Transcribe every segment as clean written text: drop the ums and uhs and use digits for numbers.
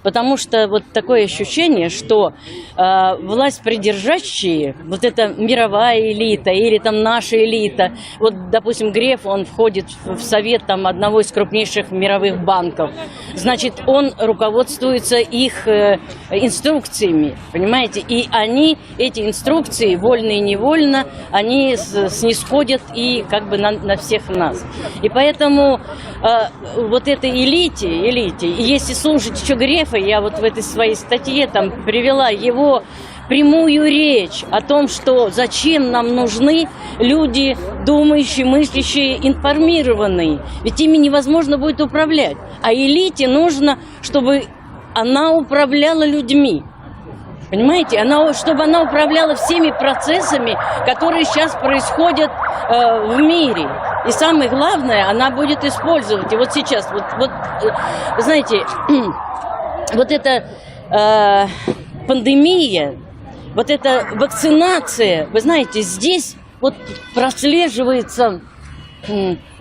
Потому что вот такое ощущение, что власть придержащие, вот эта мировая элита или там наша элита, вот, допустим, Греф, он входит в совет там одного из крупнейших мировых банков, значит, он руководствуется их инструкциями, понимаете, и они, эти инструкции, вольно и невольно, они снисходят и как бы на всех нас. И поэтому вот этой элите, и если слушать еще Грефа, я вот в этой своей статье там привела его прямую речь о том, что зачем нам нужны люди, думающие, мыслящие, информированные. Ведь ими невозможно будет управлять. А элите нужно, чтобы она управляла людьми. Понимаете? Чтобы она управляла всеми процессами, которые сейчас происходят в мире. И самое главное, она будет использовать. И вот сейчас, вот знаете, вот эта пандемия, вот эта вакцинация, вы знаете, здесь вот прослеживается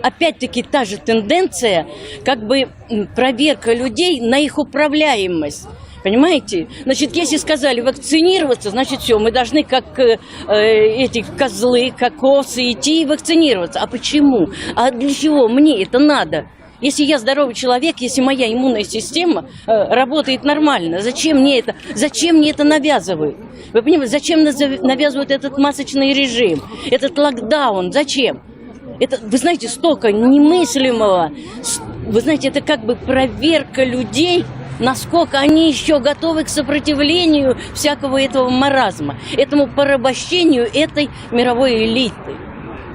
опять-таки та же тенденция, как бы проверка людей на их управляемость. Понимаете? Значит, если сказали вакцинироваться, значит, все, мы должны, как эти козлы, как овцы, идти и вакцинироваться. А почему? А для чего мне это надо? Если я здоровый человек, если моя иммунная система работает нормально, зачем мне это? Зачем мне это навязывают? Вы понимаете, зачем навязывают этот масочный режим, этот локдаун? Зачем? Это, вы знаете, столько немыслимого. Вы знаете, это как бы проверка людей, насколько они еще готовы к сопротивлению всякого этого маразма, этому порабощению этой мировой элиты.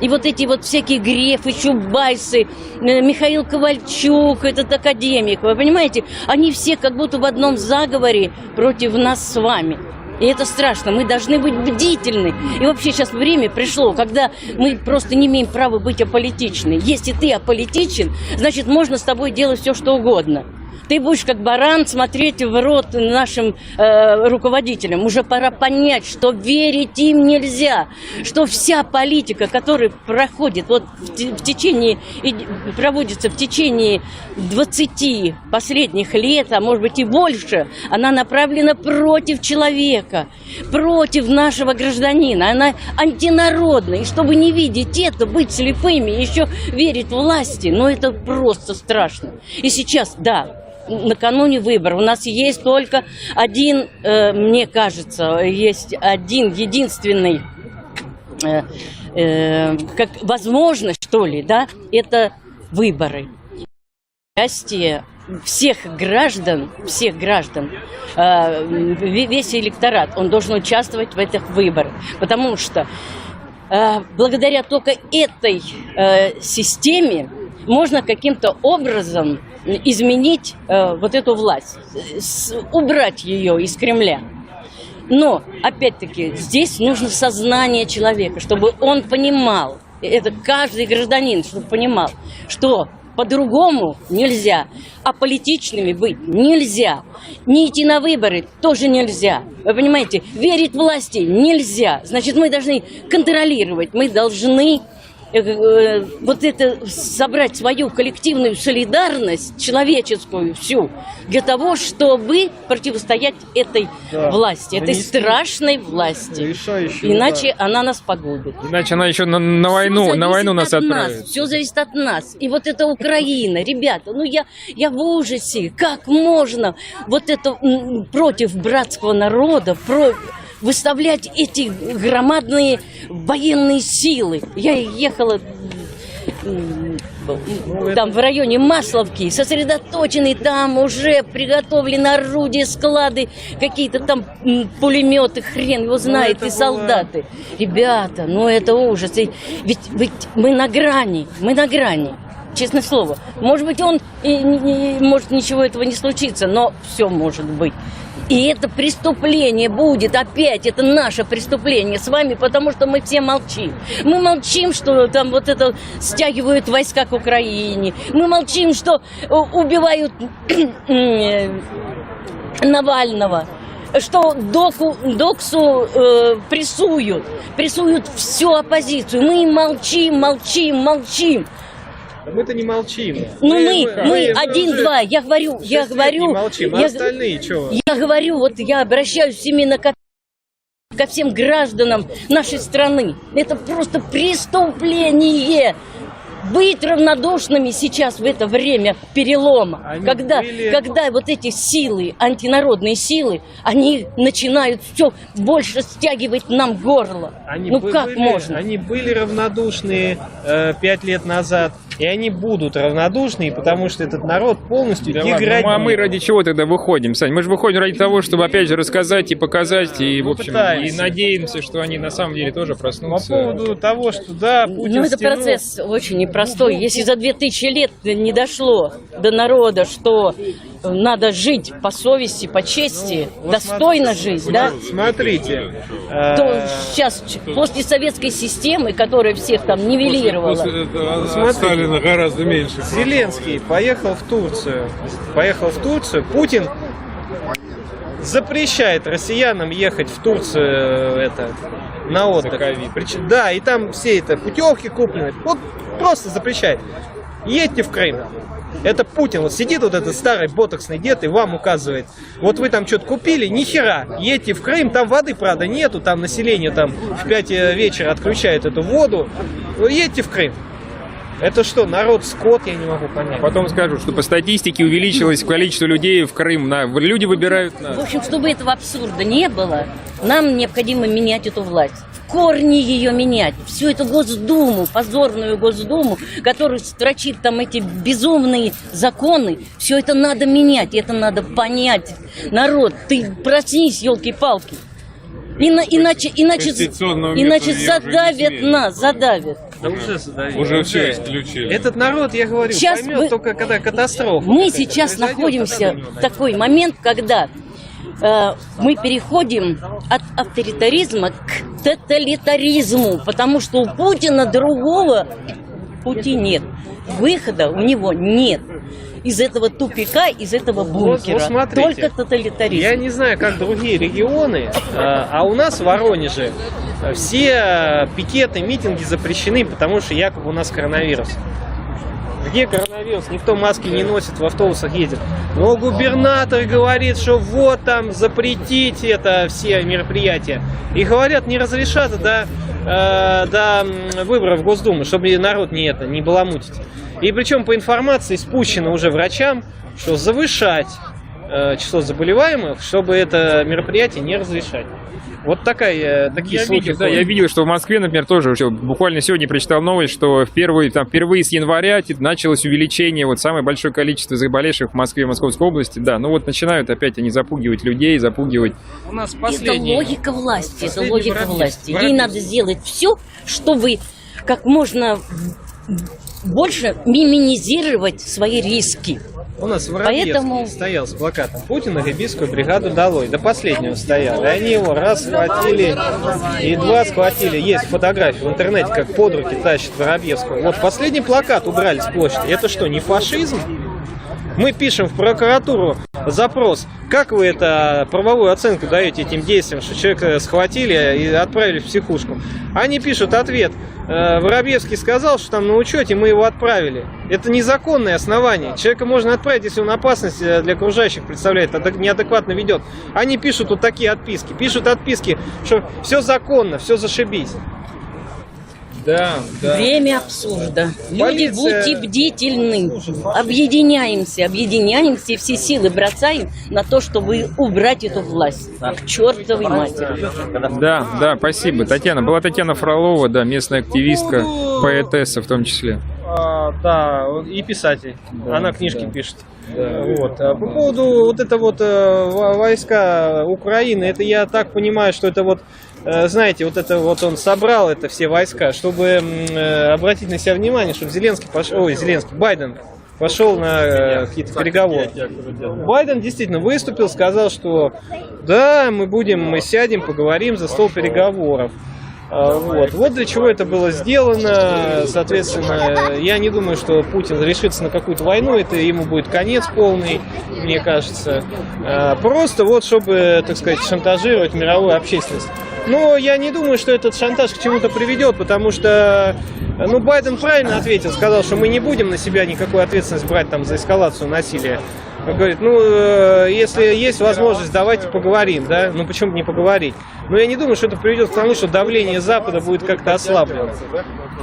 И вот эти вот всякие Грефы, Чубайсы, Михаил Ковальчук, этот академик, вы понимаете, они все как будто в одном заговоре против нас с вами. И это страшно, мы должны быть бдительны. И вообще сейчас время пришло, когда мы просто не имеем права быть аполитичны. Если ты аполитичен, значит, можно с тобой делать все, что угодно. Ты будешь как баран смотреть в рот нашим руководителям. Уже пора понять, что верить им нельзя. Что вся политика, которая проходит вот в течение, проводится в течение 20 последних лет, а может быть и больше, она направлена против человека, против нашего гражданина. Она антинародная. И чтобы не видеть это, быть слепыми, еще верить власти, но это просто страшно. И сейчас, да, накануне выборов у нас есть только один, мне кажется, есть один единственный, как возможность, что ли, да, это выборы. Участие всех граждан, весь электорат, он должен участвовать в этих выборах, потому что благодаря только этой системе можно каким-то образом изменить вот эту власть, убрать ее из Кремля. Но, опять-таки, здесь нужно сознание человека, чтобы он понимал, это каждый гражданин, чтобы понимал, что по-другому нельзя, аполитичными быть нельзя, не идти на выборы тоже нельзя. Вы понимаете, верить власти нельзя. Значит, мы должны контролировать, мы должны вот это собрать свою коллективную солидарность, человеческую всю, для того, чтобы противостоять этой власти, этой страшной власти. Иначе она нас погубит. Иначе она еще на войну нас отправит. Все зависит от нас. И вот это Украина, ребята, ну я в ужасе. Как можно вот это против братского народа, выставлять эти громадные военные силы. Я ехала там в районе Масловки, сосредоточены, там уже приготовлены орудия, склады, какие-то там пулеметы, хрен его знает, и солдаты. Ребята, ну это ужас. Ведь мы на грани. Честное слово. Может быть, может ничего этого не случится, но все может быть. И это преступление будет опять, это наше преступление с вами, потому что мы все молчим. Мы молчим, что там вот это стягивают войска к Украине. Мы молчим, что убивают Навального, что Доксу прессуют всю оппозицию. Мы молчим. Мы-то не молчим. Ну мы один-два, я говорю, Не молчим, а остальные что? Я говорю, вот я обращаюсь именно ко всем гражданам нашей страны. Это просто преступление. Быть равнодушными сейчас в это время перелома, когда вот эти силы, антинародные силы, они начинают все больше стягивать нам горло. Как можно? Они были равнодушны 5 лет назад, и они будут равнодушны, потому что этот народ полностью деградирует. А мы ради чего тогда выходим, Сань? Мы же выходим ради того, чтобы опять же рассказать и показать, и в общем, и надеемся, что они на самом деле тоже проснутся. По поводу того, что да, Путин это процесс очень непростой. Если за 2000 лет не дошло до народа, что надо жить по совести, по чести, достойно жить, да? Смотрите. То сейчас, после советской системы, которая всех там нивелировала. Сталина гораздо меньше. Зеленский поехал в Турцию. Путин запрещает россиянам ехать в Турцию на отдых. Да, и там все это путевки куплены. Вот просто запрещает. Едьте в Крым. Это Путин, вот сидит вот этот старый ботоксный дед и вам указывает. Вот вы там что-то купили, нихера, едьте в Крым, там воды, правда, нету, там население там в 5 вечера отключает эту воду. Едьте в Крым. Это что, народ скот, я не могу понять. А потом скажут, что по статистике увеличилось количество людей в Крым. Люди выбирают нас. В общем, чтобы этого абсурда не было, нам необходимо менять эту власть. В корне ее менять. Всю эту Госдуму, позорную Госдуму, которая строчит там эти безумные законы, все это надо менять, это надо понять. Народ, ты проснись, елки-палки. Иначе задавят нас, задавят. Да уже задавили. Уже все исключили. Этот народ, я говорю, сейчас поймет только когда катастрофа. Мы сейчас находимся в такой момент, когда мы переходим от авторитаризма к тоталитаризму, потому что у Путина другого пути нет, выхода у него нет. Из этого тупика, из этого бункера. Вот смотрите, только тоталитаризм. Я не знаю, как другие регионы, а у нас в Воронеже все пикеты, митинги запрещены, потому что якобы у нас коронавирус. Где коронавирус? Никто маски не носит, в автобусах ездит. Но губернатор говорит, что вот там запретить это все мероприятия. И говорят, не разрешат до выборов в Госдуму, чтобы народ не баламутить. И причем по информации спущено уже врачам, что завышать число заболеваемых, чтобы это мероприятие не разрешать. Вот такие случаи. Я видел, что в Москве, например, тоже буквально сегодня прочитал новость, что впервые с января началось увеличение, вот самое большое количество заболевших в Москве, в Московской области. Да, ну вот начинают опять они запугивать людей, запугивать. У нас это логика власти, Ей надо сделать все, чтобы как можно больше минимизировать свои риски. У нас Воробьевский стоял с плакатом «Путин на либийскую бригаду долой». До последнего стоял. И они его раз схватили, и два схватили. Есть фотографии в интернете, как под руки тащат Воробьевского. Вот последний плакат убрали с площади. Это что, не фашизм? Мы пишем в прокуратуру запрос, как вы это правовую оценку даете этим действиям, что человека схватили и отправили в психушку. Они пишут ответ. Воробьевский сказал, что там на учете, мы его отправили. Это незаконное основание. Человека можно отправить, если он опасность для окружающих представляет, неадекватно ведет. Они пишут вот такие отписки. Пишут отписки, что все законно, все зашибись. Да. Время абсурда. Люди, будьте бдительны. Объединяемся и все силы бросаем на то, чтобы убрать эту власть. К чертовой матери. Да, спасибо. Татьяна. Была Татьяна Фролова, да, местная активистка, поэтесса в том числе. Да, и писатель. Да, она книжки пишет. Да. Вот. По поводу вот это вот войска Украины, это я так понимаю, что это вот, знаете, вот это вот он собрал это все войска, чтобы обратить на себя внимание, чтобы Байден пошел на какие-то переговоры. Байден действительно выступил, сказал, что да, мы сядем, поговорим за стол переговоров. Вот для чего это было сделано. Соответственно, я не думаю, что Путин решится на какую-то войну. Это ему будет конец полный, мне кажется. Просто вот, чтобы, так сказать, шантажировать мировую общественность. Но я не думаю, что этот шантаж к чему-то приведет, потому что, Байден правильно ответил, сказал, что мы не будем на себя никакую ответственность брать там за эскалацию насилия. Он говорит, если есть возможность, давайте поговорим, да? Почему бы не поговорить? Но я не думаю, что это приведет к тому, что давление Запада будет как-то ослаблено.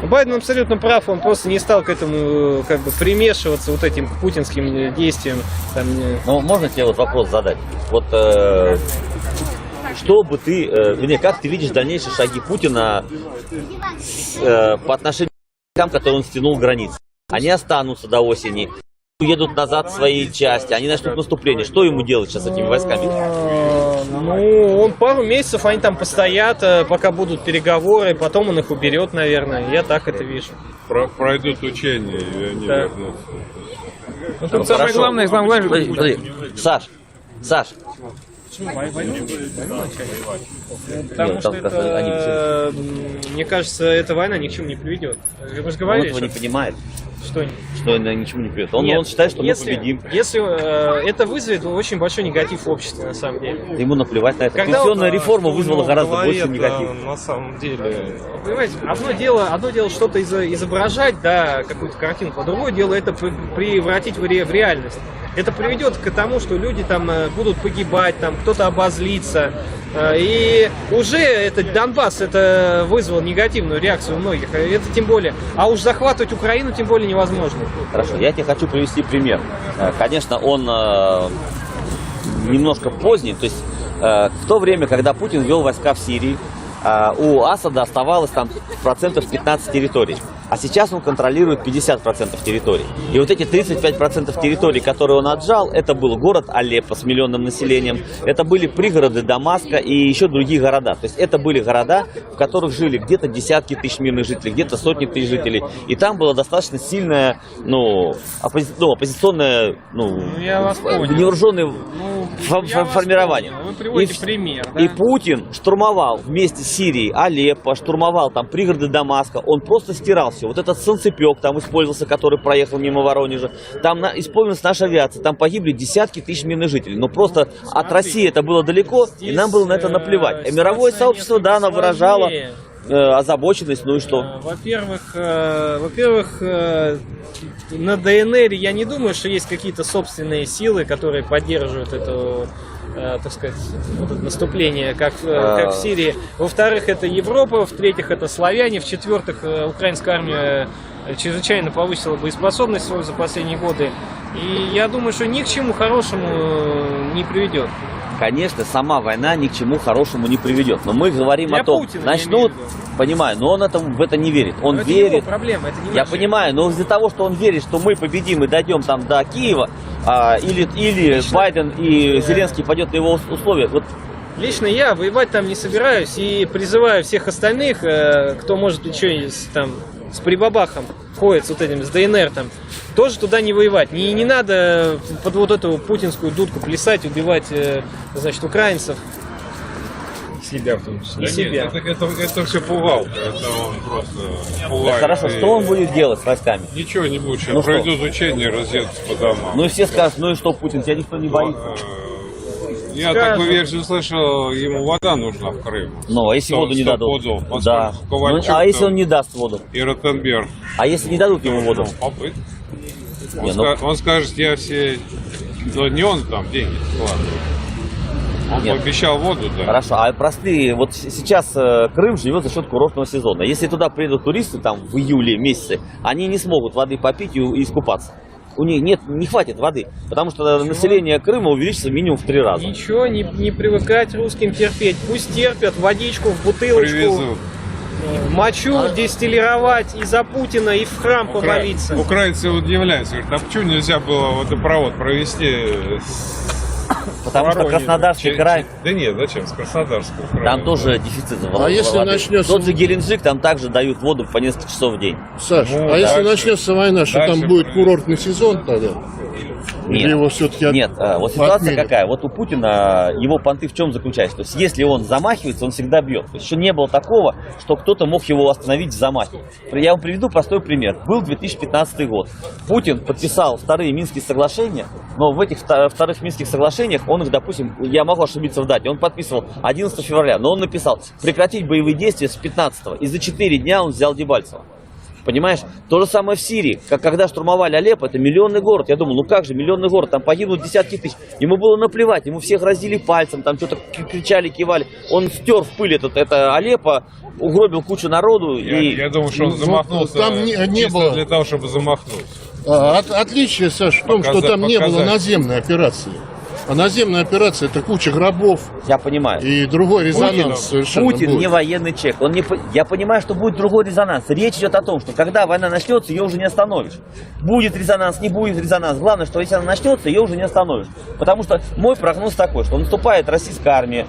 Байден абсолютно прав, он просто не стал к этому примешиваться вот этим путинским действиям. Можно тебе вопрос задать? Что бы ты, как ты видишь дальнейшие шаги Путина по отношению к войскам, которые он стянул границы? Они останутся до осени, уедут назад в свои части, они начнут наступление. Что ему делать сейчас с этими войсками? Он пару месяцев, они там постоят, пока будут переговоры, потом он их уберет, наверное. Я так это вижу. Пройдут учения, и они вернутся. Тут самое главное, Подожди. Саш. Потому что это, мне кажется, эта война ни к чему не приведет. Вы же говорили, он этого не понимает. Что она ни к чему не приведет. Он считает, что мы победим. Если это вызовет очень большой негатив в обществе, на самом деле. Ему наплевать на это. Пенсионная реформа вызвала гораздо больше негатива. На самом деле. Понимаете, одно дело что-то изображать, да, какую-то картинку, а другое дело это превратить в реальность. Это приведет к тому, что люди там будут погибать, там кто-то обозлится. И уже этот Донбасс это вызвал негативную реакцию у многих. Это тем более. А уж захватывать Украину тем более невозможно. Хорошо, я тебе хочу привести пример. Конечно, он немножко поздний. То есть в то время, когда Путин ввел войска в Сирии, у Асада оставалось там 15% территорий. А сейчас он контролирует 50% территорий. И вот эти 35% территорий, которые он отжал, это был город Алеппо с миллионным населением, это были пригороды Дамаска и еще другие города. То есть это были города, в которых жили где-то десятки тысяч мирных жителей, где-то сотни тысяч жителей. И там было достаточно сильное, оппозиционное, невооруженное формирование. Вы приводите пример, да? И Путин штурмовал вместе с Сирией Алеппо, штурмовал там пригороды Дамаска, он просто стирал все. Вот этот солнцепек там использовался, который проехал мимо Воронежа, там использовалась наша авиация, там погибли десятки тысяч мирных жителей. Но просто от России это было далеко, и нам было на это наплевать. Мировое сообщество, да, оно выражало озабоченность, ну и что? Во-первых, на ДНР я не думаю, что есть какие-то собственные силы, которые поддерживают это, так сказать, вот это наступление, как в Сирии. Во-вторых, это Европа, в-третьих, это славяне, в-четвертых, украинская армия чрезвычайно повысила боеспособность свою за последние годы. И я думаю, что ни к чему хорошему не приведет. Конечно, сама война ни к чему хорошему не приведет. Но мы говорим о том, Путина начнут, понимаю, но он в это не верит. Он верит. Это его проблема, это не Я наша. понимаю, но из-за того, что он верит, что мы победим и дойдем там до Киева, или Байден и Зеленский пойдет на его условия. Вот. Лично я воевать там не собираюсь и призываю всех остальных, кто может еще там с прибабахом ходит, с вот этим, с ДНР там, тоже туда не воевать. Не надо под вот эту путинскую дудку плясать, убивать, значит, украинцев. Себя в том числе. И себя. Нет, это все пугалка. Это он просто пугает. Да, хорошо, что он будет делать с войсками? Ничего не будет. Сейчас пройдут учения, разъедутся по домам. Ну и все скажут, ну и что, Путин, тебя никто не боится? Я такую версию слышал, ему вода нужна в Крыму. Ну, а если воду не дадут? Да. А если он не даст воду? И Ротенберг. А если не дадут ему воду? Попытка. Он скажет, я все... Но не он там деньги вкладывает. Он обещал воду, да. Хорошо, а простые, вот сейчас Крым живет за счет курортного сезона. Если туда приедут туристы там в июле месяце, они не смогут воды попить и искупаться. У них не хватит воды, потому что население Крыма увеличится минимум в 3 раза. Ничего, не привыкать русским терпеть. Пусть терпят, водичку в бутылочку, Привезут. мочу дистиллировать и за Путина, и в храм помолиться. Украинцы удивляются, говорят, а почему нельзя было водопровод провести Потому что Краснодарский край... Да нет, зачем, с Краснодарского края. Там тоже дефицит воды. А если начнется... Тот же Геленджик, там также дают воду по несколько часов в день. Саш, Ну, а если дальше. начнется война, что Дальше там будет будет. курортный сезон тогда? Или его все-таки Нет, вот ситуация отменят? какая? Вот у Путина его понты в чем заключаются? То есть, если он замахивается, он всегда бьет. То есть, еще не было такого, что кто-то мог его остановить в замахе. Я вам приведу простой пример. Был 2015 год. Путин подписал вторые Минские соглашения, но в этих вторых Минских соглашениях он их, допустим, я могу ошибиться в дате, он подписывал 11 февраля, но он написал прекратить боевые действия с 15-го. И за 4 дня он взял Дебальцево. Понимаешь? То же самое в Сирии. Когда штурмовали Алеппо, это миллионный город. Я думал, ну как же, миллионный город, там погибнут десятки тысяч. Ему было наплевать, ему всех разили пальцем, там что-то кричали, кивали. Он стер в пыль это Алеппо, угробил кучу народу. Я думаю, что он замахнулся там не было для того, чтобы замахнуться. Отличие, Саш, в том, что там не было наземной операции. А наземная операция — это куча гробов. Я понимаю. И другой резонанс совершенно Путин будет. не военный человек. Я понимаю, что будет другой резонанс. Речь идет о том, что когда война начнется, ее уже не остановишь. Будет резонанс, не будет резонанс. Главное, что если она начнется, ее уже не остановишь. Потому что мой прогноз такой, что наступает российская армия.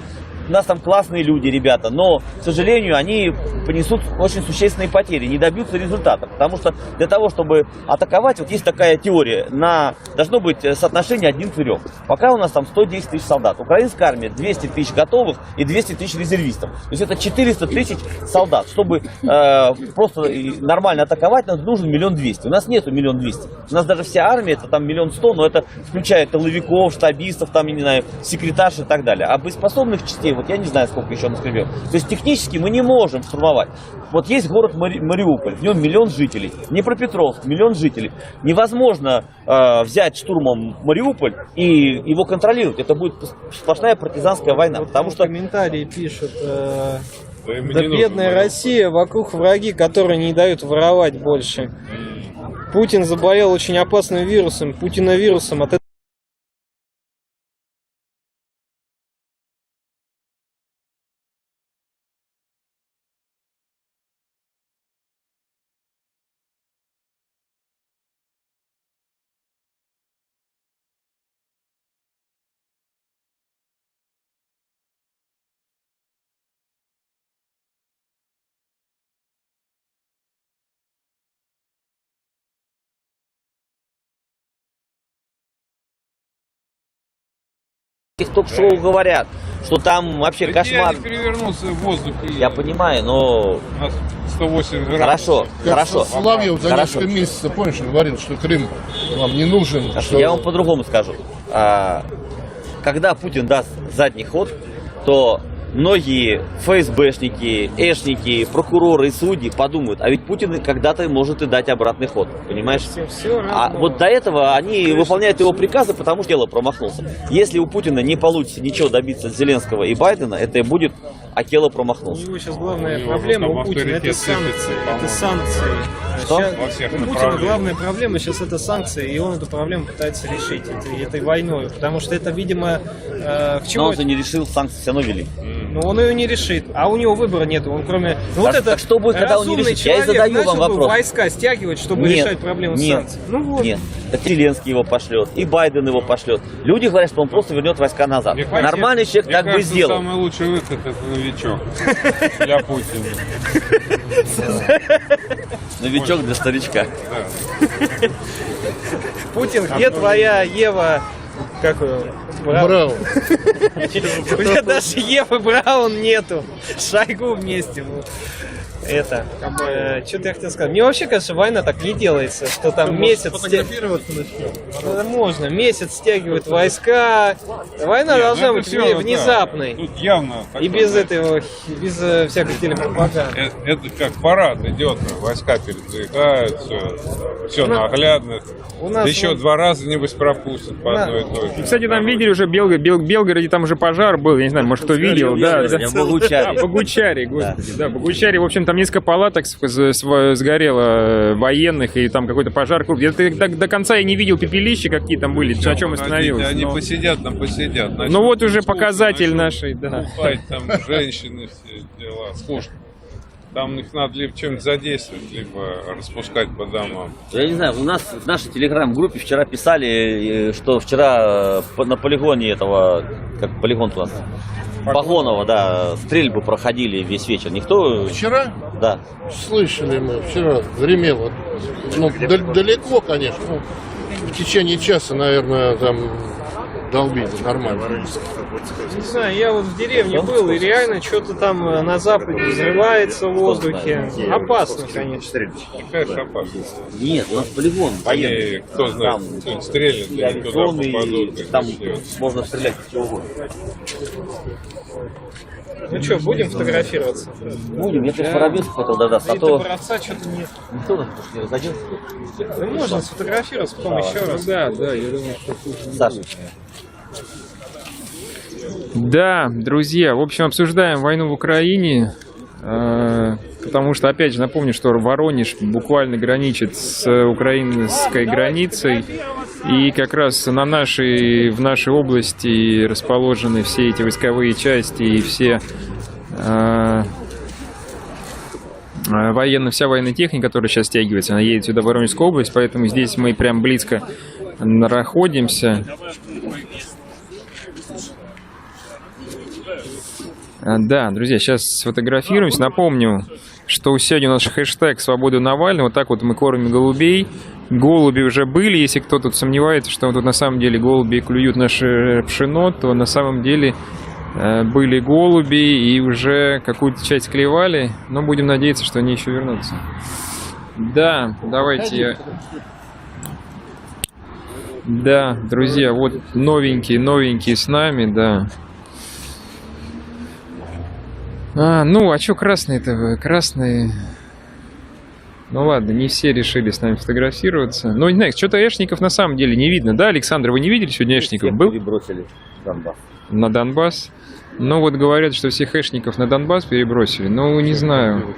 У нас там классные люди, ребята, но, к сожалению, они понесут очень существенные потери, не добьются результата. Потому что для того, чтобы атаковать, вот есть такая теория, должно быть соотношение 1 к 3. Пока у нас там 110 тысяч солдат. Украинская армия 200 тысяч готовых и 200 тысяч резервистов. То есть это 400 тысяч солдат. Чтобы просто нормально атаковать, нам нужен 1 200 000. У нас нету 1 200 000. У нас даже вся армия это там 1 100 000, но это включает тыловиков, штабистов, там, я не знаю, секретарш и так далее. А боеспособных частей, вот я не знаю, сколько еще мы скребем. То есть технически мы не можем штурмовать. Вот есть город Мариуполь, в нем 1 000 000 жителей. Днепропетровск, 1 000 000 жителей. Невозможно взять штурмом Мариуполь и его контролировать. Это будет сплошная партизанская война. Вот потому что комментарии пишут, Да да бедная Россия, вокруг враги, которые не дают воровать больше. Путин заболел очень опасным вирусом, путиновирусом. От этих ток-шоу говорят, что там вообще кошмар. Я перевернулся в воздухе. Я понимаю, но... У нас 108 градусов. Хорошо, Как хорошо. Соловьев за Хорошо. несколько месяцев, помнишь, говорил, что Крым вам не нужен. Что... Я вам по-другому скажу. Когда Путин даст задний ход, то многие ФСБшники, эшники, прокуроры и судьи подумают, а ведь Путин когда-то может и дать обратный ход, понимаешь? А вот до этого они выполняют его приказы, потому что дело промахнулся. Если у Путина не получится ничего добиться от Зеленского и Байдена, это будет Акела У промахнулся. него сейчас главная проблема у Путина это санкции. Это санкции. Что? Сейчас, Во всех у Путина направлениях. главная проблема сейчас это санкции, и он эту проблему пытается решить этой войной. Потому что это, видимо, к чему. Но он же не решил, санкции все равно ввели. Ну, он ее не решит, а у него выбора нет. Он кроме... Ну, Так- так что будет, когда он не разумный решит? Я и человек задаю вам начал бы вопрос. войска стягивать, чтобы решать проблему санкций. Ну вот. Нет, это Зеленский его пошлет, и Байден его пошлет. Люди говорят, что он просто вернет войска назад. Мне кажется, Нормальный человек мне так бы кажется, сделал. Самый лучший выход это новичок для Путина. Новичок для старичка. Путин, где твоя Ева... Как ее? Браво. У меня даже Евы Браун нету. Шойгу вместе. Ну, это, что-то я хотел сказать. Мне вообще кажется, война так не делается, что там месяц... Можно, месяц стягивают войска. Война Нет, должна ну это быть всё, да. внезапной. Тут явно... И без этого, без всякой телепропаганды. Это как парад идет, войска передвигают, все наглядно. У нас Еще вот- 2 раза, небось, пропустят по одной и той же. Кстати, там видели уже в Белгороде, там уже пожар был, я не знаю, может, кто видел, да, да. Я в Богучаре. Богучаре, господи, да, Богучаре, в общем, там несколько палаток сгорело военных, и там какой-то пожар. До конца я не видел пепелища, какие там были, на чем остановилось. Они но- посидят, там посидят. Ну вот уже показатель нашей, да. Купать, там женщины, все дела. Слушай, там их надо либо чем-то задействовать, либо распускать по домам. Я не знаю, у нас в нашей телеграм-группе вчера писали, что вчера на полигоне этого, как полигон у нас, Погонова, да, стрельбы проходили весь вечер. Никто... Вчера Да. слышали мы, вчера гремело. Ну, далеко, конечно. Ну, в течение часа, наверное, там долбили нормально. Не знаю, я вот в деревне был, и реально что-то там на западе взрывается в воздухе. Опасно, конечно. Какая же опасность? Нет, у нас полигон военный. Кто знает, кто стрельнет, и туда попадут. Там можно стрелять чего угодно. Ну что, будем фотографироваться? Будем, я просто воробьев хотел дождаться, а Видно, то боровца что-то нет. никто нас не разойдется. Ну, можно сфотографироваться, потом еще раз. Да, я думаю, что... Саша. Да, друзья, в общем, обсуждаем войну в Украине, потому что, опять же, напомню, что Воронеж буквально граничит с украинской границей, и как раз в нашей области расположены все эти войсковые части и все вся военная техника, которая сейчас стягивается, она едет сюда в Воронежскую область, поэтому здесь мы прям близко находимся. Да, друзья, сейчас сфотографируемся. Напомню, что сегодня у нас хэштег «Свобода Навального». Вот так вот мы кормим голубей. Голуби уже были. Если кто тут сомневается, что тут на самом деле голуби клюют наше пшено, то на самом деле были голуби и уже какую-то часть клевали. Но будем надеяться, что они еще вернутся. Да, давайте. Да, друзья, вот новенькие с нами, да. Ну, а что красные-то? Красные... Ну ладно, не все решили с нами фотографироваться. Ну, не знаю, что-то эшников на самом деле не видно. Да, Александр, вы не видели сегодня эшников? Был? Перебросили Донбасс. На Донбасс? Ну, вот говорят, что всех эшников на Донбасс перебросили. Ну, не знаю.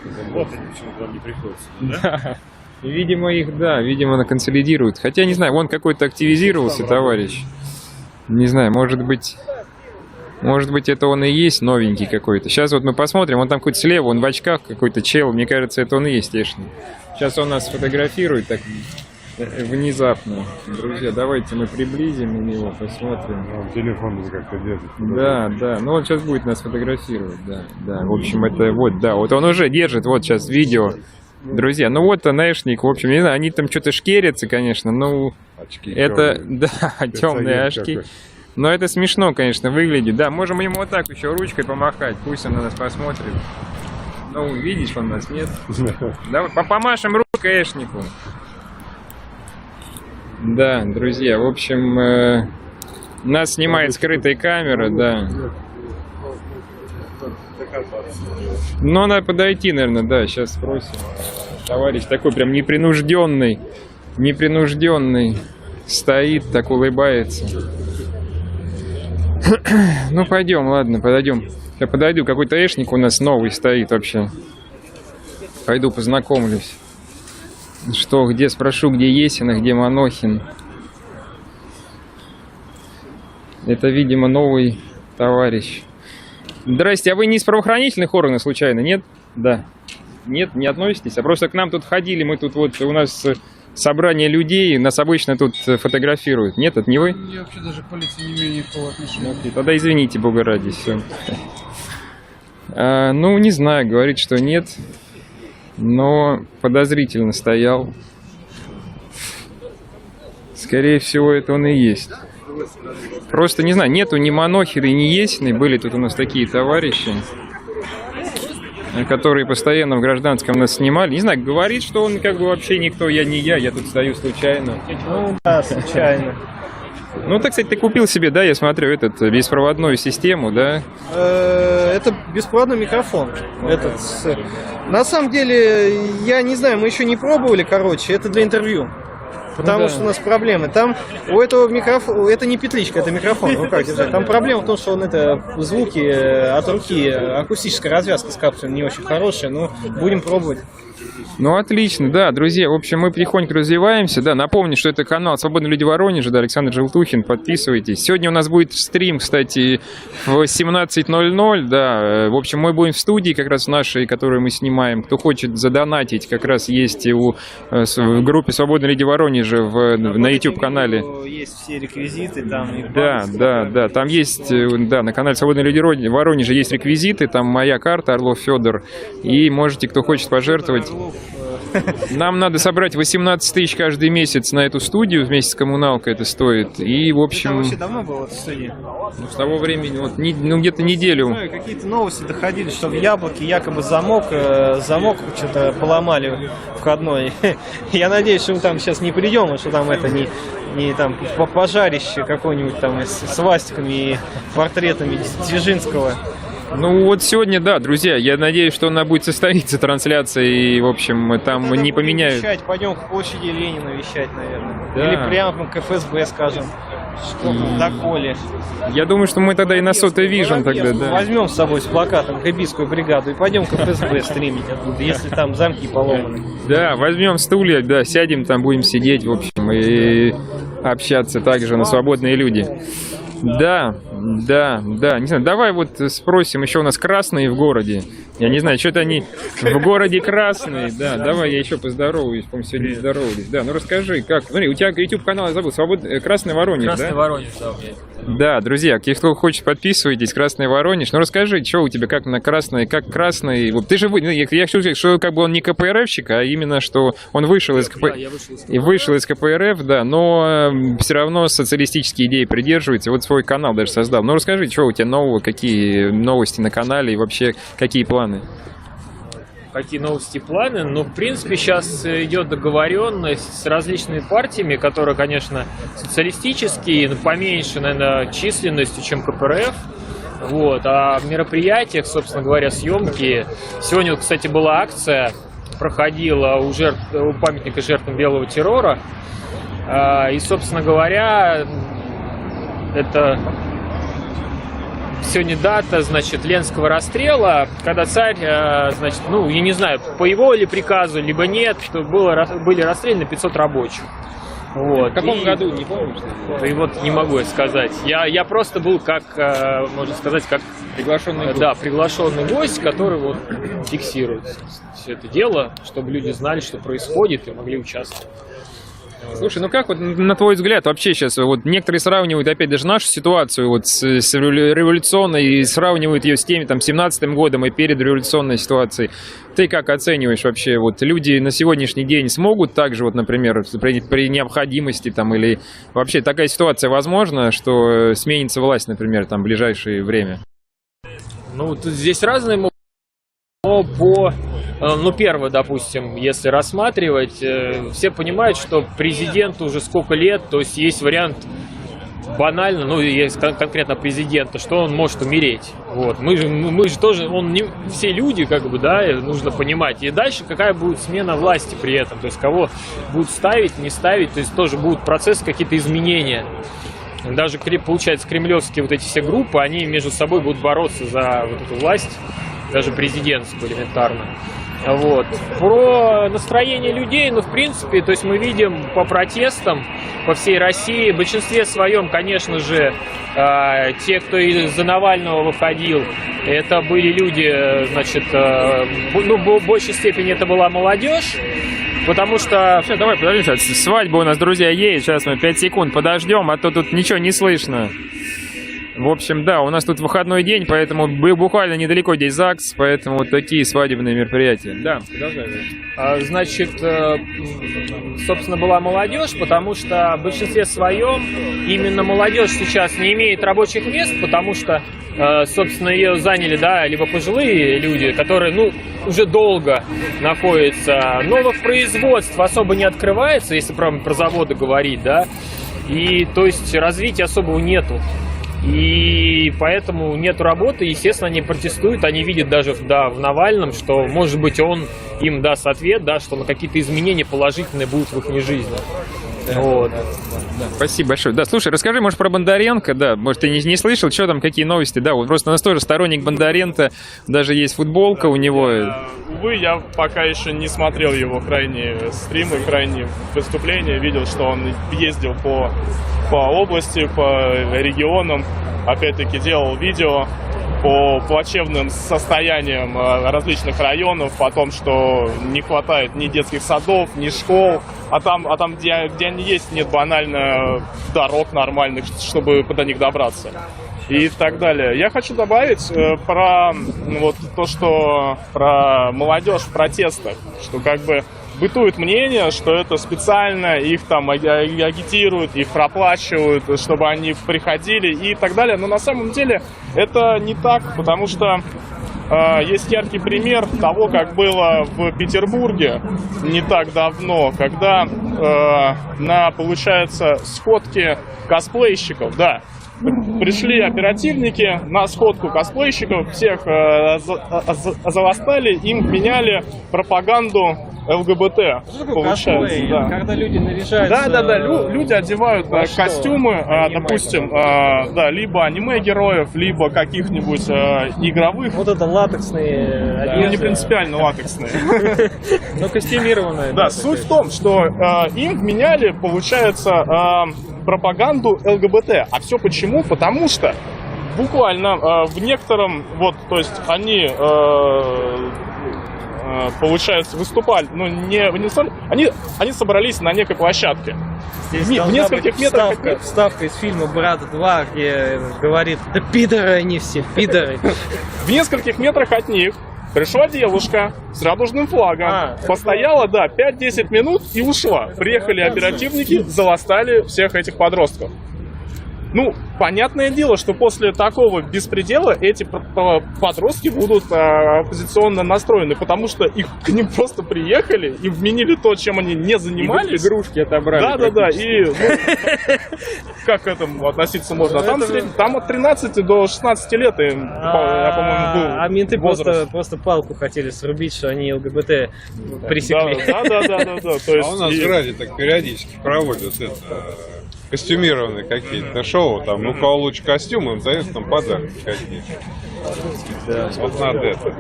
Да. Видимо, видимо, консолидируют. Хотя, не знаю, вон какой-то активизировался товарищ. Не знаю, может быть, это он и есть новенький какой-то. Сейчас вот мы посмотрим, он там какой-то слева, он в очках какой-то чел. Мне кажется, это он и есть эшник. Сейчас он нас фотографирует так внезапно. Друзья, давайте мы приблизим его, посмотрим. Телефон как-то держит. Да. Ну он сейчас будет нас фотографировать, да. В общем, это вот он уже держит, вот сейчас видео. Друзья, ну вот он эшник, в общем, не знаю, они там что-то шкерятся, конечно, ну... Очки это, темные. да, темные очки. Но это смешно, конечно, выглядит. Да, можем ему вот так еще ручкой помахать, пусть он на нас посмотрит. Ну, видишь, он нас, нет? Давай, помашем рукой эшнику. Да, друзья, в общем, нас снимает скрытая камера, да. Ну, надо подойти, наверное, да, сейчас спросим. Товарищ такой прям непринужденный, стоит, так улыбается. Ну, пойдем, ладно, подойдем. Я подойду, какой-то эшник у нас новый стоит вообще. Пойду познакомлюсь. Что, где, спрошу, где Есина, где Манохин. Это, видимо, новый товарищ. Здрасте, а вы не из правоохранительных органов случайно, нет? Да. Нет, не относитесь? А просто к нам тут ходили, мы тут вот, у нас собрание людей, нас обычно тут фотографируют. Нет, это не вы? Я вообще даже к полиции не имею никакого отношения. Тогда извините, бога ради, все. Ну, не знаю, говорит, что нет, но подозрительно стоял. Скорее всего, это он и есть. Просто, не знаю, нету ни Манохина, ни Есины. Были тут у нас такие товарищи, которые постоянно в гражданском нас снимали. Не знаю, говорит, что он как бы вообще никто, я тут стою случайно. Ну да, случайно. Ну, так, кстати, ты купил себе, да, я смотрю, беспроводную систему, да? Это беспроводной микрофон. На самом деле, я не знаю, мы еще не пробовали, короче, это для интервью. Потому что у нас проблемы. Там у этого микрофона, это не петличка, это микрофон в руках держать. Там проблема в том, что звуки от руки, акустическая развязка с капсулой не очень хорошая, но будем пробовать. Ну, отлично, да, друзья, в общем, мы потихоньку развиваемся, да, напомню, что это канал «Свободные люди Воронежа», да, Александр Желтухин, подписывайтесь. Сегодня у нас будет стрим, кстати, в 17:00, да, в общем, мы будем в студии как раз нашей, которую мы снимаем. Кто хочет задонатить, как раз есть в группе «Свободные люди Воронежа» на YouTube-канале. Есть все реквизиты там. Да, там есть, да, на канале «Свободные люди Воронежа» есть реквизиты, там моя карта, Орлов Федор, и можете, кто хочет пожертвовать. Нам надо собрать 18 тысяч каждый месяц на эту студию, вместе с коммуналкой это стоит. И, в Ты там общем, вообще давно был в студии? с того времени, вот, где-то неделю. Ну, какие-то новости доходили, что в Яблоке якобы замок что-то поломали входной. Я надеюсь, что мы там сейчас не придем, и что там это не там пожарище какое-нибудь там с свастиками и портретами Дзержинского. Ну вот сегодня, да, друзья, я надеюсь, что она будет состоится, трансляция, и, в общем, там Тогда не будем поменяют. вещать, пойдем к площади Ленина вещать, наверное. Да. Или прямо к ФСБ, скажем, что доколе. Я думаю, что мы тогда и на сотой Vision тогда, да. Возьмем с собой с плакатом Габийскую бригаду и пойдем к ФСБ стримить оттуда, если там замки поломаны. Да, возьмем стулья, да, сядем, там будем сидеть, в общем, и общаться также на свободные люди. Да, не знаю, давай вот спросим, еще у нас красные в городе. Я не знаю, что-то они в городе красные. Да, давай я еще поздороваюсь, по-моему, сегодня не здоровались. Да, ну расскажи, как. Смотри, у тебя YouTube-канал, я забыл, Красный Воронеж, Красный да? Воронеж, да. Да, друзья, кто хочет, подписывайтесь, Красный Воронеж. Ну расскажи, что у тебя, как на красный, как красный. Вот ты же, я хочу сказать, что как бы он не КПРФщик, а именно, что он вышел из КПРФ, да, но все равно социалистические идеи придерживается. Вот свой канал даже создал. Ну расскажи, что у тебя нового, какие новости на канале и вообще какие планы? Какие новости и планы? Ну, в принципе, сейчас идет договоренность с различными партиями, которые, конечно, социалистические, но поменьше, наверное, численностью, чем КПРФ. Вот. А в мероприятиях, собственно говоря, съемки. Сегодня, вот, кстати, была акция, проходила у памятника жертвам белого террора. И, собственно говоря, это... Сегодня дата, значит, Ленского расстрела, когда царь, значит, ну, я не знаю, по его ли приказу, либо нет, что были расстреляны 500 рабочих. Вот. В каком году, не помнишь? И вот не могу я сказать. Я просто был, как, можно сказать, как... Приглашенный гость. Да, приглашенный гость, который вот фиксирует все это дело, чтобы люди знали, что происходит, и могли участвовать. Слушай, ну как вот на твой взгляд вообще сейчас, вот некоторые сравнивают опять даже нашу ситуацию вот с революционной и сравнивают ее с теми, там, 17-м годом и перед революционной ситуацией. Ты как оцениваешь вообще, вот люди на сегодняшний день смогут также, вот, например, при необходимости там или вообще такая ситуация возможна, что сменится власть, например, там в ближайшее время? Ну, тут здесь разные могут. Ну, первое, допустим, если рассматривать, все понимают, что президенту уже сколько лет, то есть есть вариант банально, ну, есть конкретно президента, что он может умереть. Вот. Мы же тоже, все люди, как бы, да, нужно понимать. И дальше какая будет смена власти при этом, то есть кого будут ставить, не ставить, то есть тоже будут процессы, какие-то изменения. Даже, получается, кремлевские вот эти все группы, они между собой будут бороться за вот эту власть, даже президентскую элементарно. Вот. Про настроение людей, ну, в принципе, то есть мы видим по протестам по всей России, в большинстве своем, конечно же, те, кто за Навального выходил, это были люди, значит, ну, в большей степени это была молодежь, потому что... Все, давай, подожди, сейчас свадьба у нас, друзья, есть, сейчас мы 5 секунд подождем, а то тут ничего не слышно. В общем, да, у нас тут выходной день, поэтому буквально недалеко здесь ЗАГС, поэтому вот такие свадебные мероприятия. Да, продолжай. Значит, собственно, была молодежь, потому что в большинстве своем именно молодежь сейчас не имеет рабочих мест, потому что, собственно, ее заняли, да, либо пожилые люди, которые, ну, уже долго находятся. Новых производств особо не открывается, если про заводы говорить, да, и, то есть, развития особого нету. И поэтому нет работы, естественно, они протестуют, они видят даже в Навальном, что, может быть, он им даст ответ, да, что на какие-то изменения положительные будут в их жизни. Да, вот. Да. Спасибо большое. Да, слушай, расскажи, может, про Бондаренко, да, может, ты не слышал, что там, какие новости, да, вот просто у нас тоже сторонник Бондаренко, даже есть футболка у него. Увы, я пока еще не смотрел его крайние стримы, крайние выступления, видел, что он ездил по области, по регионам, опять-таки делал видео по плачевным состояниям различных районов, о том, что не хватает ни детских садов, ни школ, а там где они есть, нет банально дорог нормальных, чтобы до них добраться. И так далее. Я хочу добавить про вот то, что про молодежь в протестах, что как бы бытует мнение, что это специально, их там агитируют, их проплачивают, чтобы они приходили и так далее. Но на самом деле это не так, потому что есть яркий пример того, как было в Петербурге не так давно, когда на, получается, сходке косплейщиков, да, пришли оперативники на сходку косплейщиков, всех заластали, им меняли пропаганду ЛГБТ. Получается, да. Когда люди наряжаются... Да, люди одевают костюмы, допустим, да, либо аниме-героев, либо каких-нибудь игровых. Вот это латексные одежды. Ну, не принципиально латексные. Но костюмированные. Да, суть в том, что им меняли, получается, пропаганду ЛГБТ. А все почему? Потому что буквально в некотором, вот, то есть они, получается, выступали, ну, они собрались на некой площадке. Здесь в нескольких метрах. Вставка из фильма «Брат 2», где говорит: да пидоры они все, пидоры. В нескольких метрах от них пришла девушка с радужным флагом, постояла, да, 5-10 минут и ушла. Приехали оперативники, заластали всех этих подростков. Ну, понятное дело, что после такого беспредела эти подростки будут оппозиционно настроены, потому что к ним просто приехали и вменили то, чем они не занимались. Игрушки отобрали. Да, и как к этому относиться можно? Там от 13 до 16 лет, я, по-моему, был. А менты просто палку хотели срубить, что они ЛГБТ пресекли. Да. А у нас в Граде так периодически проводят это... Костюмированные какие-то шоу, там, у кого лучше костюм, им дают там подарки какие-то. Да. Вот надо это.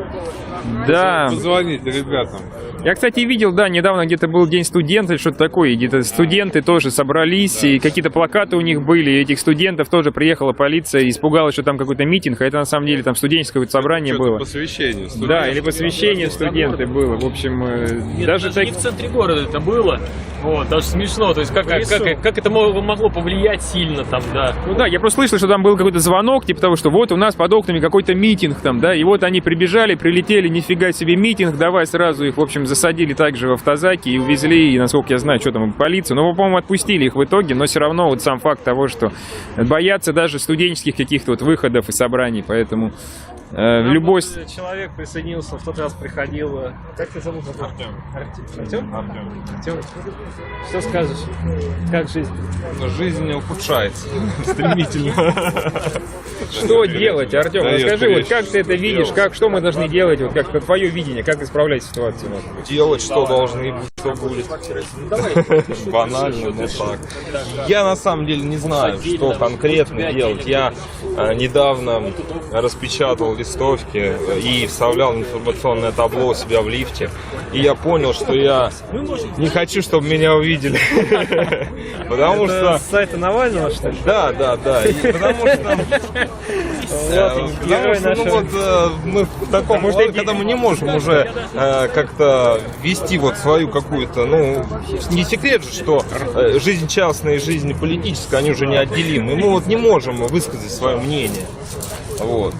Да. Позвонить ребятам. Я, кстати, видел, да, недавно где-то был День студента или что-то такое, где-то студенты тоже собрались, и какие-то плакаты у них были, и этих студентов тоже приехала полиция, испугалась, что там какой-то митинг, а это на самом деле там студенческое собрание было. Посвящение студентов. Да, или посвящение студенты было, в общем, Нет, даже так... не в центре города это было, вот, даже смешно, то есть как это могло повлиять сильно там, да. Ну да, я просто слышал, что там был какой-то звонок, типа того, что вот у нас под окнами какой-то митинг там, да, и вот они прибежали, прилетели, нифига себе митинг, давай сразу их, в общем, засадили также в автозаки и увезли, и, насколько я знаю, что там, полицию, но, по-моему, отпустили их в итоге, но все равно вот сам факт того, что боятся даже студенческих каких-то вот выходов и собраний, поэтому любой... Человек присоединился, в тот раз приходил. Как ты зовут? Артем? Артем. Что скажешь? Как жизнь? Жизнь ухудшается стремительно. Что делать, Артем? Расскажи, вот как ты это видишь, что мы должны делать, вот как твое видение, как исправлять ситуацию? Делать, что должны быть, что будет. Банально, но так. Я на самом деле не знаю, что конкретно делать. Я недавно распечатал листовки и вставлял информационное табло у себя в лифте. И я понял, что я не хочу, чтобы меня увидели. Потому что... С сайта Навального, что ли? Да. Потому что мы в таком возрасте, когда мы не можем уже как-то вести вот свою какую-то, ну, не секрет же, что жизнь частная и жизнь политическая, они уже неотделимы. Мы вот не можем высказать свое мнение. Вот.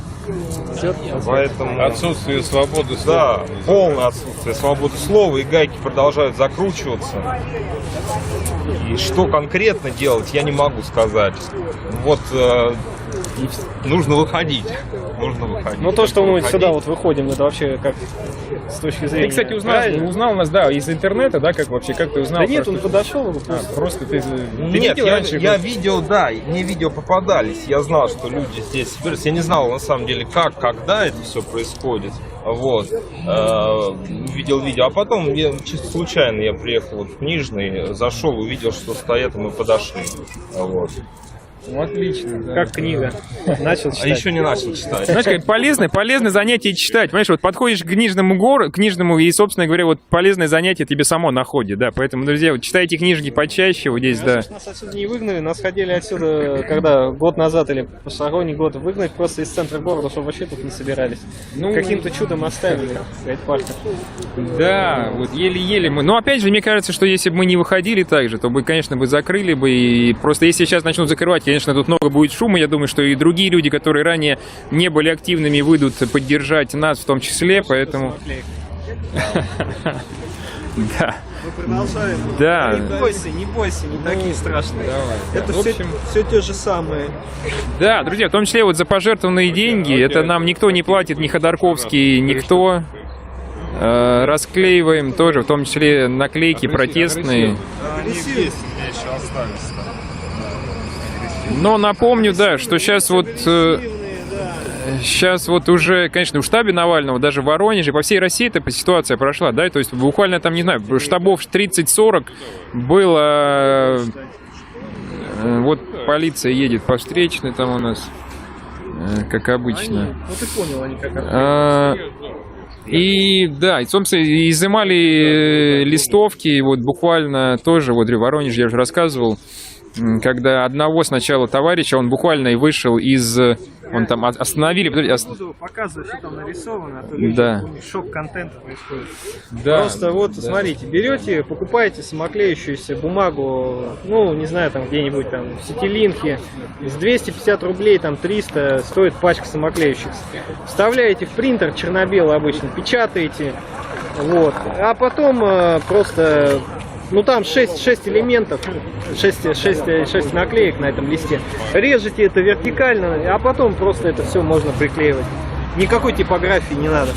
Поэтому... Отсутствие свободы слова. Да, полное отсутствие свободы слова, и гайки продолжают закручиваться. И что конкретно делать, я не могу сказать. Вот нужно выходить. Ну то, что мы сюда вот выходим, это вообще как с точки зрения... Ты, кстати, узнал нас, да, из интернета, да, как вообще, как ты узнал? Да нет, он подошел. Просто ты нет, видел раньше? Я видел, да, мне видео попадались, я знал, что люди здесь собираются. Я не знал, на самом деле, когда это все происходит. Вот. Видел видео. А потом, чисто случайно, я приехал вот в Книжный, зашел, увидел, что стоят, и мы подошли. Вот. Ну, отлично, да. Как книга. Начал читать. А еще не начал читать. Знаешь, как полезное занятие читать. Понимаешь, вот подходишь к книжному, и, собственно говоря, вот полезное занятие тебе само находит, да. Поэтому, друзья, вот читайте книжки почаще вот здесь, да. Нас отсюда не выгнали, нас ходили отсюда, когда год назад или посторонний год выгнать просто из центра города, чтобы вообще тут не собирались. Ну, каким-то чудом оставили, сказать, парка. Да, вот еле-еле мы. Но опять же, мне кажется, что если бы мы не выходили так же, то бы, конечно, бы закрыли бы. И просто если сейчас начнут закрывать, конечно, тут много будет шума. Я думаю, что и другие люди, которые ранее не были активными, выйдут поддержать нас в том числе, поэтому... Да. Мы продолжаем. Да. Не бойся, не такие страшные. Давай. Это В общем, все те же самые. Да, друзья, в том числе вот за пожертвованные деньги, это нам никто не платит, ни Ходорковский, никто. Расклеиваем тоже, в том числе наклейки протестные. Но напомню, да, что сейчас вот уже, конечно, в штабе Навального, даже в Воронеже, по всей России эта ситуация прошла, да, то есть буквально там, не знаю, штабов 30-40 было, вот полиция едет по встречной там у нас, как обычно. Ну ты понял, они как И да, и, собственно, изымали листовки, вот буквально тоже, вот в Воронеже я уже рассказывал, когда одного сначала товарища, он буквально и вышел из... Он там остановили... буду показывать, что там нарисовано, а то люди, да. у них шок-контента происходит. Да, Просто вот, да. Смотрите, берете, покупаете самоклеющуюся бумагу, ну, не знаю, там где-нибудь там в Ситилинке, с 250 рублей, там 300 стоит пачка самоклеющихся. Вставляете в принтер черно-белый обычно, печатаете, вот, а потом просто... Ну там 6 элементов, 6 наклеек на этом листе. Режете это вертикально, а потом просто это все можно приклеивать. Никакой типографии не надо.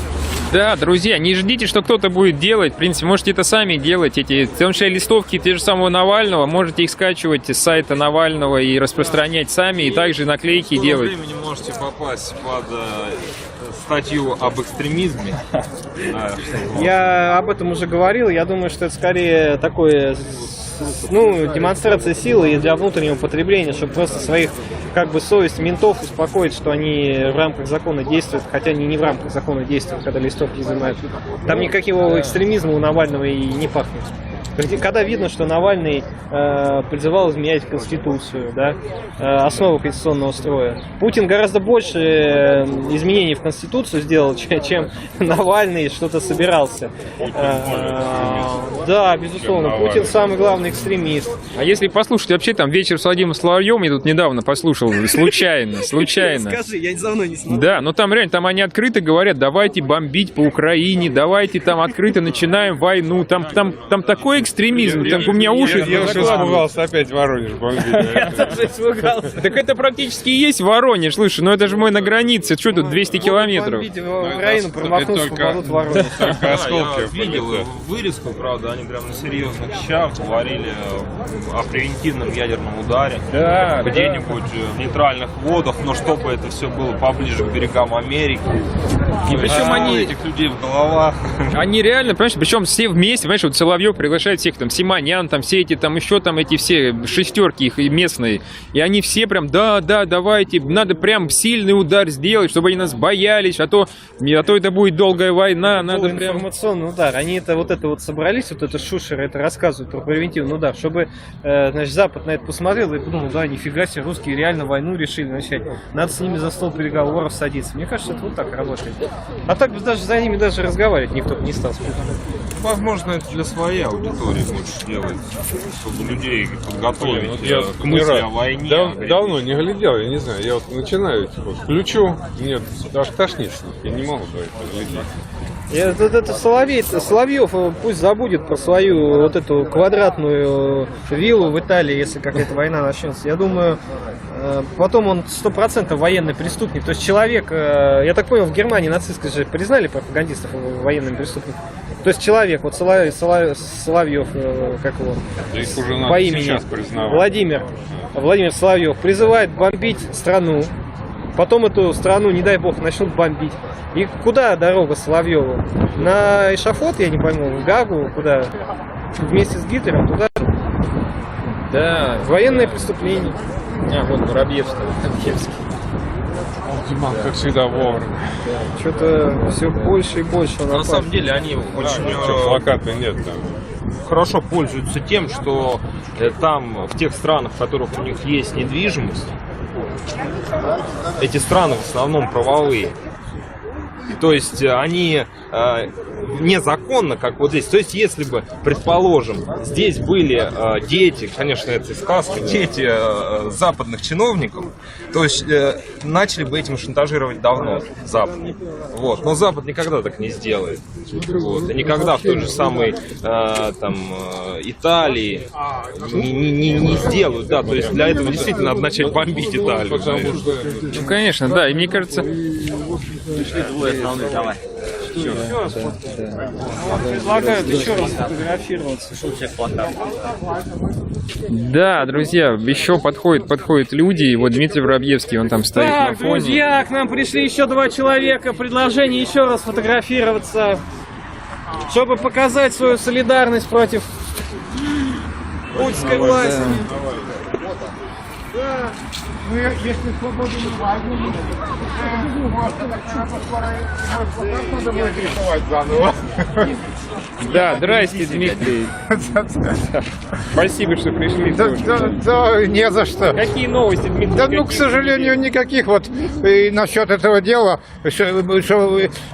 Да, друзья, не ждите, что кто-то будет делать. В принципе, можете это сами делать. Эти, в том числе листовки те же самого Навального. Можете их скачивать с сайта Навального и распространять сами. И также наклейки делать. В времени можете попасть под статью об экстремизме. Я об этом уже говорил. Я думаю, что это скорее такое, ну, демонстрация силы и для внутреннего потребления, чтобы просто своих, как бы, совесть ментов успокоить, что они в рамках закона действуют, хотя они не в рамках закона действуют, когда листовки изымают. Там никакого экстремизма у Навального и не пахнет. Когда видно, что Навальный призывал изменять Конституцию, да, основу конституционного строя. Путин гораздо больше изменений в Конституцию сделал, чем Навальный что-то собирался. Да, безусловно, Путин самый главный экстремист. А если послушать вообще там вечер с Владимиром Соловьевым, я тут недавно послушал, случайно. Скажи, я давно не смотрел. Да, но там реально, там они открыто говорят, давайте бомбить по Украине, давайте там открыто начинаем войну, там такой экстремизм, там у меня уши... Я уже испугался опять Воронеж бомбить. Я тоже испугался. Так это практически и есть Воронеж, слушай, ну это же мы на границе, что тут 200 километров? Бомбить в Украину, промахнуться, попадут в Воронеж. Я видел вырезку, правда, они прям на серьезных щах говорили о превентивном ядерном ударе. Да, где-нибудь в нейтральных водах, но чтобы это все было поближе к берегам Америки. И причем они... этих людей в головах. Они реально, понимаешь, причем все вместе, понимаешь, вот Соловьев приглашает всех, там, Симонян, там, все эти, там, еще там, эти все шестерки их местные, и они все прям, да, давайте, надо прям сильный удар сделать, чтобы они нас боялись, а то это будет долгая война, надо прям... Информационный удар, они вот собрались, вот это шушеры, это рассказывают про превентивный удар, чтобы, значит, Запад на это посмотрел и подумал, да, нифига себе, русские реально войну решили начать, надо с ними за стол переговоров садиться. Мне кажется, это вот так работает. А так даже за ними даже разговаривать никто не стал. Возможно, это для своей аудитории лучше делать, чтобы людей подготовить к мысли о войне. Давно не глядел, я не знаю, я вот начинаю, включу, мне аж тошнит, я не могу глядеть. Это Соловьев пусть забудет про свою вот эту квадратную виллу в Италии, если какая-то война начнется. Я думаю, потом он 100% военный преступник. То есть человек, я так понял, в Германии нацисты же признали пропагандистов военными преступниками. То есть человек, вот Соловьев, как его, по имени Владимир Соловьев, призывает бомбить страну. Потом эту страну, не дай бог, начнут бомбить. И куда дорога Соловьеву? На эшафот, я не пойму, в Гагу, куда? Вместе с Гитлером туда? Да. Военное преступление. А, вот Воробьевский. Диман, как всегда, вовремя. Да, что-то все больше и больше. На самом деле они очень плаката нет там. Хорошо пользуются тем, что там, в тех странах, в которых у них есть недвижимость, эти страны в основном правовые. То есть они незаконно, как вот здесь. То есть, если бы, предположим, здесь были дети, конечно, это и сказка, дети западных чиновников, то есть начали бы этим шантажировать давно Запад. Вот. Но Запад никогда так не сделает. Вот. И никогда в той же самой Италии не сделают. Да, то есть для этого действительно надо начать бомбить Италию. Ну, конечно, да. И мне кажется... Предлагают еще раз фотографироваться. Да, друзья, еще подходят люди. И вот Дмитрий Воробьевский, он там стоит на фоне. Друзья, к нам пришли еще 2 человека. Предложение еще раз фотографироваться, чтобы показать свою солидарность против путинской власти. Да. Ну, если свободу не возьмем, надо будет рисовать заново. Да, здрасте, Дмитрий. Спасибо, что пришли. Да, не за что. Какие новости, Дмитрий? Да, ну, к сожалению, никаких. Вот и насчет этого дела, что,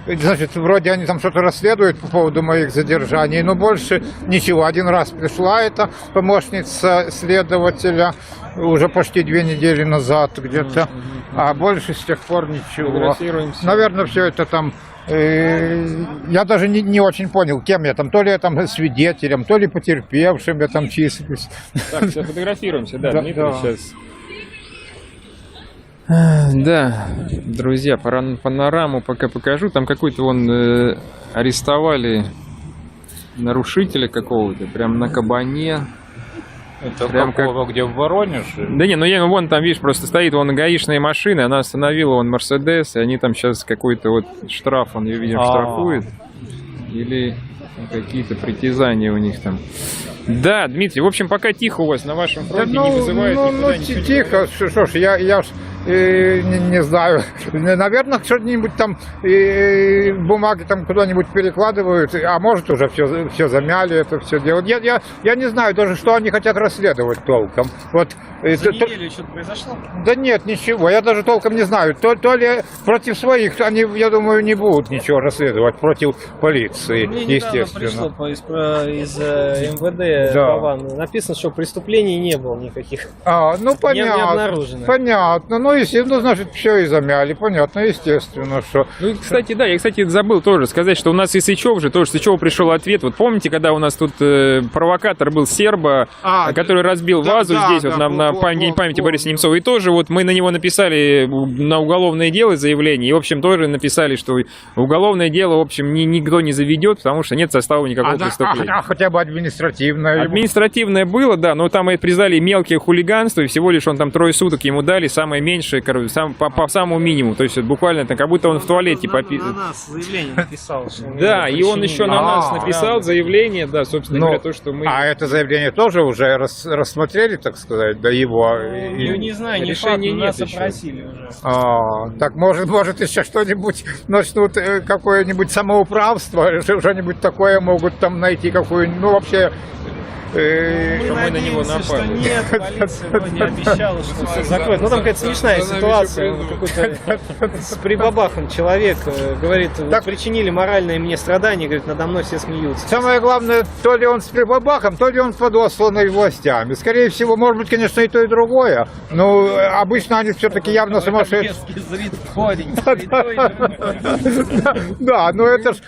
значит, вроде они там что-то расследуют по поводу моих задержаний, но больше ничего. Один раз пришла эта помощница следователя, уже почти 2 недели назад где-то, а больше с тех пор ничего. Наверное, все это там... Я даже не очень понял, кем я там. То ли я там свидетелем, то ли потерпевшим я там числюсь. Так, все, фотографируемся, да, Дмитрий, да. сейчас. Да, друзья, панораму пока покажу. Там какой-то арестовали нарушителя какого-то, прям на кабане. Это прям какого, где в Воронеже? Да не, ну вон там, видишь, просто стоит гаишная машина, она остановила Мерседес, и они там сейчас какой-то штраф, он ее, видимо, штрафует. Или какие-то притязания у них там. Да, Дмитрий, в общем, пока тихо у вас на вашем фронте, не вызывает никуда ничего. Тихо, что ж, я не знаю. Наверное, что-нибудь там бумаги там куда-нибудь перекладывают, а может уже все замяли, это все делают. Я не знаю даже, что они хотят расследовать толком. Вот. За неделю что-то произошло? Да нет, ничего, я даже толком не знаю. То ли против своих, они, я думаю, не будут ничего расследовать, против полиции, мне естественно. Пришло из МВД, да. Написано, что преступлений не было никаких. Ну понятно. Не обнаружено. Понятно. Ну, естественно, значит, все и замяли. Понятно, естественно, что... Ну, кстати, да, я, забыл тоже сказать, что у нас и Сычев же, тоже Сычеву пришел ответ. Вот помните, когда у нас тут провокатор был серба, который разбил вазу здесь, на памяти Бориса Немцова, и тоже вот мы на него написали на уголовное дело заявление, и, в общем, тоже написали, что уголовное дело, в общем, никто не заведет, потому что нет состава никакого преступления. Хотя бы административное? Административное было, да, но там и признали мелкие хулиганства, и всего лишь он там 3 суток ему дали, самое меньшее, по самому минимуму, то есть вот, буквально как будто он в туалете пописал. На нас заявление написал. Да, и он еще на нас написал заявление, да, собственно говоря, то, что мы... А это заявление тоже уже рассмотрели, так сказать, до его... Не знаю, решение нас опросили уже. Так может еще что-нибудь начнут, какое-нибудь самоуправство, что-нибудь такое могут там найти, какую-нибудь, ну вообще... Мы на него напали. Что нет, полиция вроде обещала, что все закроет. Ну там какая-то смешная ситуация. Какой-то с прибабахом человек говорит, так причинили моральное мне страдание, говорит, надо мной все смеются. Самое главное, то ли он с прибабахом, то ли он подосланный властями. Скорее всего, может быть, конечно, и то, и другое. Но обычно они все-таки явно сумасшедшие. Да, но это ж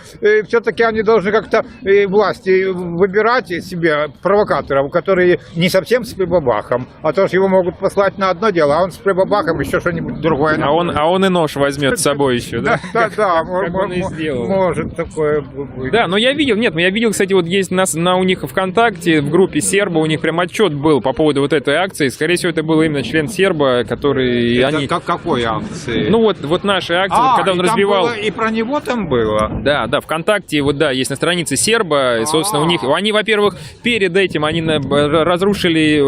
все-таки они должны как-то власти выбирать себе провокаторов, которые не совсем с прибабахом, а то ж его могут послать на одно дело, а он с прибабахом еще что-нибудь другое. А он и нож возьмет с собой еще, да? Да, может такое быть. Да, но я видел, кстати, вот есть у них ВКонтакте, в группе серба, у них прям отчет был по поводу вот этой акции. Скорее всего, это был именно член серба, который... Это какой акции? Ну вот нашей акции, когда он разбивал... И про него там было? Да, ВКонтакте, вот да, есть на странице серба, и, собственно, у них... Они, во-первых, перед этим они разрушили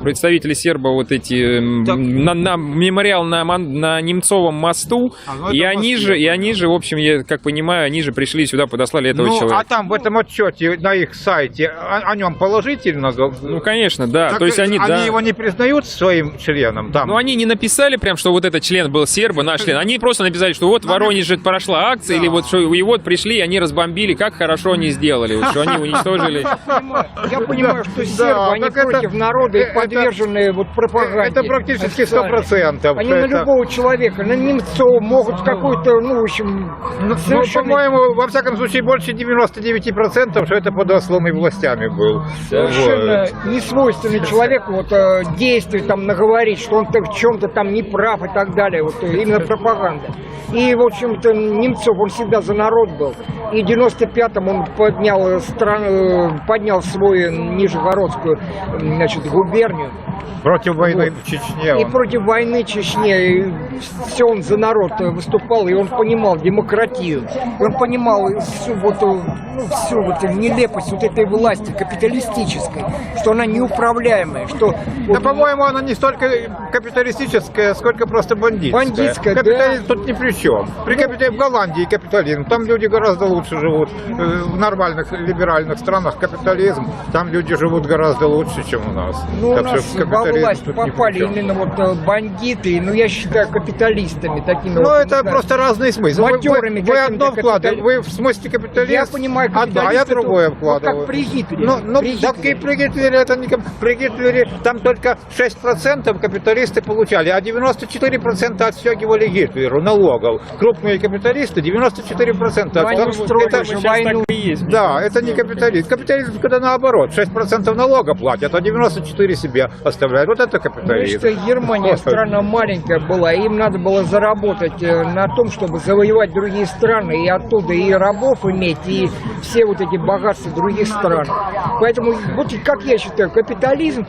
представители серба вот эти мемориал на Немцовом мосту, и они же, в общем, я как понимаю, они же пришли сюда, подослали этого человека. А там в этом отчете на их сайте о нем положительно? Ну, конечно, да. Так, то есть они его не признают своим членом? Там? Ну, они не написали прям, что вот этот член был серба, наш член. Они просто написали, что вот в Воронеже прошла акция, или вот что, и вот пришли, и они разбомбили, как хорошо они сделали, вот, что они уничтожили. Я понимаю, что сербы, они против народа и подвержены вот пропаганде. Это практически 100%. Они на любого человека, на немцов могут какой-то, ну, в общем, совершенно... по-моему, во всяком случае, больше 99%, что это подосланный властями был. Совершенно не свойственно человеку вот действовать, там, наговорить, что он в чем-то там не прав и так далее. Вот именно пропаганда. И, в общем-то, Немцов, он всегда за народ был. И в 95-м он поднял свою Нижегородскую, значит, губернию. Против войны в Чечне. И против войны в Чечне. И все он за народ выступал, и он понимал демократию. И он понимал всю вот нелепость вот этой власти капиталистической, что она неуправляемая. Что, да, по-моему, она не столько капиталистическая, сколько просто бандитская. Бандитская, капитализм да. тут ни при чем. В Голландии капитализм, там люди гораздо лучше живут. В нормальных либеральных странах капитализм, там люди живут гораздо лучше, чем у нас. Ну, так у нас во власть попали именно вот бандиты, ну, я считаю, капиталистами такими. Ну, вот, это просто разный смысл. Матерыми вы одно вкладываете, вы в смысле капиталист, я понимаю, а я другое вкладываю. Вот как при Гитлере. Ну, так и при Гитлере, это не при Гитлере, там только 6% капиталисты получали, а 94% отстегивали Гитлеру налогов. Крупные капиталисты 94%. Это войну. Да, это не капитализм. Капитализм, когда наоборот, 6% налога платят, а 94% себе оставляют. Вот это капитализм. Потому что Германия страна маленькая была, им надо было заработать на том, чтобы завоевать другие страны, и оттуда и рабов иметь, и все вот эти богатства других стран. Поэтому, вот как я считаю, капитализм,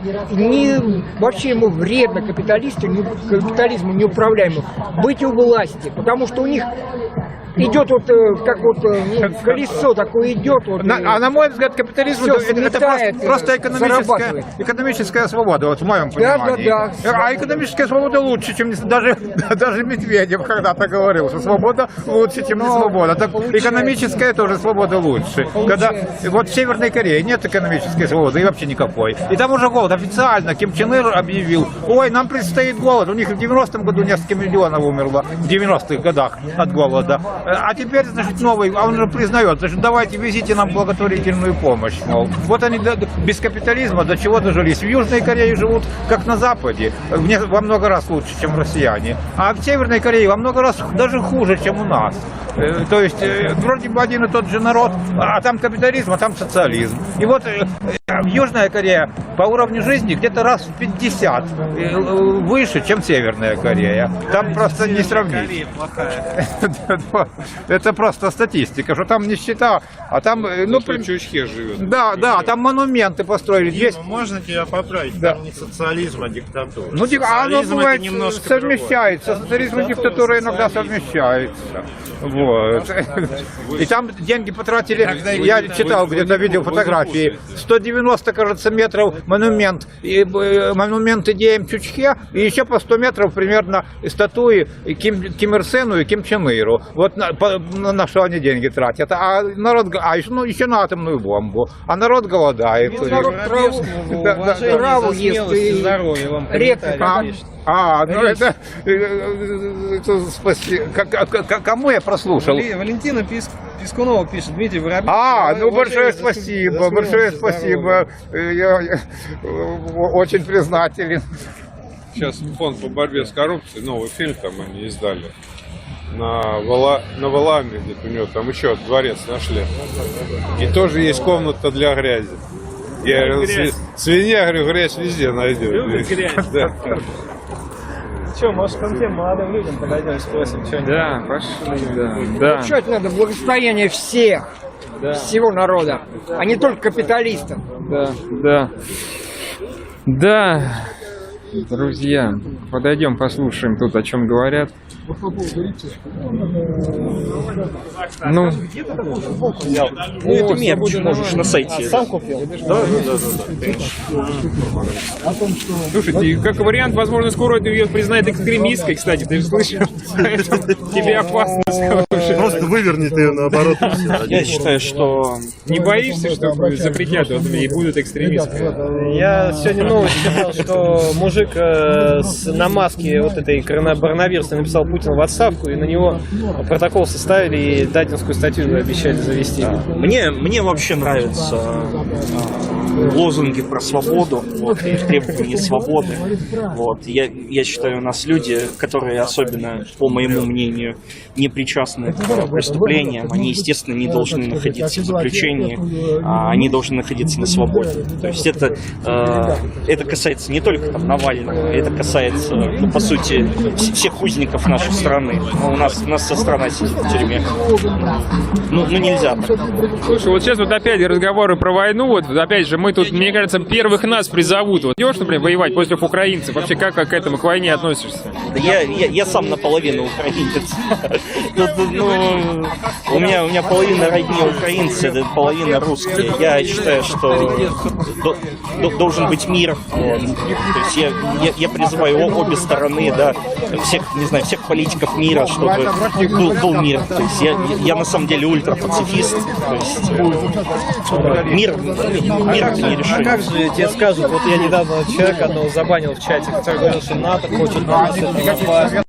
вообще ему вредно капитализму неуправляемому быть у власти, потому что у них идет вот как вот колесо такое идет. Вот, на мой взгляд, капитализм это просто экономическая свобода, вот в моем понимании. Да. А экономическая свобода лучше, чем даже Медведев когда-то говорил, что свобода лучше, чем не свобода. Так экономическая тоже свобода лучше. Когда вот в Северной Корее нет экономической свободы и вообще никакой. И там уже голод официально. Ким Чен Ир объявил: ой, нам предстоит голод. У них в 90-м году несколько миллионов умерло, в 90-х годах от голода. А теперь, значит, новый, он уже признает, значит, давайте везите нам благотворительную помощь, мол. Вот они без капитализма до чего дожились. В Южной Корее живут как на Западе, во много раз лучше, чем россияне. А в Северной Корее во много раз даже хуже, чем у нас. То есть, вроде бы один и тот же народ, а там капитализм, а там социализм. И вот Южная Корея по уровню жизни где-то раз в 50 выше, чем Северная Корея. Там просто не сравнить. Это просто статистика, что там нищета, а там... Ну, в Чучхе живет. Да, там монументы построили. Есть... Можно тебя поправить? Да. Там не социализм, а диктатура. Ну, оно бывает совмещается. Социализм и диктатура иногда совмещается. Вот. И там деньги потратили, я читал, где-то видел фотографии, 190, кажется, метров монумент идеям Чучхе, и еще по 100 метров примерно статуи Ким Ир Сену и Ким Чен Иру. Вот на что они деньги тратят. А народ, еще на атомную бомбу. А народ голодает. Народ траву ест и здоровье. Редко. Ну это спасибо. Кому я прослушал? Валентина Пискунова пишет: Дмитрий Воробьев. Ну большое спасибо, Я очень признателен. Сейчас фонд по борьбе с коррупцией, новый фильм там они издали. На Валааме где-то у него там еще дворец нашли. И тоже есть комната для грязи. Я говорю, свинья, говорю, грязь везде найдет. Любит грязь. Да. Что, может, к тем молодым людям подойдем, спросим что-нибудь? Да, пошли, да. Улучшать надо благосостояние всех, всего народа, а не только капиталистов. Да, друзья, подойдем, послушаем тут, о чем говорят. Ну, Ну, это мерч, можешь на сайте. Сам купил? Да, конечно. слушайте, как вариант, возможно, скоро ее признают экстремисткой, кстати, ты же слышал? Тебе опасно. Просто вывернет ее наоборот. Я считаю, что... Не боишься, что запретят вот, и будут экстремисткой? Я сегодня новость читал, что мужик на маске вот этой коронавируса написал Путин в отставку, и на него протокол составили и датинскую статью обещали завести. Мне вообще нравятся лозунги про свободу, вот, и требования свободы. Вот. Я считаю, у нас люди, которые особенно, по моему мнению, не причастны к преступлениям, они, естественно, не должны находиться в заключении, а они должны находиться на свободе. То есть это касается не только там, Навального, это касается, ну, по сути, всех узников нашей страны. У нас вся страна сидит в тюрьме. Ну нельзя так. Слушай, вот сейчас вот опять разговоры про войну, вот опять же мы тут, мне кажется, первых нас призовут. Вот идешь, например, воевать против украинцев, вообще как к этому, к войне относишься? Да я сам наполовину украинец. Тут, ну, у меня половина родни украинцы, половина русские. Я считаю, что должен быть мир. Вот. То есть я призываю обе стороны, да, всех, не знаю, всех политиков мира, чтобы был мир. То есть я на самом деле ультрапацифист. То есть мир не решит. А как же тебе скажут, вот я недавно человека одного забанил в чате, который говорил, что НАТО хочет напасть.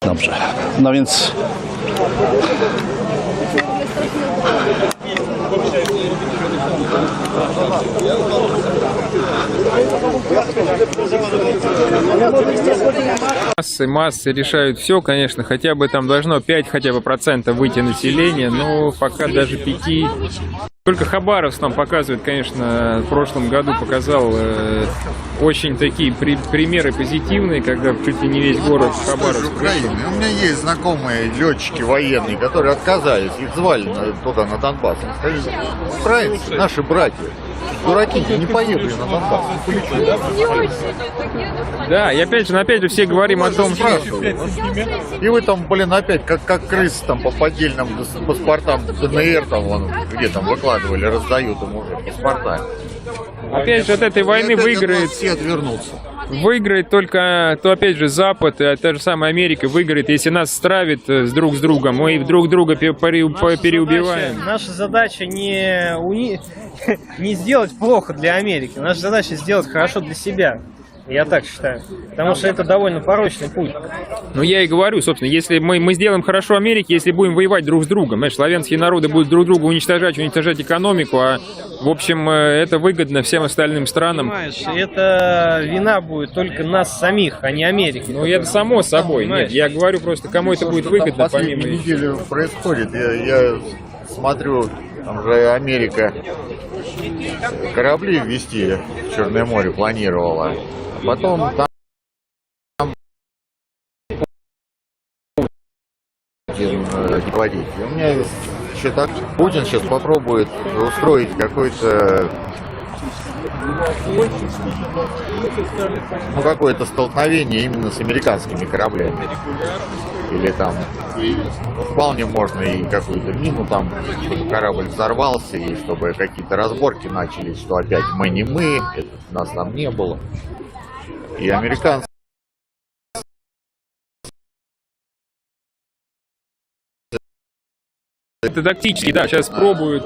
dobrze. No więc Массы решают все, конечно, хотя бы там должно 5 хотя бы процентов выйти населения, но пока даже 5. Только Хабаровск нам показывает, конечно, в прошлом году показал очень такие примеры позитивные, когда чуть ли не весь город Хабаровск. У меня есть знакомые летчики военные, которые отказались, их звали туда, на Донбасс. Сказали, украинцы, наши братья, дураки, не поехали на Донбасс. Да, и опять же все говорим о том, что... И вы там, блин, опять, как крысы там по поддельным паспортам ДНР, там, вон, где там выкладывали, раздают им уже паспорта. Опять же, от этой войны выиграет... Все отвернутся. Выиграет только, то опять же Запад, и та же самая Америка выиграет, если нас стравит друг с другом, мы друг друга переубиваем. Наша задача не сделать плохо для Америки, наша задача сделать хорошо для себя. Я так считаю. Потому что это довольно порочный путь. Ну, я и говорю, собственно, если мы сделаем хорошо Америке, если будем воевать друг с другом, знаешь, славянские народы будут друг друга уничтожать экономику, а, в общем, это выгодно всем остальным странам. Понимаешь, это вина будет только нас самих, а не Америки. Ну, это само собой. Нет, я говорю просто, кому это будет выгодно, помимо... неделю происходит, я смотрю, там же Америка корабли ввести в Черное море планировала. Потом там не водить. И у меня еще так, Путин сейчас попробует устроить какой-то какое-то столкновение именно с американскими кораблями. Или там вполне можно и какую-то мину там, чтобы корабль взорвался, и чтобы какие-то разборки начались, что опять мы не мы, нас там не было. И американцы это тактически, да, сейчас пробуют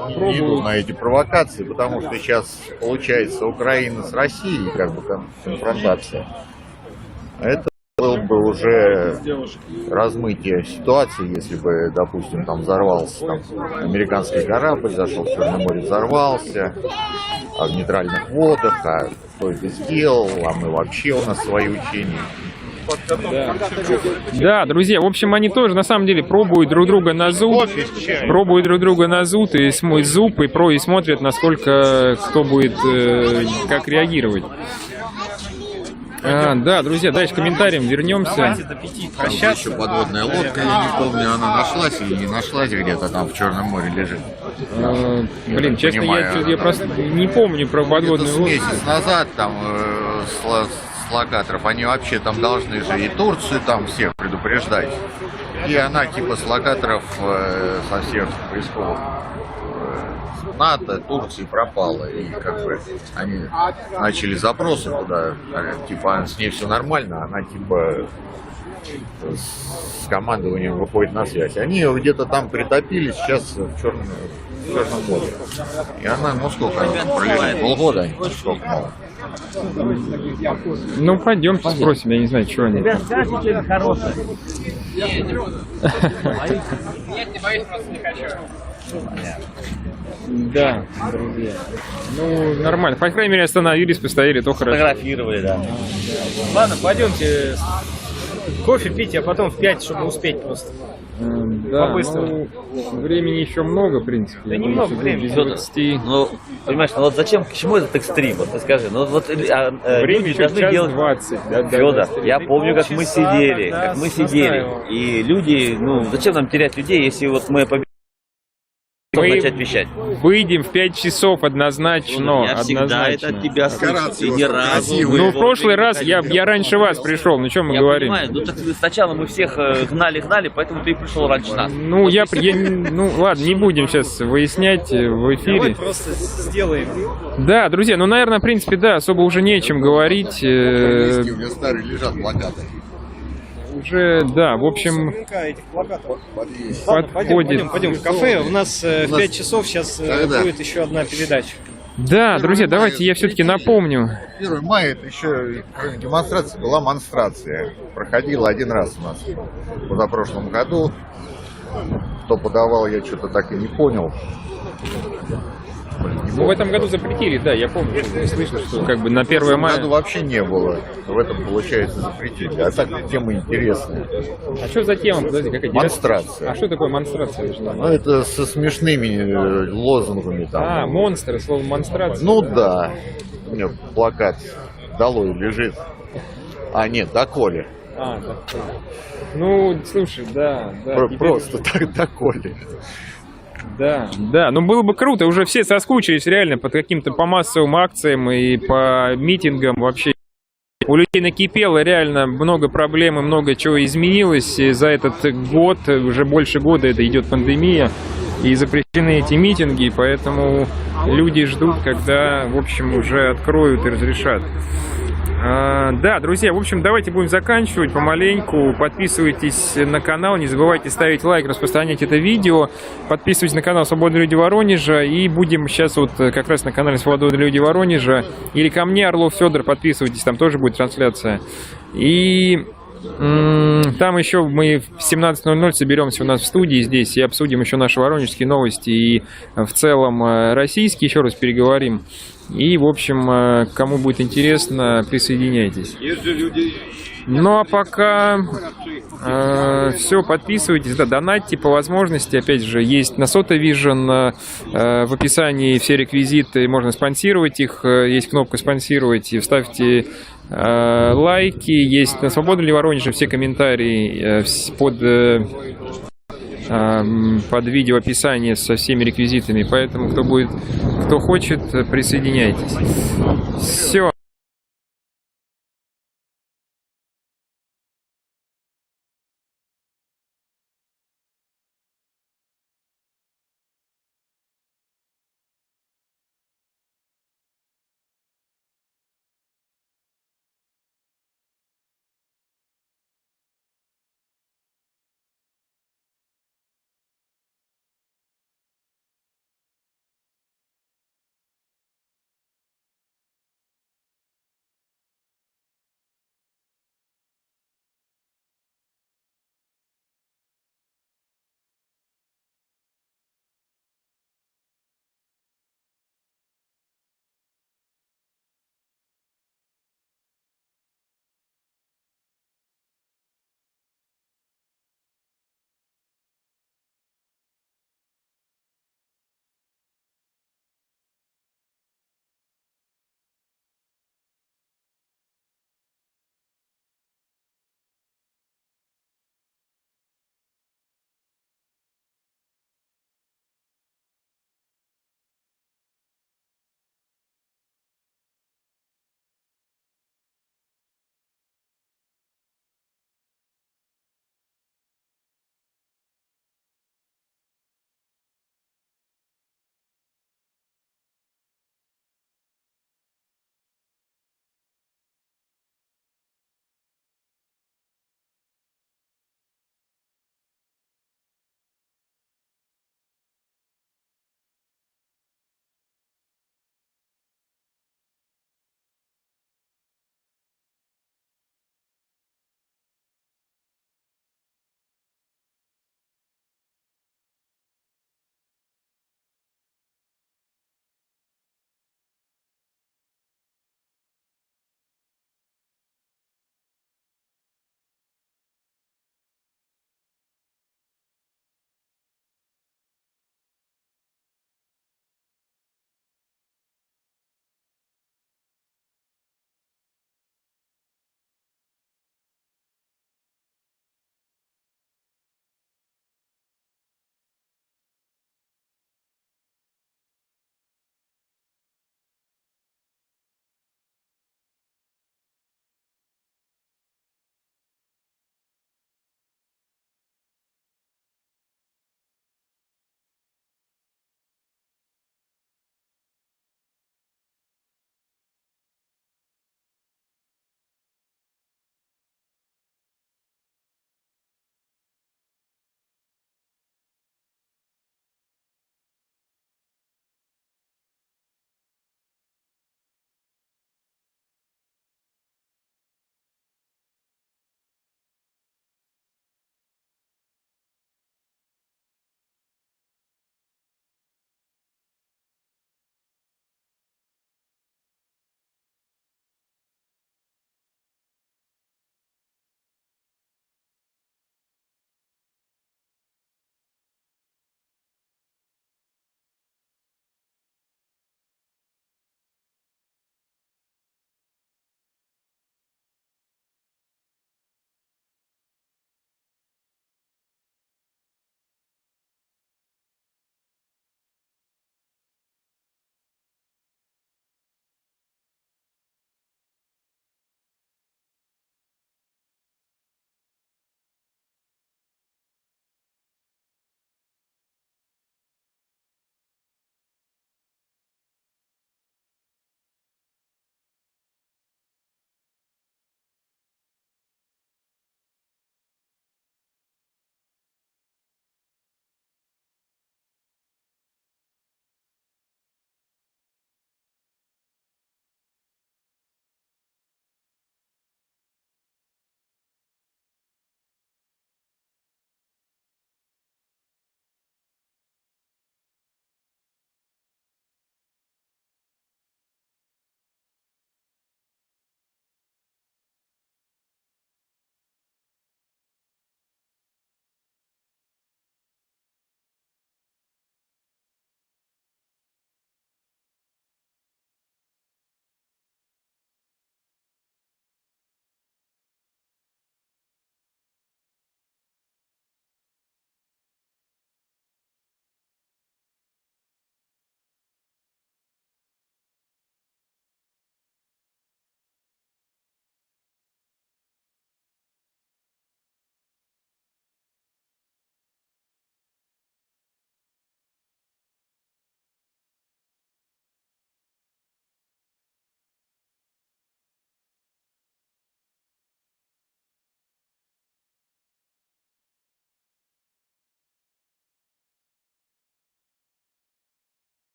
на эти провокации, потому что сейчас получается Украина с Россией, как бы конфронтация. Это было бы уже размытие ситуации, если бы, допустим, там взорвался американский корабль, зашел в Черное море, взорвался, а в нейтральных водах, а кто это сделал, а мы вообще, у нас свои учения. Да, друзья, в общем, они тоже, на самом деле, пробуют друг друга на зуб, и смотрят, насколько кто будет, как реагировать. Да, друзья, дальше к комментариям вернемся. Еще подводная лодка, я не помню, она нашлась или не нашлась, где-то там в Черном море лежит. Блин, честно, я просто не помню про подводную лодку. Месяц назад там с локаторов, они вообще там должны же и Турцию там всех предупреждать. И она типа с локаторов со всех поисковых НАТО, Турции пропала. И как бы они начали запросы туда, типа с ней все нормально, она типа с командованием выходит на связь. Они где-то там притопились, сейчас в Черном море. И она, ну сколько она там пролежит? Полгода? Сколько мало? Ну, пойдемте спросим, я не знаю, что они. Тебя скажете, хорошее. Да, друзья. Ну, нормально. По крайней мере, остановились, постояли, то хорошо. Фотографировали, да. Ладно, пойдемте кофе пить, а потом в 5, чтобы успеть просто. Да, ну, времени еще много, в принципе. Да немного времени. Ну, понимаешь, ну вот зачем, к чему этот экстрим? Вот скажи, ну вот время люди должны делать... 20, Федор, я помню, как мы сидели, и люди, ну, зачем нам терять людей, если вот мы начать вещать. Выйдем в 5 часов однозначно. Я всегда это от тебя слышу, и ни разу. Ну, в прошлый раз я раньше вас пришел, ну что мы говорим? Я понимаю, ну так сначала мы всех гнали, поэтому ты пришел раньше нас. Ну, ну ладно, не будем сейчас выяснять в эфире. Давай просто сделаем. Да, друзья, ну, наверное, в принципе, да, особо уже не о чем говорить. У меня старые лежат плакаты. Уже, да, в общем, Пойдем в кафе. У нас в 5 часов сейчас будет еще одна передача. Да, друзья, давайте я все-таки напомню. 1 мая это еще демонстрация была монстрация. Проходила один раз у нас в позапрошлом году. Кто подавал, я что-то так и не понял. Ну, в этом году запретили, да, я помню, я слышал, что как бы на 1 В этом мая... году вообще не было. В этом, получается, запретили. А так тема интересная. А что за тема? Подожди, какая Монстрация. А что такое монстрация? Ну, это со смешными лозунгами там. А, монстры, слово монстрация. Ну да. У меня плакат долой лежит. А, нет, доколе. А, да. Ну, слушай, да. Просто так доколе. Да, ну было бы круто, уже все соскучились реально по массовым акциям и по митингам вообще. У людей накипело реально много проблем и много чего изменилось за этот год, уже больше года это идет пандемия, и запрещены эти митинги, поэтому люди ждут, когда, в общем, уже откроют и разрешат. Да, друзья, в общем, давайте будем заканчивать помаленьку. Подписывайтесь на канал, не забывайте ставить лайк, распространять это видео. Подписывайтесь на канал «Свободные люди Воронежа». И будем сейчас вот как раз на канале «Свободные люди Воронежа». Или ко мне, Орлов Федор, подписывайтесь, там тоже будет трансляция. И там еще мы в 17:00 соберемся у нас в студии здесь и обсудим еще наши воронежские новости и в целом российские, еще раз переговорим. И, в общем, кому будет интересно, присоединяйтесь. Ну, а пока все, подписывайтесь, да, донатьте по возможности. Опять же, есть на Soto Vision в описании все реквизиты, можно спонсировать их, есть кнопка «Спонсировать», и вставьте лайки, есть на «Свободные люди Воронежа» все комментарии под видео описание со всеми реквизитами, поэтому кто хочет, присоединяйтесь. Все.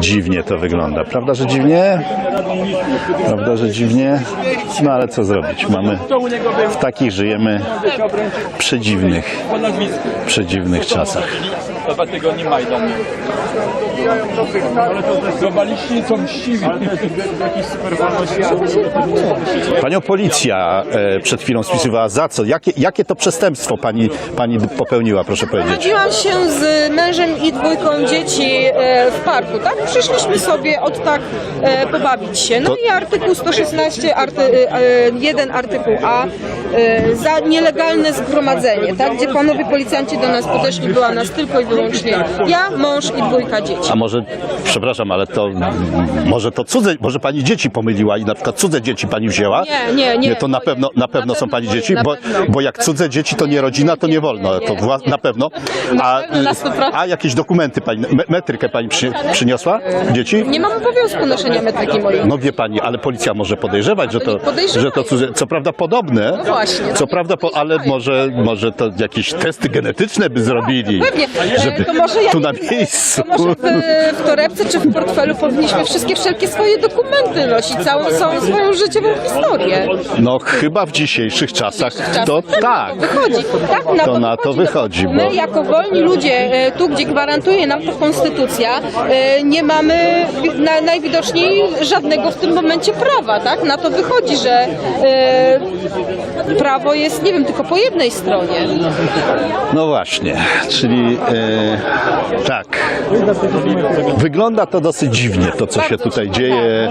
dziwnie to wygląda. Prawda, że dziwnie? Prawda, że dziwnie? No ale co zrobić? W takich żyjemy przedziwnych czasach. Panią policja przed chwilą spisywała za co? Jakie to przestępstwo pani popełniła, proszę powiedzieć? Prowadziłam się z mężem i 2 dzieci w parku, tak? Przyszliśmy sobie pobawić się. No i artykuł 116, 1 artykuł A za nielegalne zgromadzenie, tak? Gdzie panowie policjanci do nas podeszli, była nas tylko i wyłącznie ja, mąż i 2 dzieci. A może, przepraszam, ale to może cudze, może pani dzieci pomyliła i na przykład cudze dzieci pani wzięła? Nie. To na pewno są pani dzieci, bo jak cudze dzieci to nie rodzina, to nie wolno. To na pewno. A jakieś dokumenty pani, metrykę pani przyniosła? Dzieci? Nie mam obowiązku noszenia metryki mojej. No wie pani, ale policja może podejrzewać, że to cudze, co prawda podobne, no właśnie, co prawda, ale może to jakieś testy genetyczne by zrobili, żeby to może tu na miejscu. To może w torebce czy w portfelu powinniśmy wszelkie swoje dokumenty nosić, całą swoją życiową historię. No chyba w dzisiejszych czasach to tak. Wychodzi. Tak, na to wychodzi. Bo... My jako wolni ludzie, tu gdzie gwarantuje nam to konstytucja, nie mamy najwidoczniej żadnego w tym momencie prawa, tak? Na to wychodzi, że prawo jest, nie wiem, tylko po jednej stronie. No właśnie, czyli tak. Wygląda to dosyć dziwnie, to co się tutaj dzieje.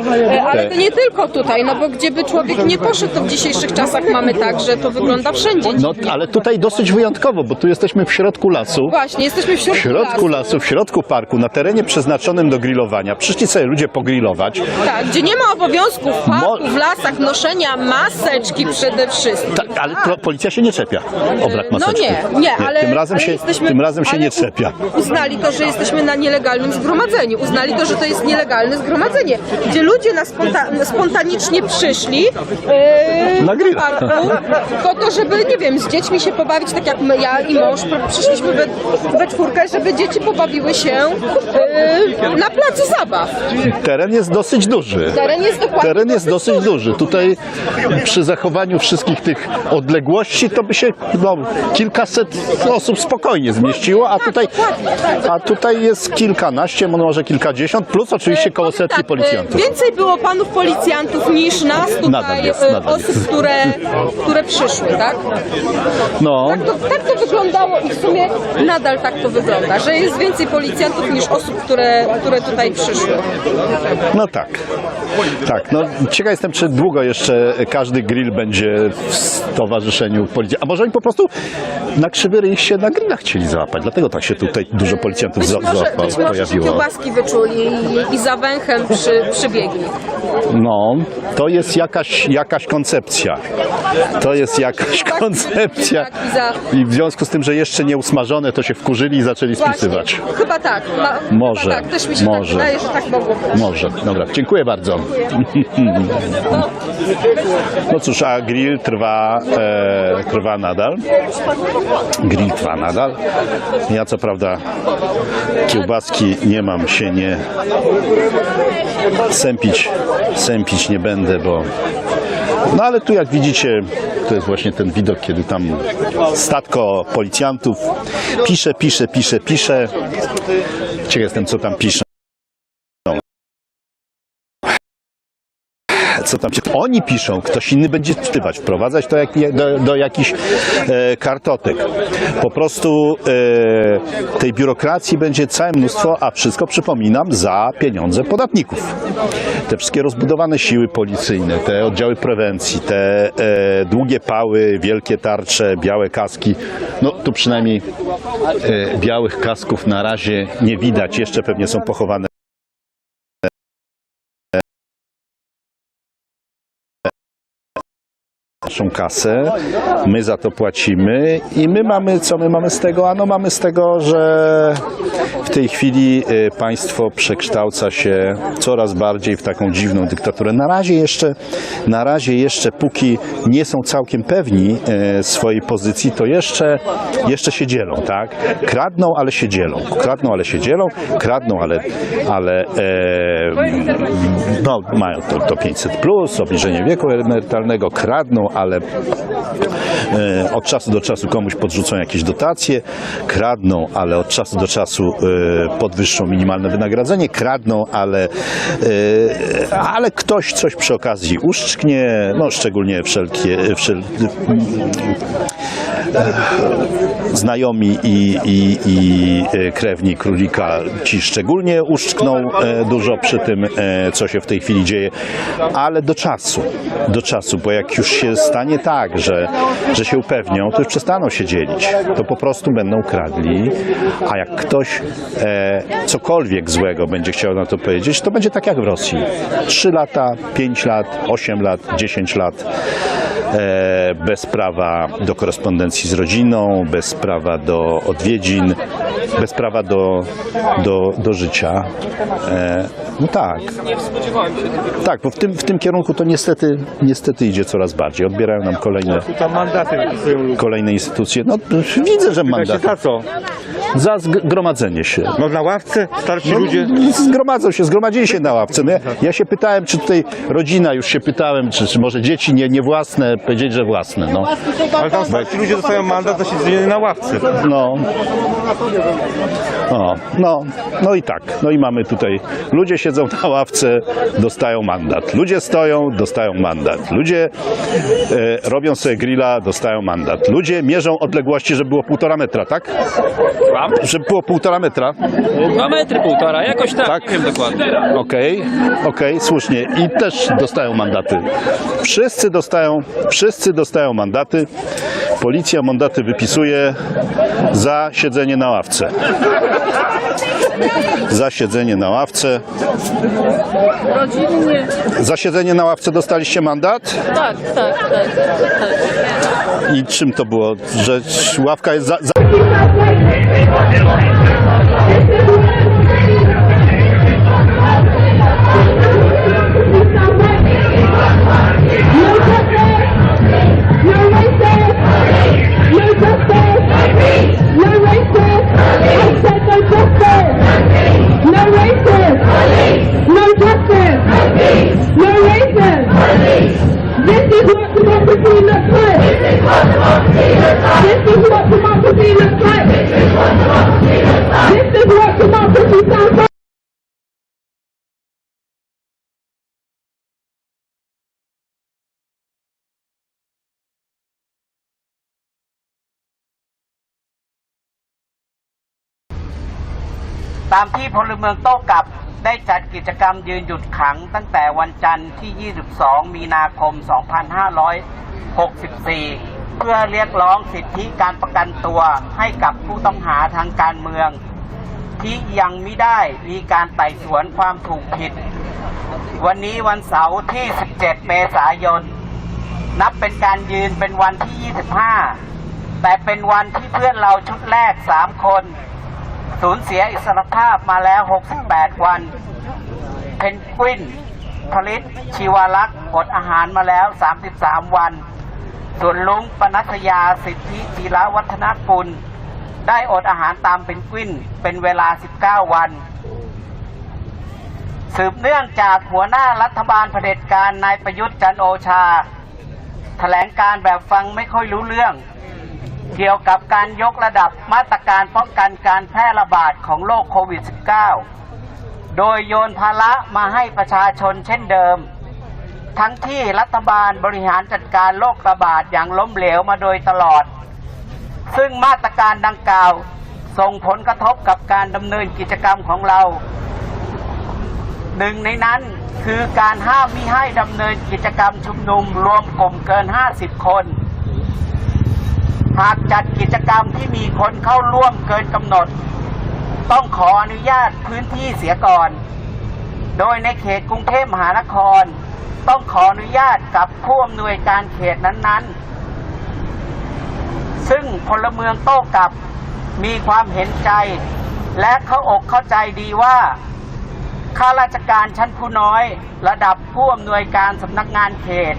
Ale to nie tylko tutaj, no bo gdzie by człowiek nie poszedł, to w dzisiejszych czasach mamy tak, że to wygląda wszędzie. No ale tutaj dosyć wyjątkowo, bo tu jesteśmy w środku lasu. Właśnie, jesteśmy w środku lasu, w środku parku, na terenie przeznaczonym do grillowania. Przyszli sobie ludzie pogrillować. Tak, gdzie nie ma obowiązku w parku, w lasach noszenia maseczki przede wszystkim. Tak, ale policja się nie czepia o brak maseczki. No nie, ale tym razem się nie czepia. Uznali to, że jesteśmy na nielegalnym zgromadzeniu. Uznali to, że to jest nielegalne zgromadzenie, gdzie ludzie spontanicznie przyszli do parku po to, żeby, nie wiem, z dziećmi się pobawić, tak jak my, ja i mąż, przyszliśmy we 4, żeby dzieci pobawiły się na placu zabaw. Teren jest dosyć duży. Teren jest dosyć duży. Tutaj przy zachowaniu wszystkich tych odległości to by się kilkaset osób spokojnie zmieściło, a tutaj jest kilkanaście, może kilkadziesiąt, plus oczywiście koło setki policjantów. Więcej było panów policjantów niż nas tutaj nadal osób, które przyszły, tak? No. Tak to wyglądało i w sumie nadal tak to wygląda, że jest więcej policjantów niż osób, które tutaj przyszły. No tak. Tak, no ciekaw jestem, czy długo jeszcze każdy grill będzie w stowarzyszeniu policji. A może oni po prostu na krzywy ryj się na grillach chcieli załapać, dlatego tak się tutaj dużo policjantów pojawiło. Kiełbaski wyczuli i za węchem przybiegli. No, to jest jakaś koncepcja. To jest jakaś koncepcja. I w związku z tym, że jeszcze nie usmażone, to się wkurzyli i zaczęli spisywać. Właśnie, chyba tak. Może. Tak, też mi się tak wydaje, że tak mogło być. Może. Dobra, dziękuję bardzo. No cóż, a grill trwa nadal. Grill trwa nadal. Ja co prawda kiełbaski nie mam, się nie sępić nie będę, bo no ale tu jak widzicie, to jest właśnie ten widok, kiedy tam statko policjantów pisze. Ciekaw jestem, co tam pisze. Co tam się... Oni piszą, ktoś inny będzie czytywać, wprowadzać to do jakichś kartotek. Po prostu tej biurokracji będzie całe mnóstwo, a wszystko, przypominam, za pieniądze podatników. Te wszystkie rozbudowane siły policyjne, te oddziały prewencji, te długie pały, wielkie tarcze, białe kaski. No tu przynajmniej białych kasków na razie nie widać, jeszcze pewnie są pochowane naszą kasę, my za to płacimy i my mamy, co my mamy z tego? Ano mamy z tego, że w tej chwili państwo przekształca się coraz bardziej w taką dziwną dyktaturę. Na razie jeszcze póki nie są całkiem pewni swojej pozycji, to jeszcze się dzielą, tak? Kradną, ale się dzielą. Kradną, ale no, mają to 500+, obniżenie wieku emerytalnego, kradną, ale od czasu do czasu komuś podrzucą jakieś dotacje, kradną, ale od czasu do czasu podwyższą minimalne wynagrodzenie, kradną, ale ktoś coś przy okazji uszczknie, no szczególnie znajomi i krewni królika ci szczególnie uszczkną dużo przy tym, co się w tej chwili dzieje, ale do czasu, bo jak już się stanie tak, że się upewnią, to już przestaną się dzielić, to po prostu będą kradli, a jak ktoś cokolwiek złego będzie chciał na to powiedzieć, to będzie tak jak w Rosji. 3 lata, 5 lat, 8 lat, 10 lat bez prawa do korespondencji z rodziną, bez prawa do odwiedzin, bez prawa do życia. No tak. Tak, bo w tym kierunku to niestety idzie coraz bardziej. Odbierają nam kolejne instytucje. No widzę, że mandaty. Za co? Za zgromadzenie się. No na ławce? Starsi ludzie? Zgromadzili się na ławce. No ja się pytałem, czy tutaj rodzina, już się pytałem, czy może dzieci nie własne, powiedzieć, że własne. No. Ale tam starsi ludzie dostają mandat za siedzenie na ławce. No i tak. No i mamy tutaj, ludzie siedzą na ławce, dostają mandat. Ludzie stoją, dostają mandat. Ludzie robią sobie grilla, dostają mandat. Ludzie mierzą odległości, żeby było 1,5 metra, tak? Żeby było 1,5 metra? 2 metry, 1,5, jakoś tak, nie wiem dokładnie. Okej, słusznie. I też dostają mandaty. Wszyscy dostają mandaty. Policja mandaty wypisuje za siedzenie na ławce. Za siedzenie na ławce. Rodzinnie. Za siedzenie na ławce dostaliście mandat? Tak. I czym to było? Że ławka jest za...ตามที่พลเมืองโต้กลับได้จัดกิจกรรมยืนหยุดขังตั้งแต่วันจันทร์ที่ 22 มีนาคม 2564 เพื่อเรียกร้องสิทธิการประกันตัวให้กับผู้ต้องหาทางการเมืองที่ยังไม่ได้มีการไต่สวนความถูกผิดวันนี้วันเสาร์ที่ 17 เมษายนนับเป็นการยืนเป็นวันที่ 25 แต่เป็นวันที่เพื่อนเราชุดแรก 3 คนสูญเสียอิสรภาพมาแล้ว 68 วันเพนกวินผลิตชีวาลักษณ์อดอาหารมาแล้ว 33 วันส่วนลุงปนัสยาสิทธิจีรวัฒนกุลได้อดอาหารตามเพนกวินเป็นเวลา 19 วันสืบเนื่องจากหัวหน้ารัฐบาลเผด็จการนายประยุทธ์จันทร์โอชาแถลงการแบบฟังไม่ค่อยรู้เรื่องเกี่ยวกับการยกระดับมาตรการป้องกันการแพร่ระบาดของโรคโควิด -19 โดยโยนภาระมาให้ประชาชนเช่นเดิมทั้งที่รัฐบาลบริหารจัดการโรคระบาดอย่างล้มเหลวมาโดยตลอดซึ่งมาตรการดังกล่าวส่งผลกระทบกับการดำเนินกิจกรรมของเราหนึ่งในนั้นคือการห้ามมิให้ดำเนินกิจกรรมชุมนุมรวมกลุ่มเกิน 50 คนหากจัดกิจกรรมที่มีคนเข้าร่วมเกินกำหนดต้องขออนุญาตพื้นที่เสียก่อนโดยในเขตกรุงเทพมหานคร ต้องขออนุญาตกับผู้อำนวยการเขตนั้นๆซึ่งพลเมืองโต้กลับมีความเห็นใจและเข้าอกเข้าใจดีว่าข้าราชการชั้นผู้น้อยระดับผู้อำนวยการสำนักงานเขต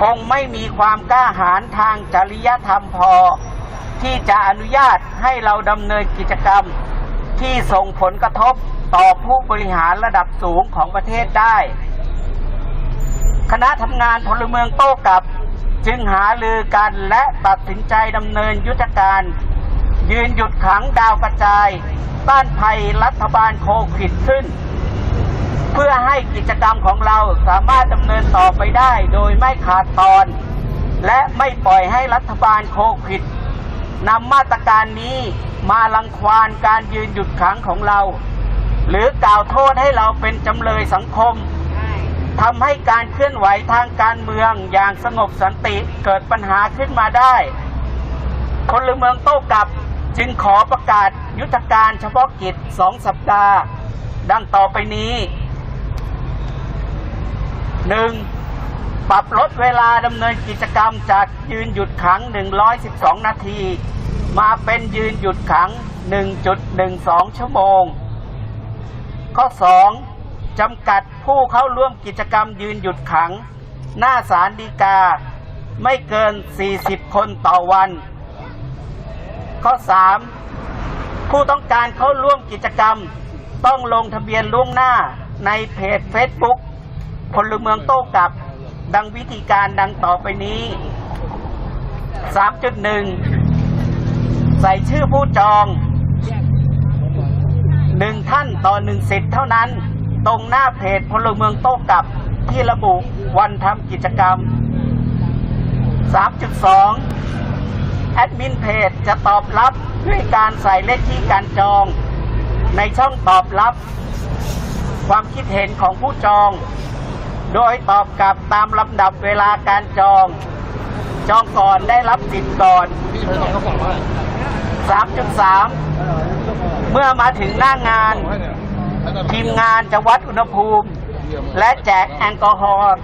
คงไม่มีความกล้าหาญทางจริยธรรมพอที่จะอนุญาตให้เราดำเนินกิจกรรมที่ส่งผลกระทบต่อผู้บริหารระดับสูงของประเทศได้คณะทำงานพลเมืองโต้กลับจึงหารือกันและตัดสินใจดำเนินยุทธการยืนหยุดขังดาวกระจายต้านภัยรัฐบาลโควิดขึ้นเพื่อให้กิจกรรมของเราสามารถดำเนินต่อไปได้โดยไม่ขาดตอนและไม่ปล่อยให้รัฐบาลโควิดนำมาตรการนี้มารังควานการยืนหยุดขังของเราหรือกล่าวโทษให้เราเป็นจำเลยสังคมทำให้การเคลื่อนไหวทางการเมืองอย่างสงบสันติเกิดปัญหาขึ้นมาได้พลเมืองโต้กลับจึงขอประกาศยุทธการเฉพาะกิจ2 สัปดาห์ดังต่อไปนี้ 1. ปรับลดเวลาดำเนินกิจกรรมจากยืนหยุดขัง112 นาทีมาเป็นยืนหยุดขัง 1.12 ชั่วโมงข้อ 2. จำกัดผู้เข้าร่วมกิจกรรมยืนหยุดขังหน้าศาลฎีกาไม่เกิน40 คนต่อวันข้อ 3. ผู้ต้องการเข้าร่วมกิจกรรมต้องลงทะเบียนล่วงหน้าในเพจ Facebook พลเมืองโต้กลับดังวิธีการดังต่อไปนี้ 3.1 ใส่ชื่อผู้จอง1 ท่านต่อ1 สิทธิ์เท่านั้นตรงหน้าเพจพลเมืองโต้กลับที่ระบุวันทำกิจกรรม 3.2 แอดมินเพจจะตอบรับด้วยการใส่เลขที่การจองในช่องตอบรับความคิดเห็นของผู้จองโดยตอบกลับตามลำดับเวลาการจองก่อนได้รับสิทธิ์ก่อน 3.3 เมื่อมาถึงหน้างานทีมงานจะวัดอุณหภูมิและแจกแอลกอฮอล์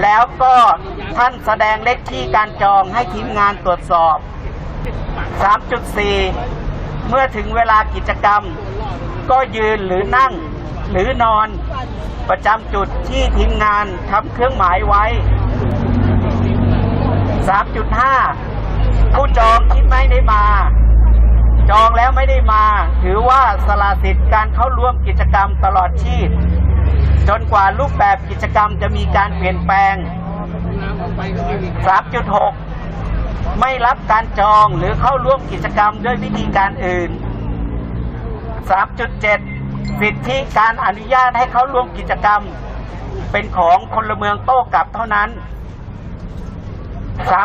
แล้วก็ท่านแสดงเลขที่การจองให้ทีมงานตรวจสอบ 3.4 เมื่อถึงเวลากิจกรรมก็ยืนหรือนั่งหรือนอนประจำจุดที่ทีมงานทำเครื่องหมายไว้ 3.5 ผู้จองที่ไม่ได้มาจองแล้วไม่ได้มาถือว่าสละสิทธิ์การเข้าร่วมกิจกรรมตลอดชีพจนกว่ารูปแบบกิจกรรมจะมีการเปลี่ยนแปลง 3.6 ไม่รับการจองหรือเข้าร่วมกิจกรรมด้วยวิธีการอื่น 3.7 สิทธิการอนุญาตให้เข้าร่วมกิจกรรมเป็นของพลเมืองโต้กลับเท่านั้น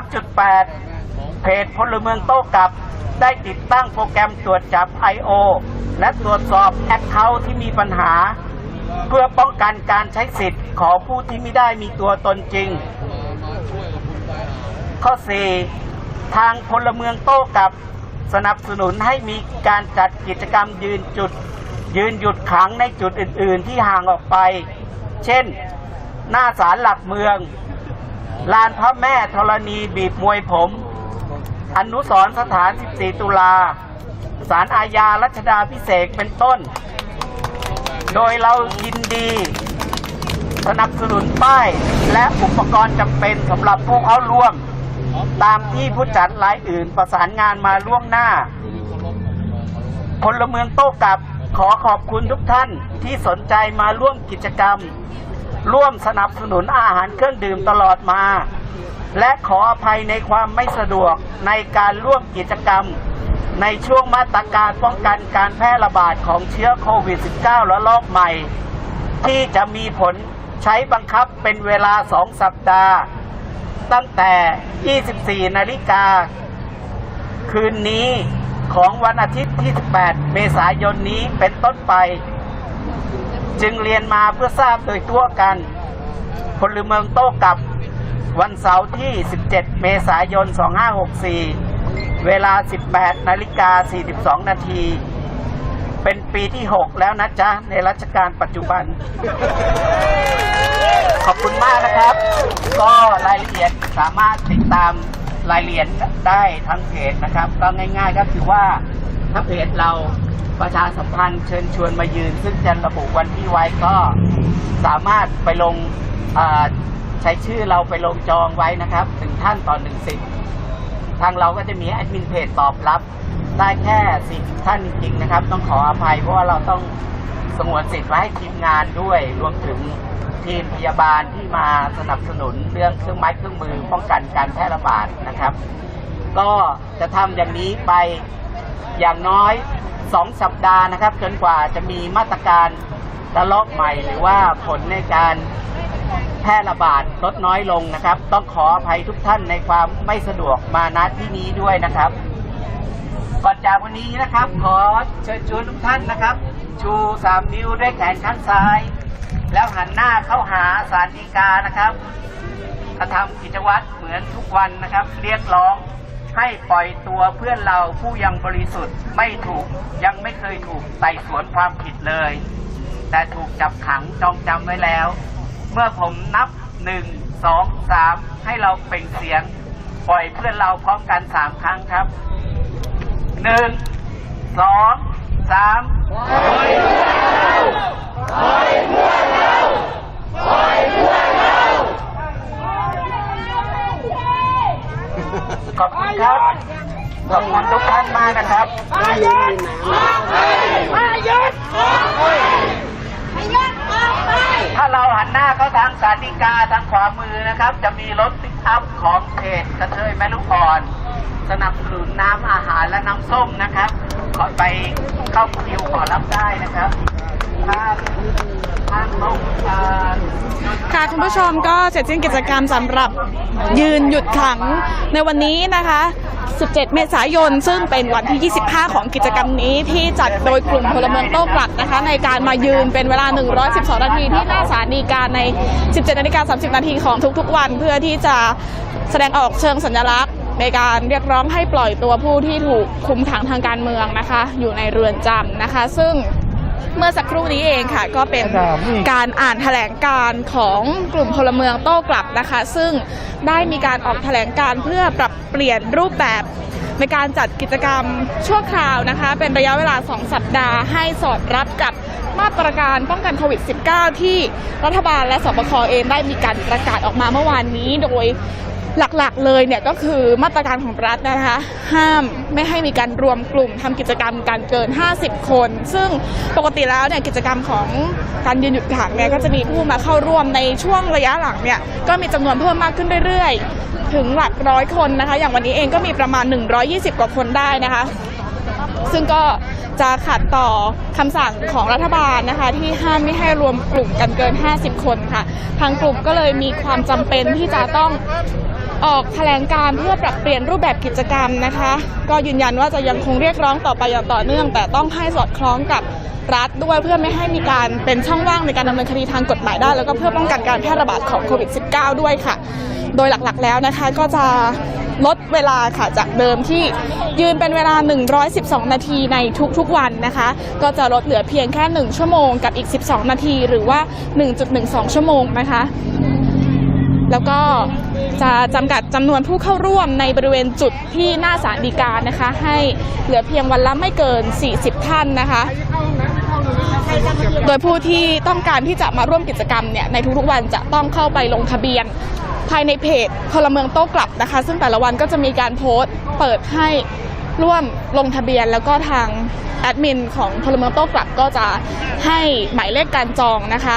3.8 เพจพลเมืองโต้กลับได้ติดตั้งโปรแกรมตรวจจับ I.O. และตรวจสอบแอคเคาท์ที่มีปัญหาเพื่อป้องกันการใช้สิทธิ์ของผู้ที่ไม่ได้มีตัวตนจริง ข้อ 4. ทางพลเมืองโต้กลับสนับสนุนให้มีการจัดกิจกรรมยืนหยุดขังในจุดอื่นๆที่ห่างออกไปเช่นหน้าศาลหลักเมืองลานพระแม่ธรณีบีบมวยผมอนุสรณ์สถาน 14 ตุลาศาลอาญารัชดาภิเษกเป็นต้นโดยเรายินดีสนับสนุนป้ายและอุปกรณ์จำเป็นสำหรับผู้เข้าร่วมตามที่ผู้จัดรายอื่นประสานงานมาล่วงหน้าพลเมืองโต้กลับขอขอบคุณทุกท่านที่สนใจมาร่วมกิจกรรมร่วมสนับสนุนอาหารเครื่องดื่มตลอดมาและขออภัยในความไม่สะดวกในการร่วมกิจกรรมในช่วงมาตรการป้องกันการแพร่ระบาดของเชื้อโควิด -19 ระลอกใหม่ที่จะมีผลใช้บังคับเป็นเวลา2 สัปดาห์ตั้งแต่ 24 นาฬิกาคืนนี้ของวันอาทิตย์ที่ 18 เมษายนนี้เป็นต้นไปจึงเรียนมาเพื่อทราบโดยทั่วกันพลเมืองโต้กลับวันเสาร์ที่ 17 เมษายน 2564 เวลา 18:42 นาทีเป็นปีที่ 6 แล้วนะจ๊ะในรัชกาลปัจจุบัน ขอบคุณมากนะครับ ก็รายละเอียดสามารถติดตามรายละเอียดได้ทั้งเพจนะครับก็ง่ายๆก็คือว่าถ้าเพจเราประชาสัมพันธ์เชิญชวนมายืนซึ่งจะระบุวันที่ไว้ก็สามารถไปลงใช้ชื่อเราไปลงจองไว้นะครับถึงท่านต่อ1 สิทธิ์ทางเราก็จะมีแอดมินเพจตอบรับได้แค่40 ท่านจริงๆนะครับต้องขออภัยเพราะว่าเราต้องสงวนสิทธิ์ไว้ให้ทีมงานด้วยรวมถึงทีมพยาบาลที่มาสนับสนุนเรื่องเครื่องไม้เครื่องมือป้องกันการแพร่ระบาดนะครับก็จะทำอย่างนี้ไปอย่างน้อย2 สัปดาห์นะครับจนกว่าจะมีมาตรการระลอกใหม่หรือว่าผลในการแพร่ระบาดลดน้อยลงนะครับต้องขออภัยทุกท่านในความไม่สะดวกมาณที่นี้ด้วยนะครับก่อนจากวันนี้นะครับขอเชิญชวนทุกท่านนะครับชู3 นิ้วด้วยแขนข้างซ้ายแล้วหันหน้าเข้าหาศาลฎีกานะครับกระทำกิจวัตรเหมือนทุกวันนะครับเรียกร้องให้ปล่อยตัวเพื่อนเราผู้ยังบริสุทธิ์ยังไม่เคยถูกไต่สวนความผิดเลยแต่ถูกจับขังจองจำไว้แล้วเมื่อผมนับ1 2 3ให้เราเปล่งเสียงปล่อยเพื่อนเราพร้อมกัน3 ครั้งครับ1 2 3ปล่อยเพื่อนเราปล่อยเพื่อนเราปล่อยเพื่อนเราขอบคุณครับขอบคุณทุกท่านมากนะครับถ้าเราหันหน้าเข้าทางศาลฎีกาทางขวามือนะครับจะมีรถปิกอัพของเพจกระเทยแม่ลูกอ่อนสนับสนุนน้ำอาหารและน้ำส้มนะครับขอไปเข้าคิวขอรับได้นะครับทางลงค่ะคุณผู้ชมก็เสร็จสิ้นกิจกรรมสำหรับยืนหยุดขังในวันนี้นะคะ17 เมษายนซึ่งเป็นวันที่ 25 ของกิจกรรมนี้ที่จัดโดยกลุ่มพลเมืองโต้กลับนะคะในการมายืนเป็นเวลา112 นาทีที่หน้าศาลฎีกาใน 17:30 นาทีของทุกๆวันเพื่อที่จะแสดงออกเชิงสัญลักษณ์ในการเรียกร้องให้ปล่อยตัวผู้ที่ถูกคุมขังทางการเมืองนะคะอยู่ในเรือนจำนะคะซึ่งเมื่อสักครู่นี้เองค่ะก็เป็นการอ่านแถลงการณ์ของกลุ่มพลเมืองโต้กลับนะคะซึ่งได้มีการออกแถลงการณ์เพื่อปรับเปลี่ยนรูปแบบในการจัดกิจกรรมชั่วคราวนะคะเป็นระยะเวลา2 สัปดาห์ให้สอดรับกับมาตรการป้องกันโควิด -19 ที่รัฐบาลและสบคเองได้มีการประกาศออกมาเมื่อวานนี้โดยหลักๆเลยเนี่ยก็คือมาตรการของรัฐนะคะห้ามไม่ให้มีการรวมกลุ่มทำกิจกรรมการเกิน50 คนซึ่งปกติแล้วเนี่ยกิจกรรมของการยืนหยุดขังเนี่ยก็จะมีผู้มาเข้าร่วมในช่วงระยะหลังเนี่ยก็มีจำนวนเพิ่มมากขึ้นเรื่อยๆถึงหลักร้อยคนนะคะอย่างวันนี้เองก็มีประมาณ120 กว่าคนได้นะคะซึ่งก็จะขัดต่อคำสั่งของรัฐบาลนะคะที่ห้ามไม่ให้รวมกลุ่มกันเกิน50 คนค่ะทางกลุ่มก็เลยมีความจำเป็นที่จะต้องออกแถลงการเพื่อปรับเปลี่ยนรูปแบบกิจกรรมนะคะก็ยืนยันว่าจะยังคงเรียกร้องต่อไปอย่างต่อเนื่องแต่ต้องให้สอดคล้องกับรัฐด้วยเพื่อไม่ให้มีการเป็นช่องว่างในการดำเนินคดีทางกฎหมายได้แล้วก็เพื่อป้องกันการแพร่ระบาดของโควิด -19 ด้วยค่ะโดยหลักๆแล้วนะคะก็จะลดเวลาค่ะจากเดิมที่ยืนเป็นเวลา112 นาทีในทุกๆวันนะคะก็จะลดเหลือเพียงแค่1 ชั่วโมงกับอีก12 นาทีหรือว่า 1.12 ชั่วโมงนะคะแล้วก็จะจำกัดจำนวนผู้เข้าร่วมในบริเวณจุดที่หน้าศาลฎีกานะคะให้เหลือเพียงวันละไม่เกิน40 ท่านนะคะโดยผู้ที่ต้องการที่จะมาร่วมกิจกรรมเนี่ยในทุกๆวันจะต้องเข้าไปลงทะเบียนภายในเพจพลเมืองโต้กลับนะคะซึ่งแต่ละวันก็จะมีการโพสต์เปิดให้ร่วมลงทะเบียนแล้วก็ทางแอดมินของพลเมืองโต้กลับก็จะให้หมายเลขการจองนะคะ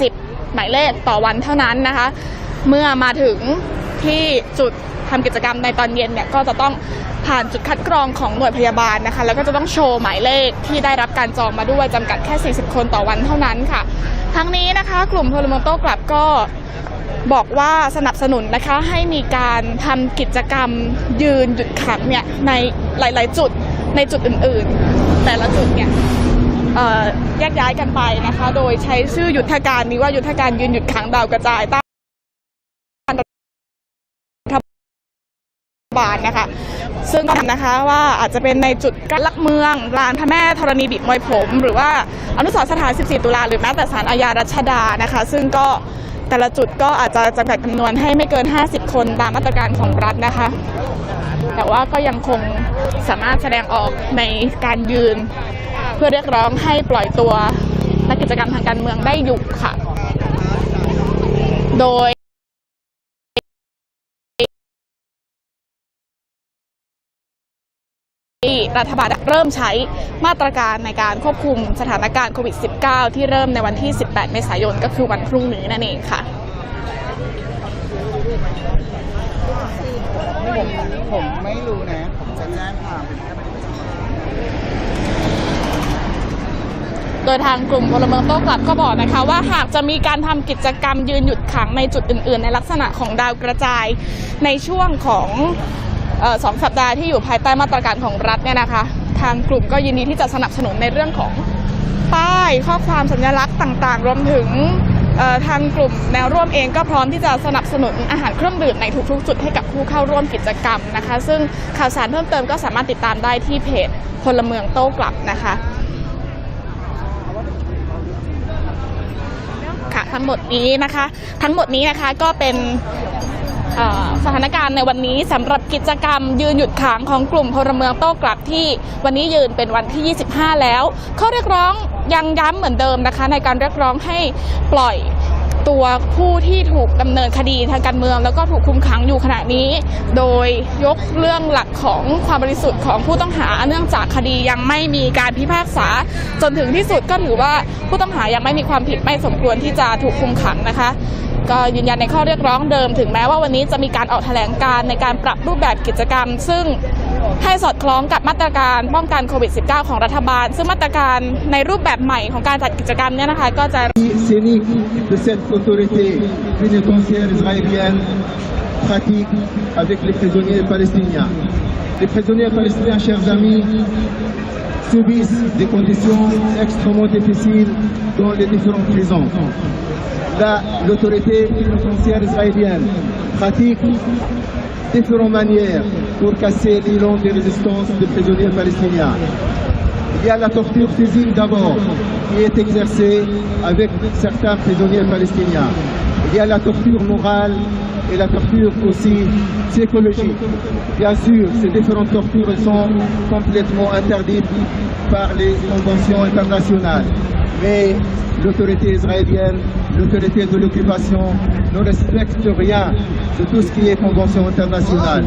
40 หมายเลขต่อวันเท่านั้นนะคะเมื่อมาถึงที่จุดทำกิจกรรมในตอนเย็นเนี่ยก็จะต้องผ่านจุดคัดกรองของหน่วยพยาบาลนะคะแล้วก็จะต้องโชว์หมายเลขที่ได้รับการจองมาด้วยจำกัดแค่40 คนต่อวันเท่านั้นค่ะทั้งนี้นะคะกลุ่มพลเมืองโต้กลับก็บอกว่าสนับสนุนนะคะให้มีการทำกิจกรรมยืนหยุดขังเนี่ยในหลายๆจุดในจุดอื่นๆแต่ละจุดเนี่ยแยกย้ายกันไปนะคะโดยใช้ชื่อยุทธการนี้ว่ายุทธการยืนหยุดขังดาวกระจายต้านรัฐบาลนะคะซึ่งนะคะว่าอาจจะเป็นในจุดการลักเมืองลานพระแม่ธรณีบีบมวยผมหรือว่าอนุสรณ์สถาน14 ตุลาหรือแม้แต่ศาลอาญารัชดานะคะซึ่งก็ แต่ละจุดก็อาจจะจำกัดจำนวนให้ไม่เกิน50 คนตามมาตรการของรัฐนะคะแต่ว่าก็ยังคงสามารถแสดงออกในการยืนเพื่อเรียกร้องให้ปล่อยตัวนักกิจกรรมทางการเมืองได้อยู่ค่ะโดยรัฐบาลเริ่มใช้มาตรการในการควบคุมสถานการณ์โควิด -19 ที่เริ่มในวันที่ 18 เมษายนก็คือวันพรุ่งนี้นั่นเองค่ะผมไม่รู้นะผมจะแจ้งความโดยทางกลุ่มพลเมืองโต้กลับก็บอกนะคะว่าหากจะมีการทำกิจกรรมยืนหยุดขังในจุดอื่นๆในลักษณะของดาวกระจายในช่วงของ2 สัปดาห์ที่อยู่ภายใต้มาตรการของรัฐเนี่ยนะคะทางกลุ่มก็ยินดีที่จะสนับสนุนในเรื่องของป้ายข้อความสัญลักษณ์ต่างๆรวมถึงทางกลุ่มแนวร่วมเองก็พร้อมที่จะสนับสนุนอาหารเครื่องดื่มในทุกๆจุดให้กับผู้เข้าร่วมกิจกรรมนะคะซึ่งข่าวสารเพิ่มเติมก็สามารถติดตามได้ที่เพจพลเมืองโต้กลับนะคะค่ะทั้งหมดนี้นะคะก็เป็นสถานการณ์ในวันนี้สำหรับกิจกรรมยืนหยุดขังของกลุ่มพลเมืองโต้กลับที่วันนี้ยืนเป็นวันที่ 25 แล้วข้อเรียกร้องยังย้ำเหมือนเดิมนะคะในการเรียกร้องให้ปล่อยตัวผู้ที่ถูกดำเนินคดีทางการเมืองแล้วก็ถูกคุมขังอยู่ขณะนี้โดยยกเรื่องหลักของความบริสุทธิ์ของผู้ต้องหาเนื่องจากคดียังไม่มีการพิพากษาจนถึงที่สุดก็ถือว่าผู้ต้องหายังไม่มีความผิดไม่สมควรที่จะถูกคุมขังนะคะก็ยืนยันในข้อเรียกร้องเดิมถึงแม้ว่าวันนี้จะมีการออกแถลงการณ์ในการปรับรูปแบบกิจกรรมซึ่งให้สอดคล้องกับมาตรการป้องกันโควิด -19 ของรัฐบาลซึ่งมาตรการในรูปแบบใหม่ของการจัดกิจกรรมเนี่ยนะคะก็จะde cette autorité pénitentiaire israélienne pratique avec les prisonniers palestiniens. Les prisonniers palestiniens, chers amis, subissent des conditions extrêmement difficiles dans les différentes prisons. L'autorité pénitentiaire israélienne pratique différentes manières pour casser l'élan de résistance des prisonniers palestiniens. Il y a la torture physique d'abord, qui est exercée avec certains prisonniers palestiniens. Il y a la torture morale et la torture aussi psychologique. Bien sûr, ces différentes tortures sont complètement interdites par les conventions internationales. Mais l'autorité israélienne, l'autorité de l'occupation ne respecte rien de tout ce qui est convention internationale.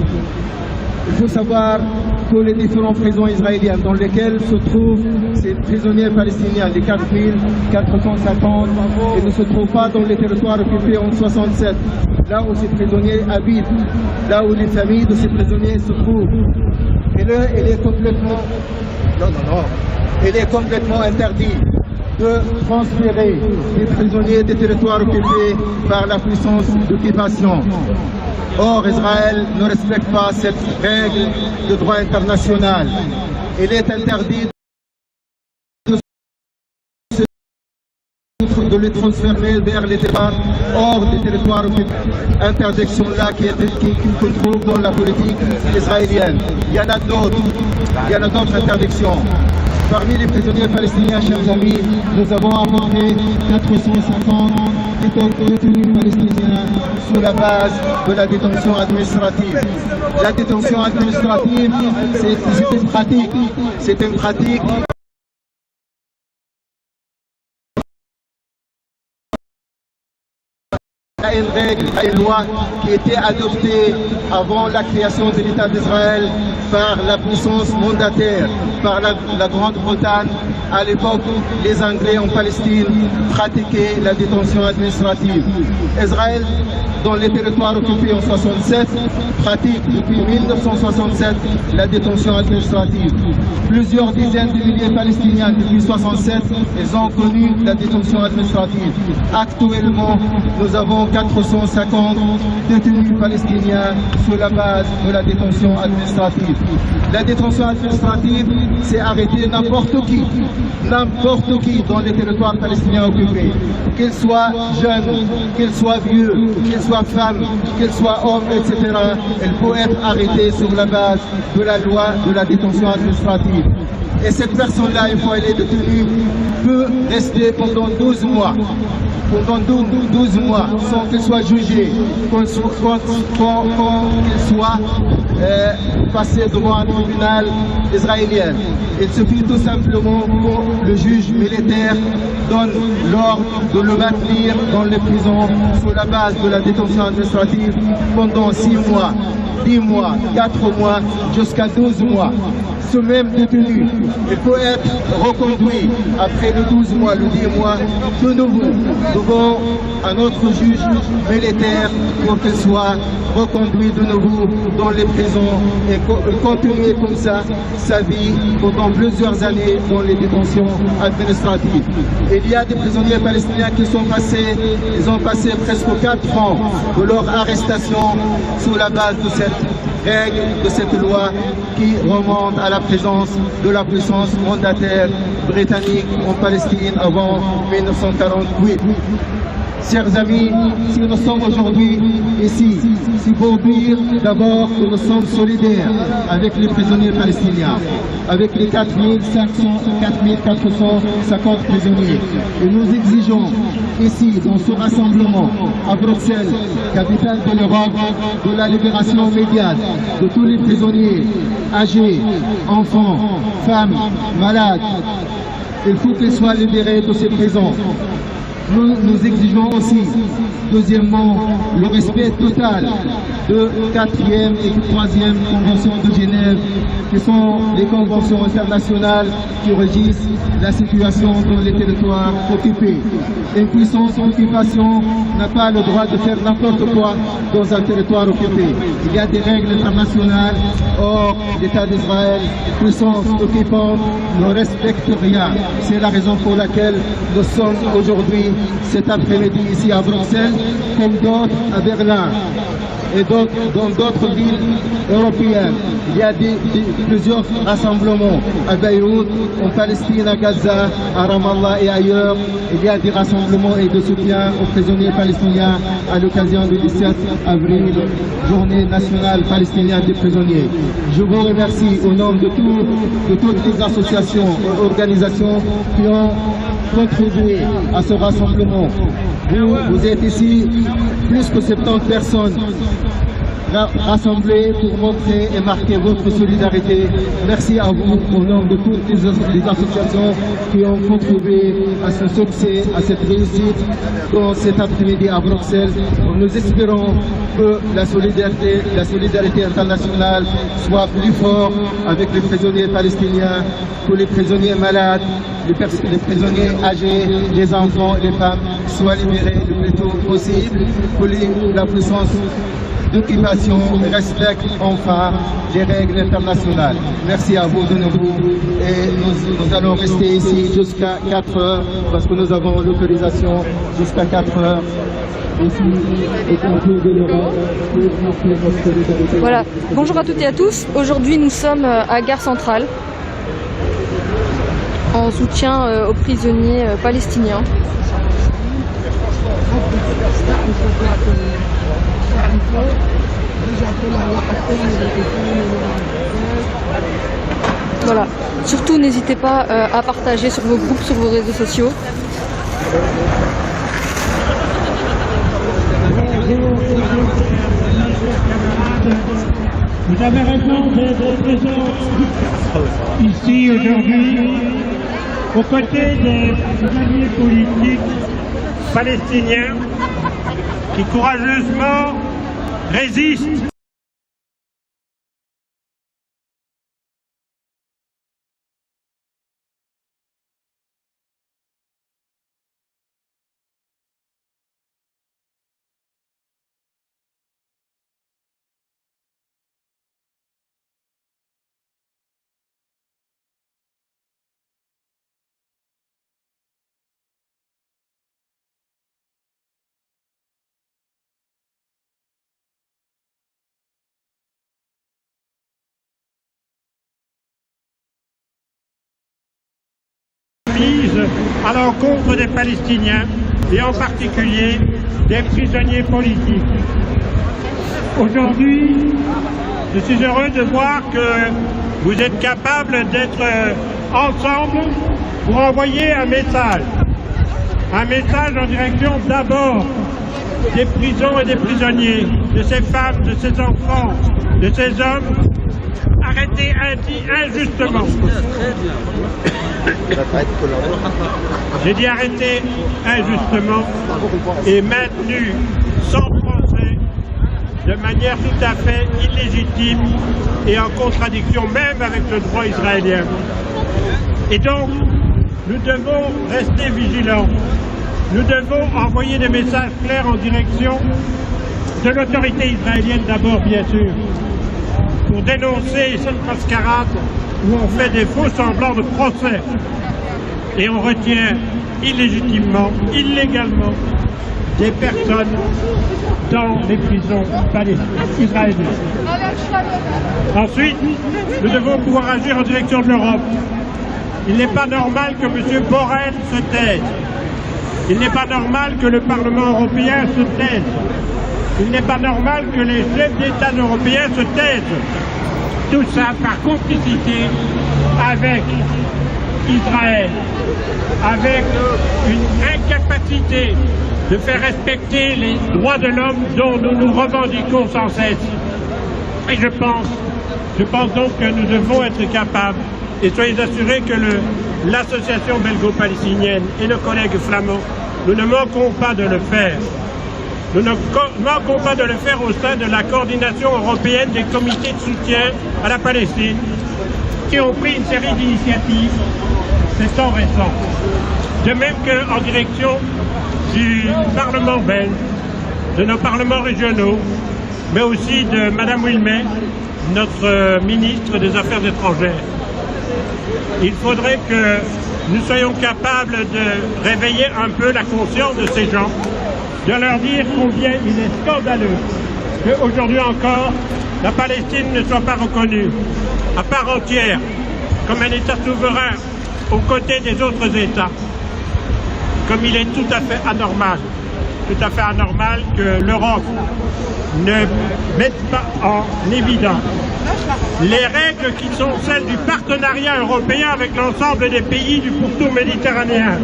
Il faut savoir que les différentes prisons israéliennes dans lesquelles se trouvent ces prisonniers palestiniens, les 4450, ils ne se trouvent pas dans les territoires occupés en 67, là où ces prisonniers habitent, là où les familles de ces prisonniers se trouvent. Et là, il est complètement interdit de transférer les prisonniers des territoires occupés par la puissance d'occupation. Or, Israël ne respecte pas cette règle de droit international. Il est interdit de les transférer vers les territoires hors des territoires occupés. Interdiction-là qui se trouve dans la politique israélienne. Il y en a d'autres interdictions. Parmi les prisonniers palestiniens, chers amis, nous avons à peu près 450 détenus palestiniens sur la base de la détention administrative. La détention administrative, c'est une pratique Il y a une règle, il y a une loi qui était adoptée avant la création de l'État d'Israël par la puissance mandataire, par la Grande-Bretagne. À l'époque, les Anglais en Palestine pratiquaient la détention administrative. Israël, dans les territoires occupés en 67, pratique depuis 1967 la détention administrative. Plusieurs dizaines de milliers de Palestiniens depuis 67, ils ont connu la détention administrative. Actuellement, nous avons 450 détenus palestiniens sur la base de la détention administrative. La détention administrative, c'est arrêter n'importe qui dans les territoires palestiniens occupés. Qu'il soit jeune, qu'il soit vieux, qu'il soit femme, qu'il soit homme, etc. Il faut être arrêté sur la base de la loi de la détention administrative. Et cette personne-là, une fois elle est détenue, peut rester pendant 12 mois. Pendant 12 mois, sans qu'elle soit jugée, qu'on soit passée devant un tribunal israélien. Il suffit tout simplement que le juge militaire donne l'ordre de le maintenir dans les prisons sous la base de la détention administrative pendant 6 mois, 10 mois, 4 mois, jusqu'à 12 mois. Ce même détenu, il peut être reconduit après le 12 mois, le 10 mois, de nouveau devant un autre juge militaire pour qu'il soit reconduit de nouveau dans les prisons et continuer comme ça sa vie pendant plusieurs années dans les détentions administratives. Il y a des prisonniers palestiniens qui sont passés, ils ont passé presque 4 ans de leur arrestation sous la base de cette règle, de cette loi qui remonte à la présence de la puissance mandataire britannique en Palestine avant 1948. Chers amis, si nous sommes aujourd'hui ici, c'est pour dire d'abord que nous sommes solidaires avec les prisonniers palestiniens, avec les 4450 prisonniers. Et nous exigeons ici, dans ce rassemblement à Bruxelles, capitale de l'Europe, de la libération immédiate de tous les prisonniers âgés, enfants, femmes, malades. Il faut qu'ils soient libérés de ces prisons. Nous exigeons aussi, deuxièmement, le respect total de 4e et 3e Convention de Genève, qui sont les conventions internationales qui régissent la situation dans les territoires occupés. Une puissance occupation n'a pas le droit de faire n'importe quoi dans un territoire occupé. Il y a des règles internationales. Or, l'État d'Israël, puissance occupante, ne respecte rien. C'est la raison pour laquelle nous sommes aujourd'hui, cet après-midi, ici à Bruxelles, comme d'autres à Berlin et dans d'autres villes européennes. Il y a plusieurs rassemblements à Beyrouth, en Palestine, à Gaza, à Ramallah et ailleurs. Il y a des rassemblements et de soutien aux prisonniers palestiniens à l'occasion du 17 avril, journée nationale palestinienne des prisonniers. Je vous remercie au nom de toutes les associations et organisations qui ont contribué à ce rassemblement. Vous êtes ici, plus que 70 personnes rassemblées pour montrer et marquer votre solidarité. Merci à vous au nom de toutes les associations qui ont contribué à ce succès, à cette réussite dans cet après-midi à Bruxelles. Nous espérons que la solidarité internationale soit plus forte avec les prisonniers palestiniens, que les prisonniers malades, les prisonniers âgés, les enfants, les femmes soient libérés le plus tôt possible, que la puissance d'occupation respecte enfin les règles internationales. Merci à vous de nouveau et nous allons rester ici jusqu'à 4 heures parce que nous avons l'autorisation jusqu'à 4 heures. Voilà, bonjour à toutes et à tous. Aujourd'hui nous sommes à Gare Centrale en soutien aux prisonniers palestiniens. Voilà, surtout n'hésitez pas à partager sur vos groupes, sur vos réseaux sociaux. Vous avez raison d'être présent ici aujourd'hui aux côtés des prisonniers politiques palestiniens qui courageusement résistent à l'encontre des Palestiniens et en particulier des prisonniers politiques. Aujourd'hui, je suis heureux de voir que vous êtes capable d'être ensemble pour envoyer un message en direction d'abord des prisons et des prisonniers, de ces femmes, de ces enfants, de ces hommes arrêtés injustement. J'ai dit arrêtés injustement et maintenus sans procès, de manière tout à fait illégitime et en contradiction même avec le droit israélien. Et donc, nous devons rester vigilants. Nous devons envoyer des messages clairs en direction de l'autorité israélienne d'abord, bien sûr, pour dénoncer cette mascarade où on fait des faux semblants de procès et on retient illégitimement, illégalement, des personnes dans les prisons israéliennes. Ensuite, nous devons pouvoir agir en direction de l'Europe. Il n'est pas normal que M. Borrell se taise. Il n'est pas normal que le Parlement européen se taise. Il n'est pas normal que les chefs d'État européens se taisent. Tout ça par complicité avec Israël, avec une incapacité de faire respecter les droits de l'homme dont nous nous revendiquons sans cesse. Et je pense donc que nous devons être capables, et soyez assurés que l'association belgo-palestinienne et nos collègues flamands, nous ne manquerons pas de le faire. Nous ne manquons pas de le faire au sein de la coordination européenne des comités de soutien à la Palestine, qui ont pris une série d'initiatives ces temps récents. De même qu'en direction du Parlement belge, de nos parlements régionaux, mais aussi de Mme Wilmet, notre ministre des Affaires étrangères. Il faudrait que nous soyons capables de réveiller un peu la conscience de ces gens, de leur dire combien il est scandaleux qu'aujourd'hui encore, la Palestine ne soit pas reconnue à part entière comme un État souverain aux côtés des autres États, comme il est tout à fait anormal que l'Europe ne mette pas en évidence les règles qui sont celles du partenariat européen avec l'ensemble des pays du pourtour méditerranéen.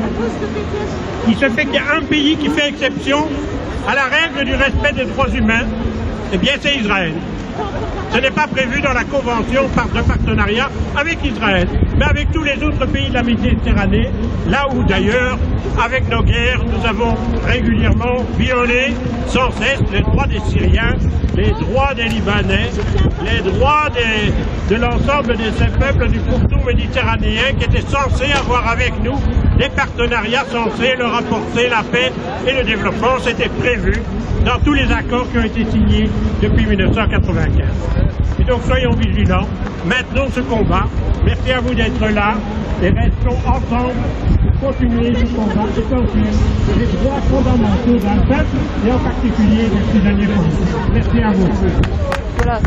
Il se fait qu'il y a un pays qui fait exception à la règle du respect des droits humains, eh bien c'est Israël. Ce n'est pas prévu dans la convention de partenariat avec Israël, mais avec tous les autres pays de la Méditerranée, là où d'ailleurs, avec nos guerres, nous avons régulièrement violé sans cesse les droits des Syriens, les droits des Libanais, les droits de l'ensemble de ces peuples du pourtour méditerranéen qui étaient censés avoir avec nous des partenariats censés leur apporter la paix et le développement. C'était prévu dans tous les accords qui ont été signés depuis 1995. Et donc soyons vigilants, maintenons ce combat. Merci à vous d'être là et restons ensemble pour continuer ce combat essentiel des droits fondamentaux d'un peuple et en particulier des prisonniers politiques. Merci à vous. Voilà.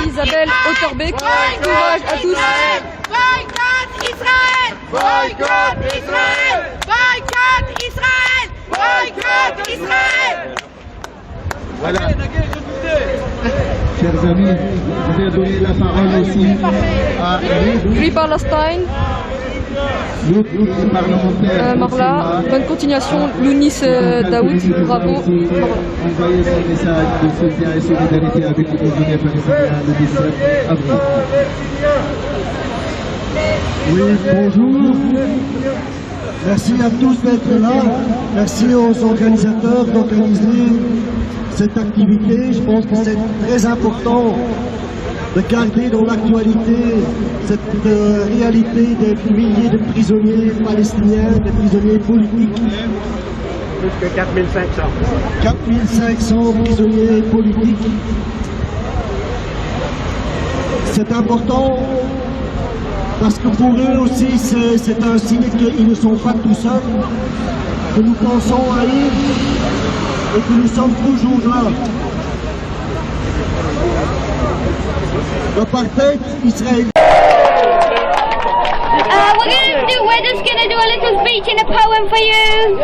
Isabelle Otterbeek, courage à tous. Boycott Israël! Boycott Israël! Boycott Israël! Boycott Israël! Voilà. Chers amis, je vais donner la parole aussi à Free Palestine. Marla, bonne continuation. Lounis Daoud, bravo. Envoyez ce message de soutien et solidarité avec les prisonniers palestiniens le 17 avril. Oui, bonjour. Merci à tous d'être là. Merci aux organisateurs d'organiser cette activité. Je pense que c'est très important de garder dans l'actualité cette réalité des milliers de prisonniers palestiniens, des prisonniers politiques. Plus que 4500. 4500 prisonniers politiques. C'est important parce que pour eux aussi, c'est un signe qu'ils ne sont pas tout seuls, que nous pensons à eux et que nous sommes toujours là. L'apartheid israélien. We're just gonna do a little speech and a poem for you.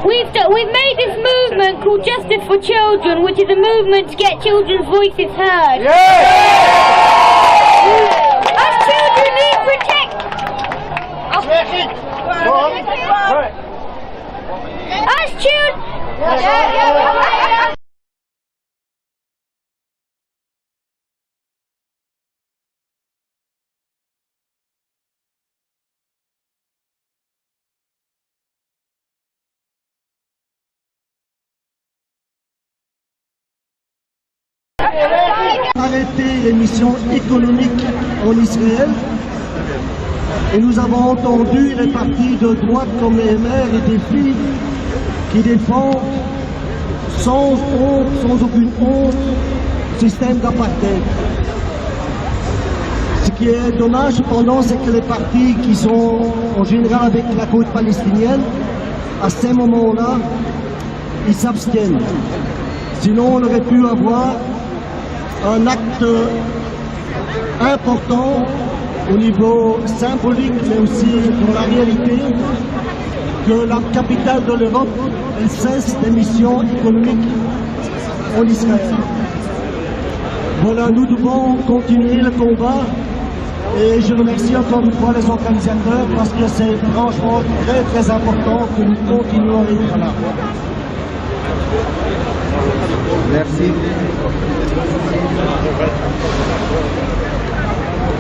Okay, so we've made this movement called Justice for Children, which is a movement to get children's voices heard. Arrêter les missions économiques en Israël. Et nous avons entendu les partis de droite comme les mères et des filles qui défendent sans honte, sans aucune honte, le système d'apartheid. Ce qui est dommage cependant, c'est que les partis qui sont en général avec la côte palestinienne, à ces moments-là, ils s'abstiennent. Sinon, on aurait pu avoir un acte important au niveau symbolique, mais aussi dans la réalité, que la capitale de l'Europe cesse des missions économiques en Israël. Voilà, nous devons continuer le combat et je remercie encore une fois les organisateurs parce que c'est franchement très très important que nous continuions à être là. Merci.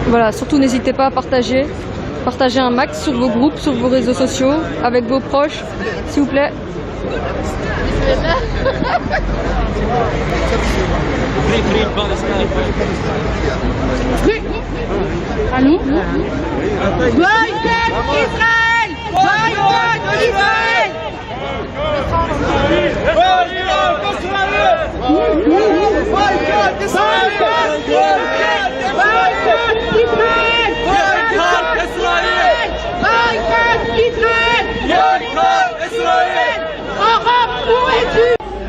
Voilà, surtout n'hésitez pas à partager un max sur vos groupes, sur vos réseaux sociaux, avec vos proches, s'il vous plaît. Allons. Boycott Israël! Boycott Israël!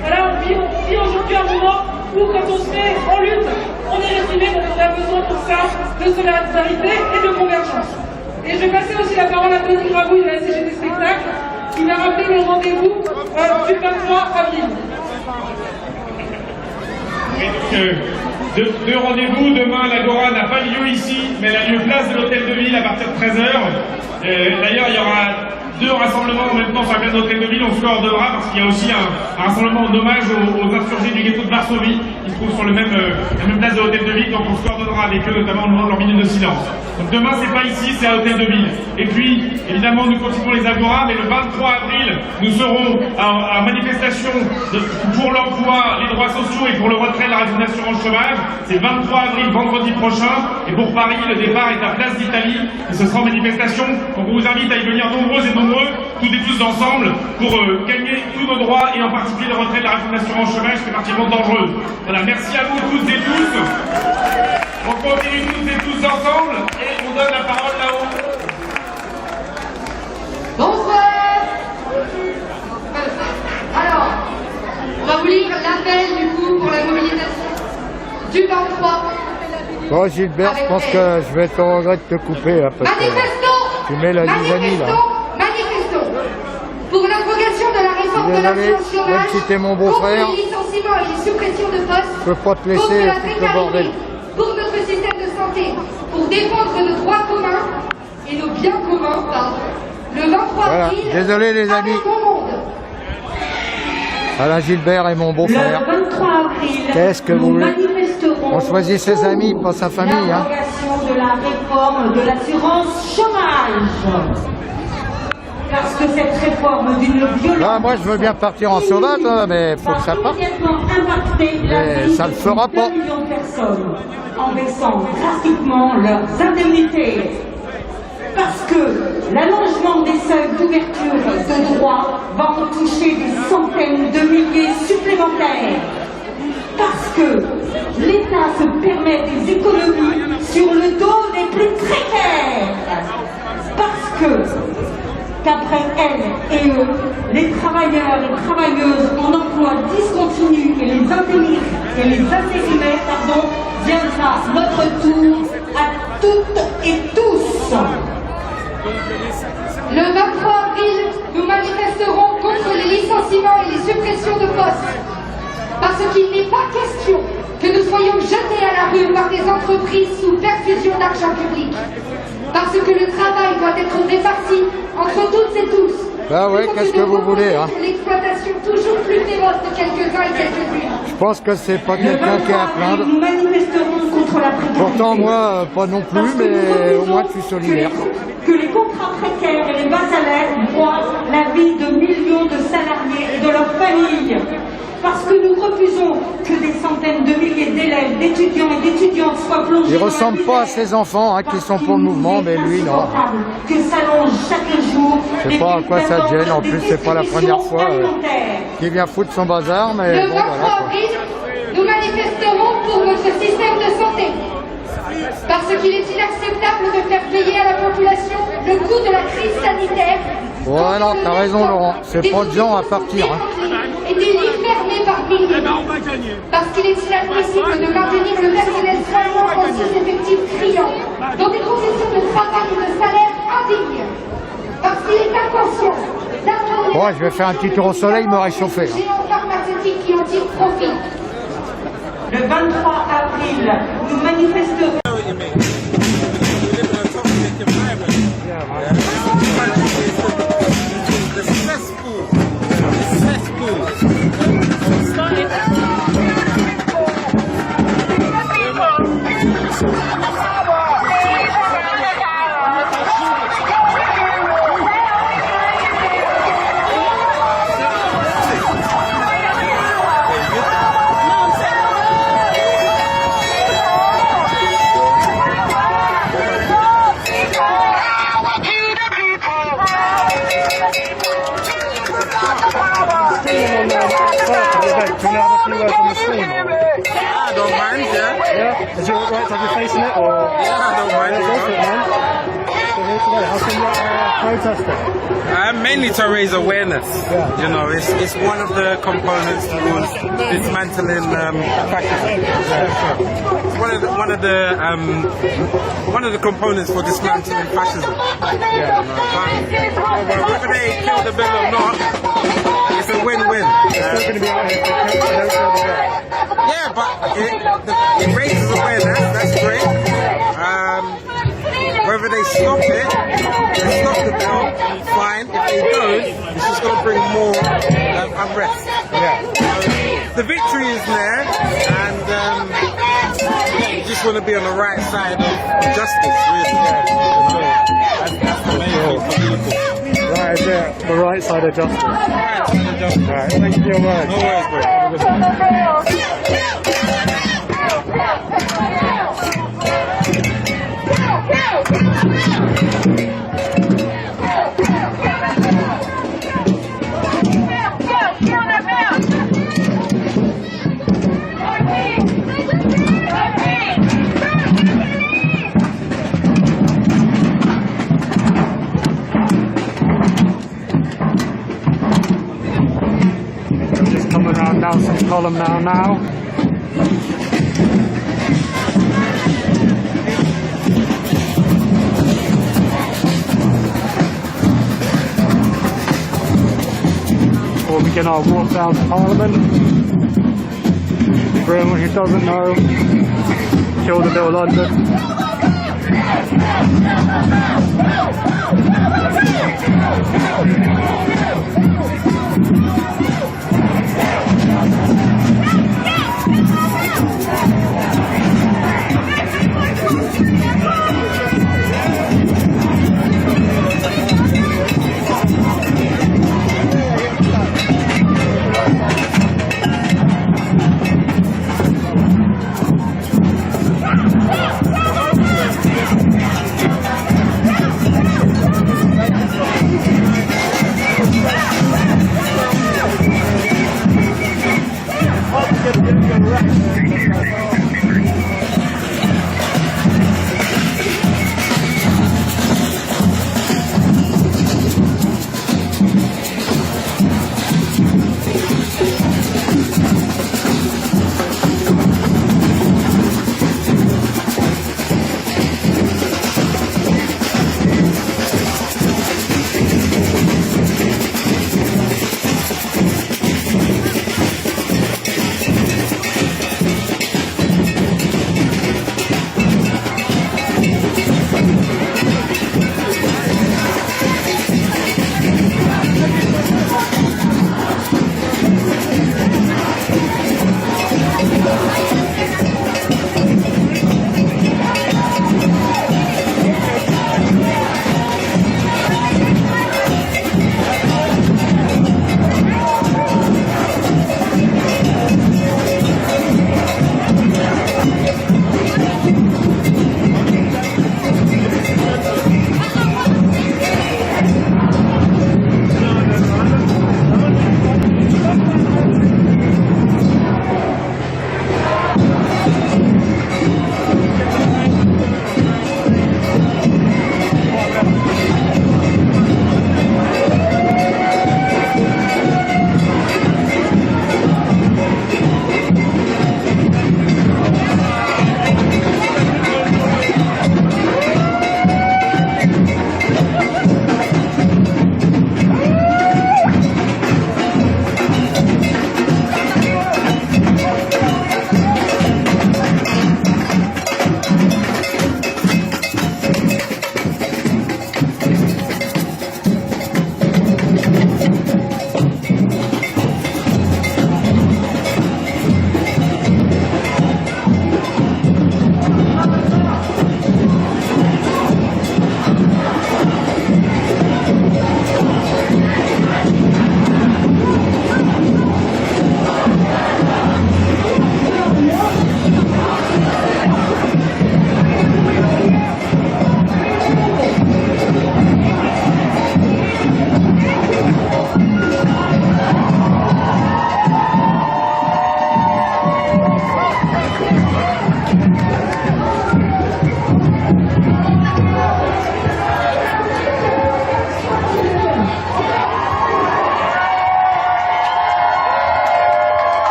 Voilà, on vit aujourd'hui un moment où quand on se met en lutte, on est réprimé, donc on a besoin pour ça de solidarité et de convergence. Et je vais passer aussi la parole à Tony Grabouille de la CGT Spectacle, qui m'a rappelé le rendez-vous du 23 avril. Deux rendez-vous. Demain, l'Agora n'a pas lieu ici, mais elle a lieu place de l'Hôtel de Ville à partir de 13h. D'ailleurs, il y aura deux rassemblements en même temps sur la place de l'Hôtel de Ville. On se coordonnera parce qu'il y a aussi un rassemblement en hommage aux insurgés du ghetto de Varsovie qui se trouvent sur la même place de l'Hôtel de Ville. Donc on se coordonnera avec eux, notamment au moment de leur minute de silence. Donc demain, c'est pas ici, c'est à l'Hôtel de Ville. Et puis, évidemment, nous continuons les Agoras, mais le 23 avril, nous serons en manifestation pour l'emploi, les droits sociaux et pour le retrait de la réforme d'assurance chômage. C'est 23 avril, vendredi prochain. Et pour Paris, le départ est à Place d'Italie. Et ce sera en manifestation. Donc on vous invite à y venir nombreux et nombreux, toutes et tous ensemble, pour gagner tous nos droits et en particulier le retrait de la réforme d'assurance chômage qui est particulièrement dangereuse. Voilà, merci à vous toutes et tous. On continue toutes et tous ensemble et on donne la parole là-haut. Bonsoir. Alors, on va vous lire l'appel du coup pour la mobilisation du 23. Bon Gilbert, je pense que je vais être au regret de te couper là, parce que tu mets la zizanie là. Manifestons pour l'abrogation de la réforme de l'assurance chômage, même si t'es mon beau-frère, contre les licenciements et les suppressions de postes, je peux pas te laisser tout le bordel. Pour notre système de santé, pour défendre nos droits communs et nos biens communs, le 23 avril, désolé les amis. Alain Gilbert est mon beau-frère. Le 23 avril, qu'est-ce que vous voulez? manifesterons On choisit ses amis, pas sa famille. l'abrogation de la réforme de l'assurance chômage. Parce que cette réforme d'une violence... Ah, moi je veux bien partir en sauvage, hein, mais faut que ça parte. Mais ça ne fera pas. De millions de personnes en baissant drastiquement leurs indemnités. Parce que l'allongement des seuils d'ouverture de droits va en toucher des centaines de milliers supplémentaires. Parce que l'État se permet des économies sur le dos des plus précaires. Parce que qu'après elles et eux, les travailleurs et travailleuses en emploi discontinu et les intérimaires, viendra notre tour à toutes et tous. Le 23 avril, nous manifesterons contre les licenciements et les suppressions de postes. Parce qu'il n'est pas question que nous soyons jetés à la rue par des entreprises sous perfusion d'argent public. Parce que le travail doit être réparti entre toutes et tous. Ben ouais, qu'est-ce que vous voulez, hein? L'exploitation toujours plus féroce de quelques-uns et quelques-unes. Je pense que c'est pas quelqu'un qui est à plaindre. Nous manifesterons contre la précarité. Pourtant, moi, pas non plus, mais au moins je suis solidaire. Que les contrats précaires et les bas salaires broient la vie de millions de salariés et de leurs familles. Parce que nous refusons que des centaines de milliers d'élèves, d'étudiants et d'étudiantes soient plongés. Il ressemble pas à ses enfants qui sont pour le mouvement, mais lui non. Que s'allonge chaque jour. Je sais pas à quoi ça gêne, en plus c'est pas la première fois qu'il vient foutre son bazar, mais Le bon 23 voilà. avril, nous manifesterons pour notre système de santé. Parce qu'il est inacceptable de faire payer à la population le coût de la crise sanitaire. Ouais, non, t'as raison Laurent, c'est pas de gens à partir. Et des lits fermés par milliers. Parce qu'il est inadmissible de maintenir le personnel soignant en sous-effectif criant, dans des conditions de travail et de salaire indignes. Parce qu'il est inconscient d'abandonner Bon, je vais faire un petit tour au soleil, il me réchauffé. géants pharmaceutiques qui en tirent profit. Le 23 avril, nous manifesterons. I don't mind, yeah. Is it right to have your face in it, or? Yeah, I don't mind. Go for it, man. So here today, how come you're protesting? Mainly to raise awareness. You know, it's one of the components towards dismantling fascism. It's one of the components for dismantling fascism. Whether they kill the bill or not, it's a win-win. It's still going to be out here if they don't kill the bill. Yeah, but it raises awareness. That's great. Whether they stop it, they stop the bill, fine. If they don't, it's just going to bring more unrest. The victory is there, and you just want to be on the right side of justice, really. That's the main thing for people. Right, is it the right side of justice? Right side of justice. Right, thank you very much. No worries, bro. Just coming around Nelson's column now. Or we can all walk down to Parliament. For anyone who doesn't know, Kill the Bill London.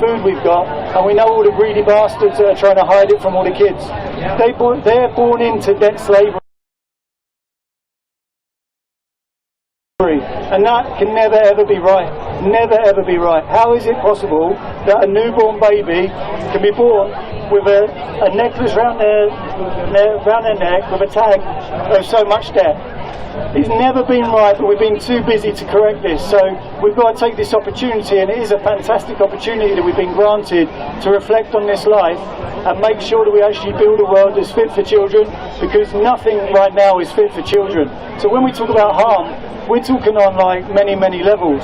food we've got, and we know all the greedy bastards that are trying to hide it from all the kids. They're born into debt slavery. And that can never ever be right. Never ever be right. How is it possible that a newborn baby can be born with a necklace around their neck with a tag of so much debt? It's never been right, but we've been too busy to correct this. So we've got to take this opportunity, and it is a fantastic opportunity that we've been granted to reflect on this life and make sure that we actually build a world that's fit for children, because nothing right now is fit for children. So when we talk about harm, we're talking on like many levels.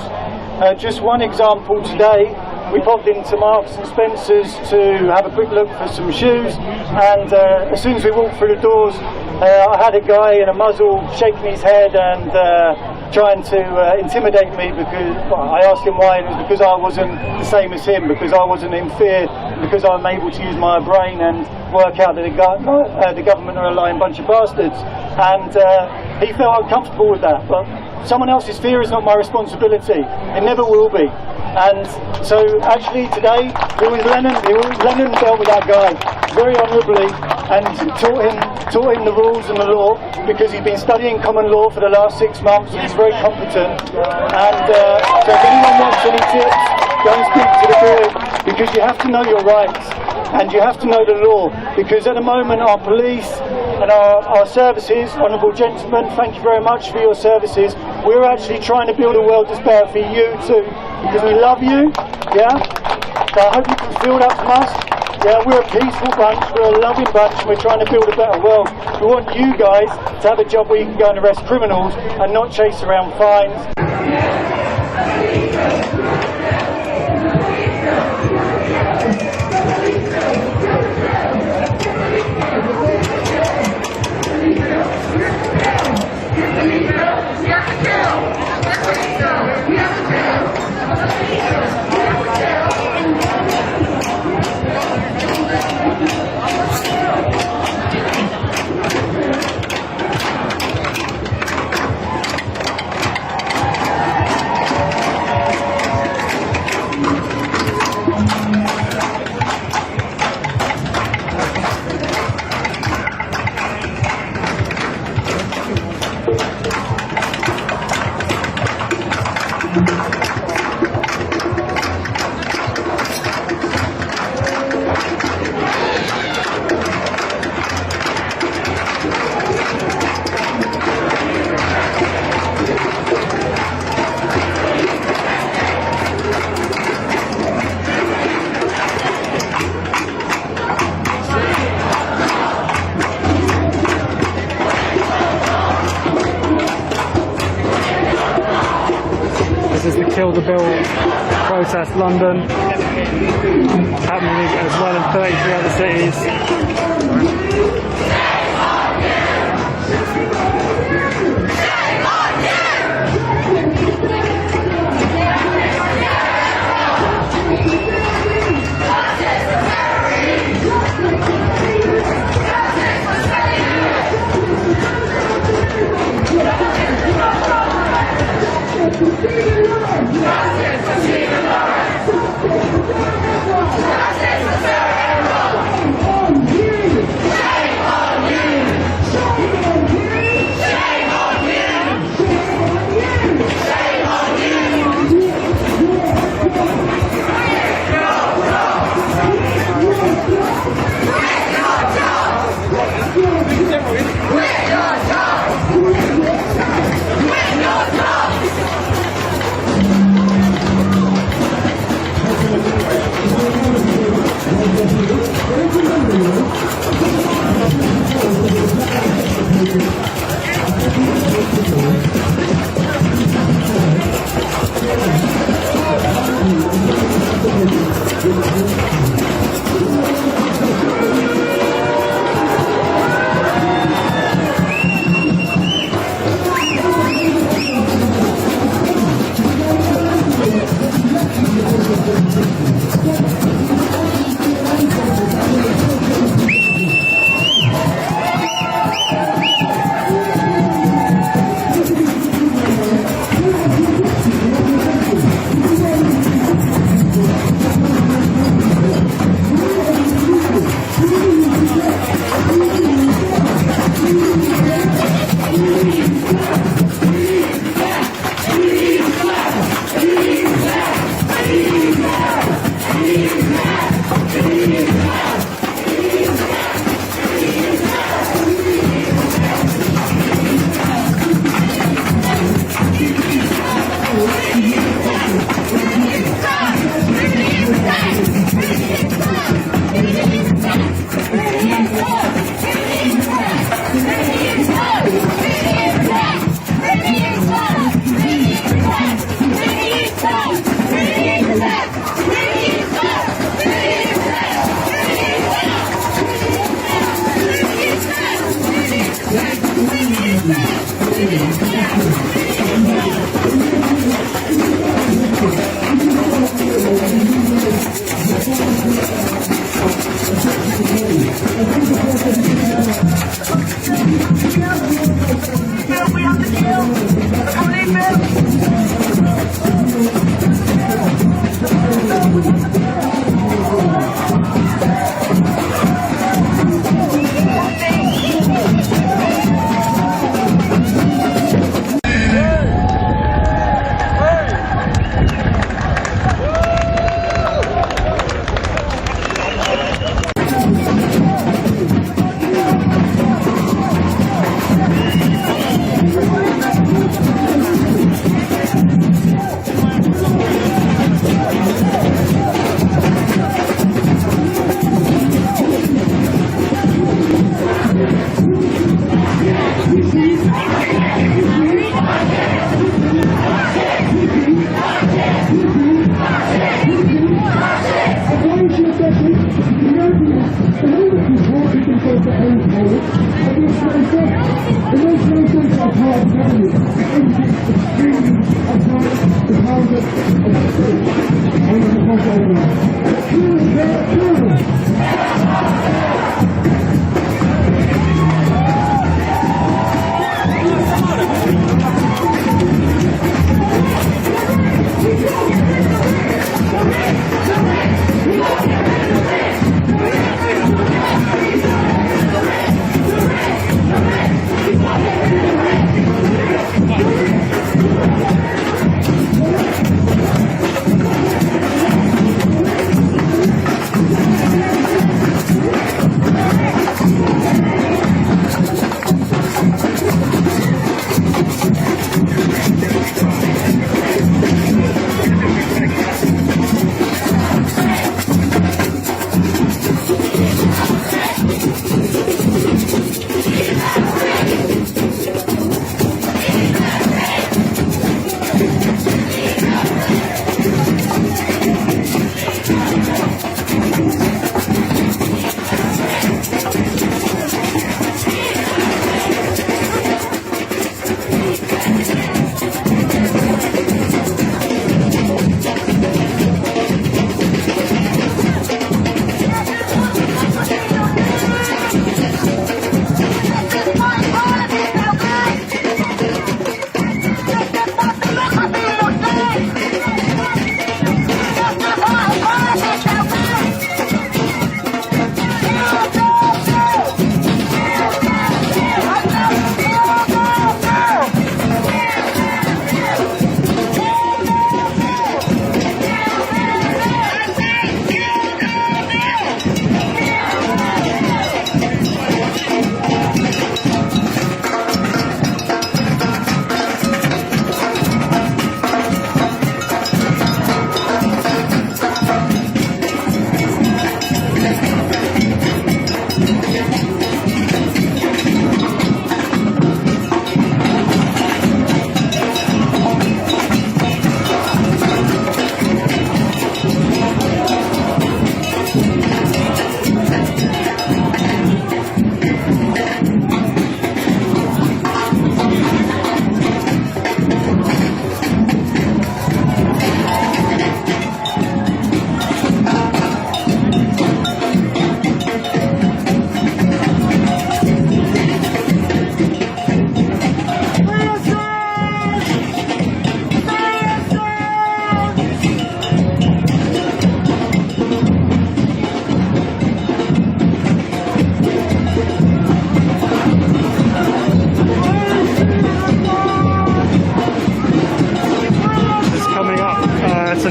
Just one example today, we popped into Marks and Spencer's to have a quick look for some shoes, and as soon as we walked through the doors, I had a guy in a muzzle shaking his head and trying to intimidate me, because I asked him why, and it was because I wasn't the same as him, because I wasn't in fear, because I'm able to use my brain and work out that the government are a lying bunch of bastards. And he felt uncomfortable with that, but someone else's fear is not my responsibility. It never will be. And so actually today, it was Lennon dealt with that guy very honourably and taught him the rules and the law, because he'd been studying common law for the last 6 months and he's very competent. And so if anyone wants any tips, go and speak to the boy, because you have to know your rights and you have to know the law, because at the moment our police and our services, honourable gentlemen, thank you very much for your services. We're actually trying to build a world that's better for you too, because we love you, yeah? So I hope you can feel that from us. Yeah, we're a peaceful bunch, we're a loving bunch, and we're trying to build a better world. We want you guys to have a job where you can go and arrest criminals and not chase around fines. This is the Kill the Bill protest London, happening as well in 33 other cities.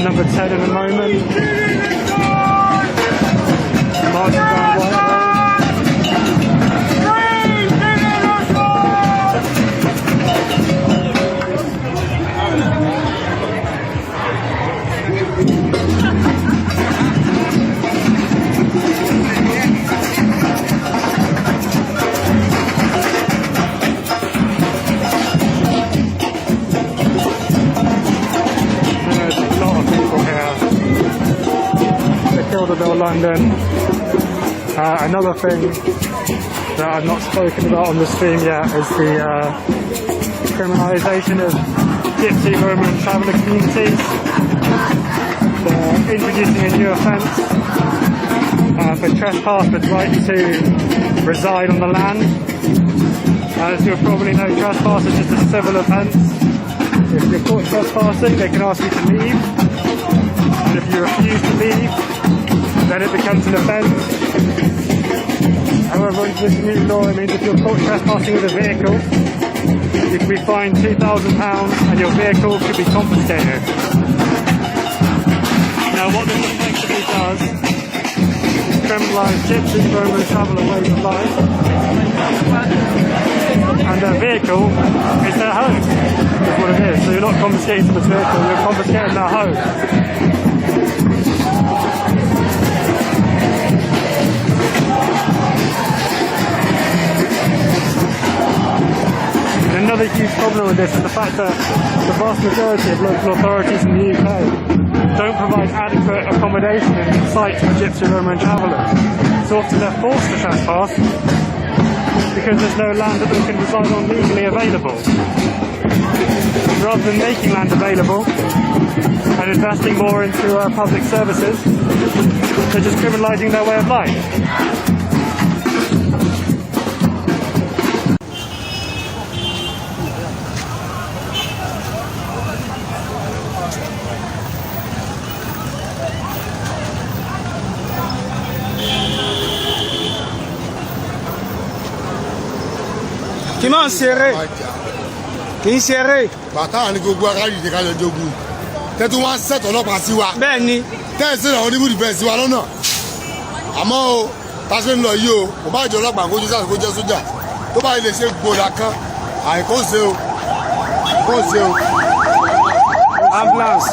number 10 in a moment. Marching down White Road. London. Another thing that I've not spoken about on the stream yet is the criminalisation of Gypsy, Roma and traveller communities. They're introducing a new offence for trespassers' right to reside on the land. As you'll probably know, trespass is just a civil offence. If you're caught trespassing, they can ask you to leave, and if you refuse to leave, then it becomes an offence. However, under this new law, it means if you're caught trespassing with a vehicle, you can be fined £2,000 and your vehicle could be confiscated. Now, what this effectively does is criminalise Gypsy, Roma and traveller ways of life, and their vehicle is their home, is what it is. So you're not confiscating someone's vehicle, you're confiscating their home. Another huge problem with this is the fact that the vast majority of local authorities in the UK don't provide adequate accommodation and sites for Gypsy, Roma and travellers. So often they're forced to trespass because there's no land that they can reside on legally available. Rather than making land available and and investing more into public services. They're just criminalising their way of life. Kì máa ń ṣeré, kì í ṣeré. Bàtà ni gbogbo akáyì ìdíkà lọ jogun. Tẹ́tù wá sẹ̀tọ̀ ọlọ́pàá sí wa. Bẹ́ẹ̀ni. Tẹ́ẹ̀sì àwọn oníbùdó fẹ́ sí wa lọ́nà. Àmọ́ o, táṣe ń lọ yìí o, kò bá jẹ ọlọ́pàá kó jẹ́ sáà kó jẹ́ sójà. Tó bá ilé ṣe gbòdà kan, àìkó ṣe o. Kó ṣe o. Ambulance.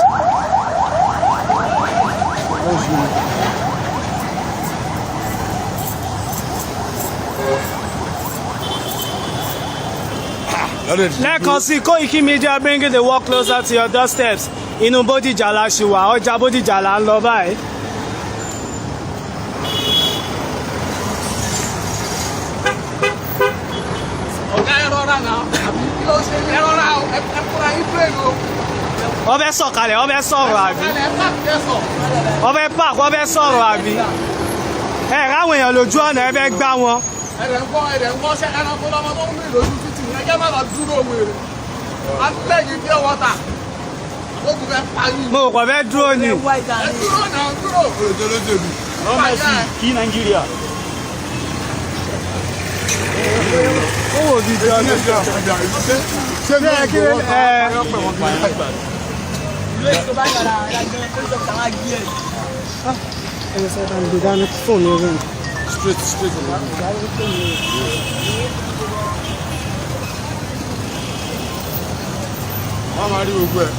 Lẹ́ẹ̀kan sí Koiki Media bringing the work closer to your doorsteps. Inú Bódìjà la ṣì wà, ọjà Bódìjà la ń lọ báyìí. Ọ̀gá ẹ rọra náà, kí ló ṣe ẹ rọra ẹ kúra yín pléènì o. Wọ́n fẹ́ sọ̀kalẹ̀, wọ́n fẹ́ sọ̀rọ̀ àbí? Wọ́n fẹ́ pààkì, wọ́n fẹ́ sọ̀rọ̀ àbí? Ẹ ráwọn èèyàn lójú ọ̀nà ẹ fẹ́ gbá wọn. Ẹ̀rẹ̀ ń gbọ́ ṣẹ́ ẹranko lọ́mọ tó ń rìn lójú títì ẹjẹ́ má lọ dúró wèrè. A ń lẹ́yìn bí ọwọ́ta. Lókùn fẹ́ parí. Mo kò fẹ́ dúró ni. Ẹ dúró náà dúró. Olùjọ́lójèlú. Wọ́n Messi kí Nàìjíríà. Ó wò di jẹ́ ọdún jọ. Ṣé bí ẹ kí ẹ. Ilé ìjọba yàrá ìyàgbẹ́ ìjọba àwọn agbí ẹ̀. Ẹ ṣe bá ń gbé dání fóònù rẹ̀. Straight. Wọ́n máa rí gbogbo ẹ̀.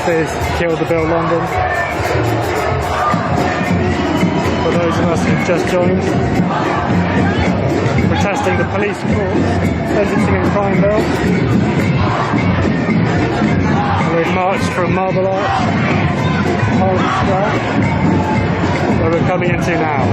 This is Kill the Bill London. For those of us who've just joined, protesting the police court sentencing and crime bill. We've marched from Marble Arch, Parliament Square, where we're coming into now.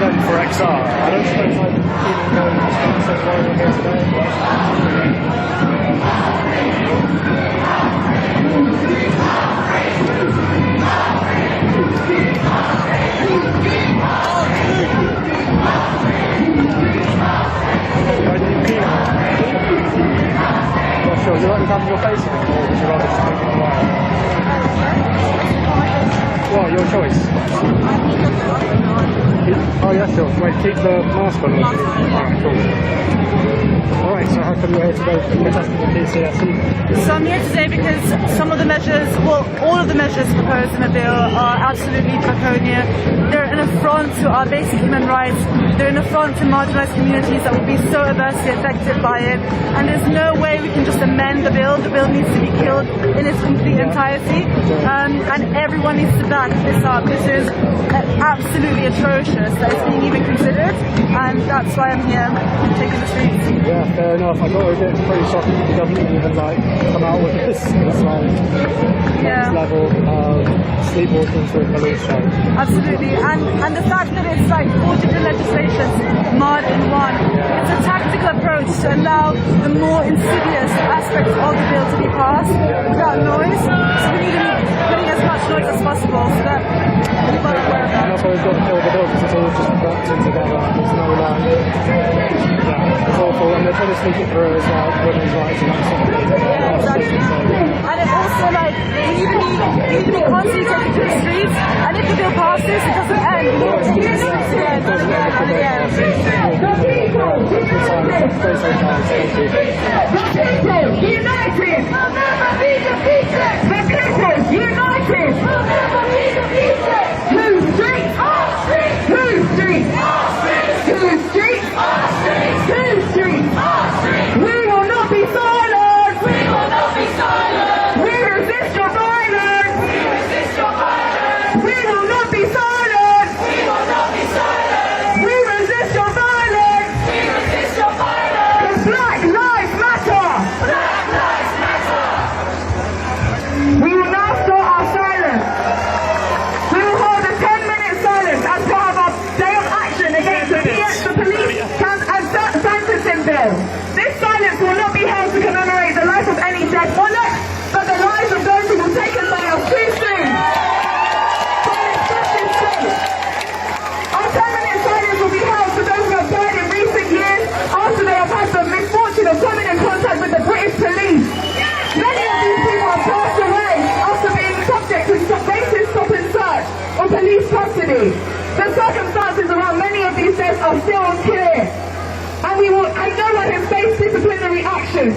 For XR. I don't suppose I'm even going to sponsor why we're here today. Not sure, would you like to have your face in it, or would you rather just take it away? Well, your choice. Oh yeah, sure. Wait, keep the mask on. Alright, cool. Alright, so how come you're here today protesting the PCSE? So I'm here today because some of the measures, well, all of the measures proposed in the bill are absolutely draconian. They're an affront to our basic human rights. They're an affront to marginalised communities that will be so adversely affected by it. And there's no way we can just amend the bill. The bill needs to be killed in its complete entirety. And everyone needs to back this up. This is absolutely atrocious that it's being even considered. And that's why I'm here taking the streets. Yeah, fair enough. I thought it's pretty shocking that the government even come out with this. It's next level sleepwalking through a police show. Absolutely, and the fact that it's 4 different legislations God in one. It's a tactical approach to allow the more insidious aspects of the bill to be passed without noise. So we need to be putting as much noise as possible so that people are aware of that. And that's why we've got to kill the bill, because it's all just wrapped in together. There's no it's awful, and they're trying to sneak it through as well, women's rights and that sort of thing. Yeah, exactly. And it also, like, we need to be constantly taking to the streets, and if the bill passes, it doesn't end. We need to keep the streets again and again and again. The people united! Will never be defeated! The people united! Will never be defeated! Whose streets? Our streets! Whose streets? Our streets! Whose streets? Our streets! Whose streets? Our streets! We will not be silent! We will not be silent! We resist your violence! We resist your violence! We will not be silent! We will not be silent! We resist your violence! We resist your violence! 'Cause Black Lives Matter! Black Lives Matter! We will now start our silence. We will hold a 10-minute silence as part of our day of action against the police and sentencing bill. This silence will not be held to commemorate the life of any dead monarch, but the lives of those who were taken by us too soon. From this fascist state. Our 10-minute silence will be held for those who have died in recent years after they have had the misfortune of coming in contact with the British police. Many of these people have passed away after being subject to racist stop and search or police custody. The circumstances around many of these deaths are still unclear, and no one has faced disciplinary action.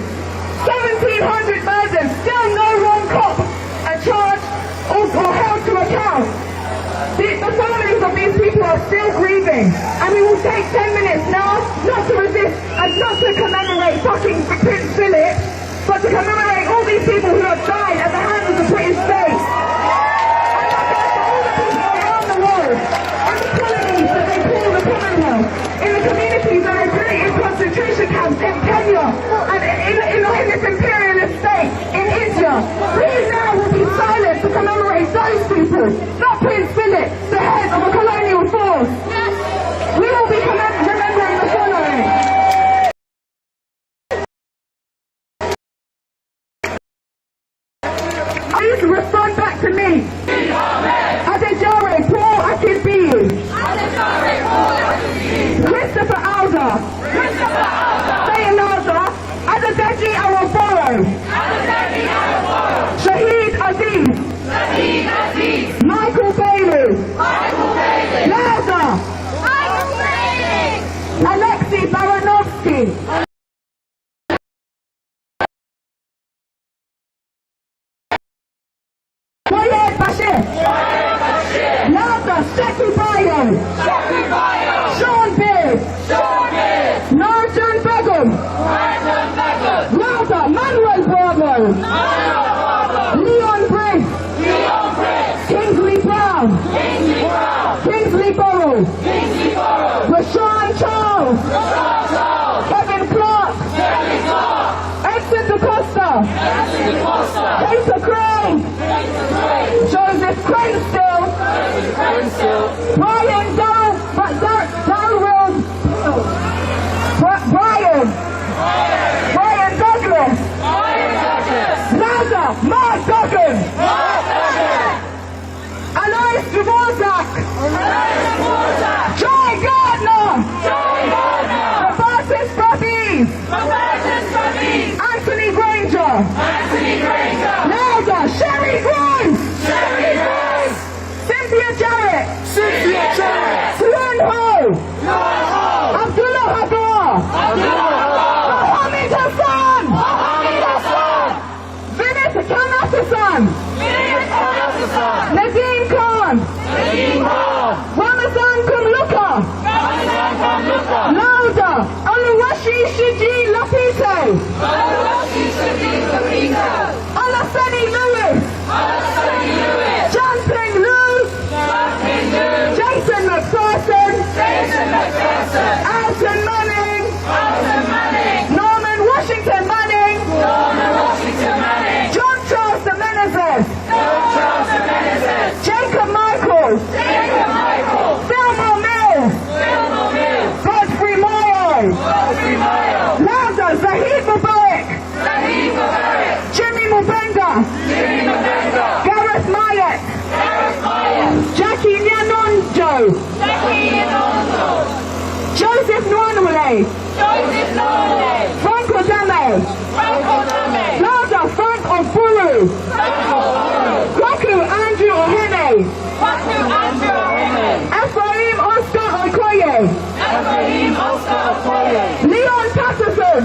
1,700 murders, still no one cop are charged or held to account. The families of these people are still grieving, and we will take 10 minutes now not to resist and not to commemorate fucking Prince Philip, but to commemorate all these people who have died at the hands of the British state. And not just for all the people around the world, in the colonies that they call the Commonwealth, in the communities that are put in concentration camps in Kenya, and in this imperialist state in India. We now will be silent to commemorate those people, not Prince Philip, the head of a colonial force. We will be remembering the following. Please respond back to me. Adejare Paul Akinbiyi. Christopher Alder. Saying Alder. Adedeji Awoboro. Shahid Aziz. Michael Bailey. Louder. Alexei Baranovsky. Bashir. Louder. Sheku Bayo. Sean Beard. Narjan Begum. Louder. Manuel Bravo. Leon Briggs. Kingsley Brown. Kingsley Burrows. Rashawn Charles. Kevin Clark. Edson DaCosta. Peter Craig. Joseph Crenstill. Brian Douglas. Louder. Mark Duggan. Alois Dvorak. Joy Gardner. Robertus Babis. Anthony Granger. Louder. Sherry Grimes. Cynthia Jarrett. Tuan Ho. Abdullah Hagar. Mohammed Hassan. Vinit Kanatasan. Nadeem Khan. Ramazan Kumluka. Louder. Oluwashi Shiji Lapito. Olaseni Lewis. Janping Liu. Jason McPherson. Alton Manning. Norman Washington Manning. John Charles de Menezes. Jacob Michaels. Thelma Mills. Godfrey Moore. Louder, Zahid Mubarak. Jimmy Mubenga. Gareth Mayek. Jackie Nyanonjo. Joseph Nwanule. Frank Odame. Louder, Frank Oburu. Kwaku Andrew Ohene. Ephraim Oscar Okoye. Leon Patterson.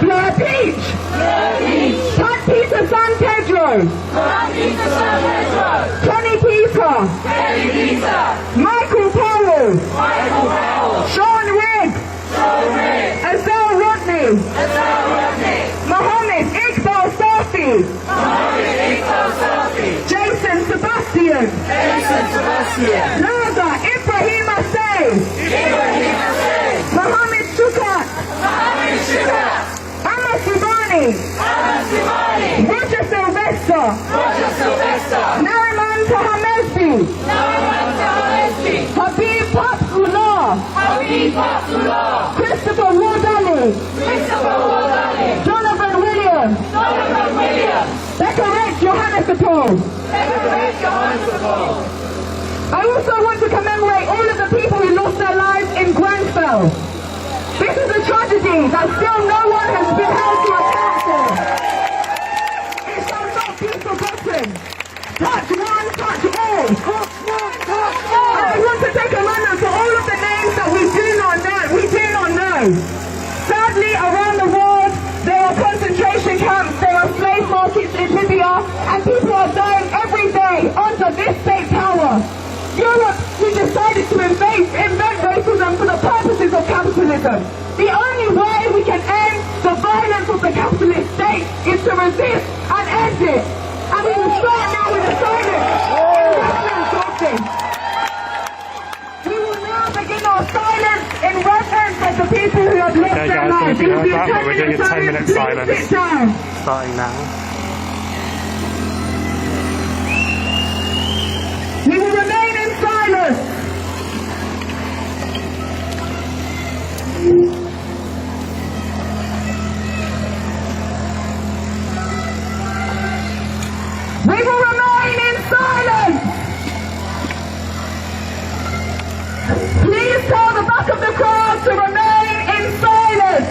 Blair Peach. Pat Peter San Pedro. Kenny Peter. Michael Powell. Sean Rigg. Azal Rodney. Mohammed Iqbal Safi. Jason Sebastian. Laza Ibrahim Asay. Mohammed Shukat. Ahmad Shibani. Roger Sylvester. Nariman Tahamesbi. Habib Papsullah. Christopher Wardani. Donovan Williams. Becca Johannesapol. I also want to commemorate all of the people who lost their lives in Grenfell. This is a tragedy that still no one has been held to account for. It shall not be forgotten. Touch one, touch all. I want to take a moment for all of the names that we do not know. Sadly, around the world, there are concentration camps, there are slave markets in Libya, and people are dying every day under this state power. Europe, who decided to invent racism for the purposes of capitalism. The only way we can end the violence of the capitalist state is to resist and end it. And we will start now with a silence in reverence. We will now begin our silence in reverence of the people who have lost their lives. It will be a 10-minute silence. Please sit down. Starting now. We will remain in silence. We will remain in silence. Please tell the back of the crowd to remain in silence.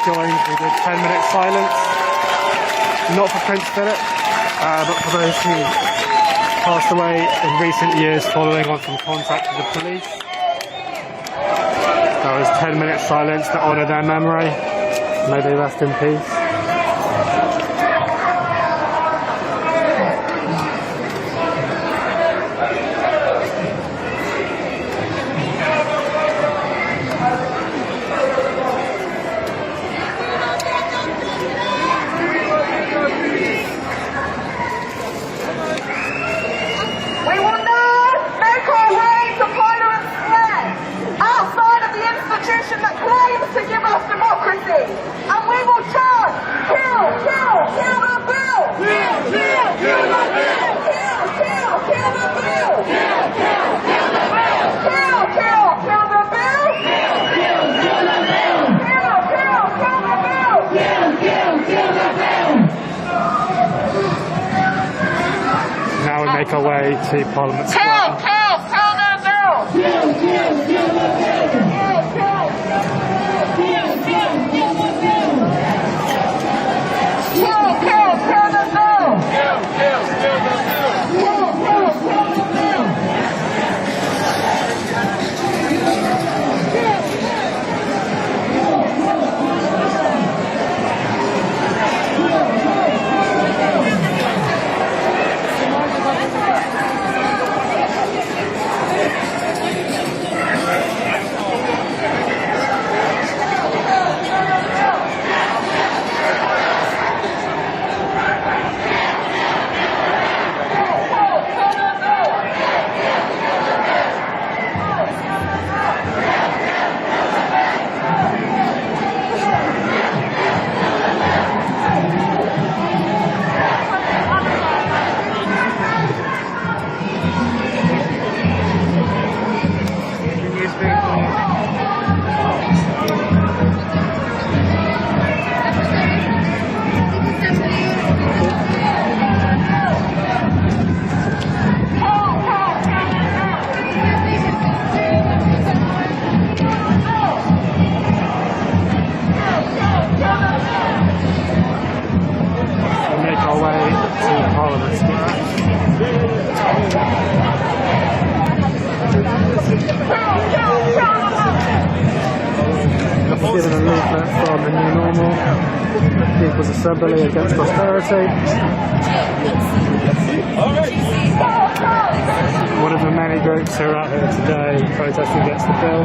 joined, we did 10-minute silence, not for Prince Philip, but for those who passed away in recent years following on from contact with the police. That was 10-minute silence to honour their memory. May they rest in peace. That claims to give us democracy, and we will chant, kill, kill, kill the bill, kill, kill, kill the bill, kill, kill, kill the bill, kill, kill, kill the bill, kill, kill, kill the bill, kill, kill, kill the bill, kill, kill, kill the bill, kill, kill, kill the bill. Now we make our way to Parliament Square. Kill, kill, kill the bill, kill, kill, kill the bill, kill, kill. Given a leaflet from the New Normal, People's Assembly Against Austerity. One of the many groups who are out here today protesting against the bill.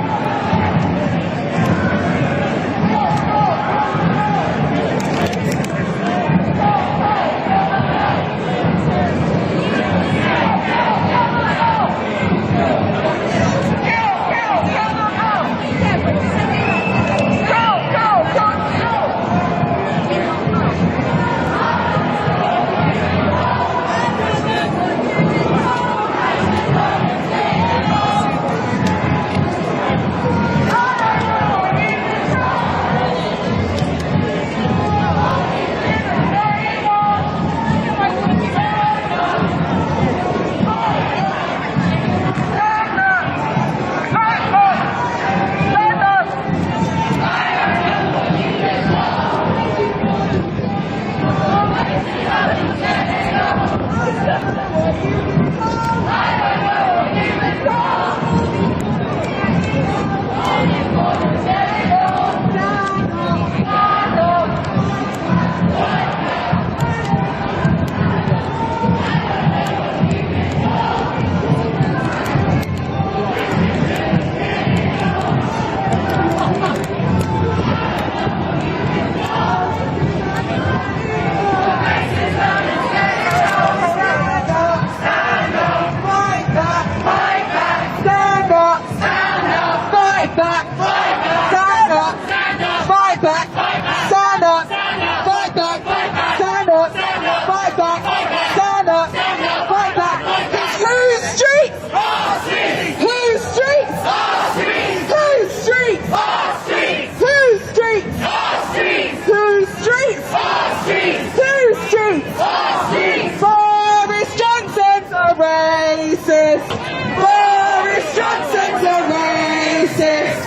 racist! Boris Johnson's a racist!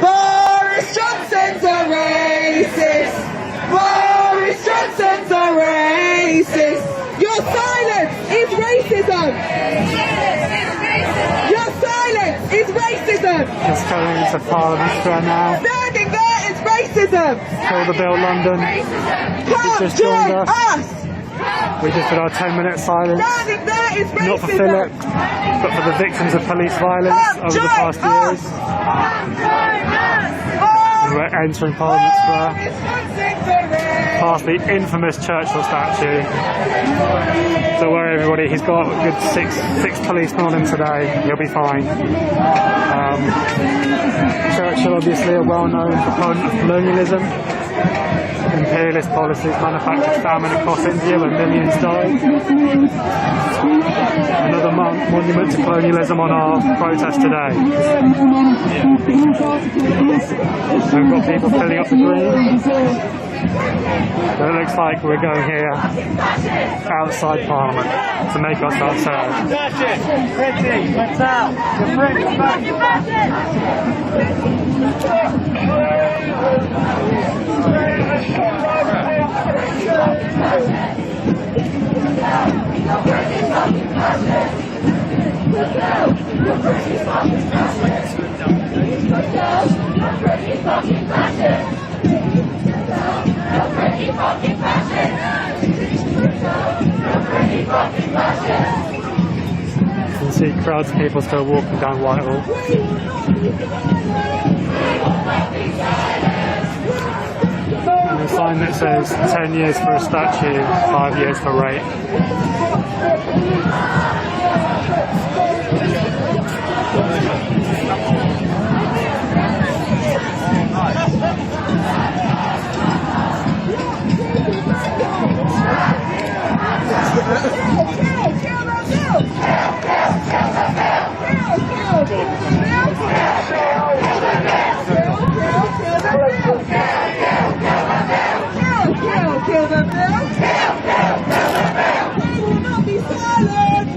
Boris Johnson's a racist! racist. Your silence is racism. Your silence is racism. Just going into Parliament Square now. Standing there is racism. Kill the Bill London. Come Just joined join us. We just did our 10-minute silence. Standing there is racism. Not for Philip, but for the victims of police violence over the past years. And we're entering Parliament Square, past the infamous Churchill statue. Don't worry everybody, he's got a good six policemen on him today, he'll be fine. Churchill, obviously a well-known proponent of colonialism, imperialist policies manufactured famine across India where millions died. Another monument to colonialism on our protest today. So we've got people filling up the green. So it looks like we're going here outside Parliament to make ourselves heard. You can see crowds of people still walking down Whitehall. And a sign that says 10 years for a statue, 5 years for rape. Kill the bill. We will not be silent.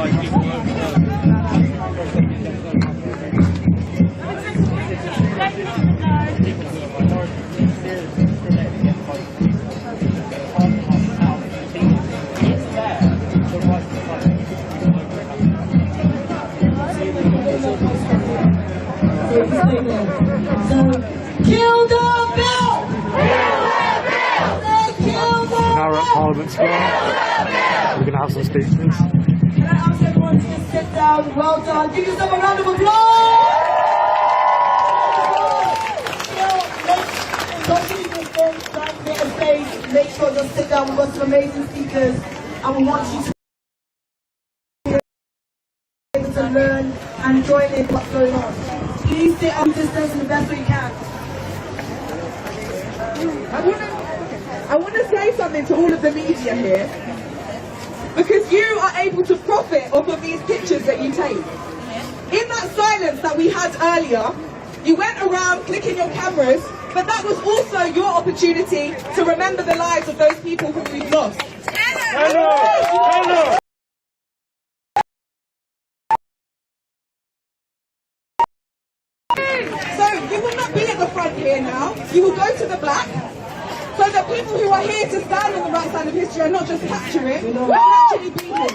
Kill the bill! Now we're at Parliament Square. We're going to have some speeches. Can I ask everyone to just sit down? Well done. Give yourself a round of applause! Don't leave this thing, stand there and stage. Make sure you sit down. We've got some amazing speakers and we want you to be able to learn and join in what's going on. Please stay on distance in the best way you can. I want to say something to all of the media here, because you are able to profit off of these pictures that you take. In that silence that we had earlier, you went around clicking your cameras, but that was also your opportunity to remember the lives of those people who we've lost. Hello. So you will not be at the front here now, you will go to the back, so that people who are here to stand on the right side of history are not just capture it, but actually be here.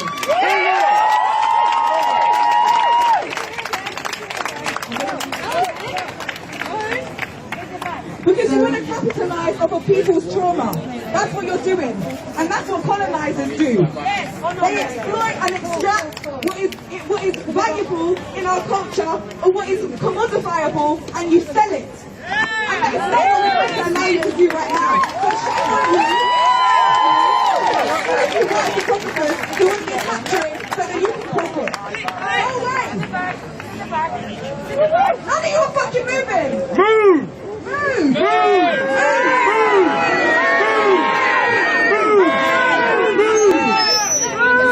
Because you want to capitalise off of people's trauma. That's what you're doing. And that's what colonisers do. They exploit and extract what is valuable in our culture, or what is commodifiable, and you sell it. And that is what I allow you to do right now. So shame on you. You want to profit, you want to be capturing so that you can profit. No way. None of you are fucking moving. Move! Move! Move!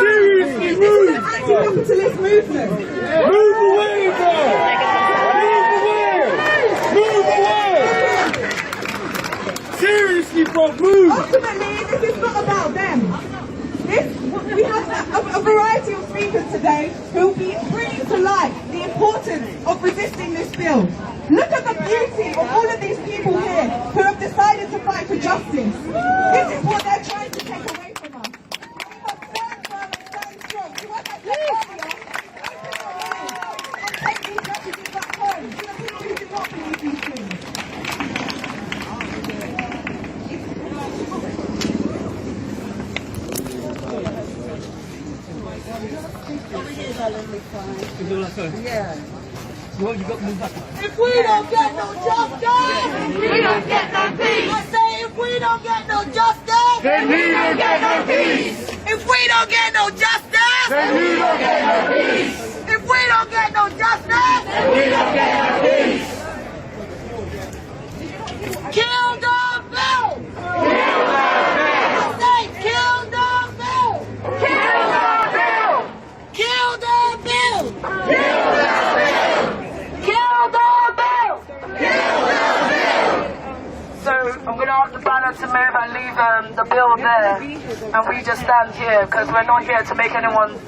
Seriously, move! This is an anti-capitalist movement. Move away, bro! Move away! Seriously, bro, move! Ultimately, this is not about them. We have a variety of speakers today who will be bringing to light the importance of resisting this bill. Look at the beauty of all of these people here who have decided to fight for justice. This is what they're trying to take away from us. We must stand firm and stand strong. You want that earlier? And take these messages back home to the people who do not believe these things. Yeah. If we don't get no justice, we don't get no peace. I say if we don't get no justice, then we don't get no peace. If we don't get no justice, then we don't get no peace. If we don't get no justice, then we don't get no peace. Kill the bill! Kill the bill! I say kill the bill! Kill the bill! Kill the bill! Kill the bill! Kill the bill! Kill the bill! So I'm going to ask the banner to move and leave the bill there, and we just stand here because we're not here to make anyone.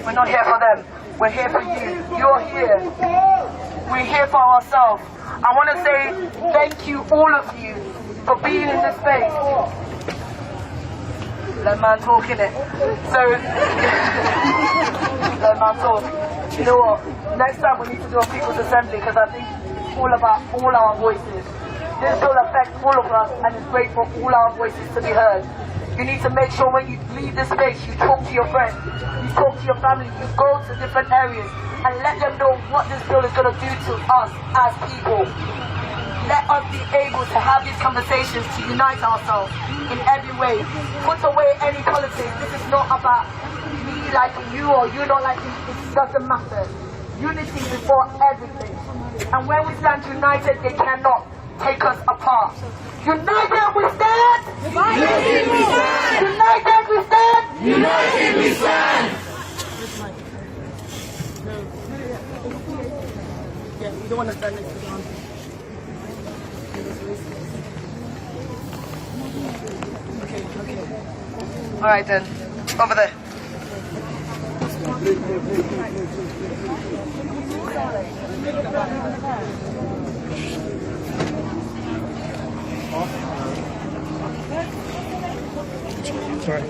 We're not here for them. We're here for you. You're here. We're here for ourselves. I want to say thank you, all of you, for being in this space. Let man talk, innit? So, let man talk. You know what? Next time we need to do a People's Assembly, because I think all about all our voices. This will affect all of us, and it's great for all our voices to be heard. You need to make sure when you leave this space, you talk to your friends, you talk to your family, you go to different areas, and let them know what this bill is going to do to us as people. Let us be able to have these conversations to unite ourselves in every way. Put away any politics. This is not about me liking you or you not liking me. It doesn't matter. Unity before everything. And when we stand united, they cannot take us apart. United we stand! United we stand! United we stand! United we stand! Yeah, you don't want to stand next to the arm. Okay. Alright then. Over there. Sorry.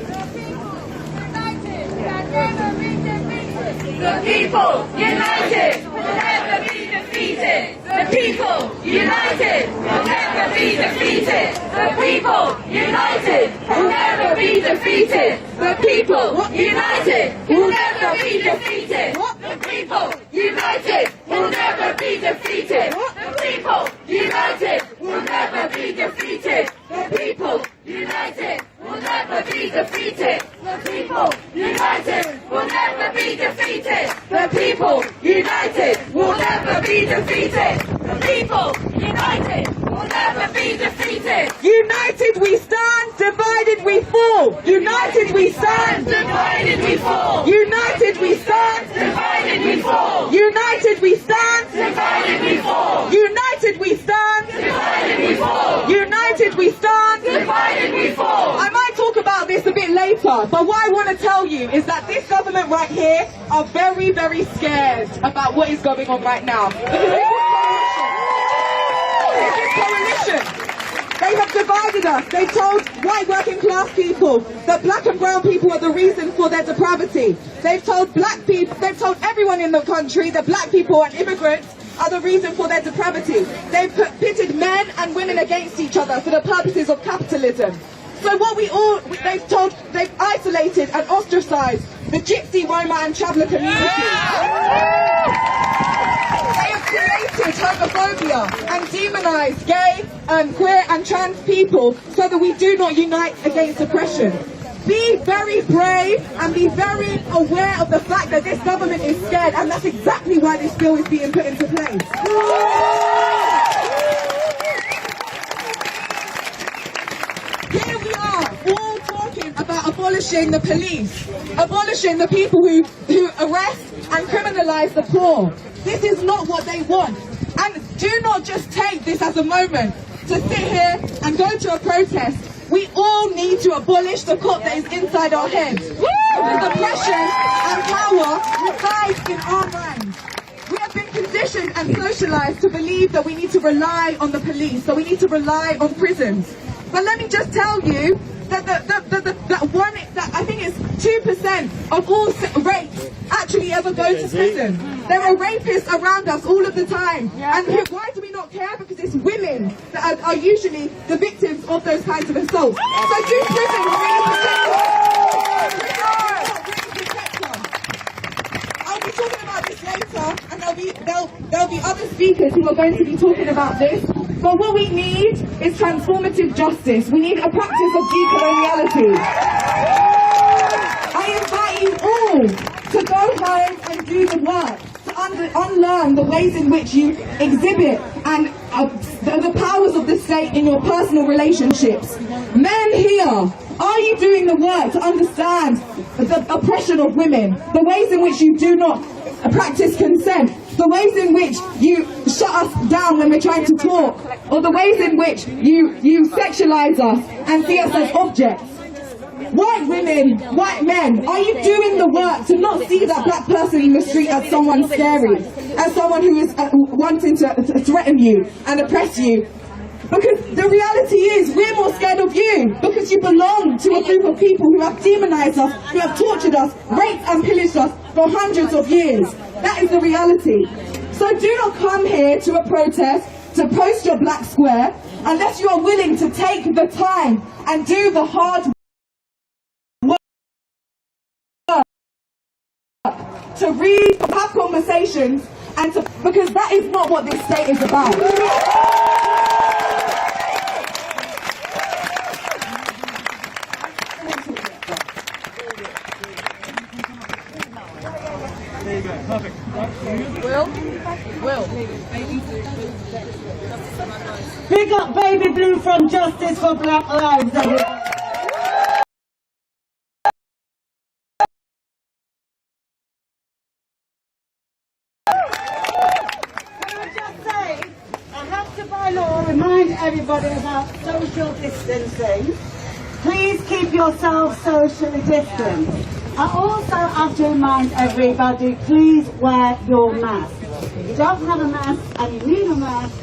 The people united will never be defeated. The people united will never be defeated. The people united will never be defeated. The people united will never be defeated. The people united will never be defeated. The people united will never be defeated. The people united will never be defeated. The people united will never be defeated. The people united will never be defeated. The people united will never be defeated. United we stand, divided we fall. United we stand, divided we fall. United we stand, divided we fall. United we stand, divided we fall. United we stand, divided we fall. United we stand, divided we fall. I might talk about this a bit later, but what I want to tell you is that this government right here are very, very scared about what is going on right now. This is coalition. They have divided us. They've told white working class people that black and brown people are the reason for their depravity. They've told black people, they've told everyone in the country that black people and immigrants are the reason for their depravity. They've pitted men and women against each other for the purposes of capitalism. So what they've isolated and ostracized the Gypsy, Roma and Traveller community. They have created homophobia and demonized gay, queer and trans people so that we do not unite against oppression. Be very brave and be very aware of the fact that this government is scared, and that's exactly why this bill is being put into place. Here we are, all talking about abolishing the police, abolishing the people who arrest and criminalize the poor. This is not what they want. And do not just take this as a moment to sit here and go to a protest. We all need to abolish the cop that is inside our heads. Because oppression and power resides in our minds. We have been conditioned and socialized to believe that we need to rely on the police, that we need to rely on prisons. But let me just tell you that I think it's 2% of all rapes actually ever go to prison. There are rapists around us all of the time. And why do we not care? Because it's women that are usually the victims of those kinds of assaults. So do prisons really protect us? I'll be talking about this later, and there'll be other speakers who are going to be talking about this. But what we need is transformative justice. We need a practice of decoloniality. I invite you all to go home and do the work, to unlearn the ways in which you exhibit and the powers of the state in your personal relationships. Men here, are you doing the work to understand the oppression of women, the ways in which you do not practice consent, the ways in which you shut us down when we're trying to talk, or the ways in which you sexualize us and see us as objects? White women, white men, are you doing the work to not see that black person in the street as someone scary, as someone who is wanting to threaten you and oppress you? Because the reality is, we're more scared of you, because you belong to a group of people who have demonized us, who have tortured us, raped and pillaged us for hundreds of years. That is the reality. So do not come here to a protest to post your black square unless you are willing to take the time and do the hard work to read, have conversations, and because that is not what this state is about. Will. Big up Baby Blue from Justice for Black Lives. Can I just say, I have to by law remind everybody about social distancing. Please keep yourselves socially distanced. I also have to remind everybody, please wear your mask. If you don't have a mask and you need a mask,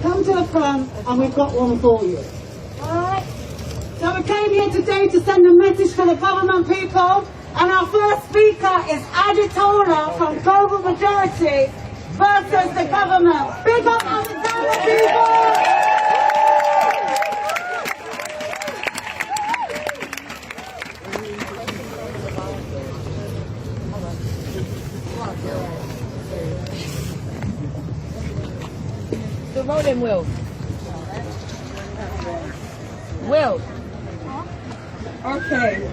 come to the front and we've got one for you. Alright? So we came here today to send a message to the government people, and our first speaker is Aditola from Global Majority versus the government. Big up Aditola, people! So roll in, Will. Will. Okay.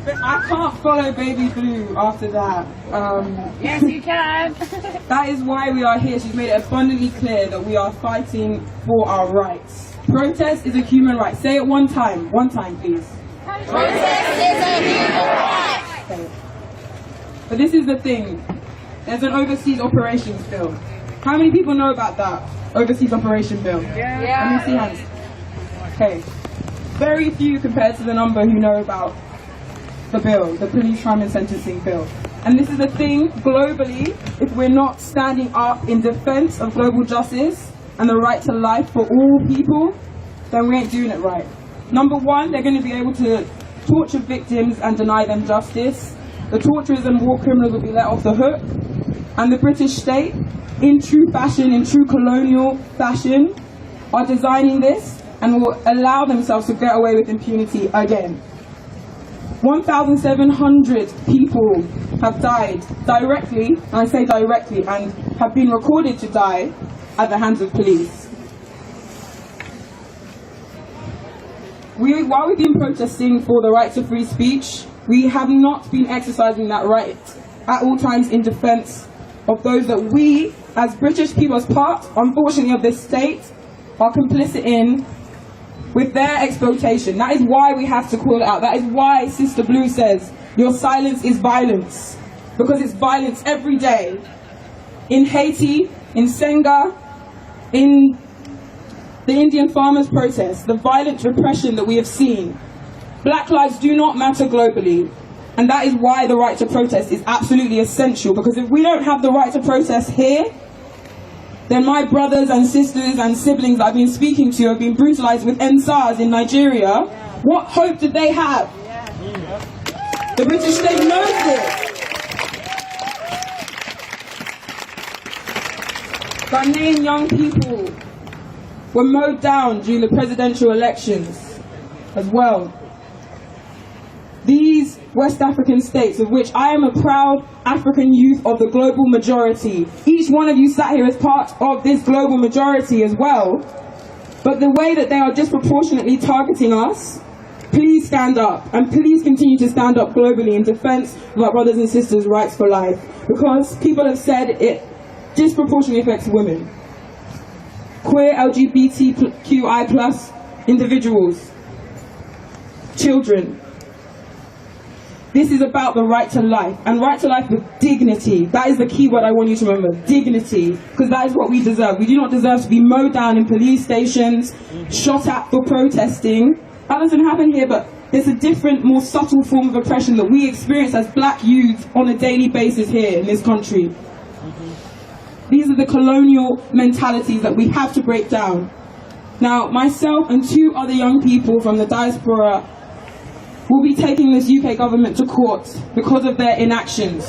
I can't follow Baby Blue after that. Yes, you can. That is why we are here. She's made it abundantly clear that we are fighting for our rights. Protest is a human right. Say it one time. One time, please. Protest is a human right. Okay. But this is the thing. There's an overseas operations bill. How many people know about that overseas operation bill? Yeah. Let me see hands. Okay. Very few compared to the number who know about the bill, the police crime and sentencing bill. And this is the thing, globally, if we're not standing up in defense of global justice and the right to life for all people, then we ain't doing it right. Number one, they're going to be able to torture victims and deny them justice. The torturers and war criminals will be let off the hook. And the British state, in true fashion, in true colonial fashion, are designing this and will allow themselves to get away with impunity again. 1,700 people have died directly, and I say directly, and have been recorded to die at the hands of police. While we've been protesting for the right to free speech, we have not been exercising that right at all times in defense of those that we, as British people, as part, unfortunately, of this state, are complicit in with their exploitation. That is why we have to call it out. That is why Sister Blue says, your silence is violence. Because it's violence every day. In Haiti, in Senga, in the Indian farmers' protests, the violent repression that we have seen. Black lives do not matter globally. And that is why the right to protest is absolutely essential. Because if we don't have the right to protest here, then my brothers and sisters and siblings I've been speaking to have been brutalized with NSARS in Nigeria. What hope did they have? The British state knows this. Ghanaian young people were mowed down during the presidential elections as well. These West African states, of which I am a proud African youth of the global majority. Each one of you sat here as part of this global majority as well. But the way that they are disproportionately targeting us, please stand up. And please continue to stand up globally in defense of our brothers and sisters' rights for life. Because people have said it disproportionately affects women. Queer, LGBTQI+ individuals, children. This is about the right to life, and right to life with dignity. That is the key word I want you to remember, dignity, because that is what we deserve. We do not deserve to be mowed down in police stations, shot at for protesting. That doesn't happen here, but there's a different, more subtle form of oppression that we experience as black youth on a daily basis here in this country. These are the colonial mentalities that we have to break down. Now, myself and 2 other young people from the diaspora will be taking this UK government to court because of their inactions.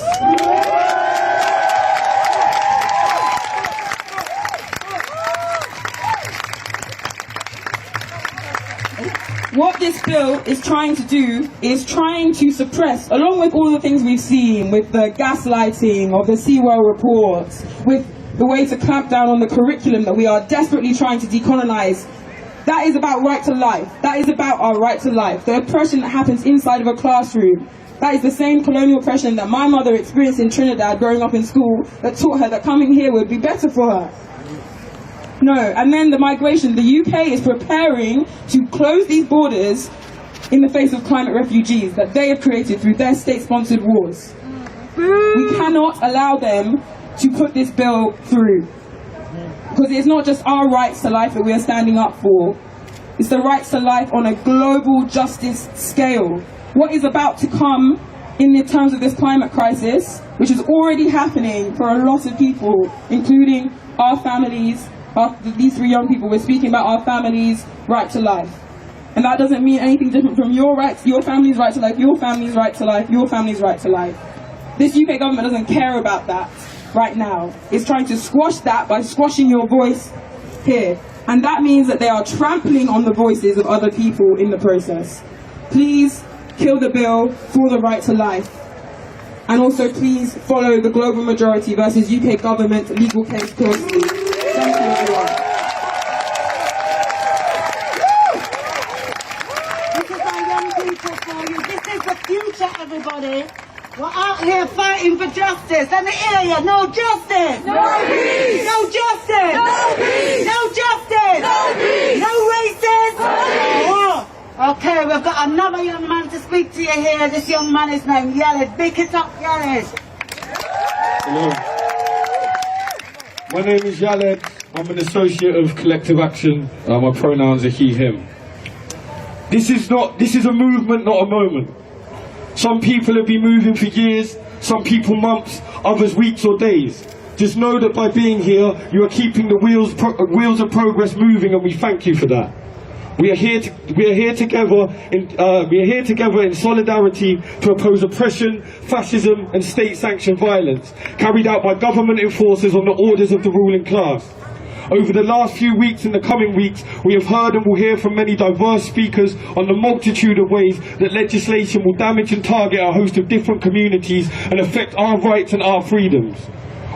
What this bill is trying to do is trying to suppress, along with all the things we've seen, with the gaslighting of the Sewell reports, with the way to clamp down on the curriculum that we are desperately trying to decolonize. That is about right to life. That is about our right to life. The oppression that happens inside of a classroom. That is the same colonial oppression that my mother experienced in Trinidad growing up in school, that taught her that coming here would be better for her. No, and then the migration. The UK is preparing to close these borders in the face of climate refugees that they have created through their state-sponsored wars. We cannot allow them to put this bill through. Because it's not just our rights to life that we are standing up for. It's the rights to life on a global justice scale. What is about to come in the terms of this climate crisis, which is already happening for a lot of people, including our families, these 3 young people. We're speaking about our families' right to life. And that doesn't mean anything different from your rights, your family's right to life, your family's right to life, your family's right to life. This UK government doesn't care about that right now. It's trying to squash that by squashing your voice here. And that means that they are trampling on the voices of other people in the process. Please kill the bill for the right to life. And also please follow the global majority versus UK government legal case closely. Thank you, everyone. This is our young people for you. This is the future, everybody. We're out here fighting for justice. Let me hear you. No justice. No peace. No justice. No peace. No justice. No peace. No racism. No peace. Oh. Okay, we've got another young man to speak to you here. This young man is named Yelid. Big it up, Yelid. Hello. My name is Yaled. I'm an associate of Collective Action. My pronouns are he, him. This is a movement, not a moment. Some people have been moving for years, some people months, others weeks or days. Just know that by being here, you are keeping the wheels of progress moving, and we thank you for that. We are here together in solidarity to oppose oppression, fascism, and state-sanctioned violence carried out by government enforcers on the orders of the ruling class. Over the last few weeks and the coming weeks, we have heard and will hear from many diverse speakers on the multitude of ways that legislation will damage and target a host of different communities and affect our rights and our freedoms.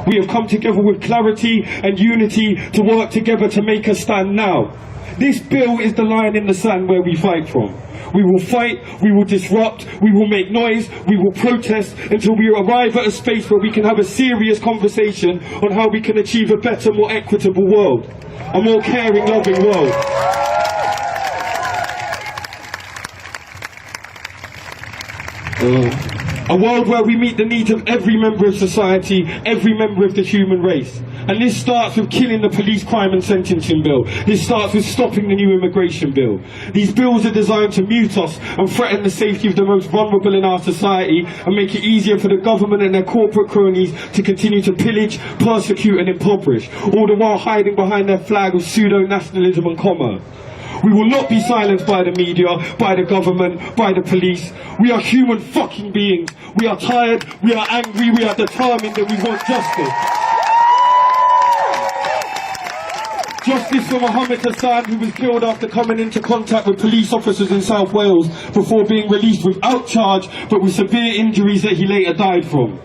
We have come together with clarity and unity to work together to make a stand now. This bill is the line in the sand where we fight from. We will fight, we will disrupt, we will make noise, we will protest until we arrive at a space where we can have a serious conversation on how we can achieve a better, more equitable world. A more caring, loving world. A world where we meet the needs of every member of society, every member of the human race. And this starts with killing the police crime and sentencing bill. This starts with stopping the new immigration bill. These bills are designed to mute us and threaten the safety of the most vulnerable in our society and make it easier for the government and their corporate cronies to continue to pillage, persecute and impoverish, all the while hiding behind their flag of pseudo-nationalism and commerce. We will not be silenced by the media, by the government, by the police. We are human fucking beings. We are tired, we are angry, we are determined that we want justice. Justice for Mohammed Hassan, who was killed after coming into contact with police officers in South Wales before being released without charge but with severe injuries that he later died from.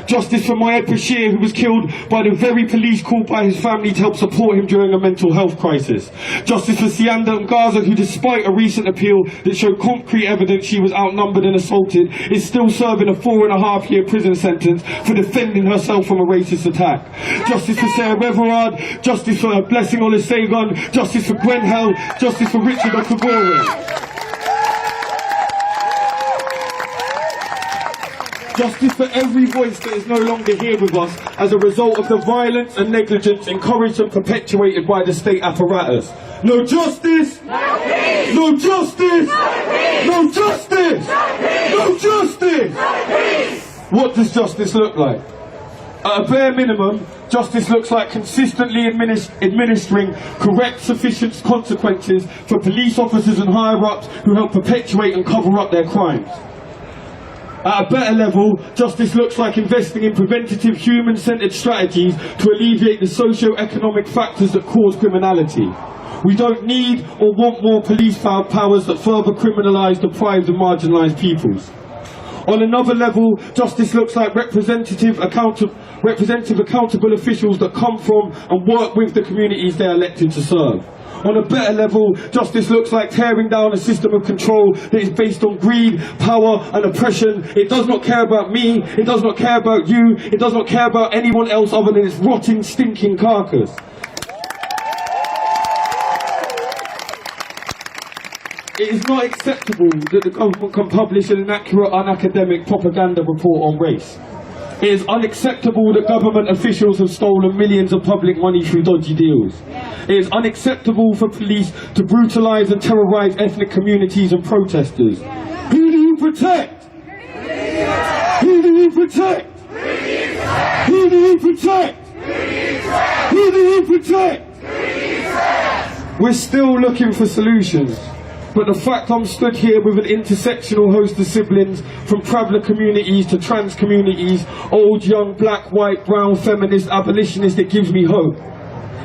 Justice for Moed Bashir, who was killed by the very police called by his family to help support him during a mental health crisis. Justice for Sianda Mgaza, who despite a recent appeal that showed concrete evidence she was outnumbered and assaulted, is still serving a 4.5-year prison sentence for defending herself from a racist attack. Justice for Sarah Reverard, justice for Blessing Olusegun, justice for Gwen Hell, justice for Richard Okagore. Justice for every voice that is no longer here with us as a result of the violence and negligence encouraged and perpetuated by the state apparatus. No justice! No peace! No justice! No peace! No justice! No peace! No justice! No peace! What does justice look like? At a bare minimum, justice looks like consistently administering correct, sufficient consequences for police officers and higher-ups who help perpetuate and cover up their crimes. At a better level, justice looks like investing in preventative, human-centred strategies to alleviate the socio-economic factors that cause criminality. We don't need or want more police powers that further criminalise deprived and marginalised peoples. On another level, justice looks like representative accountable officials that come from and work with the communities they are elected to serve. On a better level, justice looks like tearing down a system of control that is based on greed, power and oppression. It does not care about me, it does not care about you, it does not care about anyone else other than its rotting, stinking carcass. It is not acceptable that the government can publish an inaccurate, unacademic propaganda report on race. It is unacceptable that government officials have stolen millions of public money through dodgy deals. It is unacceptable for police to brutalise and terrorise ethnic communities and protesters. Who do you protect? you protect? Who do you protect? Who do you protect? We're still looking for solutions. But the fact I'm stood here with an intersectional host of siblings from traveller communities to trans communities, old, young, black, white, brown, feminist, abolitionist, it gives me hope.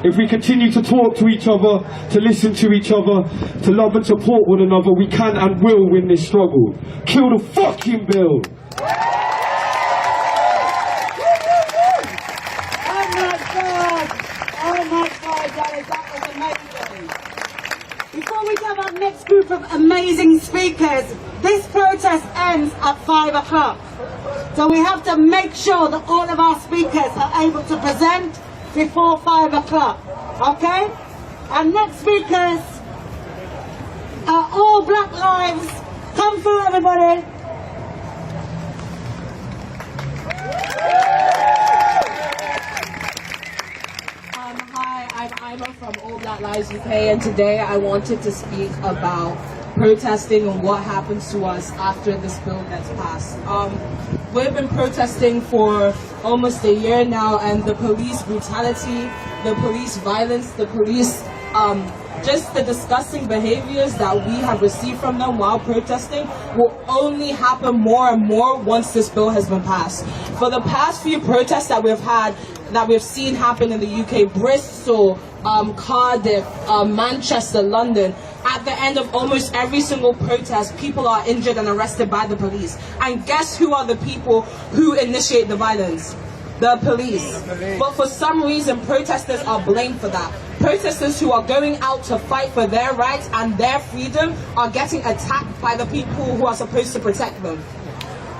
If we continue to talk to each other, to listen to each other, to love and support one another, we can and will win this struggle. Kill the fucking bill! Oh my God, Jared, that was amazing. Before we have our next group of amazing speakers, this protest ends at 5 o'clock. So we have to make sure that all of our speakers are able to present before 5 o'clock. Okay? Our next speakers are all Black Lives. Come through, everybody. Hi, I'm Ima from All Black Lives UK, and today I wanted to speak about protesting and what happens to us after this bill gets passed. We've been protesting for almost a year now, and the police brutality, the police violence, the police, just the disgusting behaviors that we have received from them while protesting will only happen more and more once this bill has been passed. For the past few protests that we've had, that we've seen happen in the UK, Bristol, Cardiff, Manchester, London, at the end of almost every single protest, people are injured and arrested by the police. And guess who are the people who initiate the violence? The police. But for some reason, protesters are blamed for that. Protesters who are going out to fight for their rights and their freedom are getting attacked by the people who are supposed to protect them.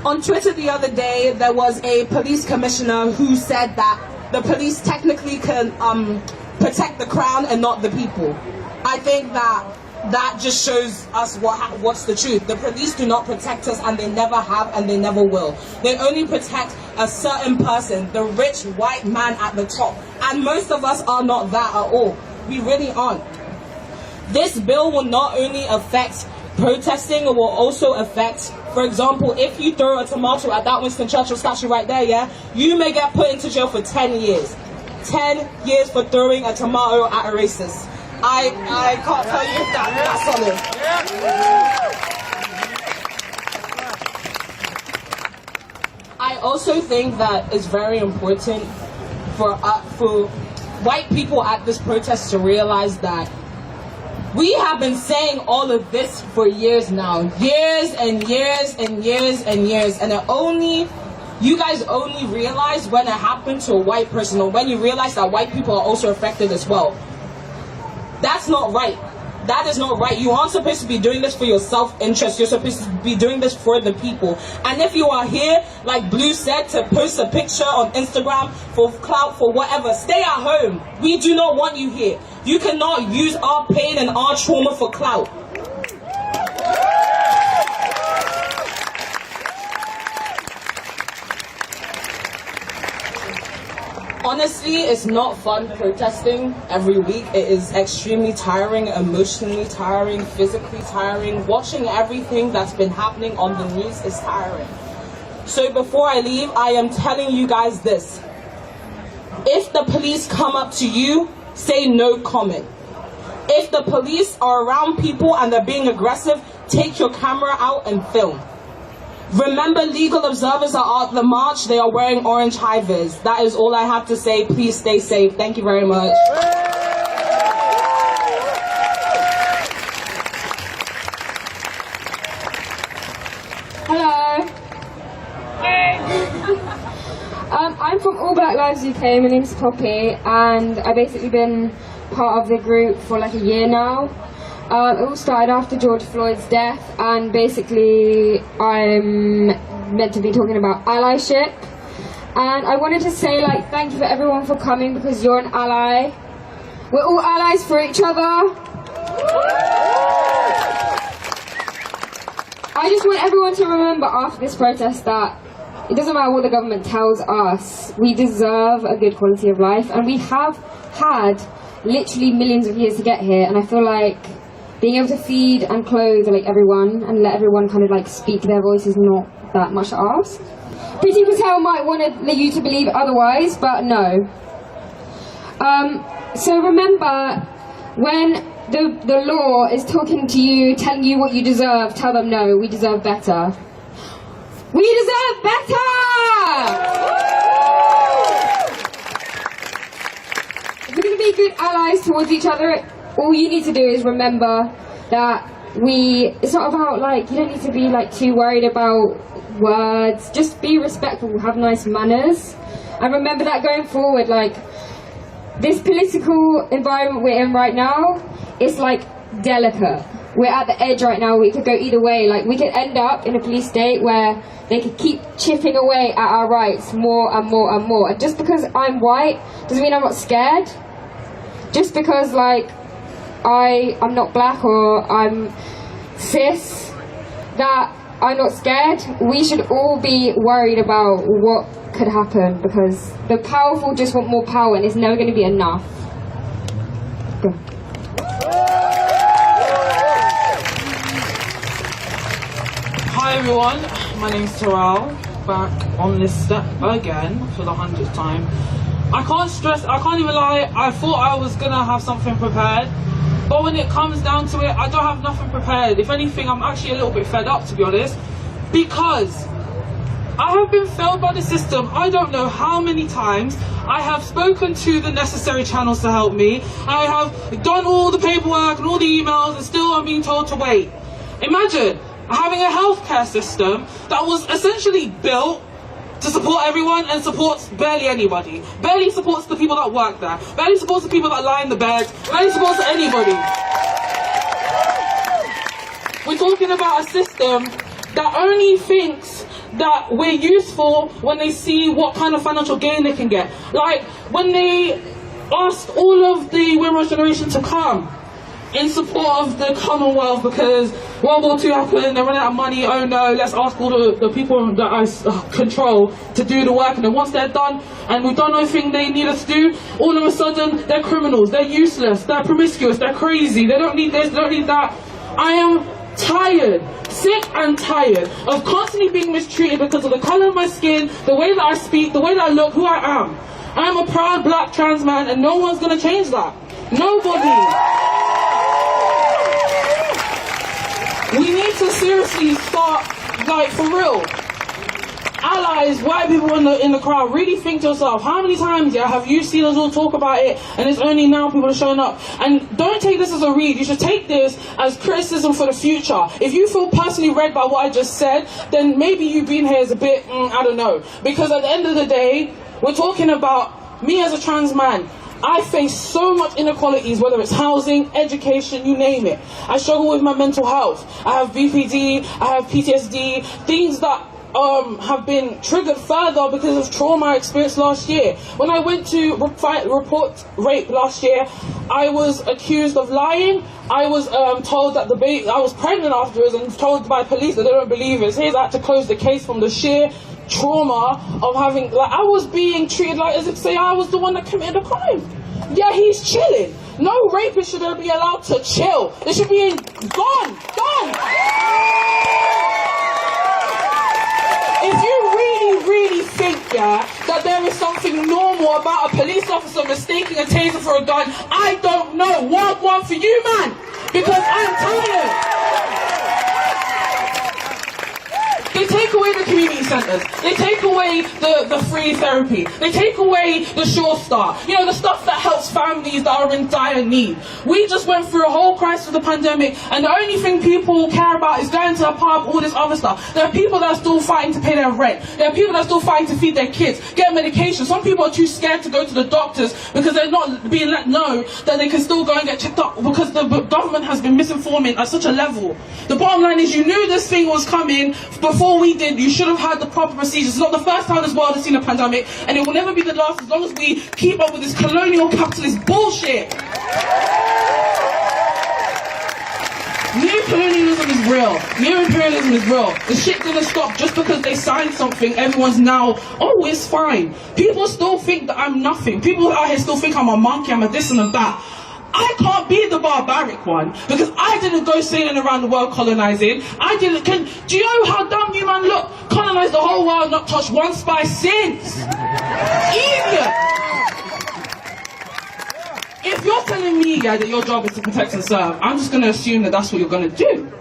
On Twitter the other day, there was a police commissioner who said that the police technically can protect the crown and not the people. I think that just shows us what's the truth. The police do not protect us, and they never have, and they never will. They only protect a certain person, the rich white man at the top. And most of us are not that at all. We really aren't. This bill will not only affect protesting, it will also affect, for example, if you throw a tomato at that Winston Churchill statue right there, yeah, you may get put into jail for 10 years. 10 years for throwing a tomato at a racist. I can't tell you if that's solid. I also think that it's very important for white people at this protest to realize that we have been saying all of this for years now. Years and years and years and years. And you guys only realize when it happened to a white person, or when you realize that white people are also affected as well. That's not right. That is not right. You aren't supposed to be doing this for your self-interest. You're supposed to be doing this for the people. And if you are here, like Blue said, to post a picture on Instagram for clout, for whatever, stay at home. We do not want you here. You cannot use our pain and our trauma for clout. Honestly, it's not fun protesting every week. It is extremely tiring, emotionally tiring, physically tiring. Watching everything that's been happening on the news is tiring. So before I leave, I am telling you guys this. If the police come up to you, say no comment. If the police are around people and they're being aggressive, take your camera out and film. Remember, legal observers are at the march. They are wearing orange high-vis. That is all I have to say. Please stay safe. Thank you very much. Hello. Hey. I'm from All Black Lives UK. My name's Poppy, and I've basically been part of the group for like a year now. It all started after George Floyd's death, and basically I'm meant to be talking about allyship. And I wanted to say, like, thank you for everyone for coming, because you're an ally. We're all allies for each other. I just want everyone to remember after this protest that it doesn't matter what the government tells us, we deserve a good quality of life, and we have had literally millions of years to get here, and I feel like being able to feed and clothe like everyone and let everyone kind of like speak their voice is not that much to ask. Priti Patel might want you to believe otherwise, but no. So remember, when the law is talking to you, telling you what you deserve, tell them no, we deserve better. We deserve better! If we're going to be good allies towards each other, all you need to do is remember that it's not about you don't need to be too worried about words, just be respectful, have nice manners, and remember that going forward, this political environment we're in right now, it's delicate. We're at the edge right now, we could go either way, we could end up in a police state where they could keep chipping away at our rights more and more and more. And just because I'm white doesn't mean I'm not scared. Just because I'm not black or I'm cis, that I'm not scared. We should all be worried about what could happen, because the powerful just want more power and it's never going to be enough. Go. Hi everyone, my name's Terrell, back on this step again for the 100th time. I can't even lie, I thought I was gonna have something prepared, but when it comes down to it, I don't have nothing prepared. If anything, I'm actually a little bit fed up, to be honest, because I have been failed by the system. I don't know how many times. I have spoken to the necessary channels to help me. I have done all the paperwork and all the emails, and still I'm being told to wait. Imagine having a healthcare system that was essentially built to support everyone and supports barely anybody. Barely supports the people that work there. Barely supports the people that lie in the bed. Barely supports anybody. We're talking about a system that only thinks that we're useful when they see what kind of financial gain they can get. When they asked all of the women's generation to come in support of the Commonwealth because World War II happened, they ran out of money, oh no, let's ask all the people that I control to do the work, and then once they're done and we've done everything they need us to do, all of a sudden they're criminals, they're useless, they're promiscuous, they're crazy, they don't need this, they don't need that. I am tired, sick and tired of constantly being mistreated because of the colour of my skin, the way that I speak, the way that I look, who I am. I am a proud black trans man and no one's going to change that. Nobody. We need to seriously start, for real. Allies, white people in the crowd, really think to yourself, how many times have you seen us all talk about it and it's only now people are showing up? And don't take this as a read, you should take this as criticism for the future. If you feel personally read by what I just said, then maybe you being here is a bit, I don't know. Because at the end of the day, we're talking about me as a trans man. I face so much inequalities, whether it's housing, education, you name it. I struggle with my mental health. I have BPD, I have PTSD, things that have been triggered further because of trauma I experienced last year. When I went to report rape last year, I was accused of lying. I was told that I was pregnant afterwards and told by police that they don't believe it. So I had to close the case from the sheer trauma of having, I was being treated as if say I was the one that committed a crime. Yeah, he's chilling. No rapist should be allowed to chill. They should be gone. If you really think, that there is something normal about a police officer mistaking a taser for a gun, I don't know. One for you, man. Because I'm tired. They take away the community centres. They take away the free therapy. They take away the Sure Start. The stuff that helps families that are in dire need. We just went through a whole crisis of the pandemic, and the only thing people care about is going to the pub, all this other stuff. There are people that are still fighting to pay their rent. There are people that are still fighting to feed their kids, get medication. Some people are too scared to go to the doctors because they're not being let know that they can still go and get checked up because the government has been misinforming at such a level. The bottom line is, you knew this thing was coming before we did. You should have had the proper procedures. It's not the first time this world has seen a pandemic, and it will never be the last as long as we keep up with this colonial capitalist bullshit. Neo-colonialism is real. Neo-imperialism is real. The shit didn't stop just because they signed something. Everyone's now, oh, it's fine. People still think that I'm nothing. People out here still think I'm a monkey, I'm a this and a that. I can't be the barbaric one because I didn't go sailing around the world colonizing. Do you know how dumb you man look? Colonize the whole world, not touch one spice since. Idiot. If you're telling me that your job is to protect and serve, I'm just going to assume that that's what you're going to do.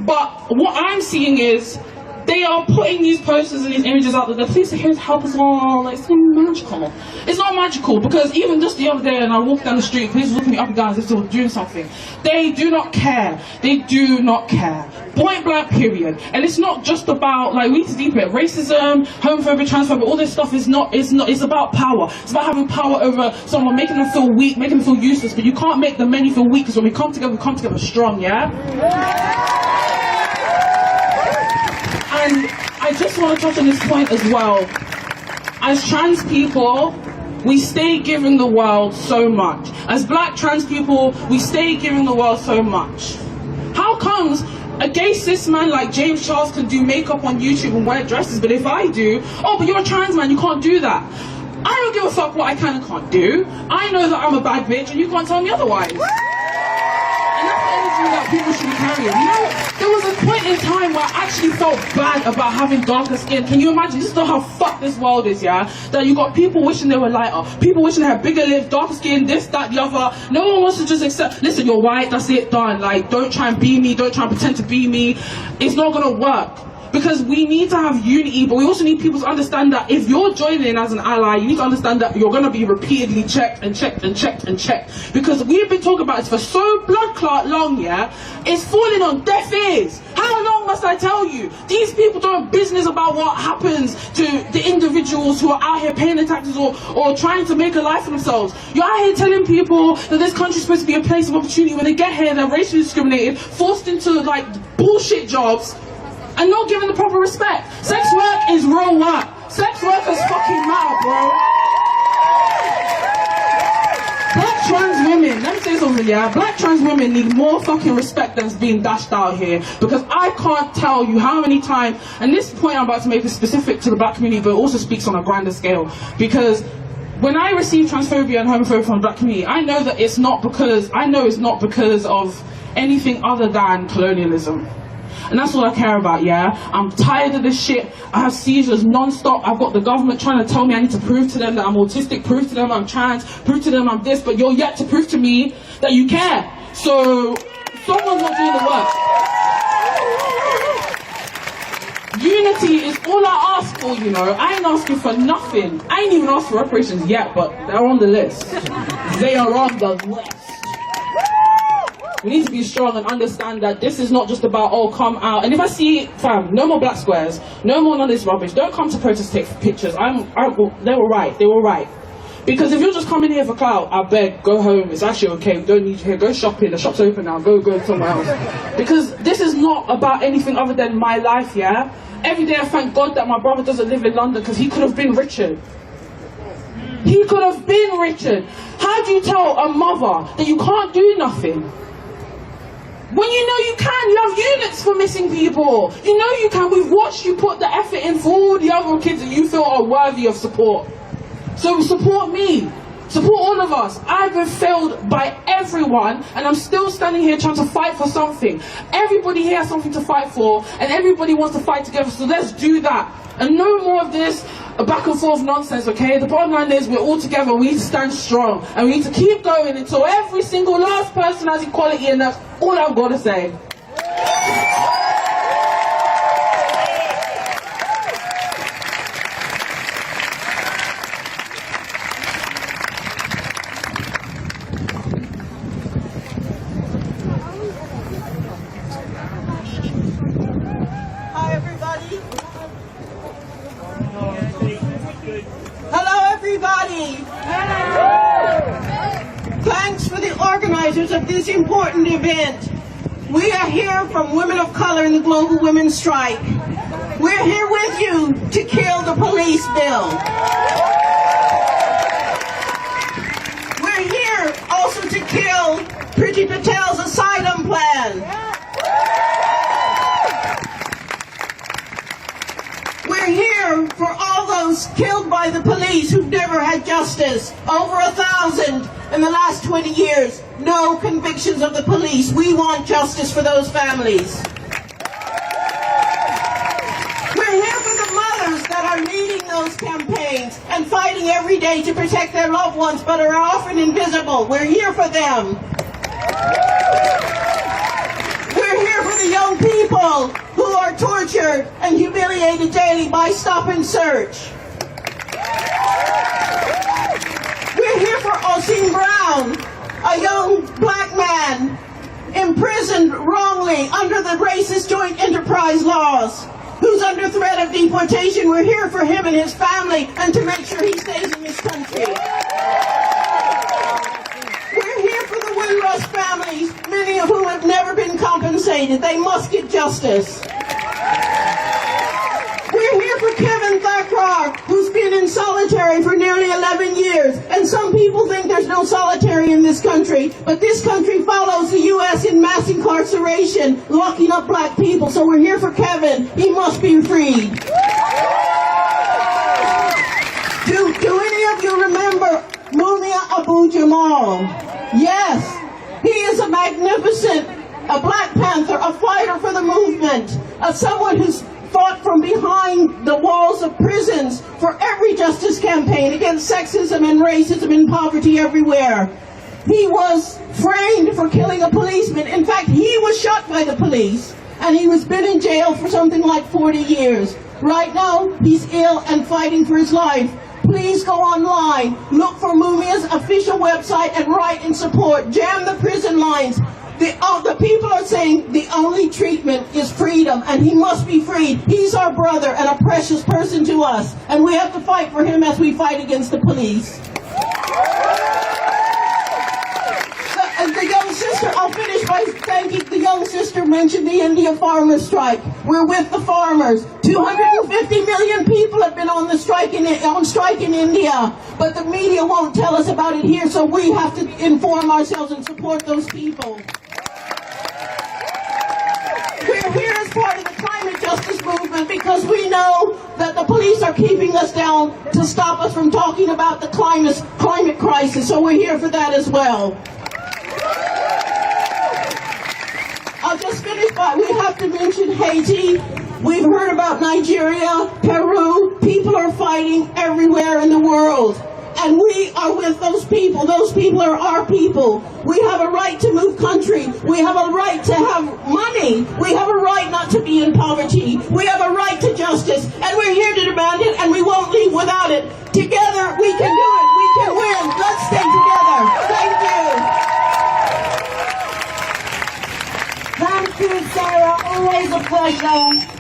But what I'm seeing is they are putting these posters and these images out there. Please here to help us all. Like, it's so magical. It's not magical because even just the other day, and I walked down the street, police were looking me up and down as if they were doing something. They do not care. They do not care. Point blank, period. And it's not just about, like, we need to deep it. Racism, homophobia, transphobia, all this stuff is not. It's about power. It's about having power over someone, making them feel weak, making them feel useless. But you can't make the many feel weak because when we come together strong. Yeah. And I just want to touch on this point as well. As trans people, we stay giving the world so much. As black trans people, we stay giving the world so much. How comes a gay cis man like James Charles can do makeup on YouTube and wear dresses, but if I do, oh, but you're a trans man, you can't do that. I don't give a fuck what I can and can't do. I know that I'm a bad bitch and you can't tell me otherwise. And that's the energy that people should be carrying. You know, there was a point in time where I actually felt bad about having darker skin. Can you imagine? This is not how fucked this world is, yeah? That you got people wishing they were lighter, people wishing they had bigger lips, darker skin, this, that, the other. No one wants to just accept, listen, you're white, that's it, done. Like, don't try and be me, don't try and pretend to be me. It's not gonna work. Because we need to have unity, but we also need people to understand that if you're joining as an ally, you need to understand that you're going to be repeatedly checked and checked and checked and checked. Because we've been talking about this for so blood clot long, yeah? It's falling on deaf ears. How long must I tell you? These people don't have business about what happens to the individuals who are out here paying their taxes or trying to make a life for themselves. You're out here telling people that this country's supposed to be a place of opportunity. When they get here, they're racially discriminated, forced into, like, bullshit jobs, and not given the proper respect. Sex work is real work. Sex workers fucking matter, bro. Black trans women, let me say something, yeah? Black trans women need more fucking respect than's being dashed out here. Because I can't tell you how many times, and this point I'm about to make is specific to the black community, but it also speaks on a grander scale. Because when I receive transphobia and homophobia from the black community, I know it's not because of anything other than colonialism. And that's all I care about, yeah? I'm tired of this shit. I have seizures non-stop. I've got the government trying to tell me I need to prove to them that I'm autistic, prove to them I'm trans, prove to them I'm this, but you're yet to prove to me that you care. So, someone's not doing the work. Unity is all I ask for, you know? I ain't asking for nothing. I ain't even asked for reparations yet, but they're on the list. They are on the list. We need to be strong and understand that this is not just about, oh, come out. And if I see, fam, no more black squares, no more none of this rubbish. Don't come to protest, take pictures. They were right. They were right. Because if you're just coming here for clout, I beg, go home. It's actually okay. We don't need you here. Go shopping. The shop's open now. Go somewhere else. Because this is not about anything other than my life, yeah? Every day I thank God that my brother doesn't live in London because he could have been Richard. He could have been Richard. How do you tell a mother that you can't do nothing? When you know you can, you have units for missing people. You know you can. We've watched you put the effort in for all the other kids that you feel are worthy of support. So support me. Support all of us. I've been failed by everyone, and I'm still standing here trying to fight for something. Everybody here has something to fight for, and everybody wants to fight together, so let's do that. And no more of this back and forth nonsense, okay? The bottom line is we're all together, we need to stand strong, and we need to keep going until every single last person has equality, and that's all I've got to say. Thanks for the organizers of this important event. We are here from Women of Color in the Global Women's Strike. We're here with you to kill the police bill. We're here also to kill Priti Patel's asylum plan. We're here for all those killed by the police who've never had justice. Over 1,000. in the last 20 years, no convictions of the police. We want justice for those families. We're here for the mothers that are leading those campaigns and fighting every day to protect their loved ones but are often invisible. We're here for them. We're here for the young people who are tortured and humiliated daily by stop and search. We're here for Osim Brown, a young black man imprisoned wrongly under the racist joint enterprise laws, who's under threat of deportation. We're here for him and his family and to make sure he stays in this country. We're here for the Windrush families, many of whom have never been compensated. They must get justice. We're here for Kevin Thakrar, who's been in solitary for nearly 11 years. And some people think there's no solitary in this country, but this country follows the U.S. in mass incarceration, locking up black people. So we're here for Kevin. He must be freed. Do any of you remember Mumia Abu Jamal? Yes, he is a magnificent, a Black Panther, a fighter for the movement, someone who's fought from behind the walls of prisons for every justice campaign against sexism and racism and poverty everywhere. He was framed for killing a policeman. In fact, he was shot by the police, and he was been in jail for something like 40 years. Right now, he's ill and fighting for his life. Please go online, look for Mumia's official website and write in support. Jam the prison lines. The people are saying the only treatment is freedom, and he must be freed. He's our brother and a precious person to us, and we have to fight for him as we fight against the police. The young sister, I'll finish by thanking the young sister mentioned the India farmers strike. We're with the farmers. 250 million people have been on strike in India, but the media won't tell us about it here, so we have to inform ourselves and support those people. We're here as part of the climate justice movement because we know that the police are keeping us down to stop us from talking about the climate crisis, so we're here for that as well. I'll just finish by, we have to mention Haiti. We've heard about Nigeria, Peru. People are fighting everywhere in the world. And we are with those people. Those people are our people. We have a right to move country. We have a right to have money. We have a right not to be in poverty. We have a right to justice. And we're here to demand it, and we won't leave without it. Together, we can do it. We can win. Let's stay together. Thank you. Thank you, Sarah. Always a pleasure.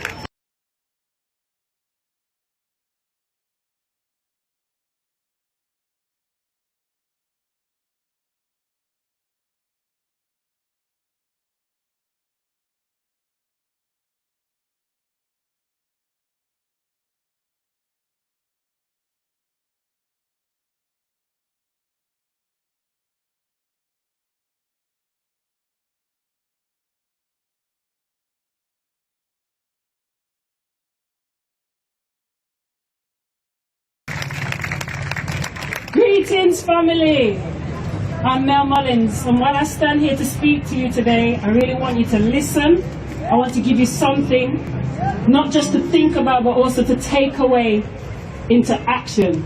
Greetings, family. I'm Mel Mullins, and while I stand here to speak to you today, I really want you to listen. I want to give you something, not just to think about, but also to take away into action.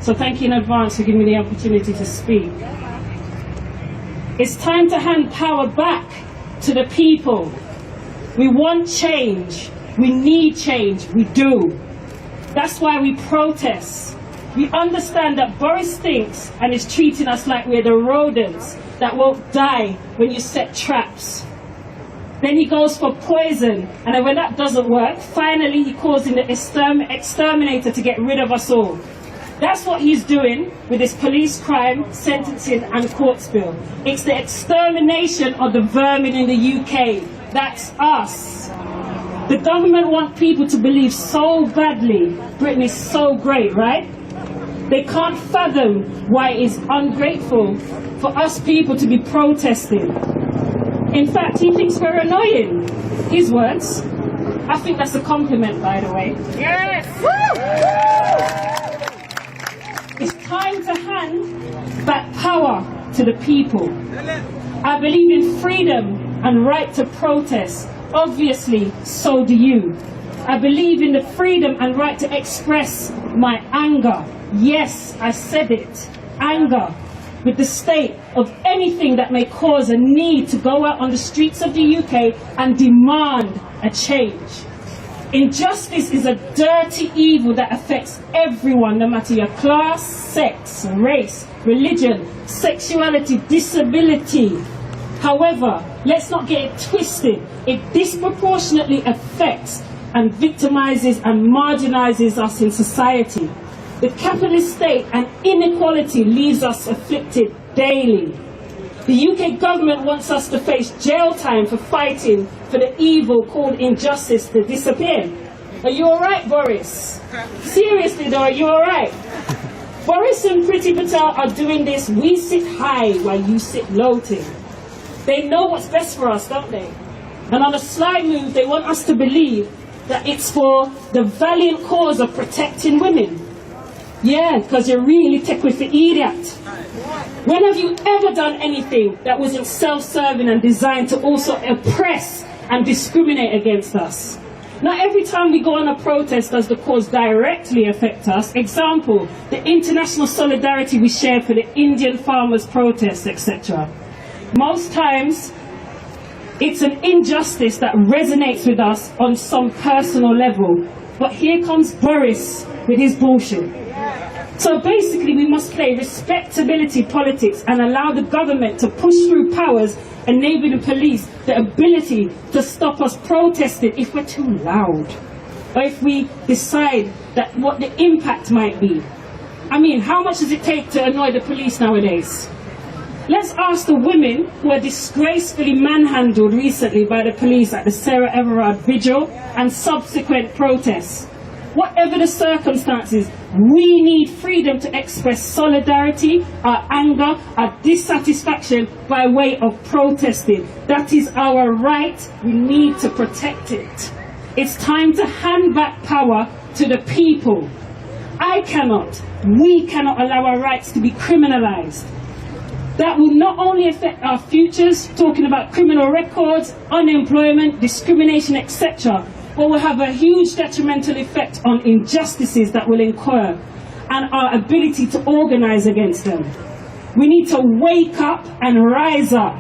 So thank you in advance for giving me the opportunity to speak. It's time to hand power back to the people. We want change. We need change. We do. That's why we protest. We understand that Boris thinks and is treating us like we're the rodents that won't die when you set traps. Then he goes for poison, and then when that doesn't work, finally he calls in the exterminator to get rid of us all. That's what he's doing with this police crime, sentencing and courts bill. It's the extermination of the vermin in the UK. That's us. The government wants people to believe so badly Britain is so great, right? They can't fathom why it is ungrateful for us people to be protesting. In fact, he thinks we're annoying. His words. I think that's a compliment, by the way. Yes! Woo! It's time to hand back power to the people. I believe in freedom and right to protest. Obviously, so do you. I believe in the freedom and right to express my anger. Yes, I said it. Anger with the state of anything that may cause a need to go out on the streets of the UK and demand a change. Injustice is a dirty evil that affects everyone, no matter your class, sex, race, religion, sexuality, disability. However, let's not get it twisted. It disproportionately affects and victimizes and marginalizes us in society. The capitalist state and inequality leaves us afflicted daily. The UK government wants us to face jail time for fighting for the evil called injustice to disappear. Are you alright, Boris? Seriously though, are you alright? Boris and Priti Patel are doing this. We sit high while you sit low-ting. They know what's best for us, don't they? And on a sly move, they want us to believe that it's for the valiant cause of protecting women. Yeah, because you're really tech with the idiot. When have you ever done anything that wasn't self-serving and designed to also oppress and discriminate against us? Not every time we go on a protest does the cause directly affect us. Example, the international solidarity we shared for the Indian farmers' protests, etc. Most times, it's an injustice that resonates with us on some personal level. But here comes Boris with his bullshit. So basically, we must play respectability politics and allow the government to push through powers, enabling the police the ability to stop us protesting if we're too loud, or if we decide that what the impact might be. I mean, how much does it take to annoy the police nowadays? Let's ask the women who were disgracefully manhandled recently by the police at the Sarah Everard vigil and subsequent protests. Whatever the circumstances, we need freedom to express solidarity, our anger, our dissatisfaction by way of protesting. That is our right. We need to protect it. It's time to hand back power to the people. We cannot allow our rights to be criminalized. That will not only affect our futures, talking about criminal records, unemployment, discrimination, etc., but will have a huge detrimental effect on injustices that will incur and our ability to organize against them. We need to wake up and rise up.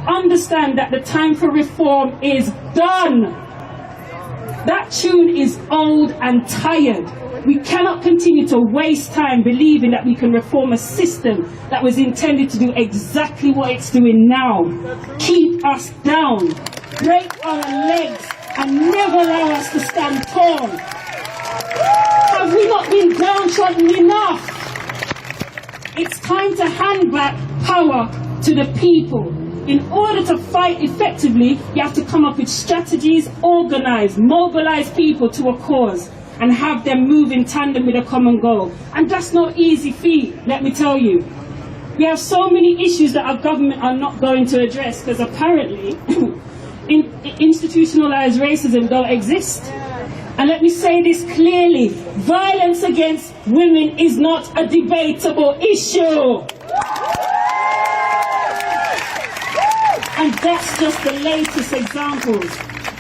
Understand that the time for reform is done. That tune is old and tired. We cannot continue to waste time believing that we can reform a system that was intended to do exactly what it's doing now. Keep us down, break our legs, and never allow us to stand tall. Have we not been downtrodden enough? It's time to hand back power to the people. In order to fight effectively, you have to come up with strategies, organize, mobilize people to a cause, and have them move in tandem with a common goal. And that's no easy feat, let me tell you. We have so many issues that our government are not going to address because apparently institutionalized racism don't exist. And let me say this clearly, violence against women is not a debatable issue. And that's just the latest examples.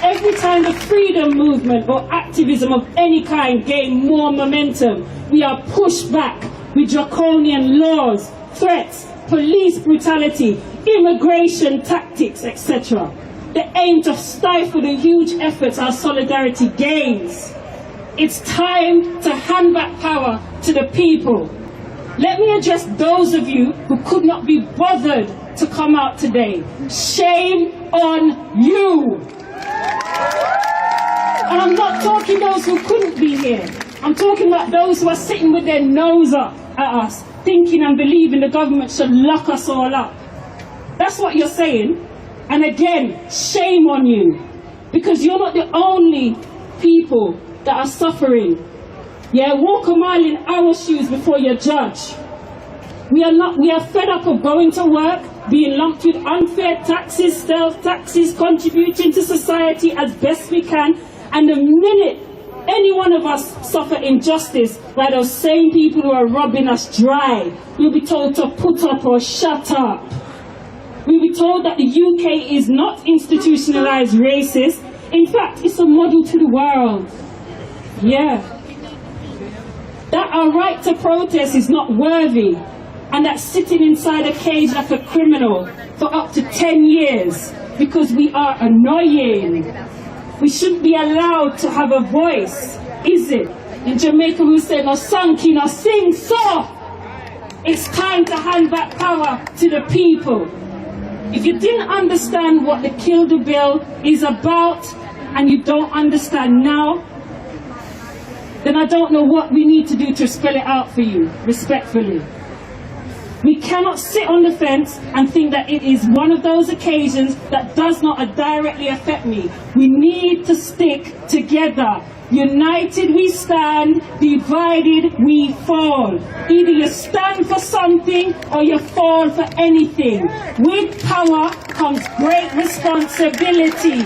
Every time the freedom movement or activism of any kind gain more momentum, we are pushed back with draconian laws, threats, police brutality, immigration tactics, etc. The aim to stifle the huge efforts our solidarity gains. It's time to hand back power to the people. Let me address those of you who could not be bothered to come out today. Shame on you. And I'm not talking those who couldn't be here. I'm talking about those who are sitting with their nose up at us, thinking and believing the government should lock us all up. That's what you're saying. And again, shame on you. Because you're not the only people that are suffering. Yeah, walk a mile in our shoes before you judge. We are fed up of going to work, being lumped with unfair taxes, stealth taxes, contributing to society as best we can, and the minute any one of us suffer injustice by those same people who are rubbing us dry, we'll be told to put up or shut up. We'll be told that the UK is not institutionalized racist. In fact, it's a model to the world. Yeah. That our right to protest is not worthy, and that sitting inside a cage like a criminal for up to 10 years because we are annoying. We shouldn't be allowed to have a voice, is it? In Jamaica we say, no sanky, no sing so. It's time to hand back power to the people. If you didn't understand what the Kill the Bill is about, and you don't understand now, then I don't know what we need to do to spell it out for you, respectfully. We cannot sit on the fence and think that it is one of those occasions that does not directly affect me. We need to stick together. United we stand, divided we fall. Either you stand for something or you fall for anything. With power comes great responsibility.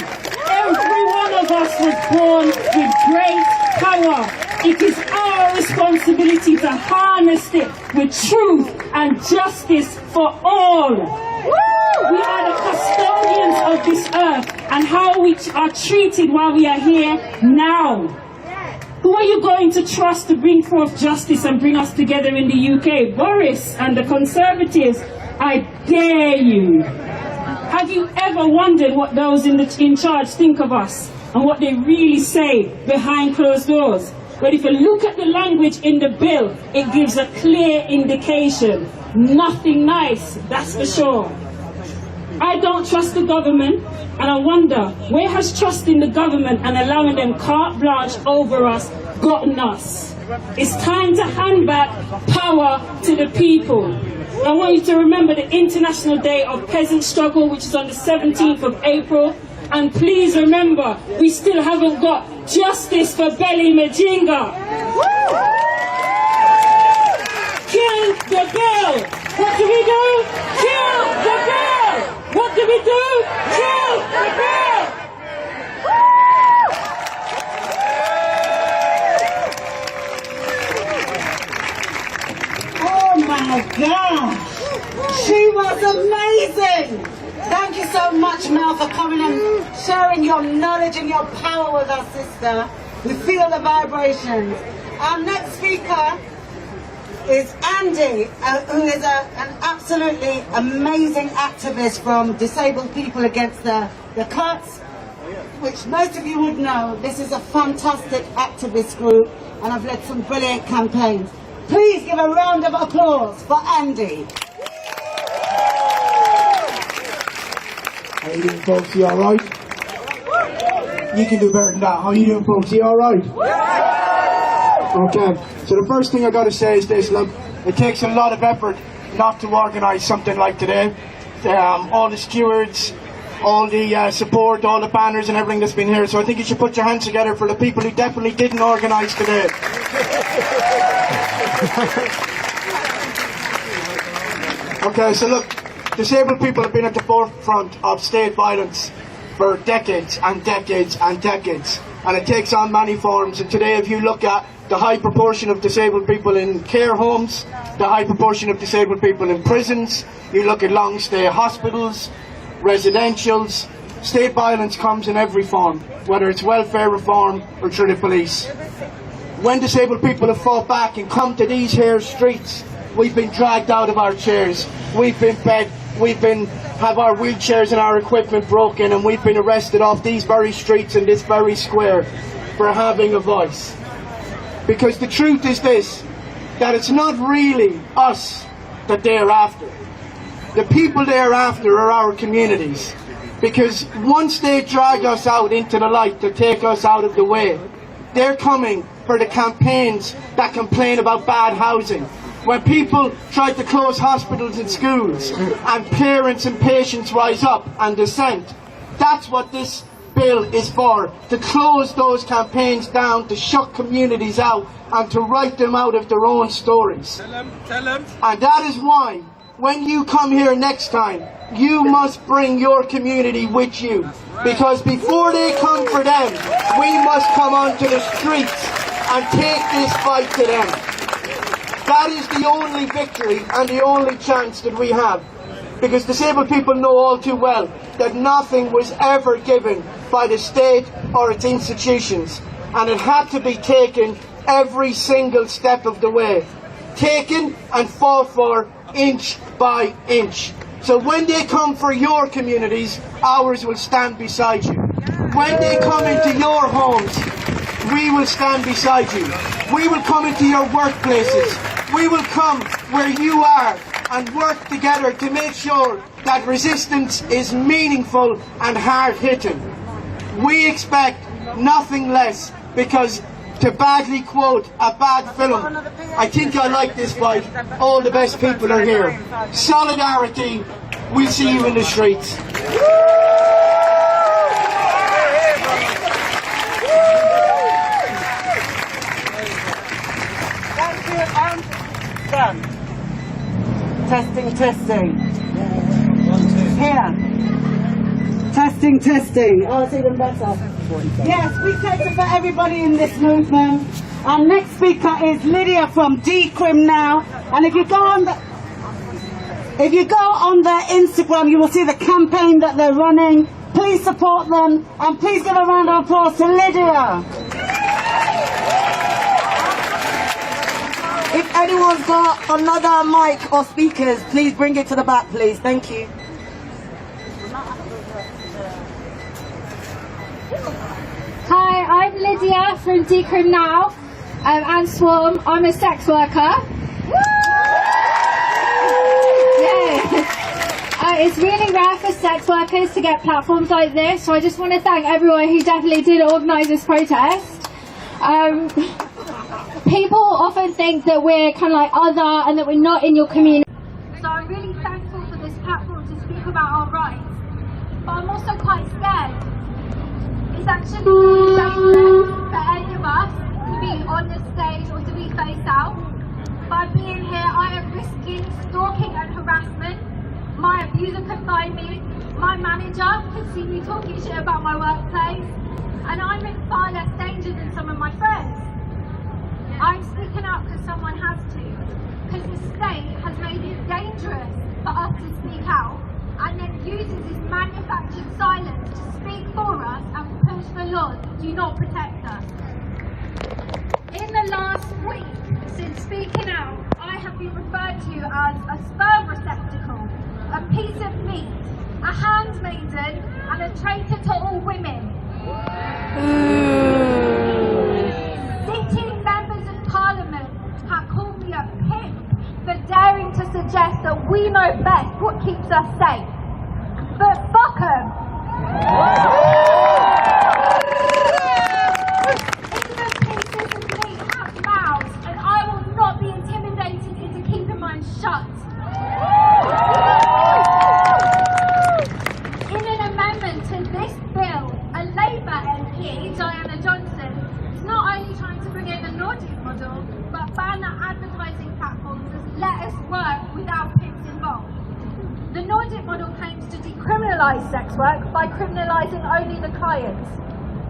Every one of us was born with great power. It is our responsibility to harness it with truth and justice for all. We are the custodians of this earth, and how we are treated while we are here now. Who are you going to trust to bring forth justice and bring us together in the UK? Boris and the Conservatives, I dare you. Have you ever wondered what those in charge think of us and what they really say behind closed doors? But if you look at the language in the bill, it gives a clear indication. Nothing nice, that's for sure. I don't trust the government, and I wonder, where has trust in the government and allowing them carte blanche over us gotten us? It's time to hand back power to the people. I want you to remember the International Day of Peasant Struggle, which is on the 17th of April. And please remember, we still haven't got justice for Belly Majinga. Kill the bill. What do we do? Kill the bill. What do we do? Kill the bill. Oh my gosh! She was amazing! Thank you so much, Mel, for coming and sharing your knowledge and your power with us, sister. We feel the vibrations. Our next speaker is Andy, who is an absolutely amazing activist from Disabled People Against the Cuts, which most of you would know. This is a fantastic activist group, and I've led some brilliant campaigns. Please give a round of applause for Andy. How you doing, folks? You alright? You can do better than that. How you doing, folks? You alright? Okay, so the first thing I gotta say is this, look, it takes a lot of effort not to organise something like today. All the stewards, all the support, all the banners and everything that's been here, so I think you should put your hands together for the people who definitely didn't organise today. Okay, so look, disabled people have been at the forefront of state violence for decades and decades and decades, and it takes on many forms. And today, if you look at the high proportion of disabled people in care homes, the high proportion of disabled people in prisons, you look at long stay hospitals, residentials, state violence comes in every form, whether it's welfare reform or through the police. When disabled people have fought back and come to these here streets, we've been dragged out of our chairs, we've been begged, have our wheelchairs and our equipment broken, and we've been arrested off these very streets in this very square for having a voice. Because the truth is this, that it's not really us that they're after. The people they're after are our communities. Because once they drag us out into the light to take us out of the way, they're coming for the campaigns that complain about bad housing. When people try to close hospitals and schools, and parents and patients rise up and dissent, that's what this bill is for, to close those campaigns down, to shut communities out, and to write them out of their own stories. Tell them. And that is why when you come here next time, you must bring your community with you. Because before they come for them, we must come onto the streets and take this fight to them. That is the only victory and the only chance that we have. Because disabled people know all too well that nothing was ever given by the state or its institutions. And it had to be taken every single step of the way. Taken and fought for inch by inch. So when they come for your communities, ours will stand beside you. When they come into your homes, we will stand beside you. We will come into your workplaces. We will come where you are and work together to make sure that resistance is meaningful and hard-hitting. We expect nothing less, because to badly quote a bad film, I think I like this fight. All the best people are here. Solidarity. We'll see you in the streets. Thank you, and done. Testing, testing. Here. Testing, testing. Oh, it's even better. Yes, we cater for everybody in this movement. Our next speaker is Lydia from Decrim Now. And if you go on their Instagram, you will see the campaign that they're running. Please support them, and please give a round of applause to Lydia. If anyone's got another mic or speakers, please bring it to the back, please. Thank you. Hi, I'm Lydia from Decrim Now and Swarm. I'm a sex worker. It's really rare for sex workers to get platforms like this, so I just want to thank everyone who definitely did organise this protest. People often think that we're kind of like other and that we're not in your community. So I'm really thankful for this platform to speak about our rights, but I'm also quite scared. It's actually dangerous for any of us to be on the stage or to be face out. By being here, I am risking stalking and harassment. My abuser could find me, my manager could see me talking shit about my workplace, and I'm in far less danger than some of my friends. I'm speaking out because someone has to, because the state has made it dangerous for us to speak out, and then uses this manufactured silence to speak for us and push for laws that do not protect us. In the last week, since speaking out, I have been referred to as a sperm receptacle, a piece of meat, a handmaiden, and a traitor to all women. Sitting members of Parliament have called me a pimp for daring to suggest that we know best what keeps us safe. But fuck 'em! Even pieces of meat have mouths, and I will not be intimidated into keeping mine shut. In an amendment to this bill, a Labour MP, Diana Johnson, is not only trying to bring in the Nordic model, but ban the advertising platforms as let us work without pimps involved. The Nordic model claims to decriminalise sex work by criminalising only the clients.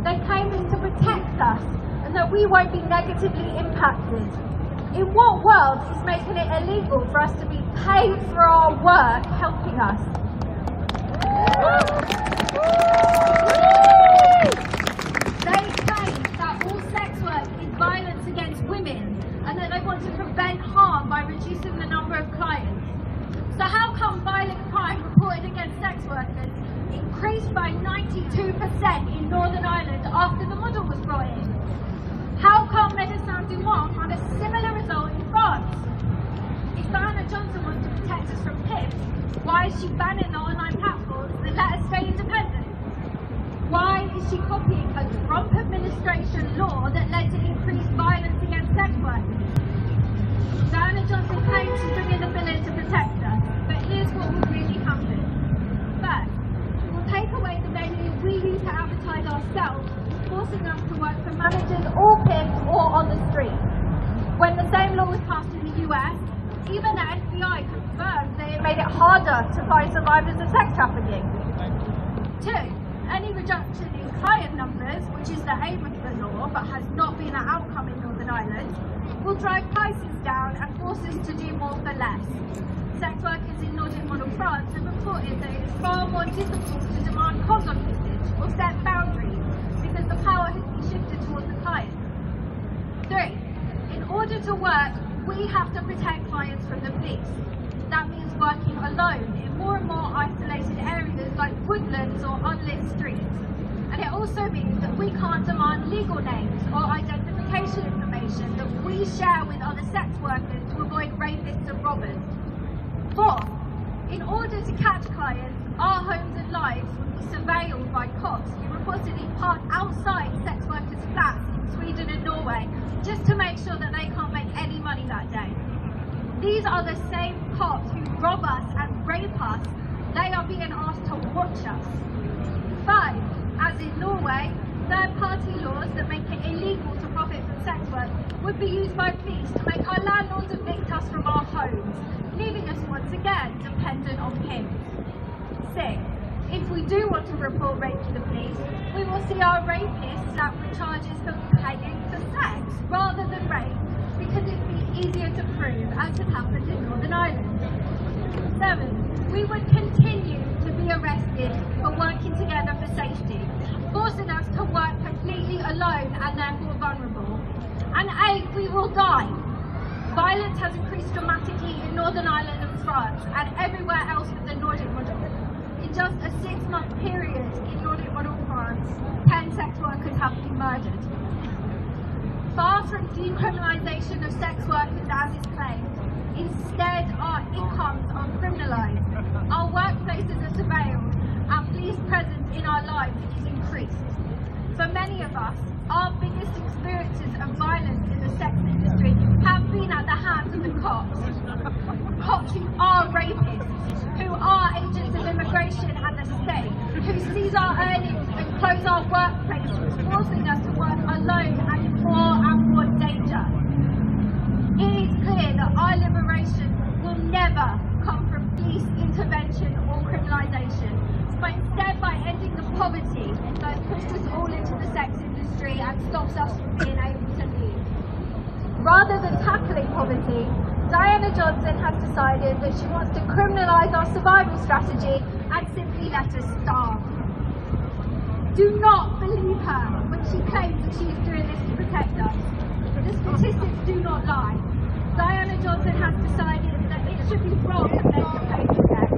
They claim this to protect us and that we won't be negatively impacted. In what world is making it illegal for us to be paid for our work helping us? They claim that all sex work is violence against women and that they want to prevent harm by reducing the number of clients. So how come violent crime reported against sex workers increased by 92% in Northern Ireland after the model was brought in? How come Médecins du Monde had a similar result in France? If Diana Johnson wants to protect us from pimps, why is she banning the online platforms that let us stay independent? Why is she copying a Trump administration law that led to increased violence against sex workers? Diana Johnson claims she's bringing the bill in to protect us, but here's what will really happen. First, it will take away the venue we use to advertise ourselves, forcing us to work for managers or pimps or on the street. When the same law was passed in the US, even the FBI confirmed that it made it harder to find survivors of sex trafficking. 2. Any reduction in client numbers, which is the aim of the law but has not been an outcome in Northern Ireland, will drive prices down and force us to do more for less. Sex workers in Nordic model France have reported that it is far more difficult to demand condom usage or set boundaries because the power has been shifted towards the client. 3. In order to work, we have to protect clients from the police. That means working alone in more and more isolated areas like woodlands or unlit streets. And it also means that we can't demand legal names or identification information that we share with other sex workers to avoid rapists and robbers. 4. In order to catch clients, our homes and lives would be surveilled by cops who reportedly park outside sex workers' flats in Sweden and Norway just to make sure that they can't make any money that day. These are the same cops who rob us and rape us. They are being asked to watch us. 5. As in Norway, third-party laws that make it illegal to profit from sex work would be used by police to make our landlords evict us from our homes, leaving us once again dependent on pimps. 6. If we do want to report rape to the police, we will see our rapists slapped with charges for paying for sex rather than rape, because it'd be easier to prove, as had happened in Northern Ireland. 7. We would continue to be arrested for working together for safety, forcing us to work completely alone and therefore vulnerable. And 8. We will die. Violence has increased dramatically in Northern Ireland and France and everywhere else with the Nordic model. In just a 6-month period in Nordic model France, 10 sex workers have been murdered. Far from decriminalisation of sex workers as is claimed, instead our incomes are criminalised, our workplaces are surveilled, and police presence in our lives is increased. For many of us, our biggest experiences of violence in the sex industry have been at the hands of the cops. Cops who are rapists, who are agents of immigration and the state, who seize our earnings and close our workplaces, forcing us to work alone and in more and more danger. It is clear that our liberation will never come from police intervention or criminalisation, but instead by ending the poverty that has pushed us all into the sex industry and stops us from being able to leave. Rather than tackling poverty, Diana Johnson has decided that she wants to criminalise our survival strategy and simply let us starve. Do not believe her when she claims that she is doing this to protect us. The statistics do not lie. Diana Johnson has decided that it should be wrong that men can pay for sex.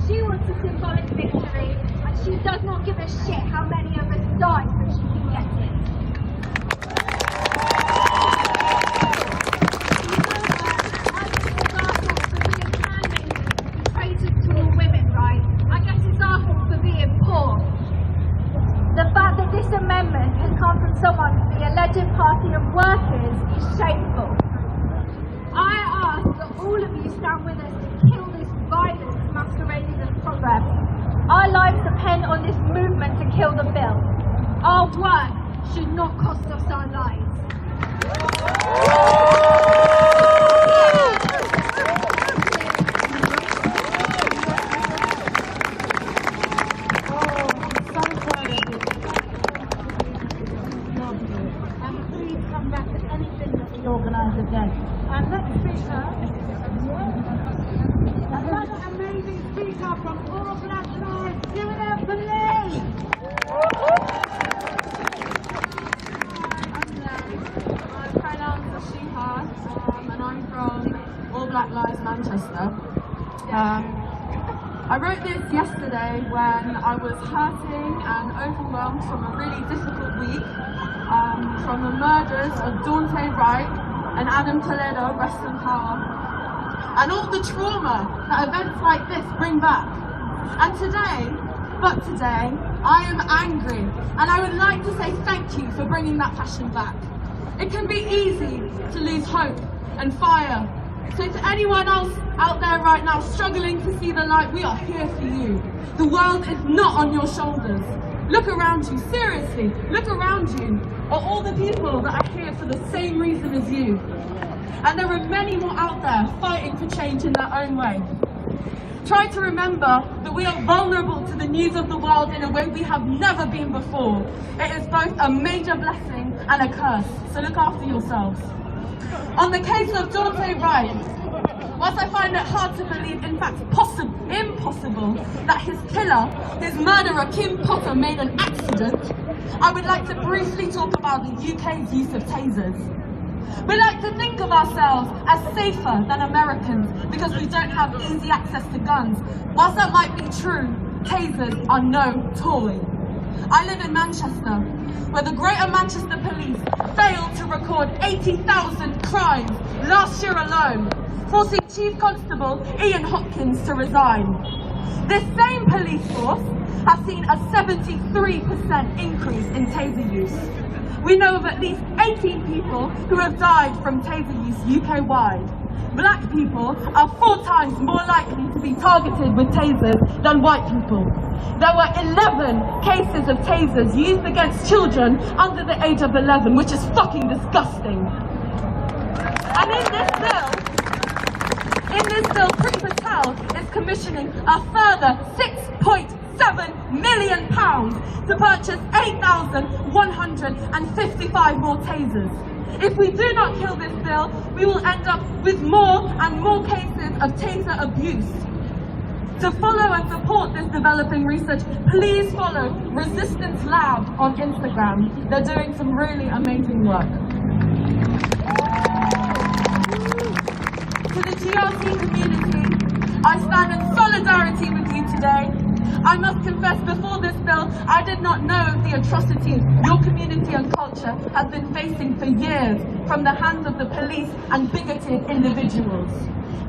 She wants a symbolic victory, and she does not give a shit how many of us die so she can get it. This amendment has come from someone from the alleged party of workers is shameful. I ask that all of you stand with us to kill this violence masquerading as progress. Our lives depend on this movement to kill the bill. Our work should not cost us our lives. Organise again. And next speaker, another amazing speaker from All Black Lives. Give it up for Lee! My pronouns are she, her, and I'm from All Black Lives Manchester. I wrote this yesterday when I was hurting and overwhelmed from a really difficult week. From the murders of Dante Wright and Adam Toledo, rest in power, and all the trauma that events like this bring back. And today, I am angry, and I would like to say thank you for bringing that passion back. It can be easy to lose hope and fire. So to anyone else out there right now struggling to see the light, we are here for you. The world is not on your shoulders. Look around you, seriously, look around you at all the people that are here for the same reason as you. And there are many more out there fighting for change in their own way. Try to remember that we are vulnerable to the news of the world in a way we have never been before. It is both a major blessing and a curse, so look after yourselves. On the case of Daunte Wright, whilst I find it hard to believe, in fact impossible, that his killer, his murderer Kim Potter, made an accident, I would like to briefly talk about the UK's use of tasers. We like to think of ourselves as safer than Americans because we don't have easy access to guns. Whilst that might be true, tasers are no toy. I live in Manchester, where the Greater Manchester Police failed to record 80,000 crimes last year alone, forcing Chief Constable Ian Hopkins to resign. This same police force has seen a 73% increase in taser use. We know of at least 18 people who have died from taser use UK-wide. Black people are 4 times more likely to be targeted with tasers than white people. There were 11 cases of tasers used against children under the age of 11, which is fucking disgusting. And in this bill, Priti Patel is commissioning a further £6.7 million to purchase 8,155 more tasers. If we do not kill this bill, we will end up with more and more cases of taser abuse. To follow and support this developing research, please follow Resistance Lab on Instagram. They're doing some really amazing work. To the GRC community, I stand in solidarity with you today. I must confess, before this bill, I did not know of the atrocities your community and culture has been facing for years from the hands of the police and bigoted individuals.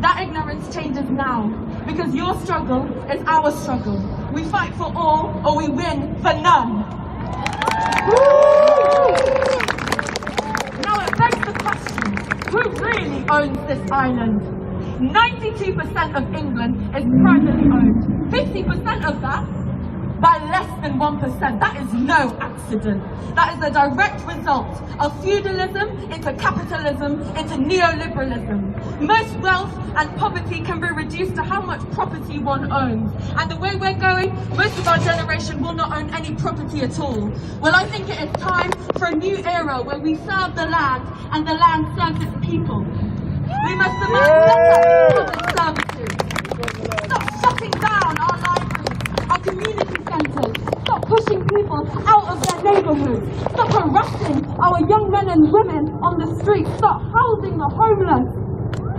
That ignorance changes now, because your struggle is our struggle. We fight for all, or we win for none. Now it begs the question, who really owns this island? 92% of England is privately owned. 50% of that by less than 1%. That is no accident. That is a direct result of feudalism into capitalism into neoliberalism. Most wealth and poverty can be reduced to how much property one owns. And the way we're going, most of our generation will not own any property at all. Well, I think it is time for a new era where we serve the land and the land serves its people. We must demand better public services. Stop shutting down our libraries, our community centres. Stop pushing people out of their neighbourhoods. Stop harassing our young men and women on the streets. Stop housing the homeless.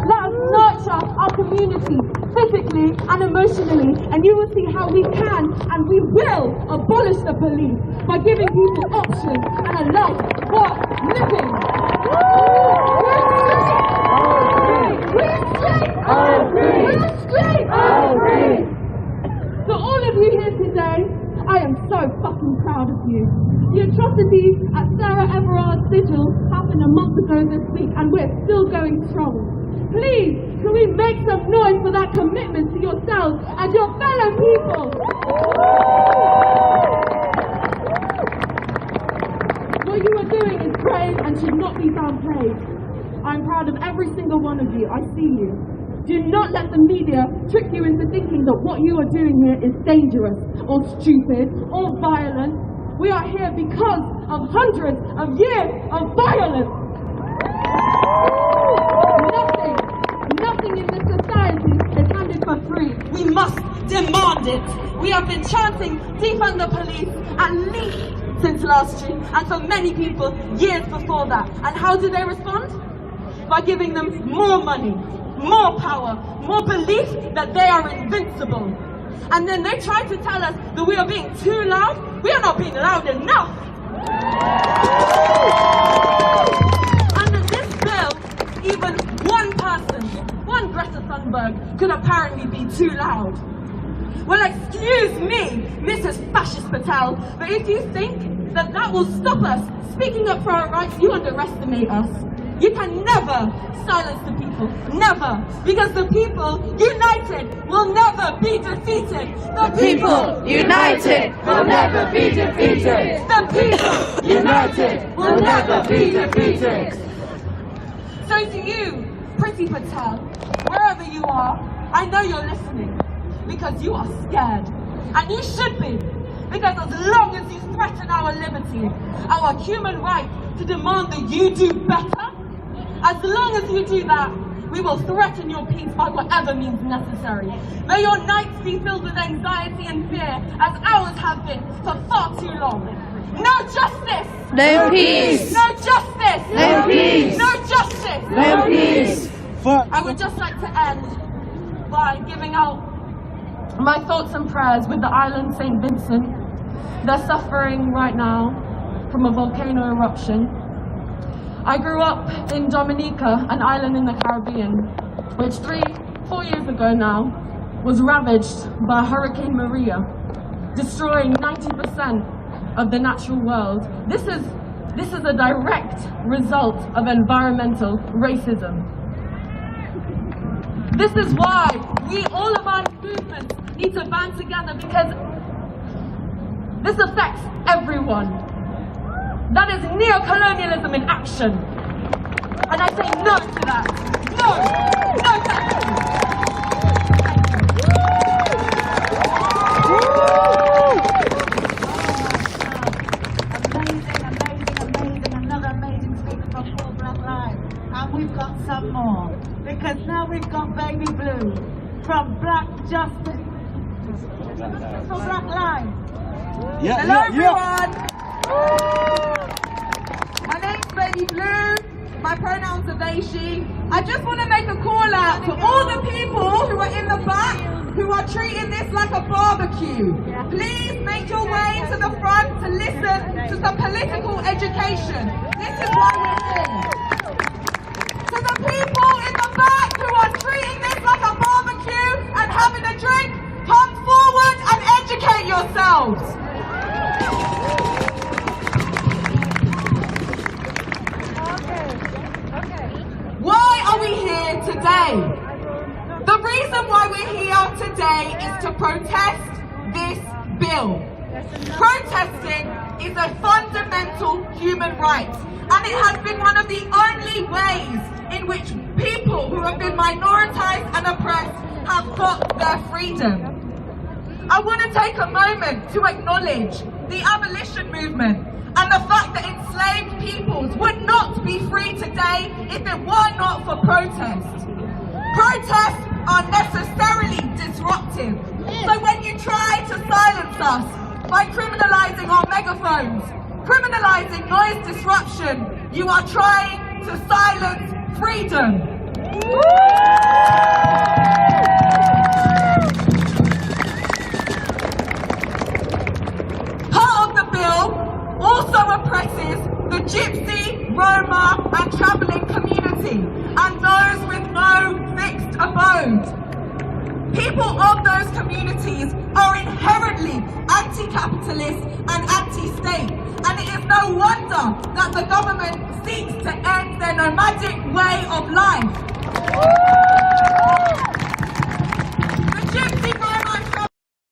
Let us nurture our community physically and emotionally, and you will see how we can and we will abolish the police by giving people options and a life worth living. So all of you here today, I am so fucking proud of you. The atrocities at Sarah Everard's sigil happened a month ago this week, and we're still going strong. Please, can we make some noise for that commitment to yourselves and your fellow people? What you are doing is brave and should not be downplayed. I'm proud of every single one of you. I see you. Do not let the media trick you into thinking that what you are doing here is dangerous or stupid or violent. We are here because of hundreds of years of violence. Nothing in this society is handed for free. We must demand it. We have been chanting defund the police at least since last year, and for many people, years before that. And how do they respond? By giving them more money, more power, more belief that they are invincible. And then they try to tell us that we are being too loud. We are not being loud enough. Under this bill, even one person, one Greta Thunberg, could apparently be too loud. Well, excuse me, Mrs. Fascist Patel, but if you think that that will stop us speaking up for our rights, you underestimate us. You can never silence the people, never, because the people united will never be defeated. The people united will never be defeated. The people united will never be defeated. So to you, Priti Patel, wherever you are, I know you're listening. because you are scared. And you should be, because as long as you threaten our liberty, our human right to demand that you do better, as long as you do that, we will threaten your peace by whatever means necessary. May your nights be filled with anxiety and fear, as ours have been for far too long. No justice! No peace! No justice! No peace! No justice! No peace! I would just like to end by giving out my thoughts and prayers with the island St. Vincent. They're suffering right now from a volcano eruption. I grew up in Dominica, an island in the Caribbean, which 4 years ago now was ravaged by Hurricane Maria, destroying 90% of the natural world. This is a direct result of environmental racism. This is why all of our movements need to band together, because this affects everyone. That is neocolonialism in action. And I say no to that. No! No thank you. Amazing, another amazing speaker from All Black Lives. And we've got some more. Because now we've got Baby Blue from Black Justice. For Black Lives. Hello everyone! My name's Baby Blue, my pronouns are they, she. I just want to make a call out to all the people who are in the back who are treating this like a barbecue. Please make your way to the front to listen to some political education. This is why we're here. To the people in the back who are treating this like a barbecue and having a drink, come forward and educate yourselves. Why are we here today? The reason why we're here today is to protest this bill. Protesting is a fundamental human right, and it has been one of the only ways in which people who have been minoritized and oppressed have got their freedom. I want to take a moment to acknowledge the abolition movement and the fact that enslaved peoples would not be free today if it were not for protest. Protests are necessarily disruptive. So when you try to silence us by criminalizing our megaphones, criminalizing noise disruption, you are trying to silence freedom. Part of the bill also oppresses the Gypsy, Roma and travelling community and those with no fixed abode. People of those communities are inherently anti-capitalist and anti-state, and it is no wonder that the government seeks to end their nomadic way of life. The Gypsy, Roma and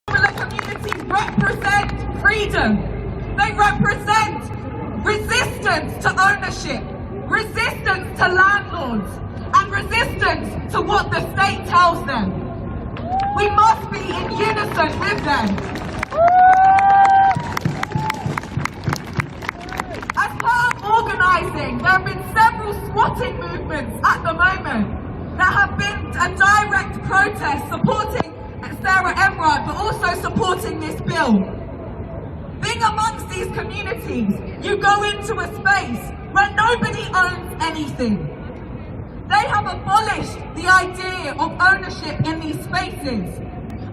traveller communities represent freedom. They represent resistance to ownership, resistance to landlords, and resistance to what the state tells them. We must be in unison with them. As part of organising, there have been several squatting movements at the moment that have been a direct protest supporting Sarah Emrod, but also supporting this bill. Being amongst these communities, you go into a space where nobody owns anything. They have abolished the idea of ownership in these spaces.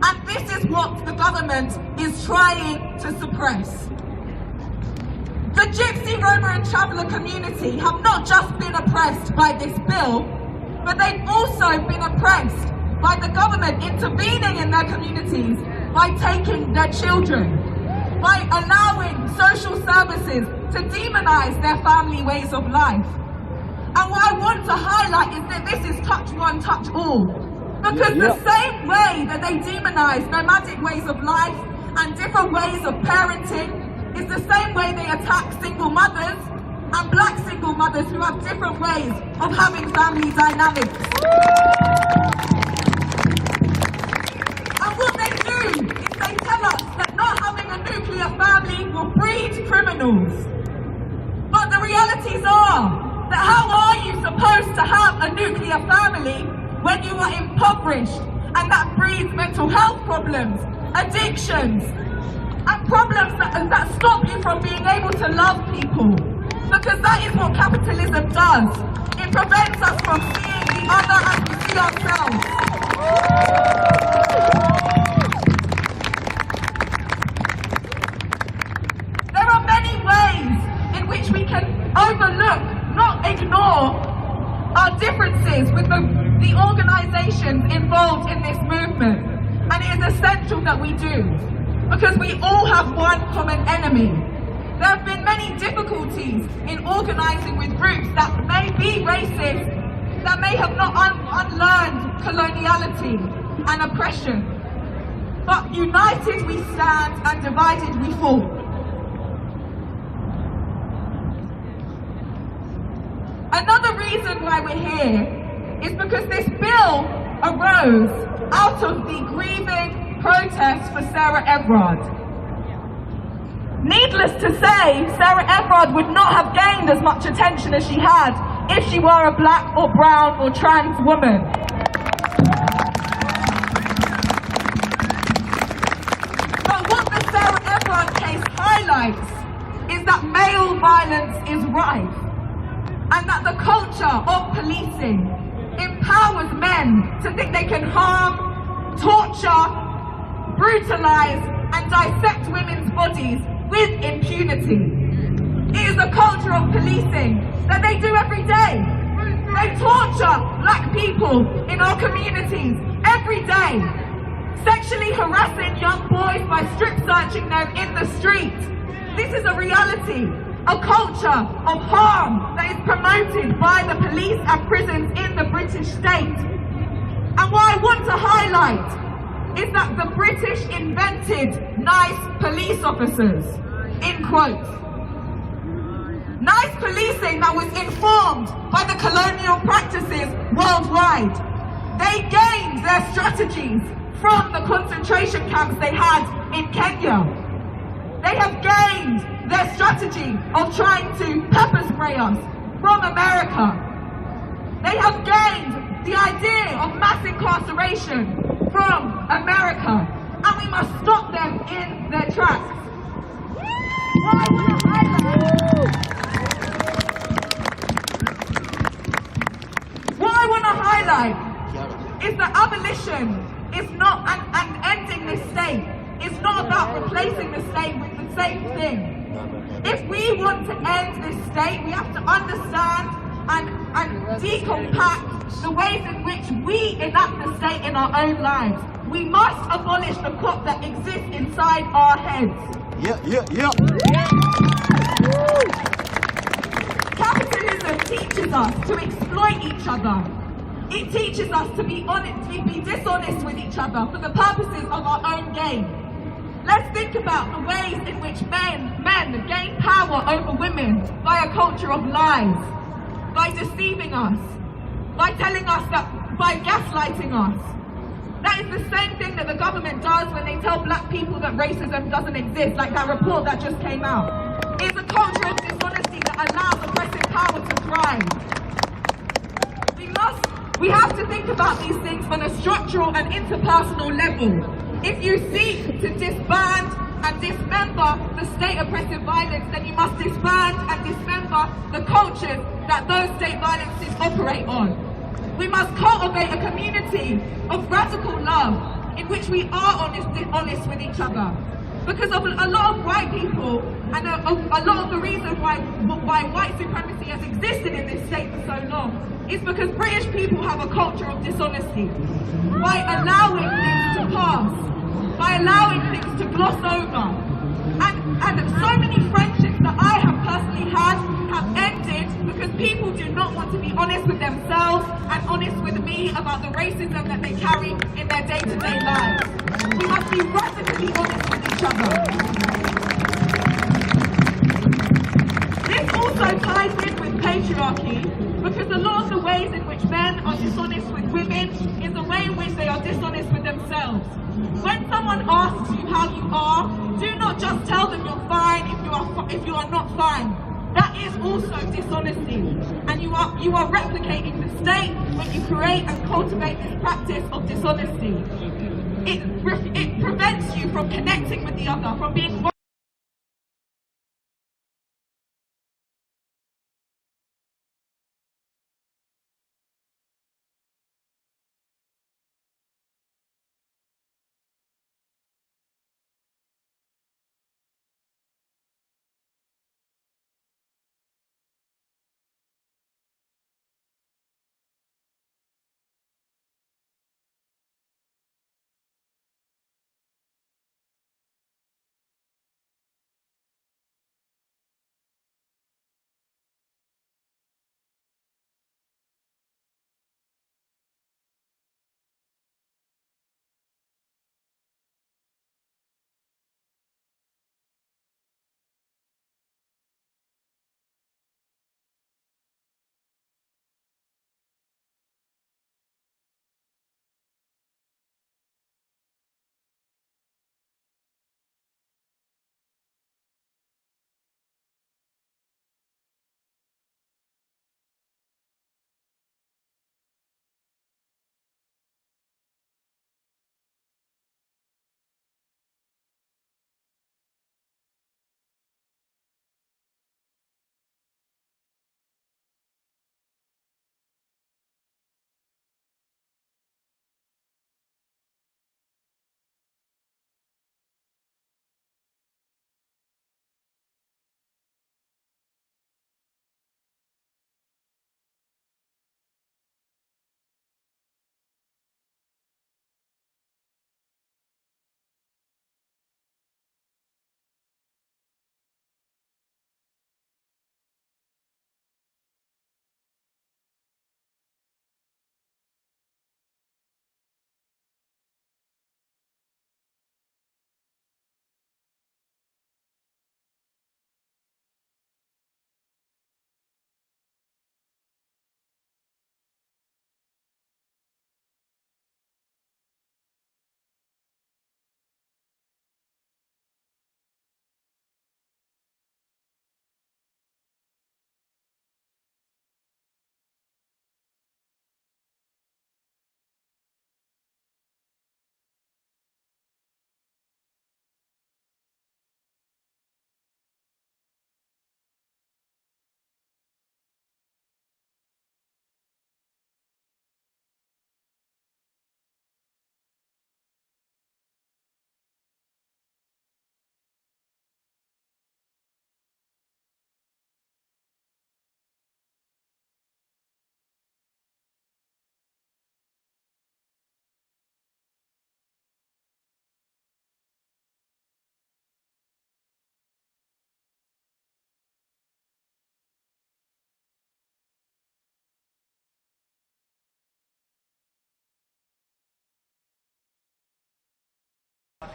And this is what the government is trying to suppress. The Gypsy, Roma and traveller community have not just been oppressed by this bill, but they've also been oppressed by the government intervening in their communities by taking their children, by allowing social services to demonize their family ways of life. And what I want to highlight is that this is touch one, touch all. Because the same way that they demonize nomadic ways of life and different ways of parenting is the same way they attack single mothers and black single mothers who have different ways of having family dynamics. And what criminals. But the realities are that how are you supposed to have a nuclear family when you are impoverished, and that breeds mental health problems, addictions, and problems that stop you from being able to love people. Because that is what capitalism does. It prevents us from seeing the other as we see ourselves. There are many ways in which we can overlook, not ignore, our differences with the organisations involved in this movement. And it is essential that we do, because we all have one common enemy. There have been many difficulties in organising with groups that may be racist, that may have not unlearned coloniality and oppression. But united we stand and divided we fall. Another reason why we're here is because this bill arose out of the grieving protest for Sarah Everard. Needless to say, Sarah Everard would not have gained as much attention as she had if she were a black or brown or trans woman. But what the Sarah Everard case highlights is that male violence is rife, and that the culture of policing empowers men to think they can harm, torture, brutalise and dissect women's bodies with impunity. It is a culture of policing that they do every day. They torture black people in our communities every day, sexually harassing young boys by strip searching them in the street. This is a reality, a culture of harm that is promoted by the police and prisons in the British state. And what I want to highlight is that the British invented nice police officers, in quotes. Nice policing that was informed by the colonial practices worldwide. They gained their strategies from the concentration camps they had in Kenya. They have gained their strategy of trying to pepper spray us from America. They have gained the idea of mass incarceration from America, and we must stop them in their tracks. What I want to highlight is that abolition is not, and ending this state is not about replacing the state with the same thing. If we want to end this state, we have to understand and decompact the ways in which we enact the state in our own lives. We must abolish the cop that exists inside our heads. Capitalism teaches us to exploit each other. It teaches us to be dishonest with each other for the purposes of our own gain. Let's think about the ways in which men gain power over women by a culture of lies, by deceiving us, by telling us that, by gaslighting us. That is the same thing that the government does when they tell black people that racism doesn't exist, like that report that just came out. It's a culture of dishonesty that allows oppressive power to thrive. We have to think about these things on a structural and interpersonal level. If you seek to disband and dismember the state oppressive violence, then you must disband and dismember the cultures that those state violences operate on. We must cultivate a community of radical love in which we are honest with each other. Because of a lot of white people, and a lot of the reason why white supremacy has existed in this state for so long, is because British people have a culture of dishonesty. By allowing things to pass, by allowing things to gloss over. And so many friendships that I have personally had have ended because people do not want to be honest with themselves and honest with me about the racism that they carry in their day-to-day lives. We must be radically honest with each other. This also ties in with patriarchy, because a lot of the ways in which men are dishonest with women is the way in which they are dishonest with themselves. When someone asks asks you how you are, do not just tell them you're fine if you are not fine. That is also dishonesty, and you are replicating the state when you create and cultivate this practice of dishonesty. It prevents you from connecting with the other, from being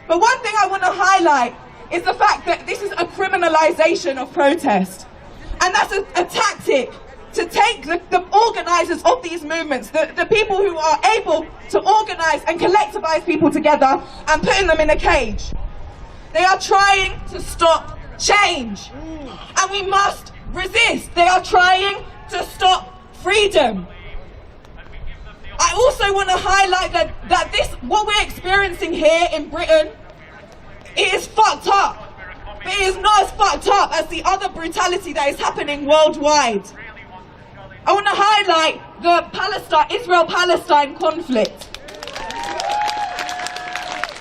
But one thing I want to highlight is the fact that this is a criminalization of protest. And that's a tactic to take the organizers of these movements, the people who are able to organize and collectivize people together and putting them in a cage. They are trying to stop change. And we must resist. They are trying to stop freedom. I also want to highlight that this, what we're experiencing here in Britain, it is fucked up. But it is not as fucked up as the other brutality that is happening worldwide. I want to highlight the Israel-Palestine conflict.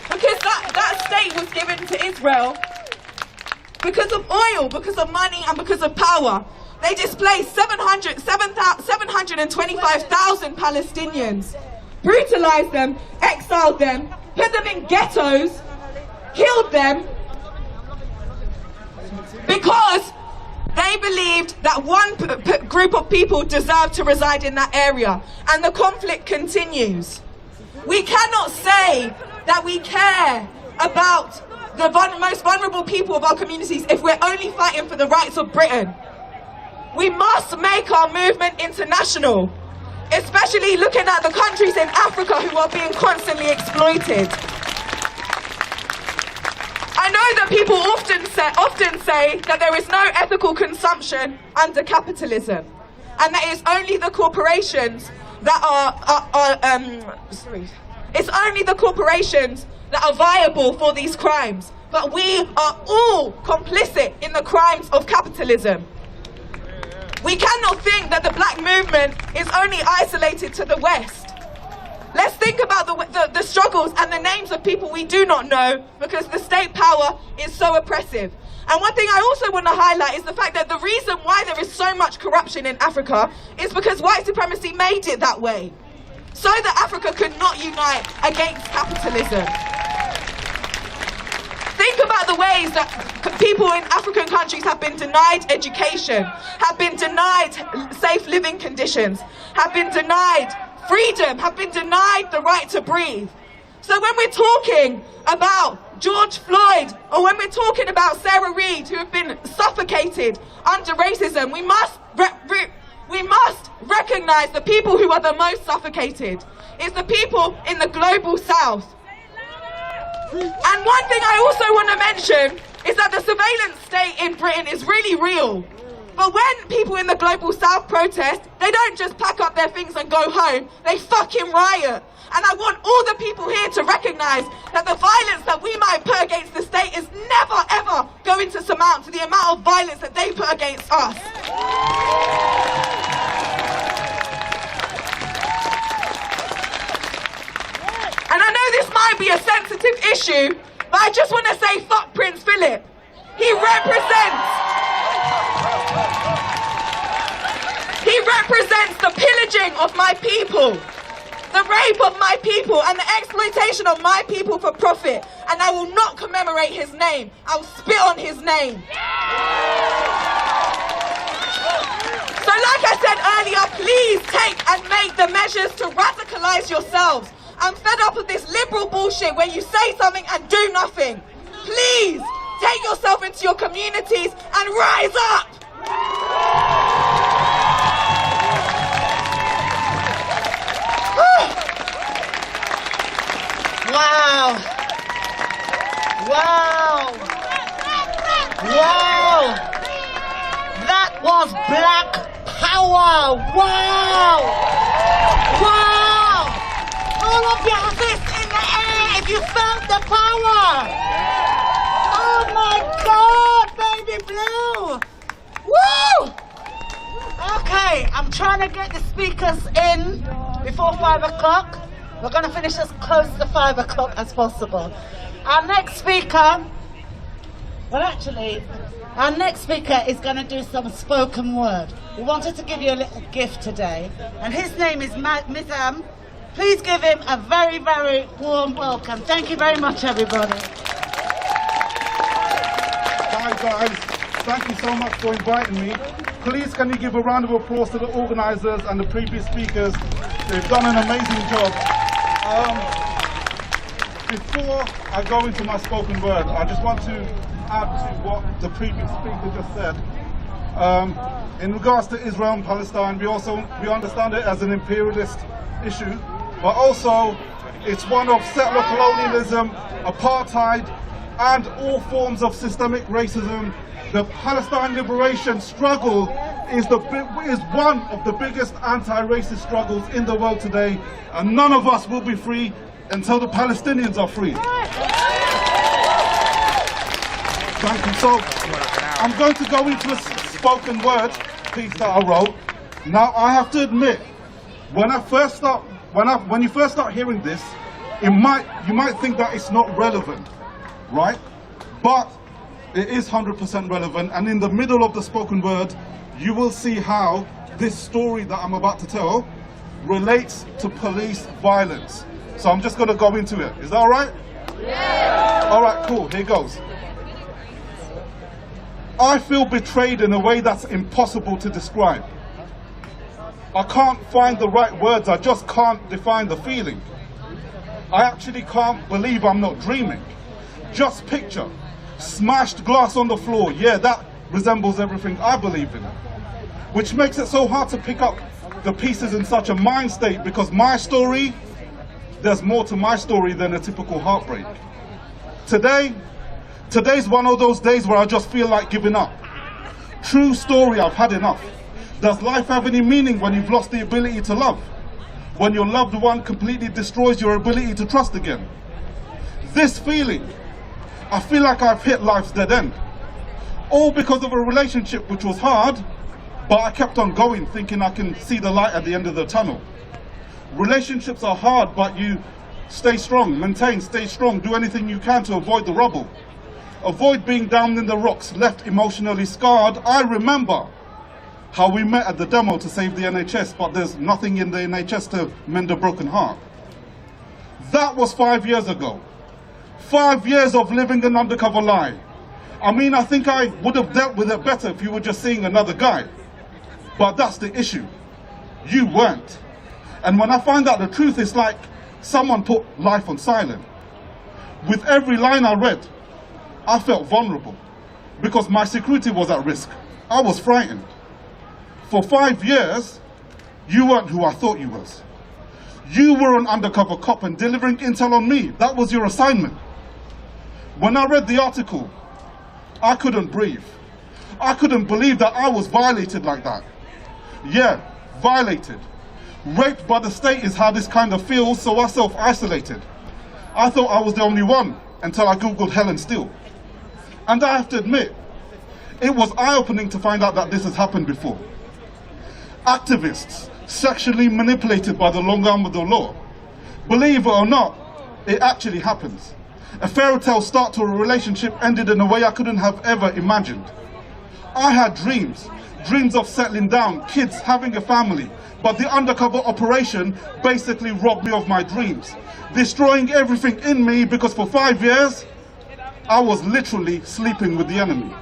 Because that state was given to Israel because of oil, because of money, and because of power. They displaced 725,000 Palestinians, brutalized them, exiled them, put them in ghettos, killed them, because they believed that one group of people deserved to reside in that area. And the conflict continues. We cannot say that we care about the most vulnerable people of our communities if we're only fighting for the rights of Britain. We must make our movement international, especially looking at the countries in Africa who are being constantly exploited. that people often say that there is no ethical consumption under capitalism, and that it's only the corporations that it's only the corporations that are viable for these crimes. But we are all complicit in the crimes of capitalism. We cannot think that the black movement is only isolated to the West. Let's think about the struggles and the names of people we do not know, because the state power is so oppressive. And one thing I also want to highlight is the fact that the reason why there is so much corruption in Africa is because white supremacy made it that way, so that Africa could not unite against capitalism. Think about the ways that people in African countries have been denied education, have been denied safe living conditions, have been denied freedom, have been denied the right to breathe. So when we're talking about George Floyd, or when we're talking about Sarah Reid, who have been suffocated under racism, we must recognize the people who are the most suffocated. It's the people in the global south. And one thing I also want to mention is that the surveillance state in Britain is really real. But when people in the global south protest, they don't just pack up their things and go home, they fucking riot. And I want all the people here to recognize that the violence that we might put against the state is never ever going to surmount to the amount of violence that they put against us. And I know this might be a sensitive issue, but I just want to say fuck Prince Philip. He represents the pillaging of my people, the rape of my people, and the exploitation of my people for profit. And I will not commemorate his name. I will spit on his name. So like I said earlier, please take and make the measures to radicalize yourselves. I'm fed up of this liberal bullshit where you say something and do nothing. Please take yourself into your communities and rise up. Wow. Wow. Wow. That was black power. Wow. Wow. All of your fists in the air if you felt the power. Oh my God, baby blue. Woo. Okay, I'm trying to get the speakers in before 5 o'clock. We're going to finish as close to 5 o'clock as possible. Our next speaker, our next speaker is going to do some spoken word. We wanted to give you a little gift today, and his name is Mizam. Please give him a very, very warm welcome. Thank you very much, everybody. Hi guys, thank you so much for inviting me. Please can you give a round of applause to the organisers and the previous speakers. They've done an amazing job. Before I go into my spoken word, I just want to add to what the previous speaker just said. In regards to Israel and Palestine, we understand it as an imperialist issue, but also it's one of settler colonialism, apartheid, and all forms of systemic racism. The Palestine liberation struggle is one of the biggest anti-racist struggles in the world today, and none of us will be free until the Palestinians are free. Thank you. So I'm going to go into a spoken word piece that I wrote. Now I have to admit, when you first start hearing this, you might think that it's not relevant, right? But it is 100% relevant, and in the middle of the spoken word, you will see how this story that I'm about to tell relates to police violence. So I'm just going to go into it. Is that all right? Yeah. All right, cool. Here goes. I feel betrayed in a way that's impossible to describe. I can't find the right words. I just can't define the feeling. I actually can't believe I'm not dreaming. Just picture smashed glass on the floor. Yeah, that resembles everything I believe in. Which makes it so hard to pick up the pieces in such a mind state, because my story, there's more to my story than a typical heartbreak. Today, Today's one of those days where I just feel like giving up. True story, I've had enough. Does life have any meaning when you've lost the ability to love? When your loved one completely destroys your ability to trust again? This feeling, I feel like I've hit life's dead end. All because of a relationship which was hard, but I kept on going thinking I can see the light at the end of the tunnel. Relationships are hard, but you stay strong, maintain, stay strong, do anything you can to avoid the rubble. Avoid being down in the rocks, left emotionally scarred. I remember how we met at the demo to save the NHS, but there's nothing in the NHS to mend a broken heart. That was 5 years ago. 5 years of living an undercover lie. I mean, I think I would have dealt with it better if you were just seeing another guy. But that's the issue. You weren't. And when I find out the truth, it's like someone put life on silent. With every line I read, I felt vulnerable because my security was at risk. I was frightened. For 5 years, you weren't who I thought you was. You were an undercover cop and delivering intel on me. That was your assignment. When I read the article, I couldn't breathe. I couldn't believe that I was violated like that. Yeah, violated. Raped by the state is how this kind of feels, so I self-isolated. I thought I was the only one until I googled Helen Steele. And I have to admit, it was eye-opening to find out that this has happened before. Activists sexually manipulated by the long arm of the law. Believe it or not, it actually happens. A fairy tale start to a relationship ended in a way I couldn't have ever imagined. I had dreams of settling down, kids, having a family, but the undercover operation basically robbed me of my dreams, destroying everything in me because for 5 years, I was literally sleeping with the enemy.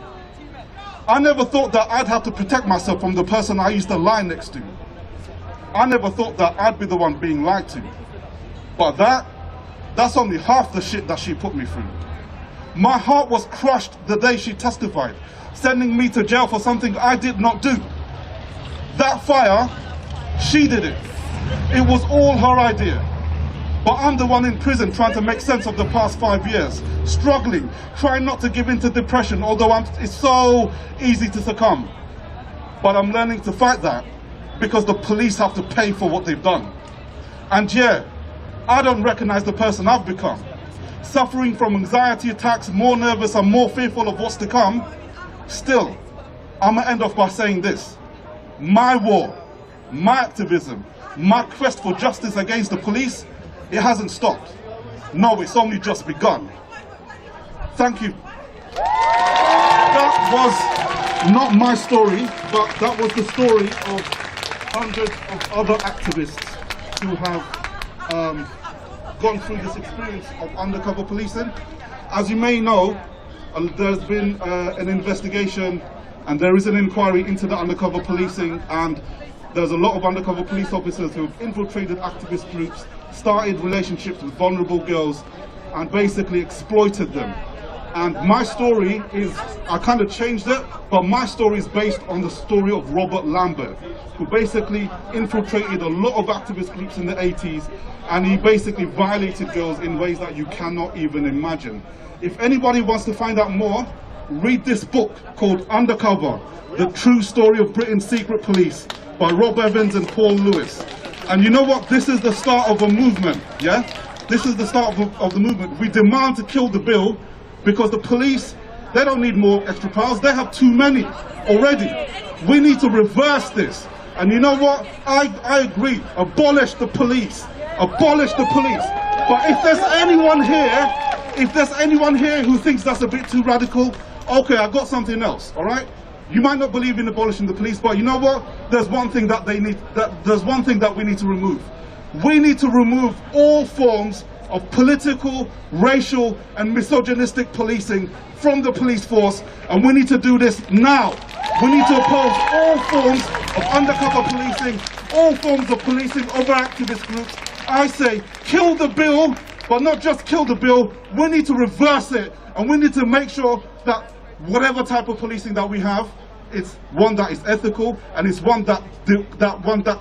I never thought that I'd have to protect myself from the person I used to lie next to. I never thought that I'd be the one being lied to. But that's only half the shit that she put me through. My heart was crushed the day she testified, sending me to jail for something I did not do. That fire, she did it. It was all her idea. But I'm the one in prison trying to make sense of the past 5 years, struggling, trying not to give in to depression, although it's so easy to succumb. But I'm learning to fight that because the police have to pay for what they've done. And yeah, I don't recognize the person I've become. Suffering from anxiety attacks, more nervous and more fearful of what's to come. Still, I'm gonna end off by saying this. My war, my activism, my quest for justice against the police, it hasn't stopped. No, it's only just begun. Thank you. That was not my story, but that was the story of hundreds of other activists who have gone through this experience of undercover policing. As you may know, there's been an investigation and there is an inquiry into the undercover policing, and there's a lot of undercover police officers who have infiltrated activist groups, started relationships with vulnerable girls and basically exploited them. And my story is, I kind of changed it, but my story is based on the story of Robert Lambert, who basically infiltrated a lot of activist groups in the 80s, and he basically violated girls in ways that you cannot even imagine. If anybody wants to find out more, read this book called Undercover, The True Story of Britain's Secret Police by Rob Evans and Paul Lewis. And you know what? This is the start of a movement, yeah? This is the start of the movement. We demand to kill the bill because the police, they don't need more extra powers. They have too many already. We need to reverse this. And you know what? I agree. Abolish the police. Abolish the police. But if there's anyone here who thinks that's a bit too radical, okay, I got something else, all right? You might not believe in abolishing the police, but you know what? There's one thing that there's one thing that we need to remove. We need to remove all forms of political, racial, and misogynistic policing from the police force, and we need to do this now. We need to oppose all forms of undercover policing, all forms of policing over activist groups. I say, kill the bill, but not just kill the bill, we need to reverse it, and we need to make sure that whatever type of policing that we have, it's one that is ethical, and it's one that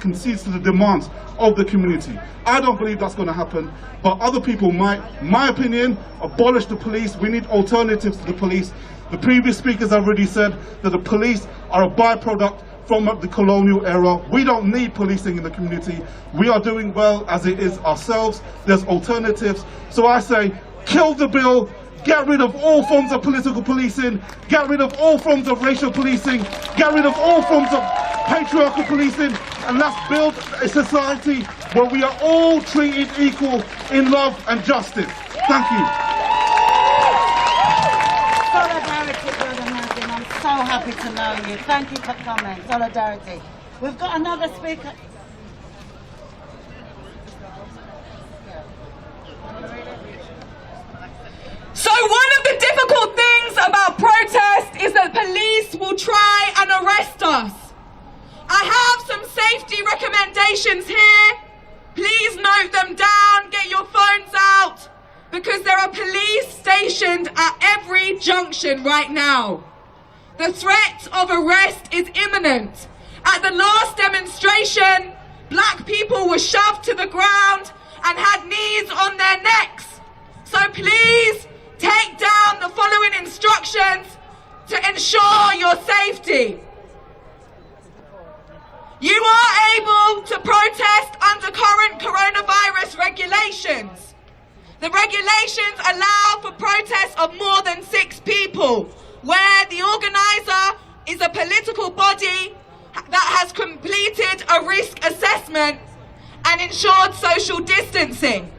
concedes to the demands of the community. I don't believe that's going to happen, but other people might. My opinion, abolish the police. We need alternatives to the police. The previous speakers have already said that the police are a byproduct from the colonial era. We don't need policing in the community. We are doing well as it is ourselves. There's alternatives. So I say, kill the bill, get rid of all forms of political policing, get rid of all forms of racial policing, get rid of all forms of patriarchal policing, and let's build a society where we are all treated equal in love and justice. Thank you. Solidarity, Brother Martin. I'm so happy to know you. Thank you for coming. Solidarity. We've got another speaker. So one of the difficult things about protest is that police will try and arrest us. I have some safety recommendations here. Please note them down, get your phones out, because there are police stationed at every junction right now. The threat of arrest is imminent. At the last demonstration, black people were shoved to the ground and had knees on their necks. So please, take down the following instructions to ensure your safety. You are able to protest under current coronavirus regulations. The regulations allow for protests of more than 6 people, where the organizer is a political body that has completed a risk assessment and ensured social distancing.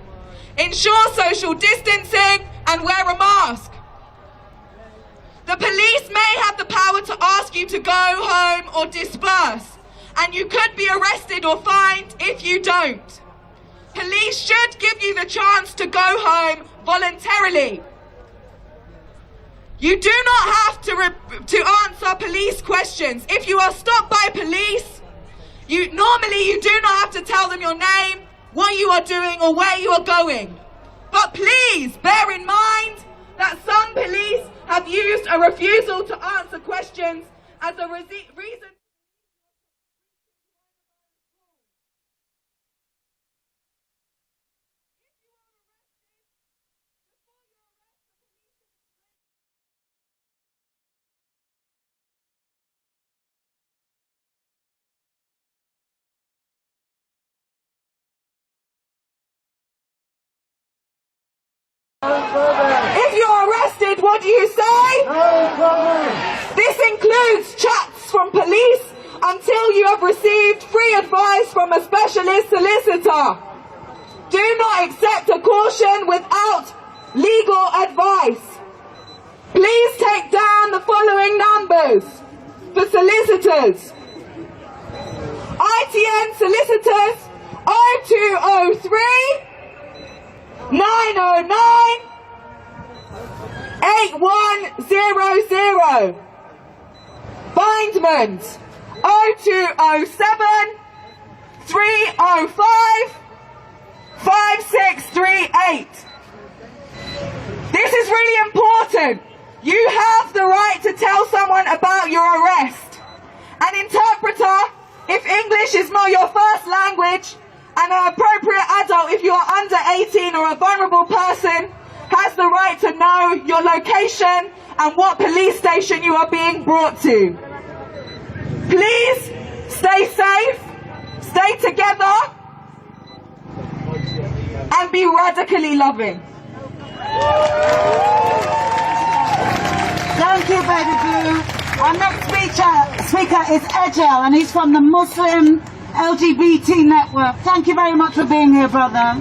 Ensure social distancing and wear a mask. The police may have the power to ask you to go home or disperse, and you could be arrested or fined if you don't. Police should give you the chance to go home voluntarily. You do not have to answer police questions. If you are stopped by police, normally you do not have to tell them your name, what you are doing or where you are going. But please bear in mind that some police have used a refusal to answer questions as a reason. If you're arrested, what do you say? This includes chats from police until you have received free advice from a specialist solicitor. Do not accept a caution without legal advice. Please take down the following numbers for solicitors. ITN solicitors 0203 909 8100. Bindmans 0207 305 5638. This is really important. You have the right to tell someone about your arrest. An interpreter, if English is not your first language, and an appropriate adult, if you are under 18 or a vulnerable person, has the right to know your location and what police station you are being brought to. Please stay safe, stay together, and be radically loving. Thank you, Baby Blue. Our next speaker is Ejel, and he's from the Muslim LGBT network. Thank you very much for being here, brother.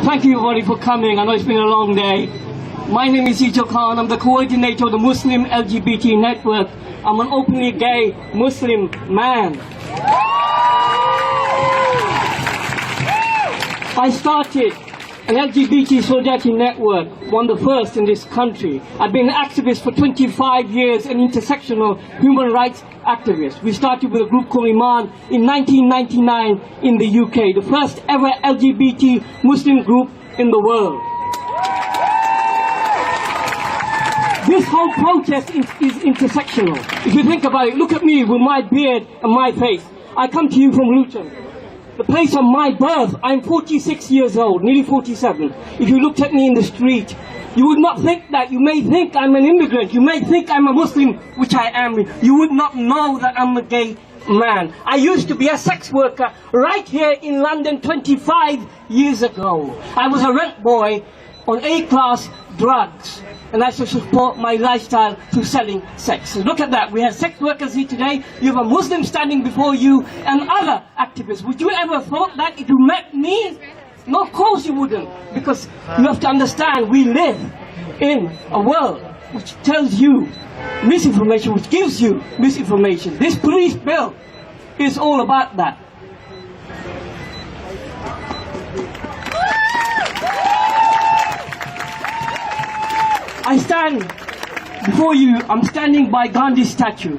Thank you everybody for coming. I know it's been a long day. My name is Ejel Khan. I'm the coordinator of the Muslim LGBT network. I'm an openly gay Muslim man. I started an LGBT solidarity network, one of the first in this country. I've been an activist for 25 years, an intersectional human rights activist. We started with a group called Iman in 1999 in the UK, the first ever LGBT Muslim group in the world. This whole protest is intersectional. If you think about it, look at me with my beard and my face. I come to you from Luton, the place of my birth. I'm 46 years old, nearly 47. If you looked at me in the street, you would not think that. You may think I'm an immigrant. You may think I'm a Muslim, which I am. You would not know that I'm a gay man. I used to be a sex worker right here in London 25 years ago. I was a rent boy on A-class drugs, and I should support my lifestyle through selling sex. So look at that. We have sex workers here today. You have a Muslim standing before you and other activists. Would you ever thought that if you met me? No, of course you wouldn't, because you have to understand we live in a world which tells you misinformation, which gives you misinformation. This police bill is all about that. I stand before you, I'm standing by Gandhi's statue.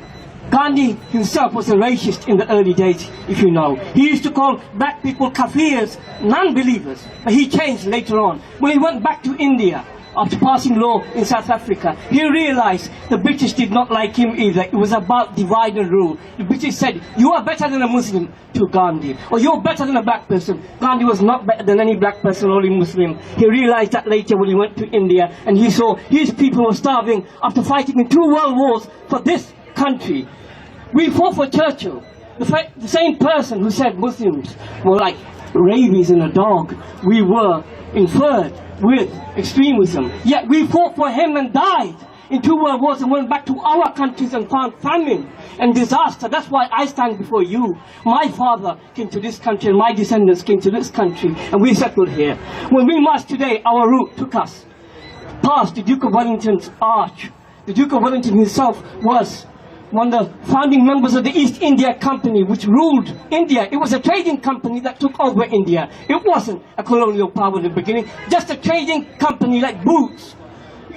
Gandhi himself was a racist in the early days, if you know. He used to call black people kafirs, non-believers, but he changed later on. When he went back to India, after passing law in South Africa, he realized the British did not like him either. It was about divide and rule. The British said, you are better than a Muslim to Gandhi, or you're better than a black person. Gandhi was not better than any black person, only Muslim. He realized that later when he went to India and he saw his people were starving after fighting in 2 world wars for this country. We fought for Churchill, the same person who said Muslims were like rabies in a dog. We were inferred with extremism. Yet we fought for him and died in 2 world wars and went back to our countries and found famine and disaster. That's why I stand before you. My father came to this country and my descendants came to this country and we settled here. When we marched today, our route took us past the Duke of Wellington's arch. The Duke of Wellington himself was one of the founding members of the East India Company, which ruled India. It was a trading company that took over India. It wasn't a colonial power in the beginning, just a trading company like Boots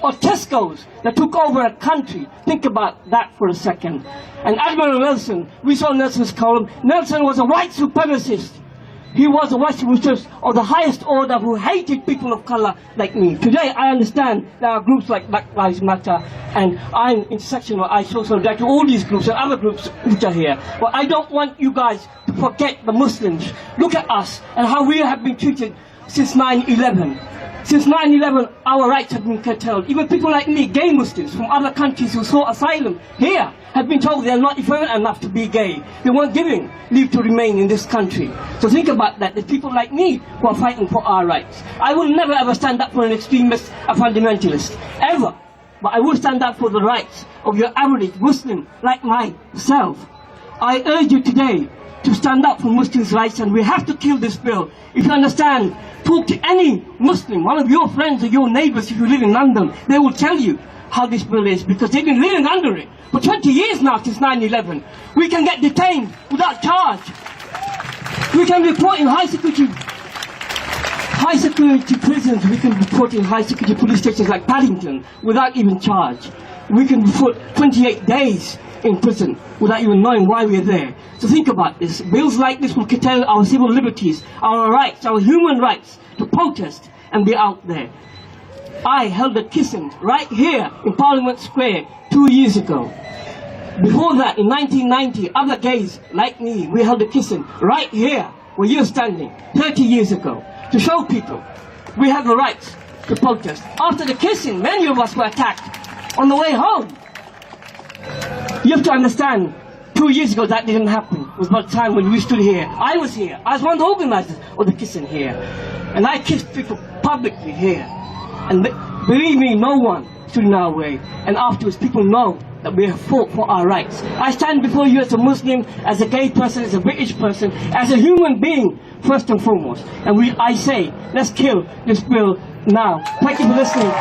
or Tesco's that took over a country. Think about that for a second. And Admiral Nelson, we saw Nelson's column. Nelson was a white supremacist. He was a white supremacist of the highest order who hated people of color like me. Today, I understand there are groups like Black Lives Matter, and I'm intersectional, I show solidarity to all these groups and other groups which are here. But I don't want you guys to forget the Muslims. Look at us and how we have been treated since 9/11. Since 9/11, our rights have been curtailed. Even people like me, gay Muslims from other countries who sought asylum here, have been told they are not effeminate enough to be gay. They weren't given leave to remain in this country. So think about that. There's people like me who are fighting for our rights. I will never ever stand up for an extremist, a fundamentalist, ever. But I will stand up for the rights of your average Muslim like myself. I urge you today to stand up for Muslims' rights, and we have to kill this bill. If you understand, talk to any Muslim, one of your friends or your neighbors if you live in London. They will tell you how this bill is, because they've been living under it for 20 years now, since 9/11. We can get detained without charge. We can be put in high security prisons. We can be put in high security police stations like Paddington without even charge. We can be put 28 days in prison without even knowing why we're there. So think about this. Bills like this will curtail our civil liberties, our rights, our human rights to protest and be out there. I held a kissing right here in Parliament Square 2 years ago. Before that, in 1990, other gays like me, we held a kissing right here where you're standing 30 years ago to show people we have the rights to protest. After the kissing, many of us were attacked on the way home. You have to understand, 2 years ago that didn't happen. It was about the time when we stood here. I was here. I was one of the organizers of the kissing here. And I kissed people publicly here. And believe me, no one stood in our way. And afterwards, people know that we have fought for our rights. I stand before you as a Muslim, as a gay person, as a British person, as a human being, first and foremost. And I say, let's kill this bill now. Thank you for listening.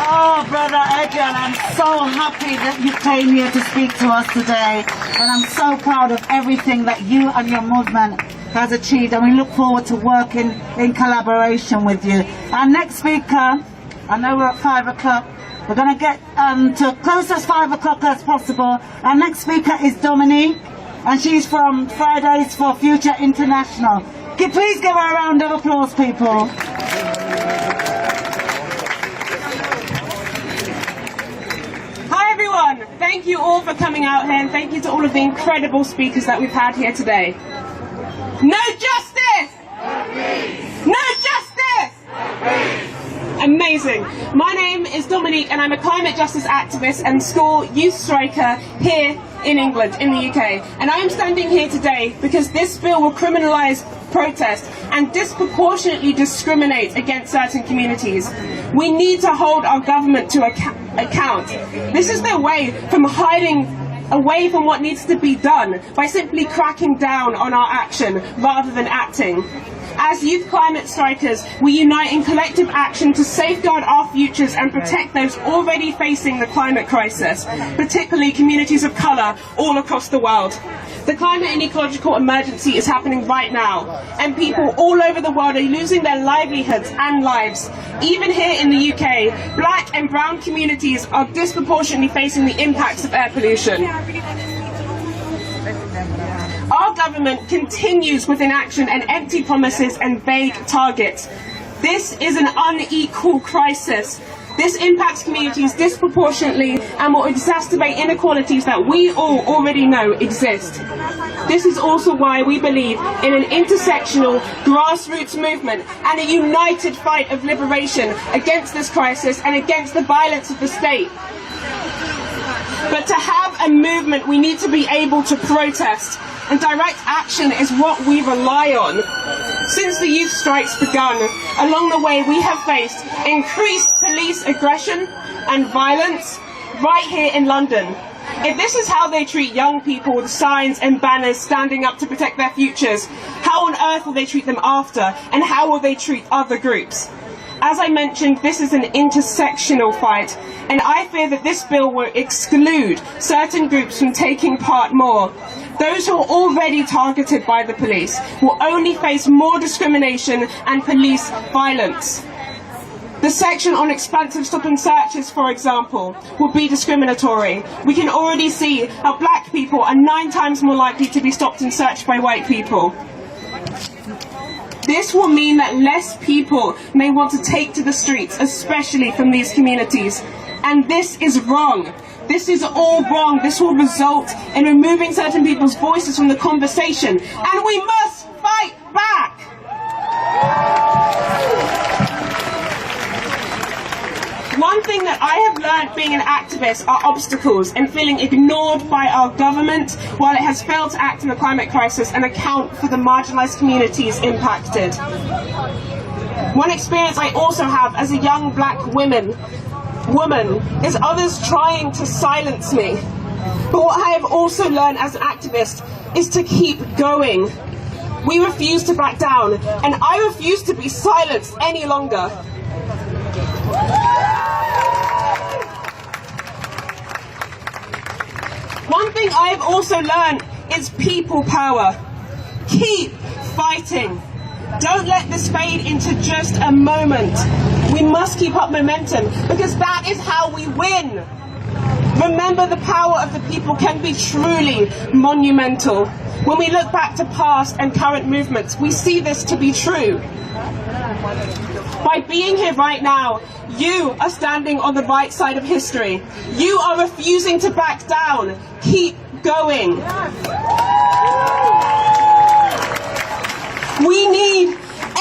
Oh, Brother Adrian, I'm so happy that you came here to speak to us today. And I'm so proud of everything that you and your movement has achieved, and we look forward to working in collaboration with you. Our next speaker, I know we're at 5 o'clock, we're going to get to close as 5 o'clock as possible. Our next speaker is Dominique, and she's from Fridays for Future International. Please give her a round of applause, people. Hi everyone, thank you all for coming out here, and thank you to all of the incredible speakers that we've had here today. No justice! No justice! Amazing. My name is Dominique and I'm a climate justice activist and school youth striker here in England, in the UK. And I am standing here today because this bill will criminalise protest and disproportionately discriminate against certain communities. We need to hold our government to account. This is their way from hiding away from what needs to be done by simply cracking down on our action rather than acting. As youth climate strikers, we unite in collective action to safeguard our futures and protect those already facing the climate crisis, particularly communities of colour all across the world. The climate and ecological emergency is happening right now, and people all over the world are losing their livelihoods and lives. Even here in the UK, black and brown communities are disproportionately facing the impacts of air pollution. Our government continues with inaction and empty promises and vague targets. This is an unequal crisis. This impacts communities disproportionately and will exacerbate inequalities that we all already know exist. This is also why we believe in an intersectional grassroots movement and a united fight of liberation against this crisis and against the violence of the state. But to have a movement, we need to be able to protest, and direct action is what we rely on. Since the youth strikes begun, along the way we have faced increased police aggression and violence right here in London. If this is how they treat young people with signs and banners standing up to protect their futures, how on earth will they treat them after, and how will they treat other groups? As I mentioned, this is an intersectional fight, and I fear that this bill will exclude certain groups from taking part more. Those who are already targeted by the police will only face more discrimination and police violence. The section on expansive stop and searches, for example, will be discriminatory. We can already see how black people are 9 times more likely to be stopped and searched by white people. This will mean that less people may want to take to the streets, especially from these communities. And this is wrong. This is all wrong. This will result in removing certain people's voices from the conversation. And we must fight back. One thing that I have learned being an activist are obstacles and feeling ignored by our government while it has failed to act in the climate crisis and account for the marginalised communities impacted. One experience I also have as a young black woman is others trying to silence me. But what I have also learned as an activist is to keep going. We refuse to back down, and I refuse to be silenced any longer. One thing I have also learned is people power. Keep fighting. Don't let this fade into just a moment. We must keep up momentum because that is how we win. Remember, the power of the people can be truly monumental. When we look back to past and current movements, we see this to be true. By being here right now, you are standing on the right side of history. You are refusing to back down. Keep going. We need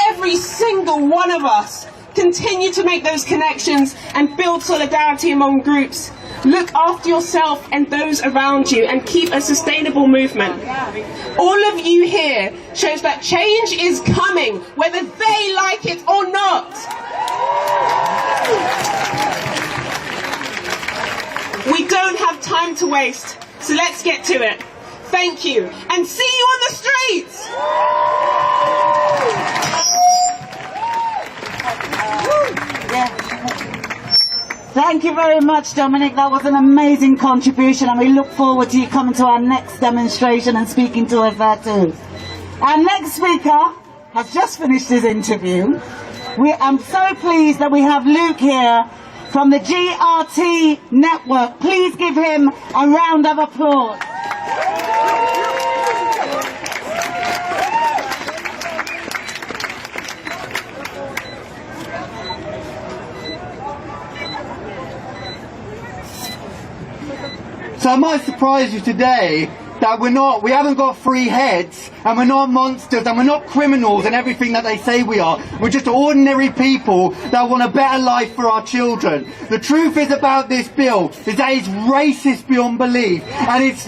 every single one of us continue to make those connections and build solidarity among groups. Look after yourself and those around you and keep a sustainable movement. All of you here shows that change is coming, whether they like it or not. We don't have time to waste, so let's get to it. Thank you, and see you on the streets! Thank you very much, Dominic. That was an amazing contribution, and we look forward to you coming to our next demonstration and speaking to us there too. Our next speaker has just finished his interview. I'm so pleased that we have Luke here from the GRT network. Please give him a round of applause. So I might surprise you today that we haven't got three heads, and we're not monsters, and we're not criminals and everything that they say we are. We're just ordinary people that want a better life for our children. The truth is about this bill is that it's racist beyond belief, and it's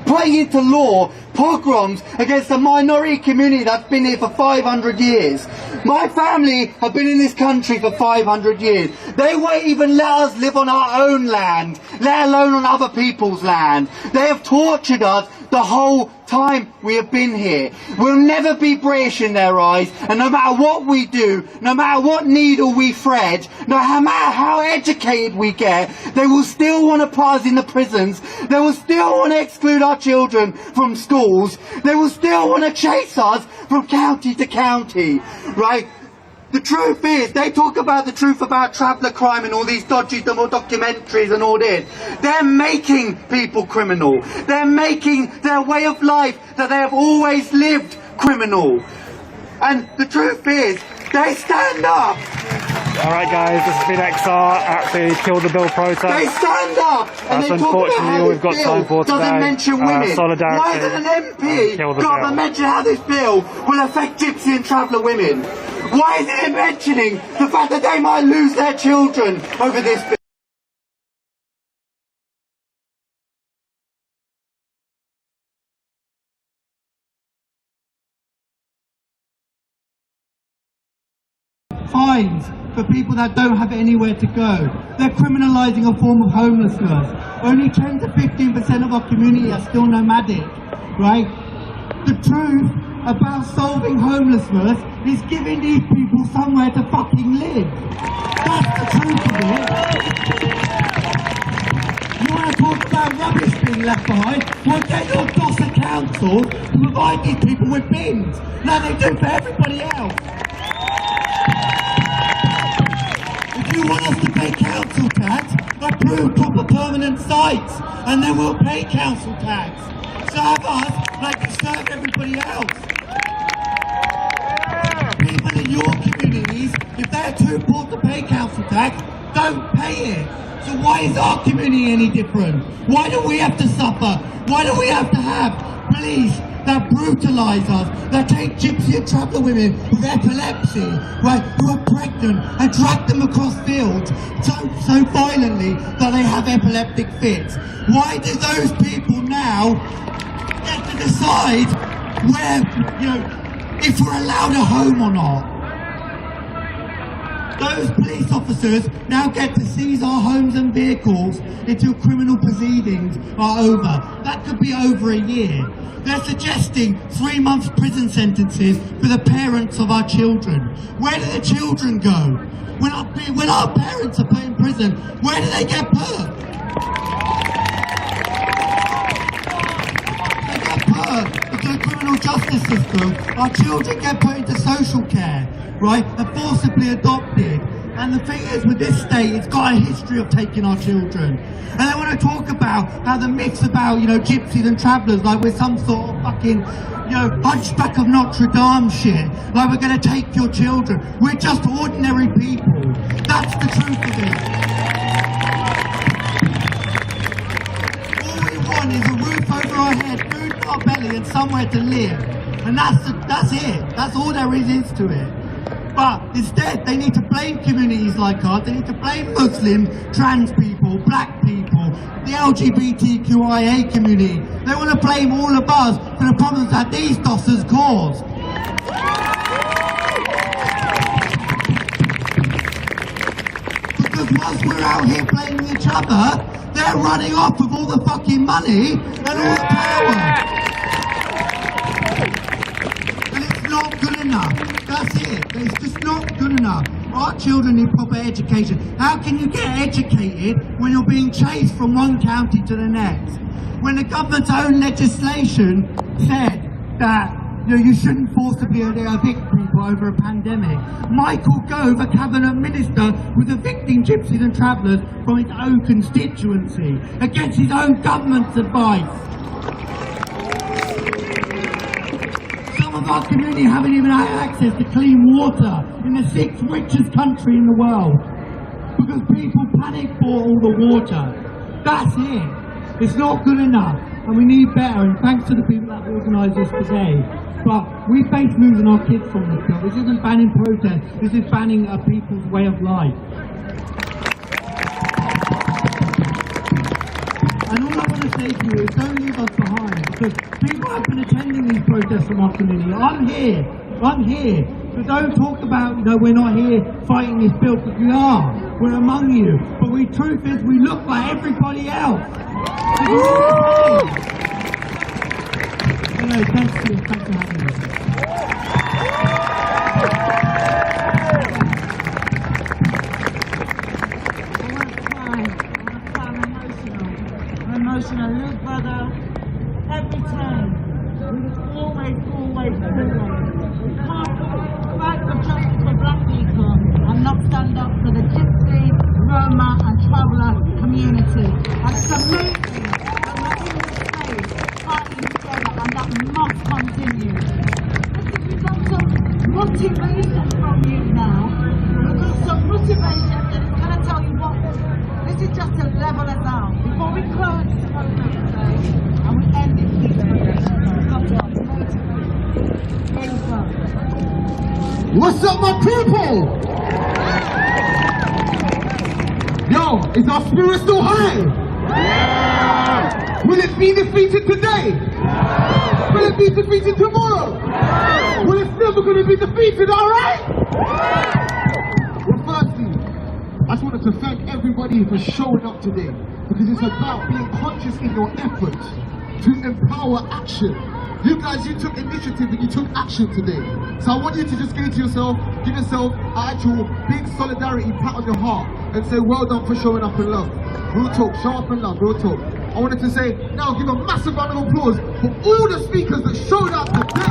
putting into law pogroms against the minority community that's been here for 500 years. My family have been in this country for 500 years. They won't even let us live on our own land, let alone on other people's land. They have tortured us the whole time we have been here. We'll never be British in their eyes, and no matter what we do, no matter what needle we thread, no matter how educated we get, they will still want to put us in the prisons. They will still want to exclude our children from schools. They will still want to chase us from county to county, right? The truth is, they talk about the truth about traveller crime and all these dodgy documentaries and all this. They're making people criminal. They're making their way of life that they have always lived criminal. And the truth is, they stand up. Alright guys, this has been XR at the Kill the Bill protest. They stand up and that's they talk about how all we've this got bill time for today. doesn't mention women. Solidarity. Why isn't an MP got to mention how this bill will affect gypsy and traveller women? Why isn't it mentioning the fact that they might lose their children over this bill? Fines for people that don't have anywhere to go. They're criminalising a form of homelessness. Only 10 to 15% of our community are still nomadic, right? The truth about solving homelessness is giving these people somewhere to fucking live. That's the truth of it. You want to talk about rubbish being left behind? Well, get your Dorset Council to provide these people with bins, like they do for everybody else. If you want us to pay council tax, approve proper permanent sites, and then we'll pay council tax. Serve us like you serve everybody else. People in your communities, if they're too poor to pay council tax, don't pay it. So why is our community any different? Why do we have to suffer? Why do we have to have police that brutalise us, that take gypsy and traveller women with epilepsy, right, who are pregnant, and drag them across fields so violently that they have epileptic fits? Why do those people now get to decide where, if we're allowed a home or not? Those police officers now get to seize our homes and vehicles until criminal proceedings are over. That could be over a year. They're suggesting 3 months prison sentences for the parents of our children. Where do the children go? When our parents are put in prison, where do they get put? They get put into the criminal justice system. Our children get put into social care, right, and forcibly adopted. And the thing is, with this state, it's got a history of taking our children. And they want to talk about how the myths about, gypsies and travellers, like we're some sort of fucking, Hunchback of Notre Dame shit. Like we're going to take your children. We're just ordinary people. That's the truth of it. All we want is a roof over our head, food in our belly, and somewhere to live. And that's it. That's all there is to it. But instead, they need to blame communities like ours. They need to blame Muslims, trans people, black people, the LGBTQIA community. They want to blame all of us for the problems that these dossers cause. Because whilst we're out here blaming each other, they're running off with all the fucking money and all the power. And it's not good enough. That's it. It's just not good enough. Our children need proper education. How can you get educated when you're being chased from one county to the next? When the government's own legislation said that You shouldn't forcibly evict people over a pandemic. Michael Gove, a cabinet minister, was evicting gypsies and travellers from his own constituency against his own government's advice. Some of our community haven't even had access to clean water in the 6th richest country in the world because people panic for all the water. That's it. It's not good enough, and we need better, and thanks to the people that organised this today. But we face losing our kids from this bill. This isn't banning protest, this is banning a people's way of life. And all I want to say to you is don't leave us behind, because people have been attending these protests from our community. I'm here. So don't talk about, we're not here fighting this bill, because we are. We're among you. But the truth is, we look like everybody else. Anyway, thanks for having me. I'm emotional. Look, brother, every time, we was always We can't fight for justice for black people and not stand up for the gypsy, Roma and traveller community. And it's amazing that we're in this space fighting together, and that must continue. We've got some motivation from you now. We've got some motivation that is going to tell you what. This is just to level us out. Before we close this program today and we end it peacefully, we've got to motivate. What's up, my people? Yo, is our spirit still high? Yeah. Will it be defeated today? Yeah. Will it be defeated tomorrow? Yeah. Well, it's never going to be defeated, alright? Yeah. Well, firstly, I just wanted to thank everybody for showing up today, because it's about being conscious in your effort to empower action. You guys, you took initiative and you took action today. So I want you to just give yourself an actual big solidarity pat on your heart and say, well done for showing up in love. Real talk, show up in love, real talk. I wanted to say, now give a massive round of applause for all the speakers that showed up today.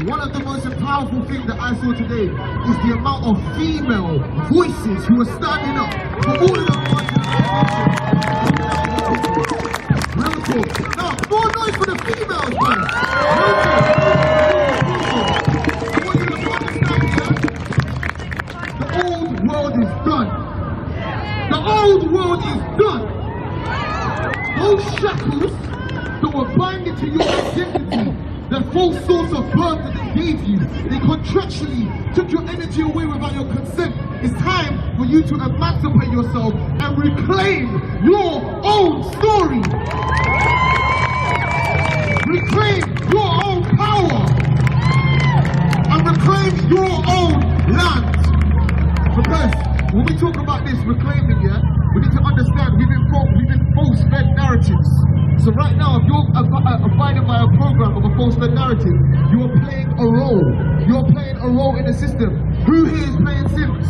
One of the most powerful things that I saw today is the amount of female voices who are standing up for all of the real talk. Now, more noise for the females, man. Real talk. I want you to understand, the old world is done. The old world is done. Those shackles that were binding to your identity, the false source of birth that they gave you, they contractually took your energy away without your consent. It's time for you to emancipate yourself and reclaim your own story. Reclaim your own power. And reclaim your own land. Because when we talk about this reclaiming, we need to understand we've been false-fed narratives. So right now, if you're abiding by a program of a false-fed narrative, you are playing a role. You're playing a role in the system. Who here is playing Sims?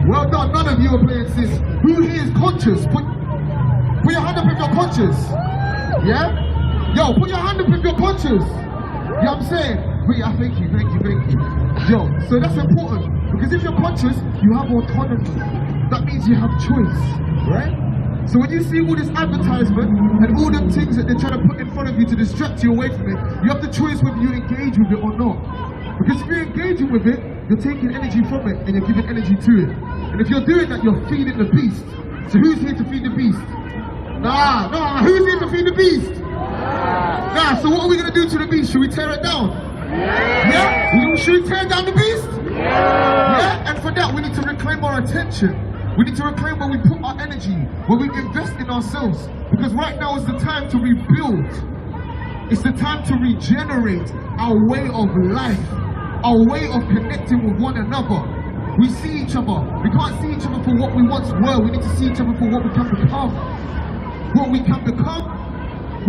Well done, none of you are playing Sims. Who here is conscious? Put your hand up if you're conscious. Yeah? Yo, put your hand up if you're conscious. You know what I'm saying? But yeah, thank you. Yo, so that's important. Because if you're conscious, you have autonomy. That means you have choice, right? So when you see all this advertisement and all them things that they're trying to put in front of you to distract you away from it, you have the choice whether you engage with it or not. Because if you're engaging with it, you're taking energy from it and you're giving energy to it. And if you're doing that, you're feeding the beast. So who's here to feed the beast? Nah, who's here to feed the beast? Nah, so what are we going to do to the beast? Should we tear it down? Yeah? Should we tear down the beast? Yeah? And for that, we need to reclaim our attention. We need to reclaim where we put our energy, where we invest in ourselves. Because right now is the time to rebuild. It's the time to regenerate our way of life, our way of connecting with one another. We see each other. We can't see each other for what we once were. We need to see each other for what we can become. What we can become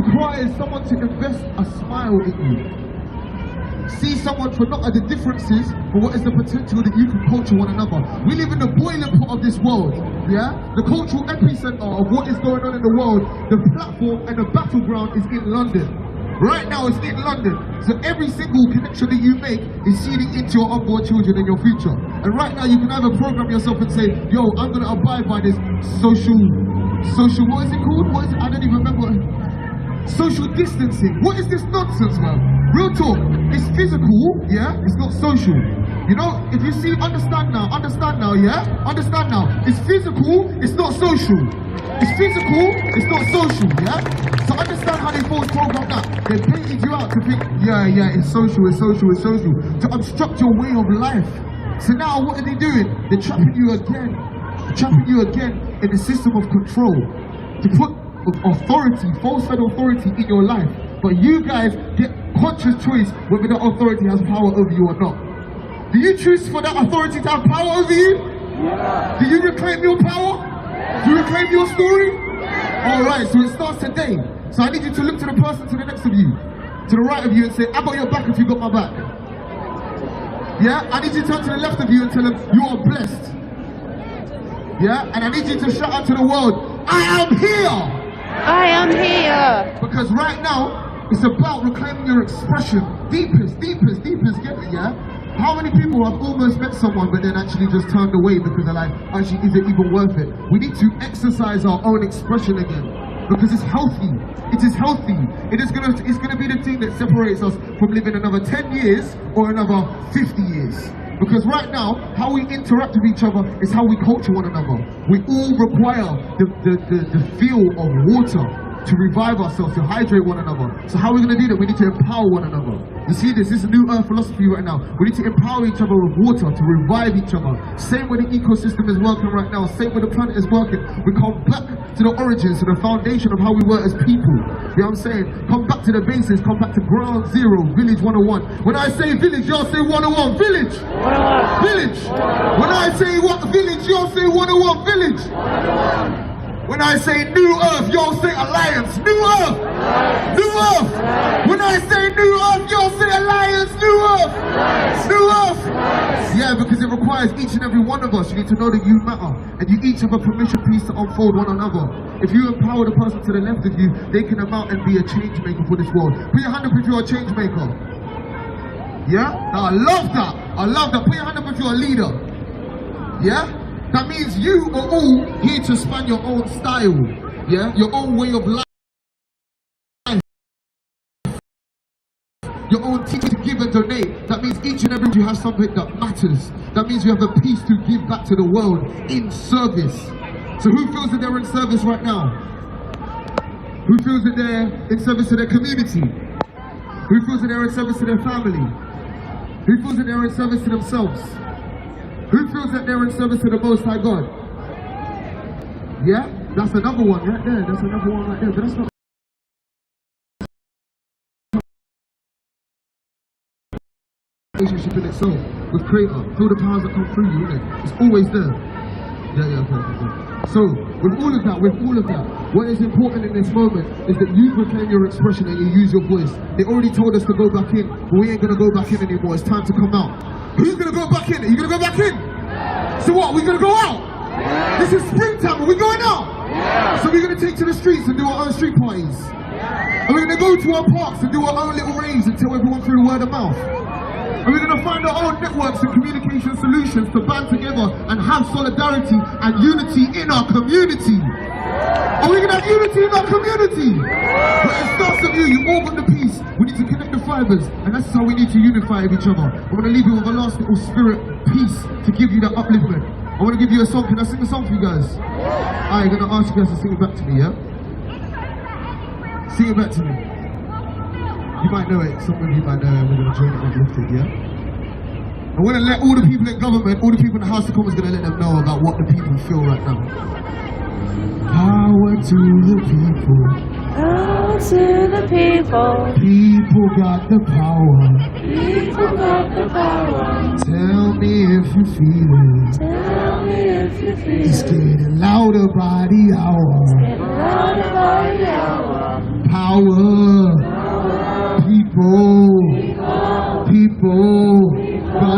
requires someone to invest a smile in you. See someone for not the differences, but what is the potential that you can culture one another. We live in the boiling pot of this world, yeah? The cultural epicenter of what is going on in the world, the platform and the battleground is in London. Right now it's in London. So every single connection that you make is seeding into your unborn children in your future. And right now you can either program yourself and say, yo, I'm gonna abide by this social, what is it called? What is it? I don't even remember. Social distancing. What is this nonsense, man? Real talk. It's physical, yeah? It's not social. You know, if you see, understand now, yeah? Understand now. It's physical, it's not social. It's physical, it's not social, yeah? So understand how they force program that. They painted you out to think, yeah, it's social, to obstruct your way of life. So now what are they doing? They're trapping you again in the system of control. To put authority, false-fed authority in your life. But you guys get conscious choice whether that authority has power over you or not. Do you choose for that authority to have power over you? Yeah. Do you reclaim your power? Do you reclaim your story? Alright, so it starts today. So I need you to look to the person to the next of you, to the right of you and say, I got your back if you got my back. Yeah? I need you to turn to the left of you and tell them, you are blessed. Yeah? And I need you to shout out to the world, I am here! I am here. Because right now, it's about reclaiming your expression. Deepest, get it, yeah? How many people have almost met someone but then actually just turned away because they're like, actually, is it even worth it? We need to exercise our own expression again. Because it's healthy. It is healthy. It's gonna be the thing that separates us from living another 10 years or another 50 years. Because right now, how we interact with each other is how we culture one another. We all require the feel of water to revive ourselves, to hydrate one another. So how are we going to do that? We need to empower one another. You see this is a new earth philosophy right now. We need to empower each other with water, to revive each other. Same way the ecosystem is working right now, same way the planet is working. We come back to the origins, to the foundation of how we were as people. You know what I'm saying? Come back to the basis, come back to ground zero, village 101. When I say village, y'all say 101, village! 101. Village! 101. When I say what village, y'all say 101, village! 101. When I say new earth, y'all say alliance, new earth! New earth! When I say new earth, y'all say alliance, new earth! New earth! Yeah, because it requires each and every one of us. You need to know that you matter, and you each have a permission piece to unfold one another. If you empower the person to the left of you, they can amount and be a change maker for this world. Put your hand up if you're a change maker. Yeah? Now, I love that. I love that. Put your hand up if you're a leader. Yeah? That means you are all here to span your own style, yeah? Your own way of life. Your own teaching to give and donate. That means each and every one you have something that matters. That means you have a piece to give back to the world in service. So who feels that they're in service right now? Who feels that they're in service to their community? Who feels that they're in service to their family? Who feels that they're in service to themselves? Who feels that they're in service to the Most High God? Yeah? That's another one right there. That's another one right there. But that's not relationship in itself with Creator. Feel the powers that come through you, isn't it? It's always there. Yeah, okay. So, with all of that, what is important in this moment is that you reclaim your expression and you use your voice. They already told us to go back in, but we ain't gonna go back in anymore. It's time to come out. Who's gonna go back in? Are you gonna go back in? So what, we're gonna go out? This is springtime, are we going out? So we're gonna take to the streets and do our own street parties. And we're gonna go to our parks and do our own little raves and tell everyone through word of mouth. And we're going to find our own networks and communication solutions to band together and have solidarity and unity in our community. Are we going to have unity in our community? But it starts with you. You all got the piece. We need to connect the fibers, and that's how we need to unify with each other. I'm going to leave you with a last little spirit piece to give you that upliftment. I want to give you a song. Can I sing a song for you guys? I'm going to ask you guys to sing it back to me, yeah? Sing it back to me. You might know it, some of you might know it, we're going to join it uplifted, yeah? I want to let all the people in government, all the people in the House of Commons, going to let them know about what the people feel right now. Power to the people. Power to the people. People got the power. People got the power. Tell me if you feel it. Tell me if you feel it. It's getting louder by the hour. It's getting louder by the hour. Power. People.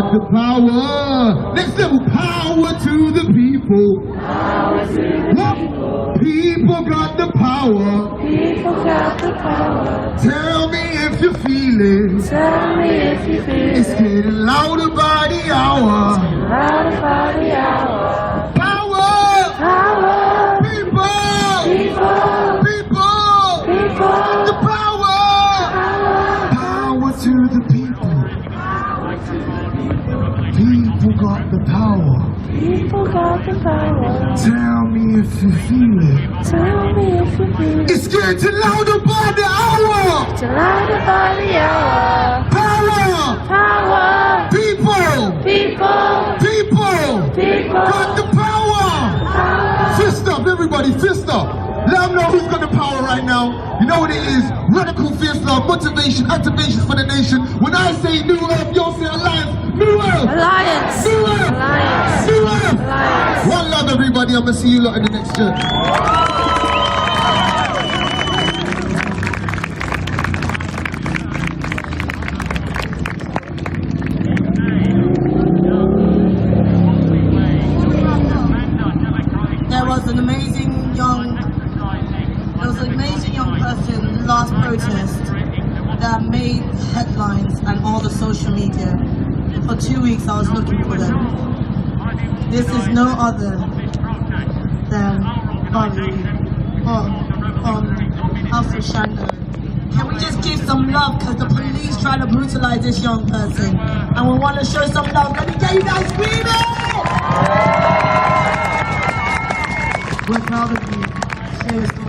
got the power. Next level, power to the people. Power to the people. People got the power. People got the power. Tell me if you feel it. Tell me if you feel it. It's getting louder by the hour. Louder by the hour. Power. Power. People. People. People. People. The power. Power. Power to the people. People got the power. People got the power. Tell me if you feel it. Tell me if you feel it. It's getting louder by the hour. It's louder by the hour. Power. Power. People. People. People. People. Got the power. Power. Fist up, everybody. Fist up. Let them know who's got the power right now. You know what it is. Radical fierce love, motivation, activations for the nation. When I say New Earth, you'll say Alliance. New Earth. Alliance. New Earth. Alliance. New Earth. Alliance. One love, everybody. I'm going to see you lot in the next journey. There was an amazing young person in the last protest that made headlines and all the social media. For 2 weeks I was looking for them. This is no other than Bobby Alpha Shando. Can we just give some love, because the police trying to brutalize this young person and we want to show some love. Let me get you guys screaming! We're proud of you. Share your story.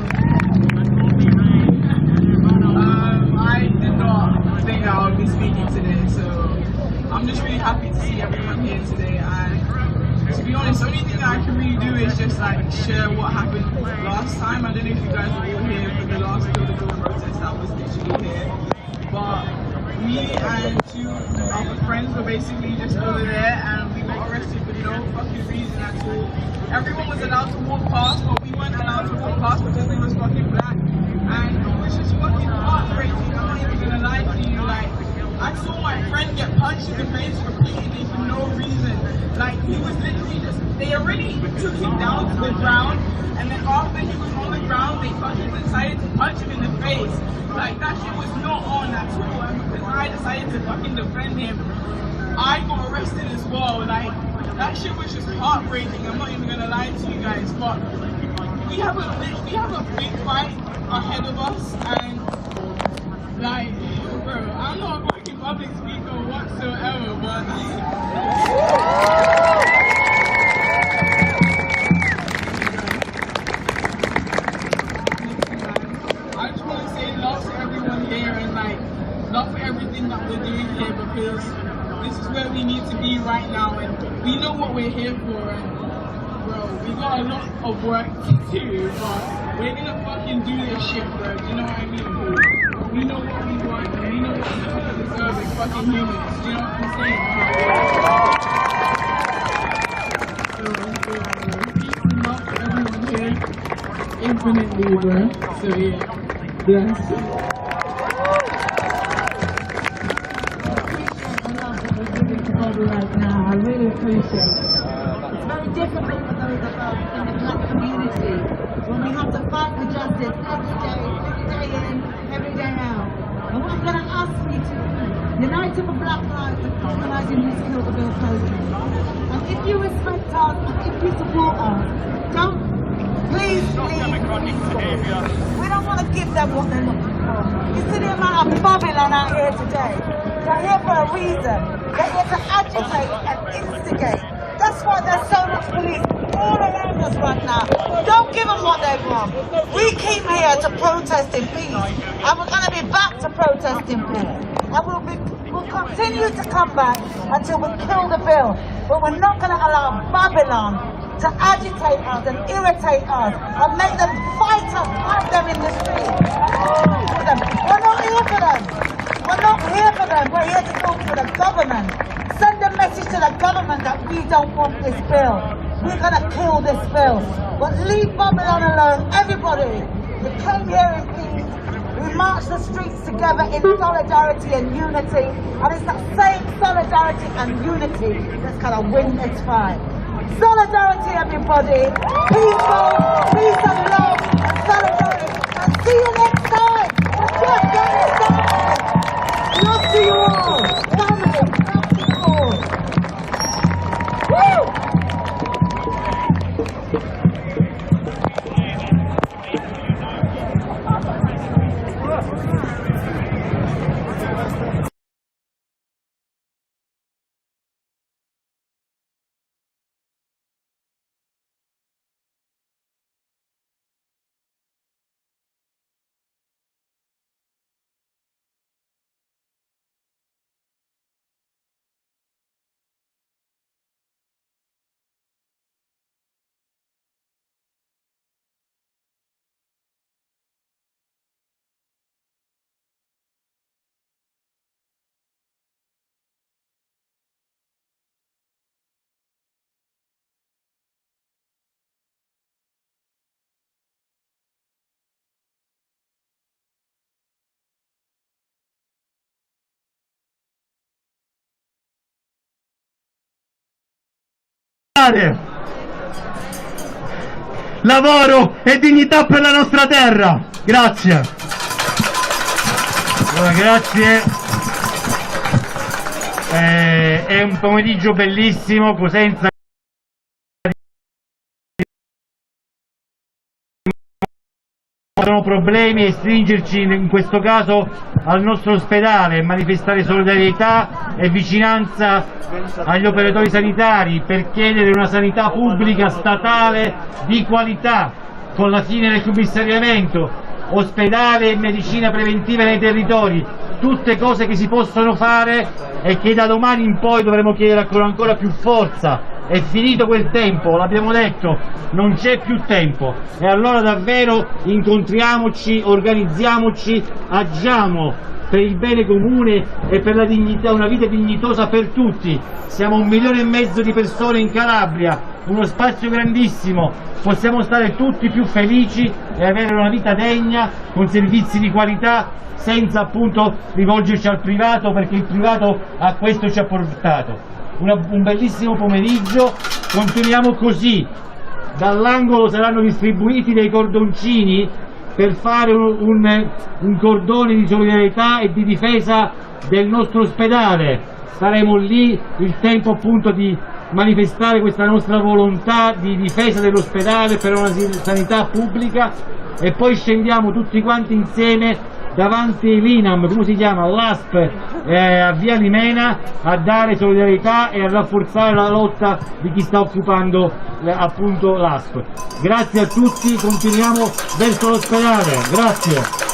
I did not think I would be speaking today, so I'm just really happy to see everyone here today. And to be honest, the only thing that I can really do is just like share what happened last time. I don't know if you guys were all here for the last political protest that was literally here, but me and two other friends were basically just over there and we got arrested for no fucking reason at all. Everyone was allowed to walk past, but we weren't allowed to walk past because we was fucking black. And it was just fucking heartbreaking. I'm not even gonna lie to you. Like, I saw my friend get punched in the face repeatedly for no reason. Like, he was literally just, they already took him down to the ground, and then after he was on the ground, they fucking decided to punch him in the face. Like, that shit was not on at all. And because I decided to fucking defend him, I got arrested as well. Like, that shit was just heartbreaking. I'm not even gonna lie to you guys, but we have a big fight ahead of us, and like, bro, I'm not a fucking public speaker whatsoever, but I just want to say love to everyone here and like love for everything that we're doing here, because this is where we need to be right now, and we know what we're here for. And bro, we got a lot of work to do, but we're gonna fucking do this shit, bro. Do you know what I mean? We know what we want, and we know what we fucking deserve as fucking humans. Do you know what I'm saying? Peace and love to everyone here, infinitely, bro. So yeah, bless. Right now, I really appreciate it. It's very difficult for those of us in the black community when we have to fight for justice every day in, every day out. And what I'm going to ask you to do, unite for Black Lives and criminalising these Kill the Bill posters. And if you respect us and if you support us, don't please leave. We don't want to give them what they're looking for. You see the amount of Babylon out here today. They're here for a reason. They're here to agitate and instigate. That's why there's so much police all around us right now. Don't give them what they want. We came here to protest in peace, and we're going to be back to protest in peace. And we'll continue to come back until we kill the bill. But we're not going to allow Babylon to agitate us and irritate us and make them fight us, fight them in the street. We're not here for them. We're not here for them. We're here to talk to the government. Send a message to the government that we don't want this bill. We're going to kill this bill. But leave Babylon alone. Everybody, we came here in peace. We We march the streets together in solidarity and unity, and it's that same solidarity and unity that's going to win this fight. Solidarity, everybody. Peaceful, peace and love, and solidarity. And see you next time. Just getting started. Love to you all. Family, love to you all. Woo! Lavoro e dignità per la nostra terra. Grazie. Allora, grazie. È un pomeriggio bellissimo, Cosenza sono problemi e stringerci in questo caso al nostro ospedale, manifestare solidarietà e vicinanza agli operatori sanitari per chiedere una sanità pubblica statale di qualità con la fine del commissariamento, ospedale e medicina preventiva nei territori, tutte cose che si possono fare e che da domani in poi dovremo chiedere con ancora più forza. È finito quel tempo, l'abbiamo detto, non c'è più tempo e allora davvero incontriamoci, organizziamoci, agiamo per il bene comune e per la dignità, una vita dignitosa per tutti. Siamo 1,5 milioni di persone in Calabria, uno spazio grandissimo, possiamo stare tutti più felici e avere una vita degna con servizi di qualità senza appunto rivolgerci al privato, perché il privato a questo ci ha portato. Un bellissimo pomeriggio, continuiamo così. Dall'angolo saranno distribuiti dei cordoncini per fare un cordone di solidarietà e di difesa del nostro ospedale. Saremo lì il tempo appunto di manifestare questa nostra volontà di difesa dell'ospedale per una sanità pubblica e poi scendiamo tutti quanti insieme davanti l'INAM, come si chiama? L'ASP, a Via Limena, a dare solidarietà e a rafforzare la lotta di chi sta occupando appunto l'ASP. Grazie a tutti, continuiamo verso l'ospedale, grazie.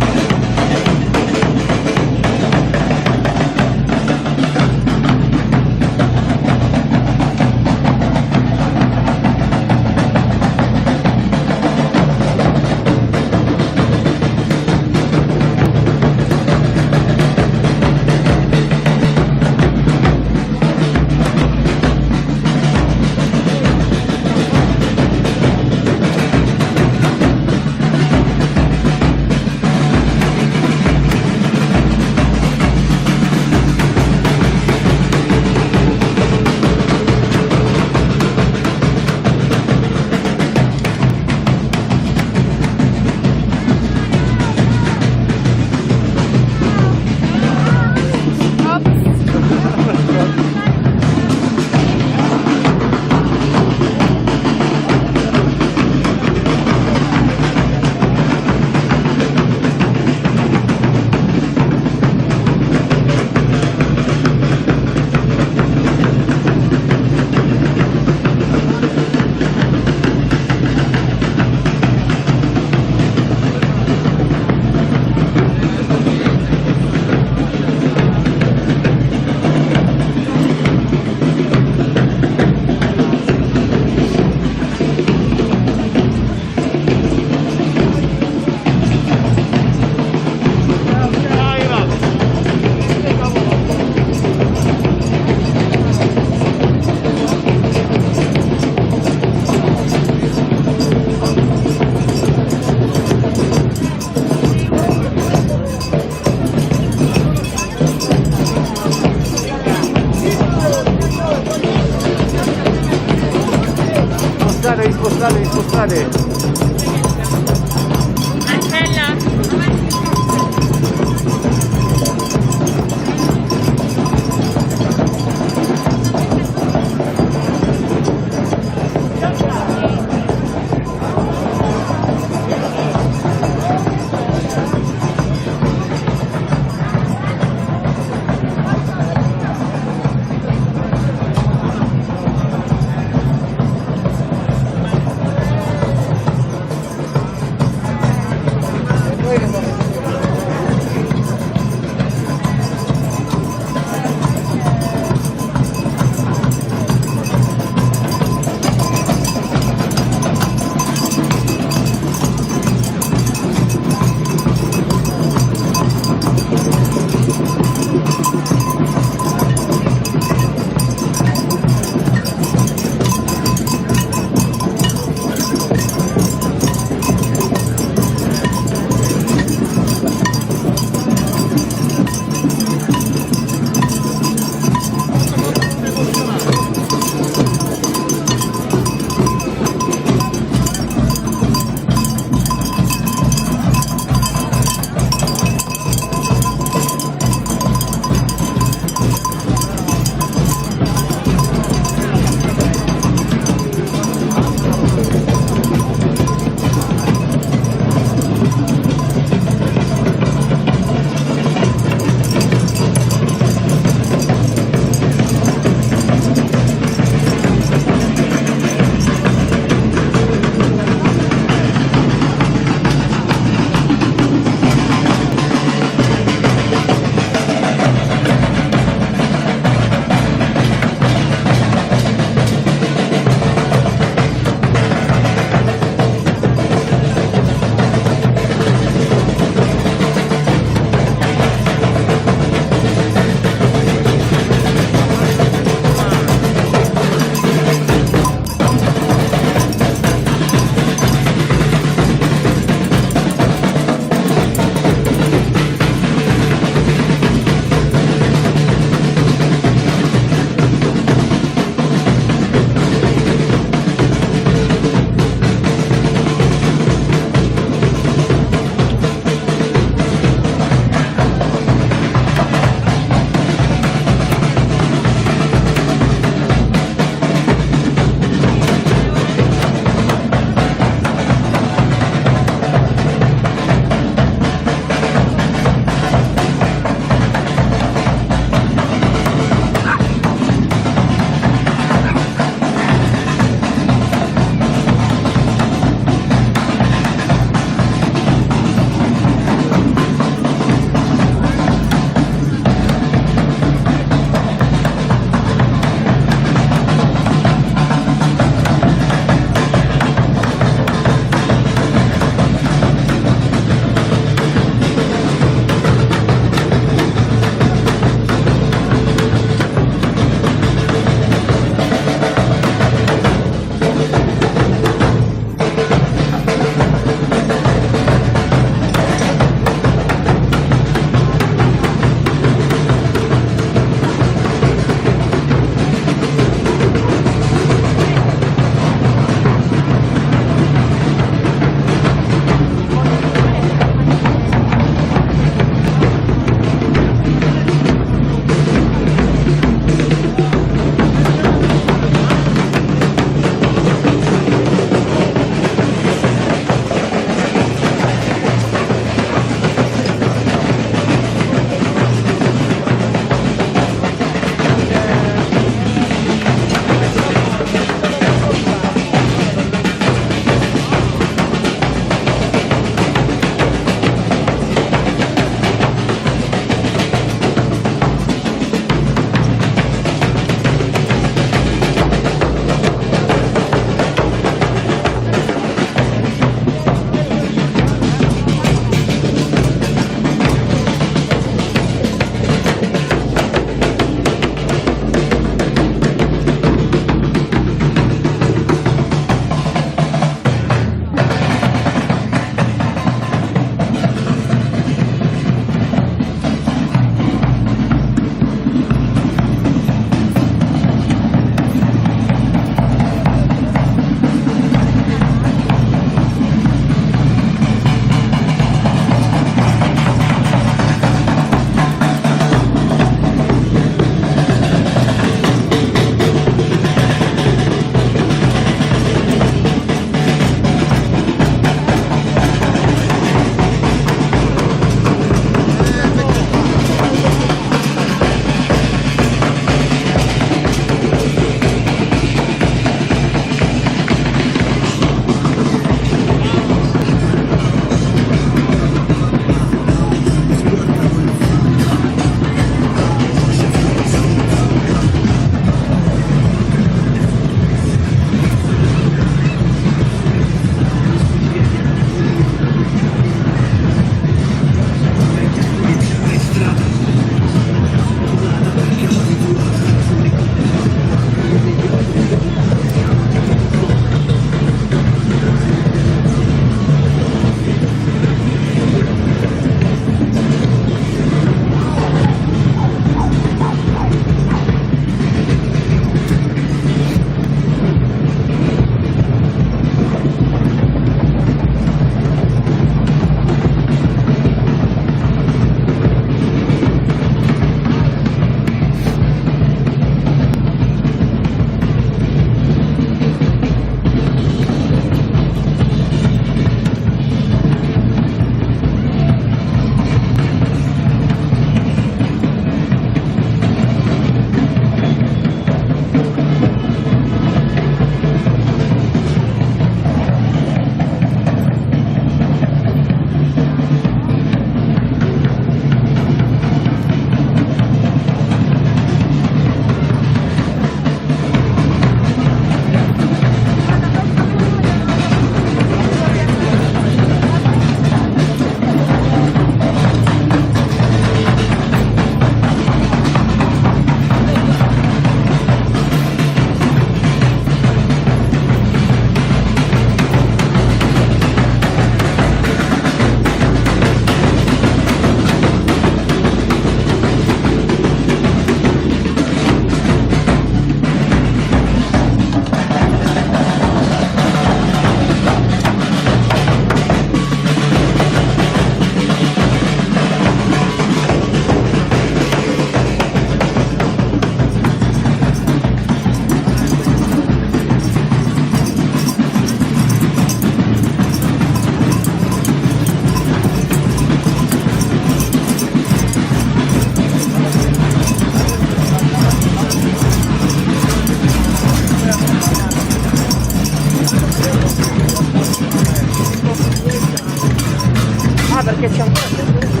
Ah, perché c'è un po'.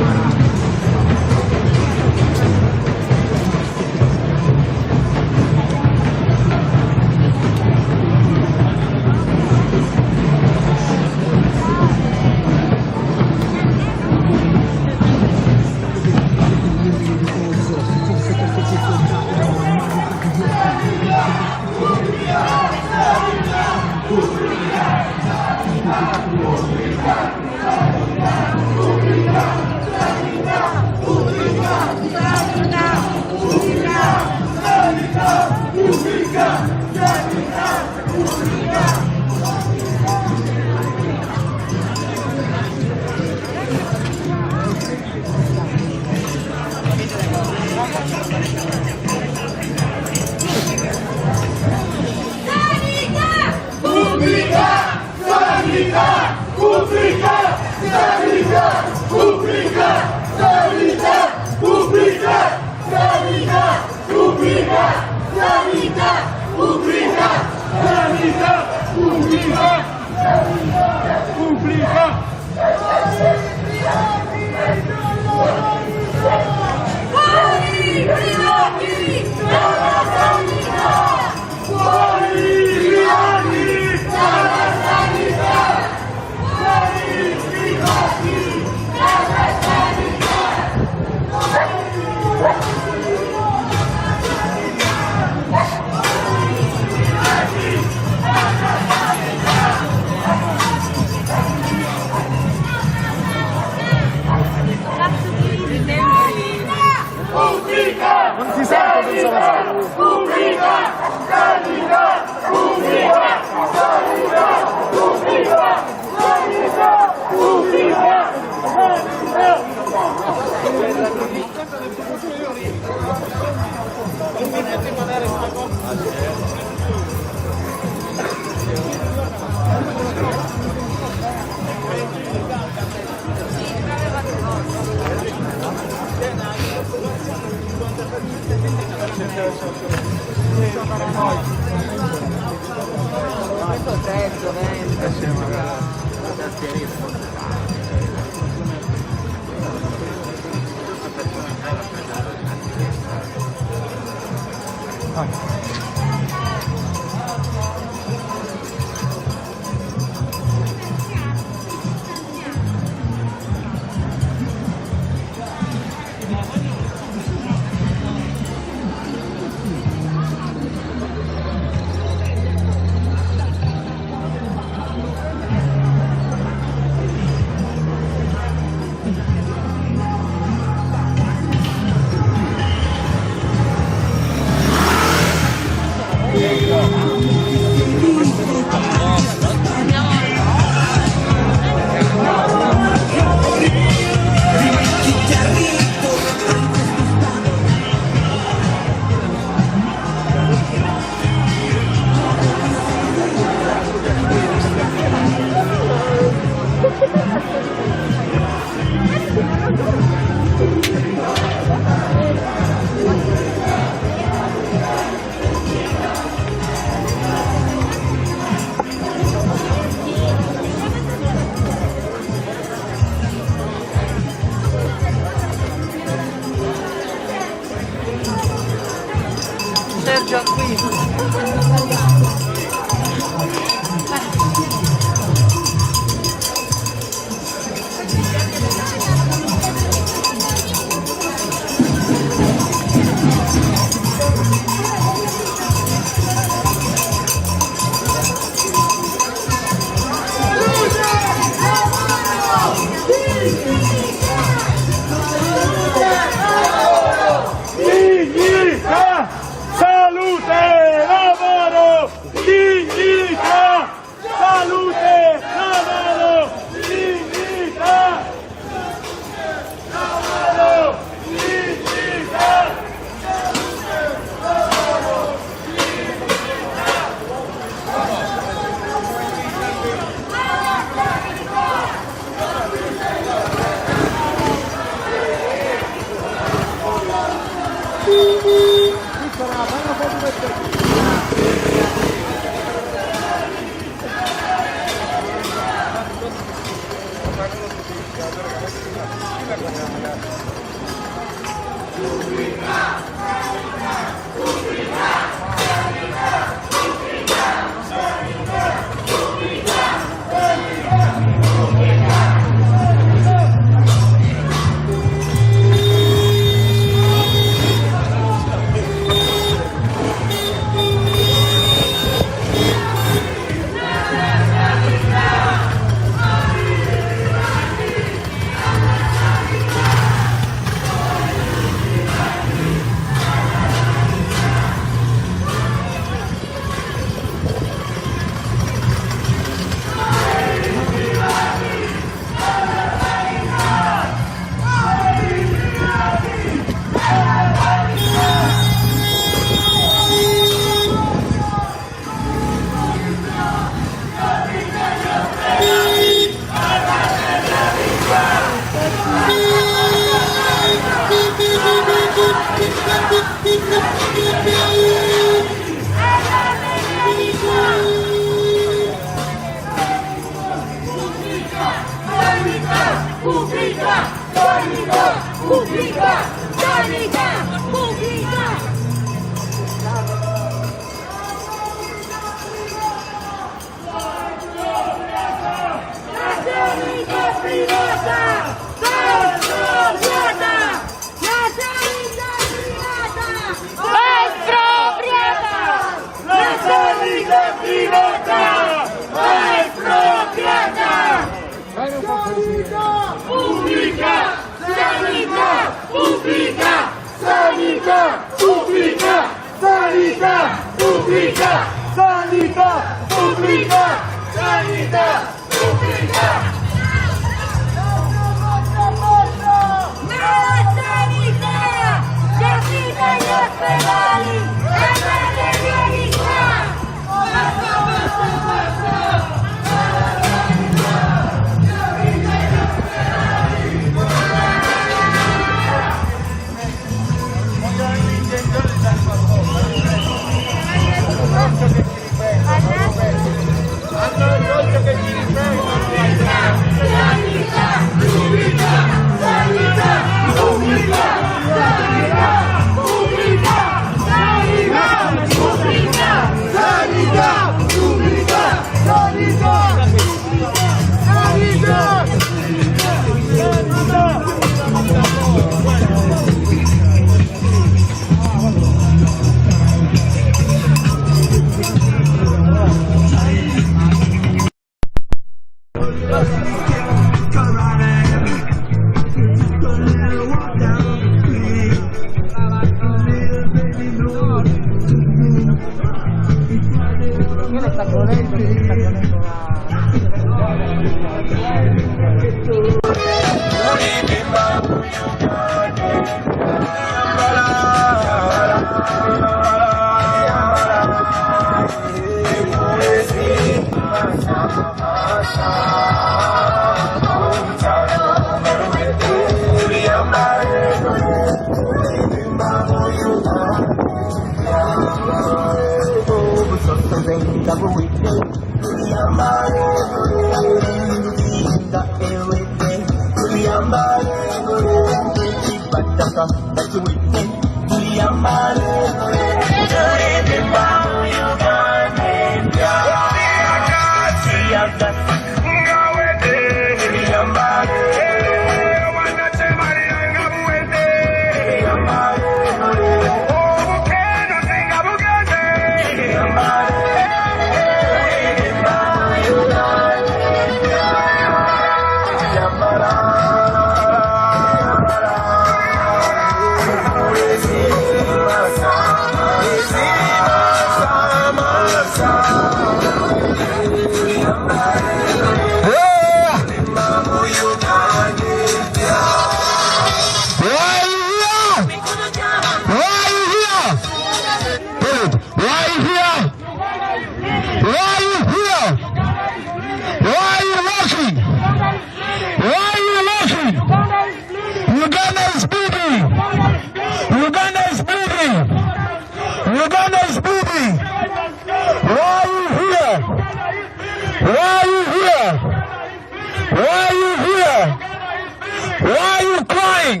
Why Why are you crying?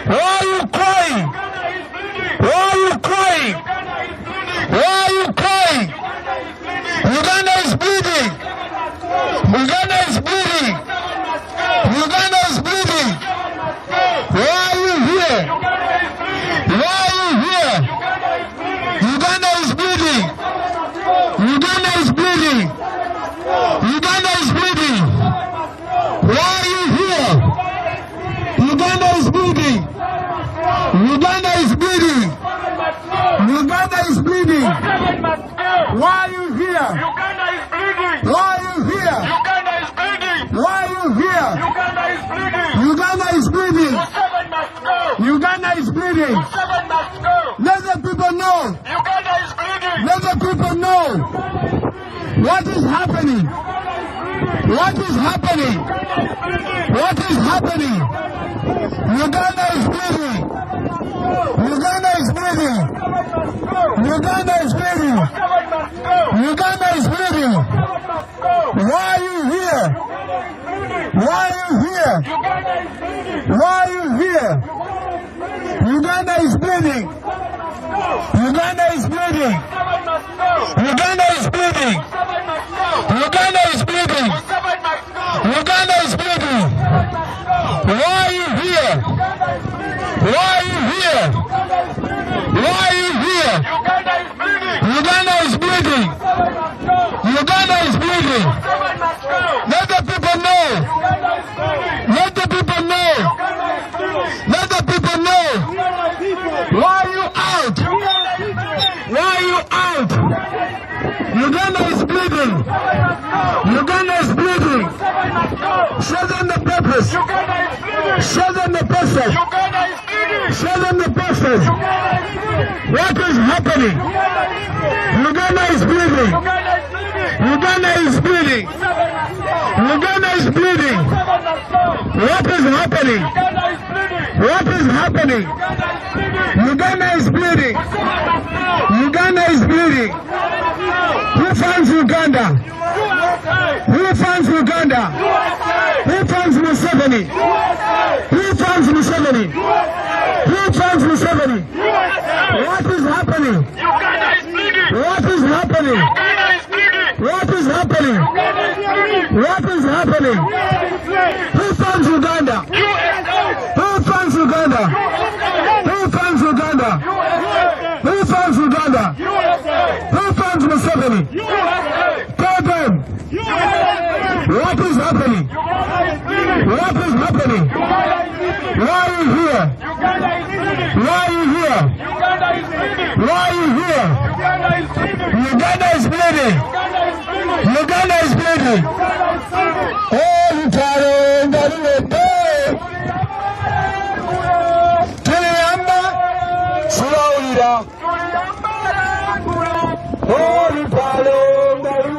Why are you crying? Why are you crying? Why are you crying? Uganda is bleeding. Uganda is bleeding. Uganda is bleeding. Why are you here? Why are you here? Uganda is bleeding. Uganda is bleeding. Uganda is bleeding. Why are you here? Uganda is bleeding. Uganda is bleeding. Uganda is bleeding. Why are you here? Uganda is bleeding. Why are you here? Uganda is bleeding. Why are you here? Uganda is bleeding. Uganda is bleeding. Museveni must go. Uganda is bleeding. Museveni must go. Let the people know. Uganda is bleeding. Let the people know what is happening. What is happening? What is happening? Uganda is bleeding. Uganda is bleeding. Uganda is bleeding. Uganda is bleeding. Why are you here? Why are you here? Why are you here? Uganda is bleeding. Uganda is bleeding. Uganda is bleeding. Uganda is bleeding. Uganda is bleeding. Why are you here? Why are you here? Why are you here? Uganda is bleeding. Uganda is bleeding. Let the people know. Let the people know. Let the people know. Why are you out? Why are you out? Uganda is bleeding. Uganda is bleeding. Show them the purpose. Show them the purpose. Show them the purpose. What is happening? Uganda is bleeding. Uganda is bleeding. Uganda is bleeding. What is happening? What is happening? Uganda is bleeding. Uganda is bleeding. Who funds Uganda? Who funds Uganda? Who funds Museveni? Who funds Museveni? Who funds Museveni? What is happening? What is happening? What is happening? What is happening? Who funds Uganda? Who funds Uganda? Who funds Uganda? Who funds Uganda? Who funds Museveni? Tell them. What is happening? What is happening? Why are you here? Why are you here? Why are you here? Uganda is bleeding. Uganda is bleeding. Oh, you can't get it. Tuliyamba, Sulawida. Oh, you can't get it.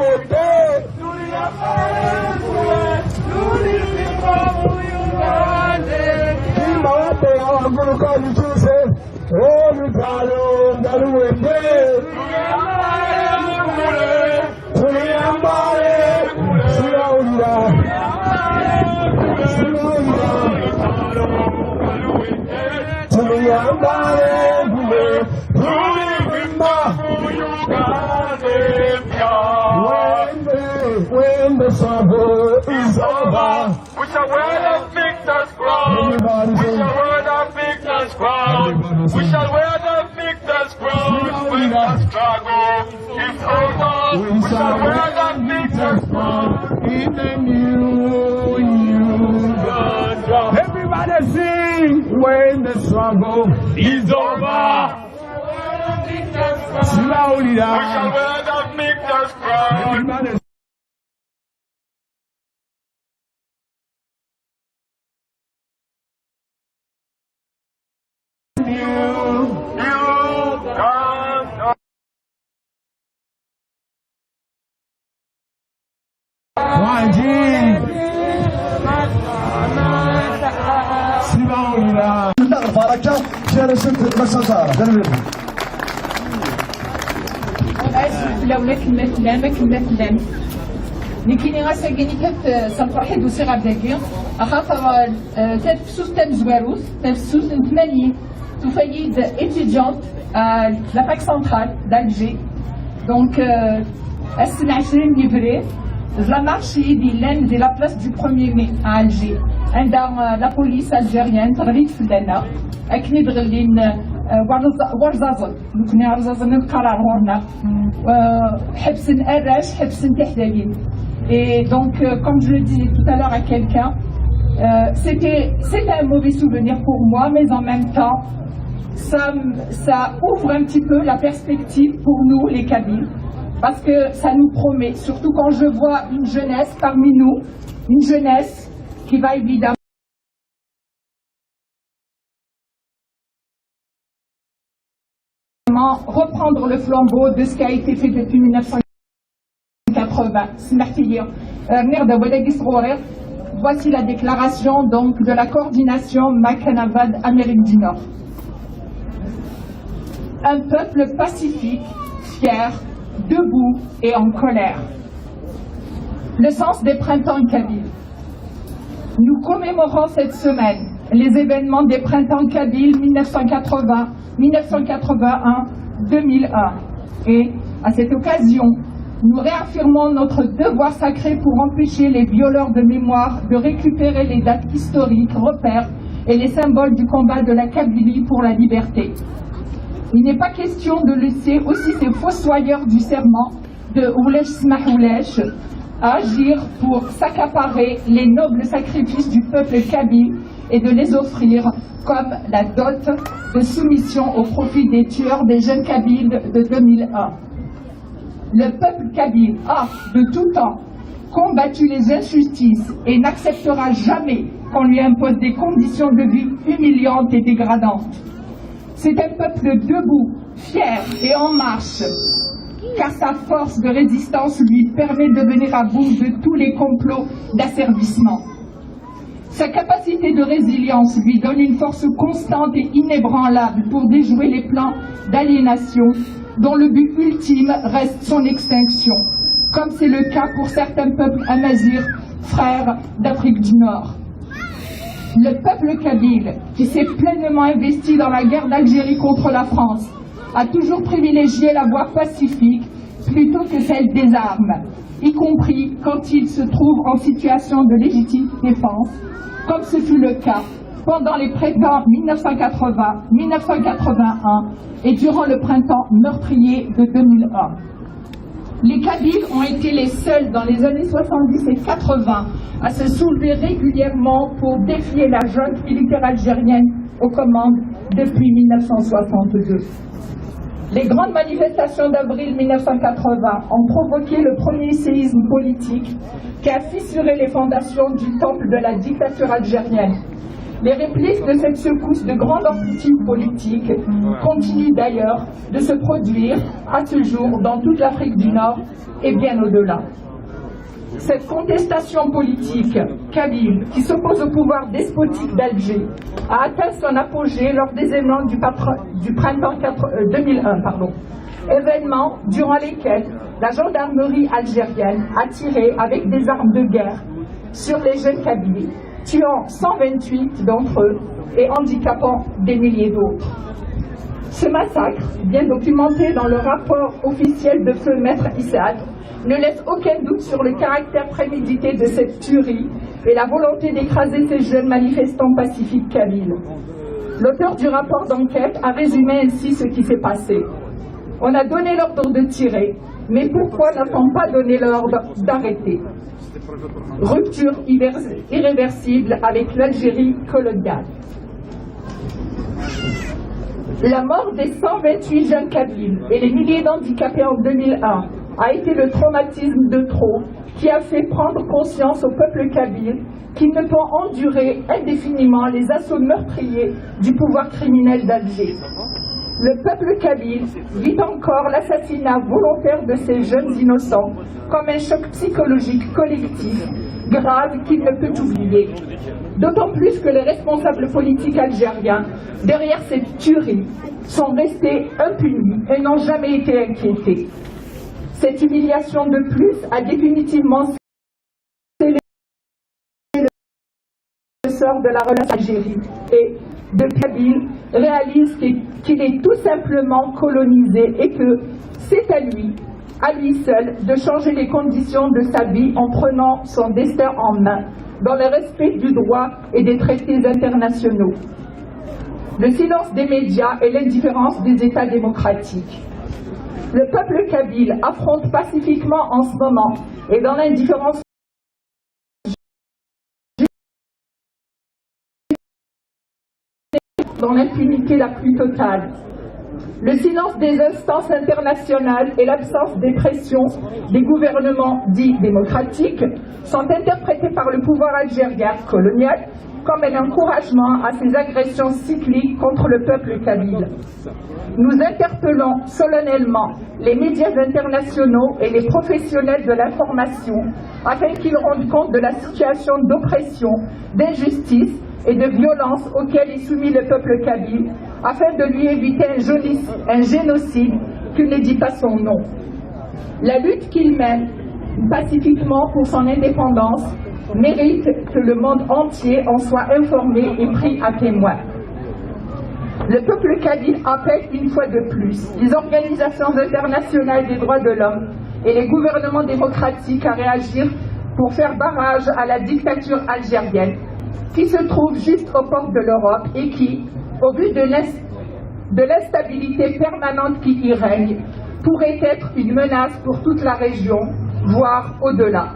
When the struggle is over, we shall wear the victor's crown. We shall wear the victor's crown. We shall wear the victor's crown. When the struggle is over, we shall wear the victor's crown. In the new Uganda. Everybody sing. When the struggle is over. Slowly down. We shall wear the victor's crown. Everybody لكن غاساكيني كانت سنفرحي دوسي غاداكي خاطر تنفسوس تنزواروس تنفسوس 80 تفايد étudiante la fac centrale d'Alger donc السنة 20 يفري la marche دي لان دي la place du 1er mai à Alger عندها la police algérienne تغريد في لنا أكني دغلين ورزازن نكوني رزازن القرار هورنا حبس الراش حبس تحدالين et donc comme je le disais tout à l'heure à quelqu'un c'était un mauvais souvenir pour moi mais en même temps ça ouvre un petit peu la perspective pour nous les Kabyles parce que ça nous promet surtout quand je vois une jeunesse parmi nous une jeunesse qui va évidemment reprendre le flambeau de ce qui a été fait depuis 1980. Voici la déclaration donc de la coordination Macanavad Amérique du Nord. Un peuple pacifique, fier, debout et en colère. Le sens des printemps kabyles. Nous commémorons cette semaine les événements des printemps kabyles 1980, 1981, 2001. Et à cette occasion, nous réaffirmons notre devoir sacré pour empêcher les violeurs de mémoire de récupérer les dates historiques, repères et les symboles du combat de la Kabylie pour la liberté. Il n'est pas question de laisser aussi ces fossoyeurs du serment de Oulesh Smahoulesh agir pour s'accaparer les nobles sacrifices du peuple kabyle et de les offrir comme la dot de soumission au profit des tueurs des jeunes kabyles de 2001. Le peuple kabyle a, de tout temps, combattu les injustices et n'acceptera jamais qu'on lui impose des conditions de vie humiliantes et dégradantes. C'est un peuple debout, fier et en marche, car sa force de résistance lui permet de venir à bout de tous les complots d'asservissement. Sa capacité de résilience lui donne une force constante et inébranlable pour déjouer les plans d'aliénation dont le but ultime reste son extinction, comme c'est le cas pour certains peuples amazirs, frères d'Afrique du Nord. Le peuple kabyle, qui s'est pleinement investi dans la guerre d'Algérie contre la France, a toujours privilégié la voie pacifique plutôt que celle des armes, y compris quand il se trouve en situation de légitime défense, comme ce fut le cas pendant les printemps 1980, 1981 et durant le printemps meurtrier de 2001. Les Kabyles ont été les seuls dans les années 70 et 80 à se soulever régulièrement pour défier la junte militaire algérienne aux commandes depuis 1962. Les grandes manifestations d'avril 1980 ont provoqué le premier séisme politique qui a fissuré les fondations du temple de la dictature algérienne. Les répliques de cette secousse de grande amplitude politique continuent d'ailleurs de se produire à ce jour dans toute l'Afrique du Nord et bien au-delà. Cette contestation politique kabyle qui s'oppose au pouvoir despotique d'Alger a atteint son apogée lors des événements du printemps 2001, événements durant lesquels la gendarmerie algérienne a tiré avec des armes de guerre sur les jeunes kabyles, tuant 128 d'entre eux et handicapant des milliers d'autres. Ce massacre, bien documenté dans le rapport officiel de feu Maître Issad, ne laisse aucun doute sur le caractère prémédité de cette tuerie et la volonté d'écraser ces jeunes manifestants pacifiques kabyles. L'auteur du rapport d'enquête a résumé ainsi ce qui s'est passé. On a donné l'ordre de tirer, mais pourquoi n'a-t-on pas donné l'ordre d'arrêter? Rupture irréversible avec l'Algérie coloniale. La mort des 128 jeunes kabyles et les milliers d'handicapés en 2001 a été le traumatisme de trop qui a fait prendre conscience au peuple kabyle qu'il ne peut endurer indéfiniment les assauts meurtriers du pouvoir criminel d'Alger. Le peuple kabyle vit encore l'assassinat volontaire de ces jeunes innocents comme un choc psychologique collectif grave qu'il ne peut oublier. D'autant plus que les responsables politiques algériens, derrière cette tuerie, sont restés impunis et n'ont jamais été inquiétés. Cette humiliation de plus a définitivement connaisseur de la relation d'Algérie et de Kabyle réalise qu'il est tout simplement colonisé et que c'est à lui seul, de changer les conditions de sa vie en prenant son destin en main, dans le respect du droit et des traités internationaux. Le silence des médias et l'indifférence des États démocratiques. Le peuple kabyle affronte pacifiquement en ce moment et dans l'indifférence dans l'impunité la plus totale. Le silence des instances internationales et l'absence des pressions des gouvernements dits démocratiques sont interprétés par le pouvoir algérien colonial comme un encouragement à ces agressions cycliques contre le peuple kabyle. Nous interpellons solennellement les médias internationaux et les professionnels de l'information afin qu'ils rendent compte de la situation d'oppression, d'injustice et de violence auquel est soumis le peuple kabyle, afin de lui éviter un génocide qui ne dit pas son nom. La lutte qu'il mène pacifiquement pour son indépendance mérite que le monde entier en soit informé et pris à témoin. Le peuple kabyle appelle une fois de plus les organisations internationales des droits de l'homme et les gouvernements démocratiques à réagir pour faire barrage à la dictature algérienne qui se trouve juste aux portes de l'Europe et qui, au vu de l'instabilité permanente qui y règne, pourrait être une menace pour toute la région, voire au-delà.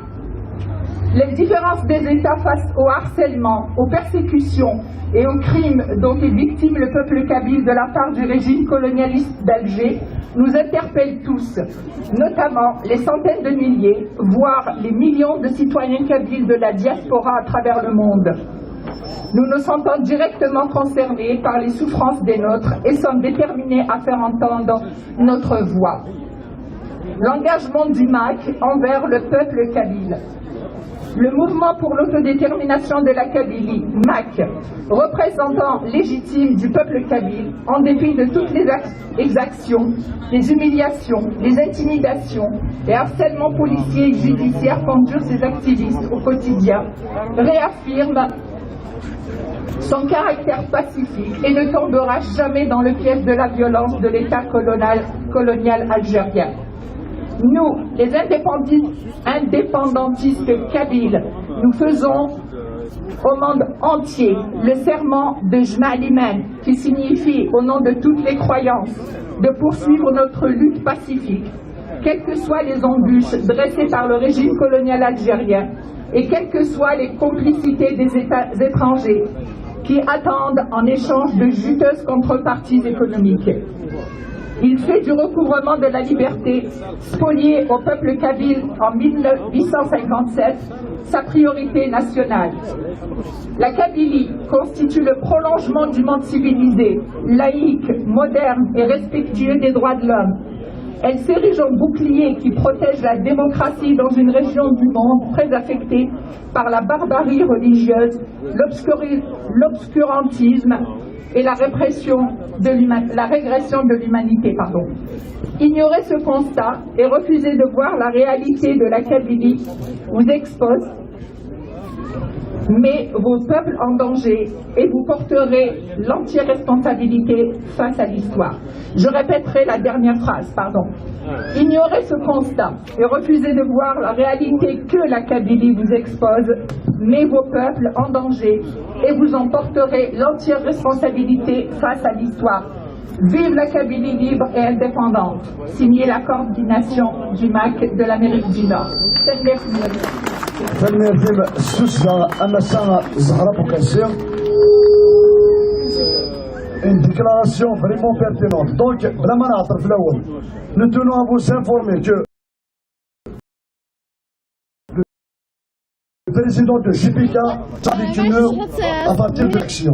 Les différences des États face au harcèlement, aux persécutions et aux crimes dont est victime le peuple kabyle de la part du régime colonialiste d'Alger nous interpellent tous, notamment les centaines de milliers, voire les millions de citoyens kabyles de la diaspora à travers le monde. Nous nous sentons directement concernés par les souffrances des nôtres et sommes déterminés à faire entendre notre voix. L'engagement du MAC envers le peuple kabyle. Le mouvement pour l'autodétermination de la Kabylie, MAC, représentant légitime du peuple kabyle, en dépit de toutes les exactions, les humiliations, les intimidations et harcèlements policiers et judiciaires qu'endurent ces activistes au quotidien, réaffirme son caractère pacifique et ne tombera jamais dans le piège de la violence de l'État colonial algérien. Nous, les indépendantistes kabyles, nous faisons au monde entier le serment de Jma'alimen, qui signifie, au nom de toutes les croyances, de poursuivre notre lutte pacifique, quelles que soient les embûches dressées par le régime colonial algérien et quelles que soient les complicités des États étrangers qui attendent en échange de juteuses contreparties économiques. Il fait du recouvrement de la liberté spoliée au peuple kabyle en 1857 sa priorité nationale. La Kabylie constitue le prolongement du monde civilisé, laïque, moderne et respectueux des droits de l'homme. Elle s'érige en bouclier qui protège la démocratie dans une région du monde très affectée par la barbarie religieuse, l'obscurantisme et la régression de l'humanité. Ignorer ce constat et refuser de voir la réalité de la Kabylie vous expose, met vos peuples en danger et vous porterez l'entière responsabilité face à l'histoire. Je répéterai la dernière phrase, Ignorer ce constat et refuser de voir la réalité que la Kabylie vous expose, met vos peuples en danger et vous en porterez l'entière responsabilité face à l'histoire. Vive la Kabylie libre et indépendante. Signé la coordination du MAC de l'Amérique du Nord. Une déclaration vraiment pertinente. Donc, nous tenons à vous informer que le président de JPK avec à partir de l'action.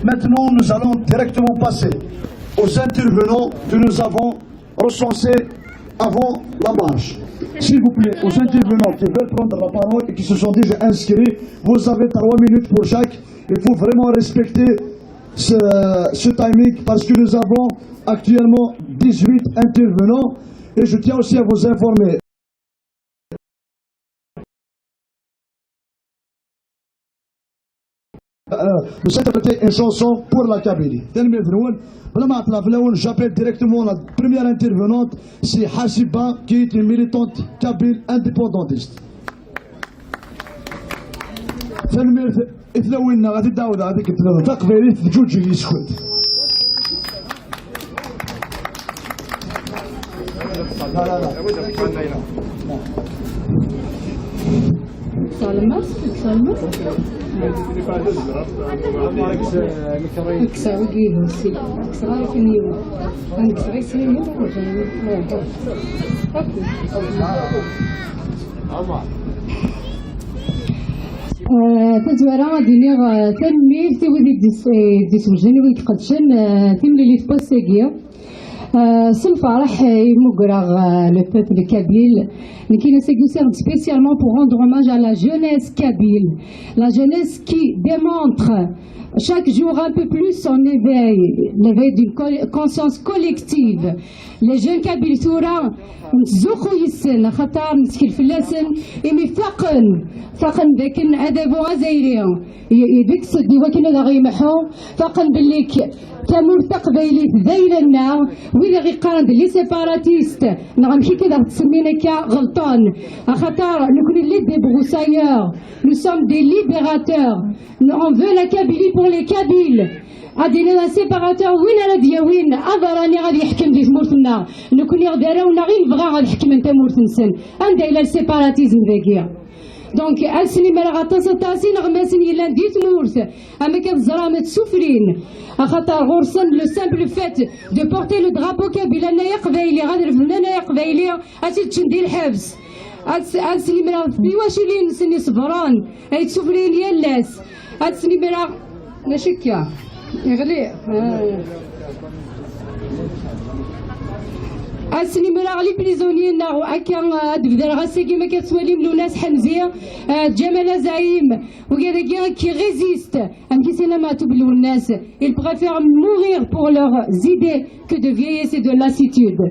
Maintenant, nous allons directement passer aux intervenants que nous avons recensés avant la marche. S'il vous plaît, aux intervenants qui veulent prendre la parole et qui se sont déjà inscrits, vous avez 3 minutes pour chaque. Il faut vraiment respecter ce timing parce que nous avons actuellement 18 intervenants et je tiens aussi à vous informer nous interpréter une chanson pour la Kabylie. J'appelle directement la première intervenante, c'est Hasiba, qui est une militante kabyle indépendantiste. إثلوينا غادي تعاود هذيك تقبيلي تجوج يسكت. لا Salmas, salmas. Ksawi gihu si, ksawi kiniu, an ksawi sini ko jani. تزورا دينيغ تنمير تودي ديسوجين ويتقدشن تملي لي تباسيكيا الفرح يمقرغ le peuple kabyle qui ne se concerne spécialement pour rendre hommage à la jeunesse kabyle, la jeunesse qui démontre chaque jour un peu plus son éveil, l'éveil d'une conscience collective. Les jeunes kabyles toura نتزوقوا يسن خاطر مسكين فلاسن إمي فاقن ذاكن أدابو غزايريا يديك صدي وكنا دا غيمحو فاقن بليك كمرتق قبيلي ذايلنا وإذا غيقارن لي سيباراتيست نغمشي كذا تسمينا كغلطان خاطر نكون اللي دي بروسايور nous sommes des libérateurs on veut la Kabylie pour les Kabyles أدينا سيباراتور وين على دياوين أفراني غادي يحكم دي تمورتنا نكون يغداراونا غير نبغى غادي يحكم انت مورتنسن عندها إلى السيباراتيزم ذاكيا دونك أسني مرا غطاسي نغماسن إلا ندي تمورت أما كتزرا ما تسفرين خاطر غرسن لو سامبل فات دو بورتي لو درابو كابيل أنايا قبايلي غادي رفدنا أنايا قبايلي أسي تشندي الحبس أسني مرا في واش اللي نسني صبران أي تسفرين يالاس أسني مرا نشكيا يغلي أسني مرا غلي بريزونيين ناغو أكا دبدر غاساكي ما كتسوالي منو ناس حمزية جمال زعيم وكذا كي ريزيست أم كي سينا ما تبلو الناس ils préfèrent mourir pour leurs idées que de vieillesse et de lassitude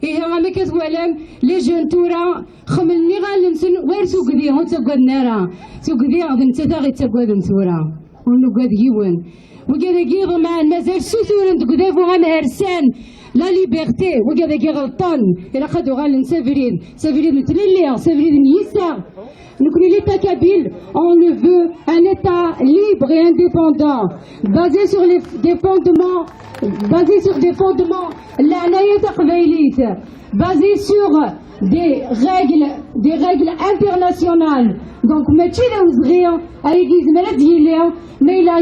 إيه ما كتوالم لي جون تورا خملني غالنسن وير سوق دي هون سوق النارا سوق دي غادي نتا غي تاكواد نثورا ونقاد يوان وكذا كي مع مازال سوثورن تقدافو غنهرسان لا ليبرتي وكذا كي غلطان إلا خدو غالن سافرين متلليا سافرين نيسا نكون l'État kabyle on le veut un État libre et indépendant basé sur des fondements l'عناية قبيليت basé sur des règles internationales donc ماشي لو صغير أيجيز ملا ديالها ما إلا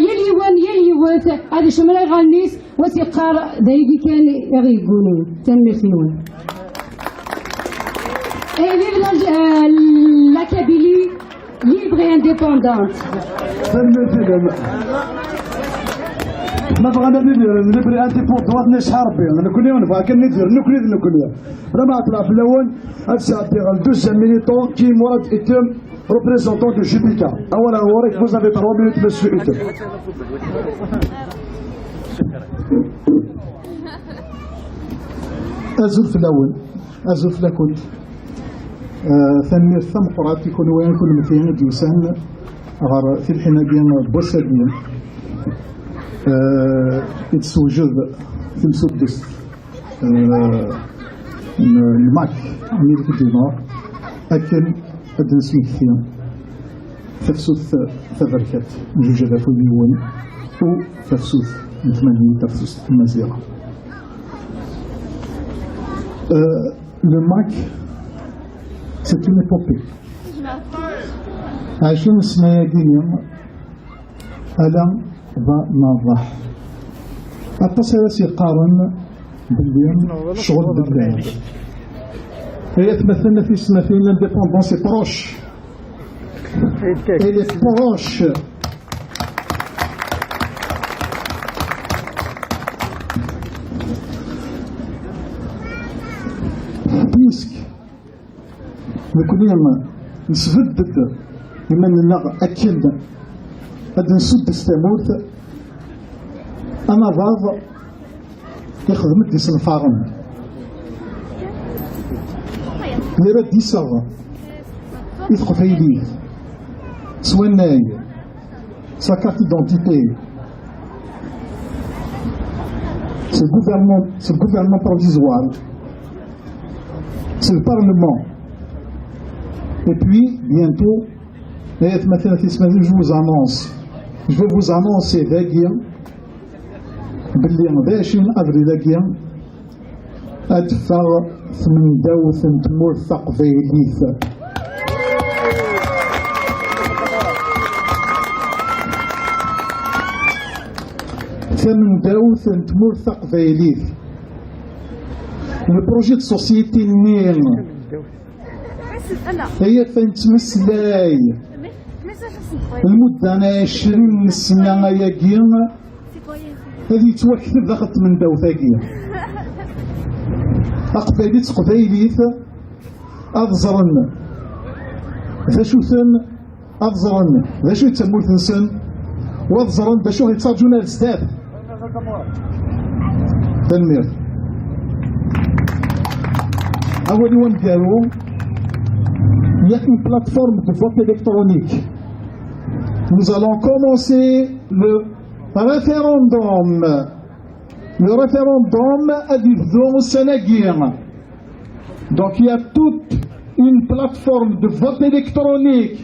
يليوات هذا شمال غالنيس وسيقار دايجي كان يغيقوني تنميرتيون et vive la Kabylie libre et indépendante. ما بغينا نبري انديبوندون نشحر بها نكون نبغى كان ندير نكون راه طلع في الاول هادشي غادي دوزيام ميليتون كي مراد اتم représentant de Jupiter. أولا وريك vous avez 3 minutes monsieur اتم. أزول في الأول أزول في الأكل ثاني ثم قرات يكون وين كل مثيل ديوسان غير في الحنابين بوسادين يتسوجد في المسدس الماك أمريكا الدينار أكل أدن سميثيا تفسوث ثبركات جوج آلاف ومليون و تفسوث ثمانية تفسوث المزيرة le MAC c'est une épopée عايشين السنايا دينيا ألم ونضح التصير يقارن بالليل شغل بالليل هي تمثلنا في سنتين لانديبوندونس بروش elle est proche puisque نكون نسفدد لمن أكيد هاد نسد استموت أنا بعض يخدم ديس الفارم غير ديسا يدخل فيليه سواناي sa carte d'identité. C'est le gouvernement provisoire, c'est le Parlement. Et puis, bientôt, je vous annonce, je vais vous annoncer باللي 20 أفريل أدفع 8 تموثق فيليث. تموثق فيليث. البروجي دو سوسيتي نين هي فين تمسلاي المدة 20 سنة ياكين هذه توكتب ذاك من داوثاكية أقباليت قبايليت أفزرن ذاشوثن أفزرن ذاشو يتسموث نسن وأفزرن ذاشو يتسارجون الزداد تنمير أولي وان ديالو ياك une plateforme de vote électronique. Nous allons commencer le référendum à du Sénégal. Donc il y a toute une plateforme de vote électronique.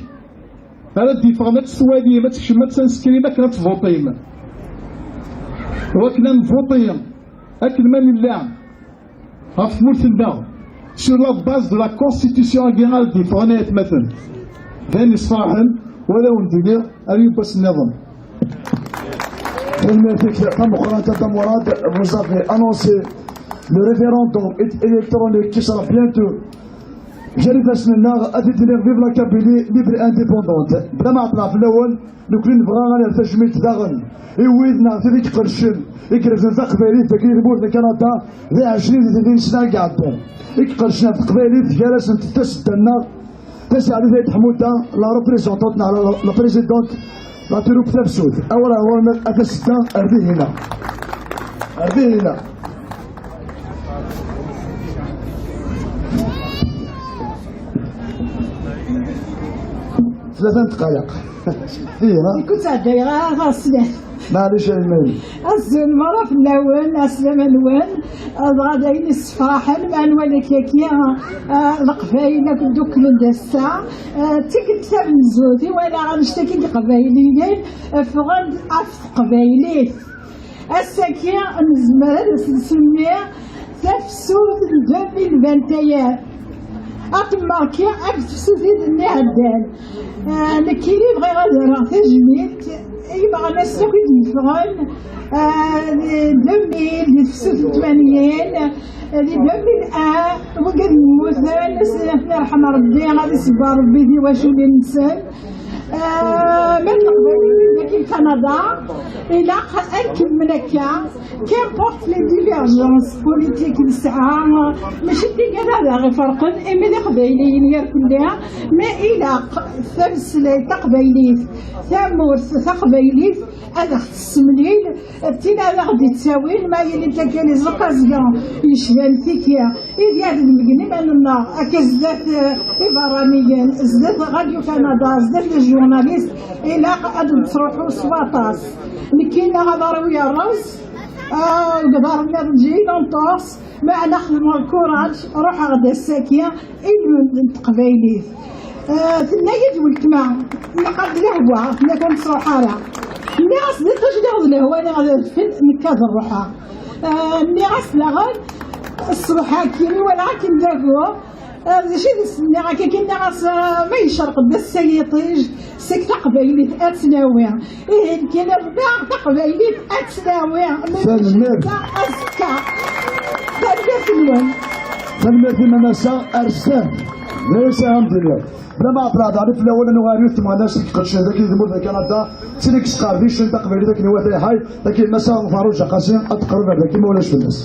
هذا الدفاع ما تسوالي ما تنسكري ما كنا تفوطين وكنا نفوطين أكل من الله غف مولتنا sur la base de la constitution guénale دفاعنات مثلا ذاني صراحا ولا ندير أريد بس النظام. Vous avez annoncé le référendum électronique qui sera bientôt. vive la Kabylie libre et indépendante. بلا ما عطنا في الأول نكون نبغى غير التجميل تداغن. ويدنا في ذيك قرشن يكرزن في قبيلي تكرير بوت كندا ذي 20 سنة قاعدين. يقرشنا في قبيلي جالس تسدنا تسعى لذي حمودة لا ريبريزونتونتنا على لا بريزيدونت لا تروب تلبسوت أولا هو أتسدى أرضي هنا ثلاثة دقائق فيها كنت دايره غاسله معليش المال المرة في اللون أسلم اللون غادي الصفاحل مع نوالك ياكيا القبايلة دوك لندسة تكتب نزودي وانا غنشتكي قبايليين فغاد أف قبايليت الساكيا نزمر نسميه تفسود 2021 أتماركي أكتسوفيد النهدان نكيلي بغي غادر تجميل يبغى ناس كي يفغن 2088 2001 وقد نموت ناس يرحم ربي غادي يصبر ربي في واش ولي نسال من قبل كندا إلى أركب من هكا كيمبورت لي ديفيرجونس بوليتيك نسعى ماشي كندا غير فرقن إما لي قبايليين يركن ليها ما إلى ثمس لي تقبايليت ثمورث تقبايليت هذا السمليل تينا غادي تساوين ما يلي تاكلي زقازكا يشبان فيكيا إذ هذا المجنم أننا أكزدات إبراميا زدات راديو كندا زدات الجورناليست إلى قد تروحوا سواطاس نكينا غضرويا الراس قدرنا نجي ننطاس ما نخدموا الكوراج روح غدا الساكية إلو تقبايليت تنايد والكما نقد لهوة نكون صحارى الناس تجدغ الهوة أنا غادي نكاد الروحة الناس لغن الصبح كيني ولكن داكو شي دسني غاكا كنا غاس ما يشرق بس يطيج سك تقبايلي اتناوي إيه كاين ربع تقبايلي اتناوي سلمك أزكى سلمك اليوم سلمك منسى أرسل ليس الحمد لله بلا ما عطلع تعرف الأول أنه غير يثم ناس يقرشن ذاك يذمون في كندا سيرك سقار فيش تقبايلي ذاك نواتي هاي لكن مساء فاروج قاسين أتقرب ذاك ما ولاش في الناس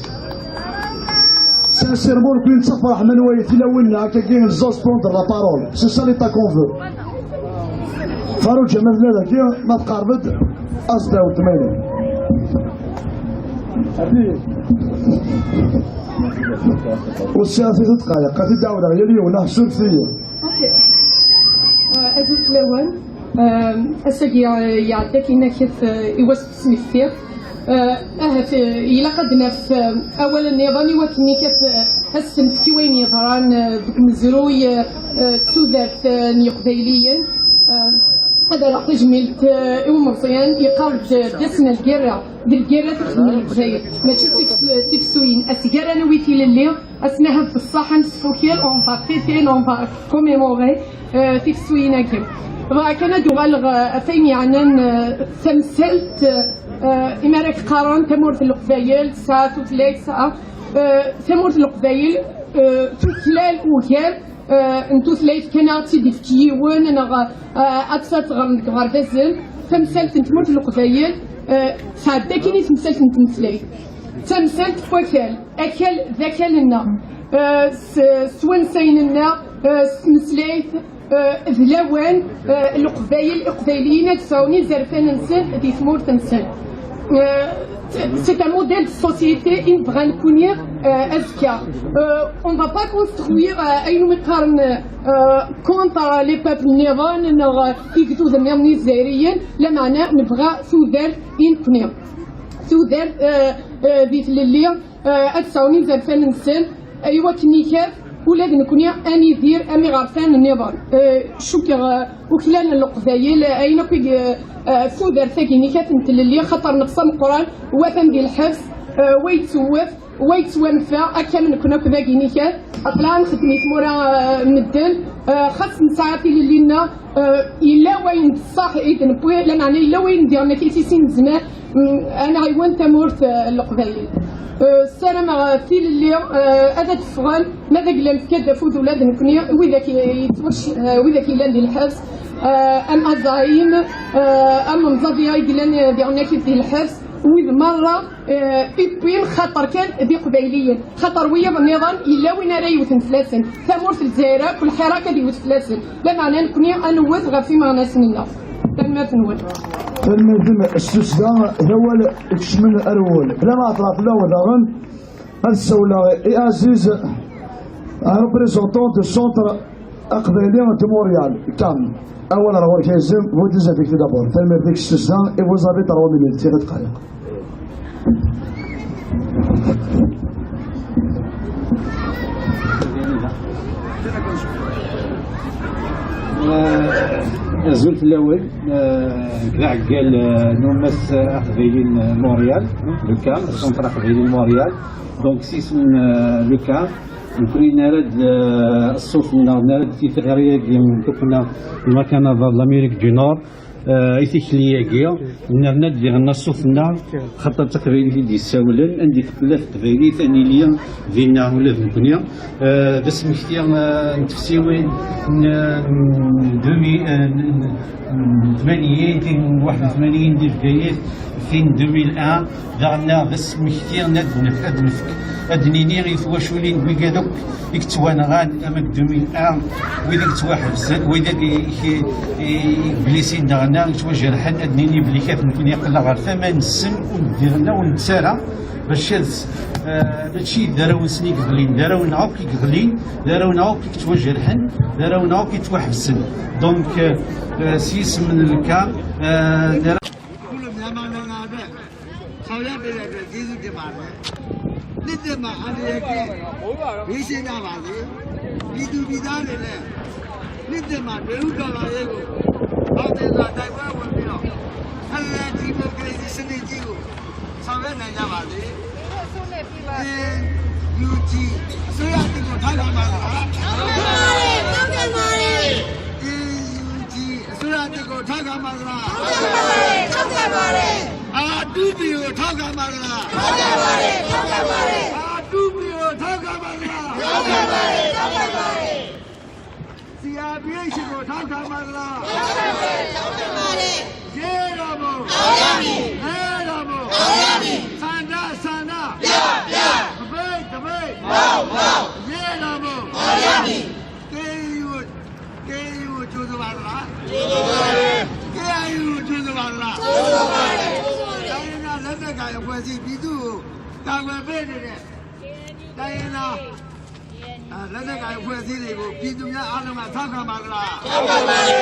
sincèrement كل تصفح من ويت لونا كاين زوز بوند لا بارول سي سا لي تا كونفو فاروق جمال ذاك ما تقربت أصدا وثمانية والسياسة دقائق قد الدولة هي اليوم نحسب فيا أجل لون أساقي يعدك إنك يوسط سميثير إلا قدنا في أولا نظامي وكني كيف السنت وين يظهران مزروي تودرت نيقبيليا هذا راه تجميلت ومصيان يقارب دسنا القرة بالقرة تخدم البغير ماشي تفسوين أسقر أنا ويتي للي أسناها في الصحن سفوكيل أون فا فيتين أون فا كوميموري تفسوين أكل كان دوغالغ أفيني عنان تمثلت إمارك قارن تمورت القبايل ساعة وثلاث ساعة تمورت القبايل تثلال وكال انتو ثلاث كناتي دي فتيون انا اتصلت غار بازل تمثلت نتمورت القبايل ساعة داكيني تمثلت نتمثلي تمثلت فوكال أكل ذاكالنا سوانسيننا سمسليت ذلاوان القبايليين تساوني زرفان نسل دي ثمور تنسل c'est un modèle de société in بغا نكون أذكى on va pas construire أي مقارن contre les peuples نيران يقدو ذميرني الزائريين لا معناه نبغى سودال إن كنير سودال ذي اللي أتساوني زرفان نسل أيوا كنيكاف ولاد نكوني اني دير امي غارفان النظام شكر وكلان القبايل اين سودر ثاكيني كاتمثل اللي خطر نقصم القران وثم ديال الحبس ويتسوف ويتسوانفا اكا من كنا كذاكيني كات اطلع نخدمي مورا مدن خاص نساعتي لينا الا وين صح اذن بوي لا معنى الا وين ندير كيسين زمان انا غيوان تمورت القبايل السلام في اللي هذا تفغل ماذا قلنا كذا فوز ولاد نكوني وذاك يتوش وذاك يلان ديال الحبس ام ازايم ام مزاديا يقلنا ديالنا كيف ديال الحبس وذ مره إبين خطر كان دي قبايليا خطر ويا بالنظام الا وين راه يوتنفلاسن ثمورت الجزائر كل حراكه دي يوتنفلاسن لا معناه نكوني انوث غير في معنى سننا تما تنول المهم السوسدان هو يكشمل الأرول بلا ما أطراف لا ودارن السولة عزيز ريبريزونتون دو سونتر أقبالي de Montréal كان أول راه كيزم هو ديزافيك دابور تلميذ ديك السوسدان إي فوزافي 3 مينيت 3 دقائق زلت الأول كذا قال نومس أقبالين مونريال لو كام السونتر أقبالين مونريال دونك سيس من لو كام نكوني نرد الصوت نرد في تغيير كنا المكان هذا لامريك دو نور يثيك لي كيا نرد ديالنا الصوتنا خاطر تقريبا في دي الساولن عندي ثلاث قبايلي ثاني ليا فينا ولا في الدنيا بس مشتي نتفسيوين 81 ديال الجايات فين 2001 دارنا بس مشتي ندنف ادنيني غير فواشولين بيكادوك يكتوانغان امك 2001 وإذا كتواحبس وإذا بليسين دارنا كتواجرحن ادنيني بلي كاف نكون يقلا غير ثمن السن ونديرنا ونتسارع باش هادشي داراو سنيك غلين داراو نعاو كي غلين داراو نعاو كي كتواجرحن داراو نعاو كي توحبسن دونك سيس من الكام داراو Nidde ma aliyake bishin na ba le bidu bida ne le nidde ma behu ka la ye ko baute la dai wa won pi lo Allah democracy sne ji ko saw yat nai ja ba le UG so ya ti ko tha ka ma laဟုတ်ကဲ့ပါတယ်UG so ya ti ko tha ka ma laဟုတ်ကဲ့ပါတယ်တူပီကိုထောက်ခံပါလားထောက်ခံပါတယ်ထောက်ခံပါတယ်တူပီကိုထောက်ခံပါလားထောက်ခံပါတယ်ထောက်ခံပါတယ် CRPH ကိုထောက်ခံပါလားထောက်ခံပါတယ်ထောက်ခံပါတယ်ရေတော်ဘုံအောင်ရမည်ရေတော်ဘုံအောင်ရမည်ဆန္ဒဆန္ဒပြပြတပိတ်တပိတ်မောက်မောက်ရေတော်ဘုံအောင်ရမည်ကေယူကျိုးစပါလားကျိုးစပါတယ်ကေယူကျိုးစပါလားကျိုးစပါတယ်လက်နက်ကရဖွဲ့စည်းပြည်သူကိုတာဝန်ပေးနေတဲ့တိုင်းရင်းသားလက်နက်ကရဖွဲ့စည်းတွေကိုပြည်သူများအားလုံးကထောက်ခံပါလားထောက်ခံပါတယ်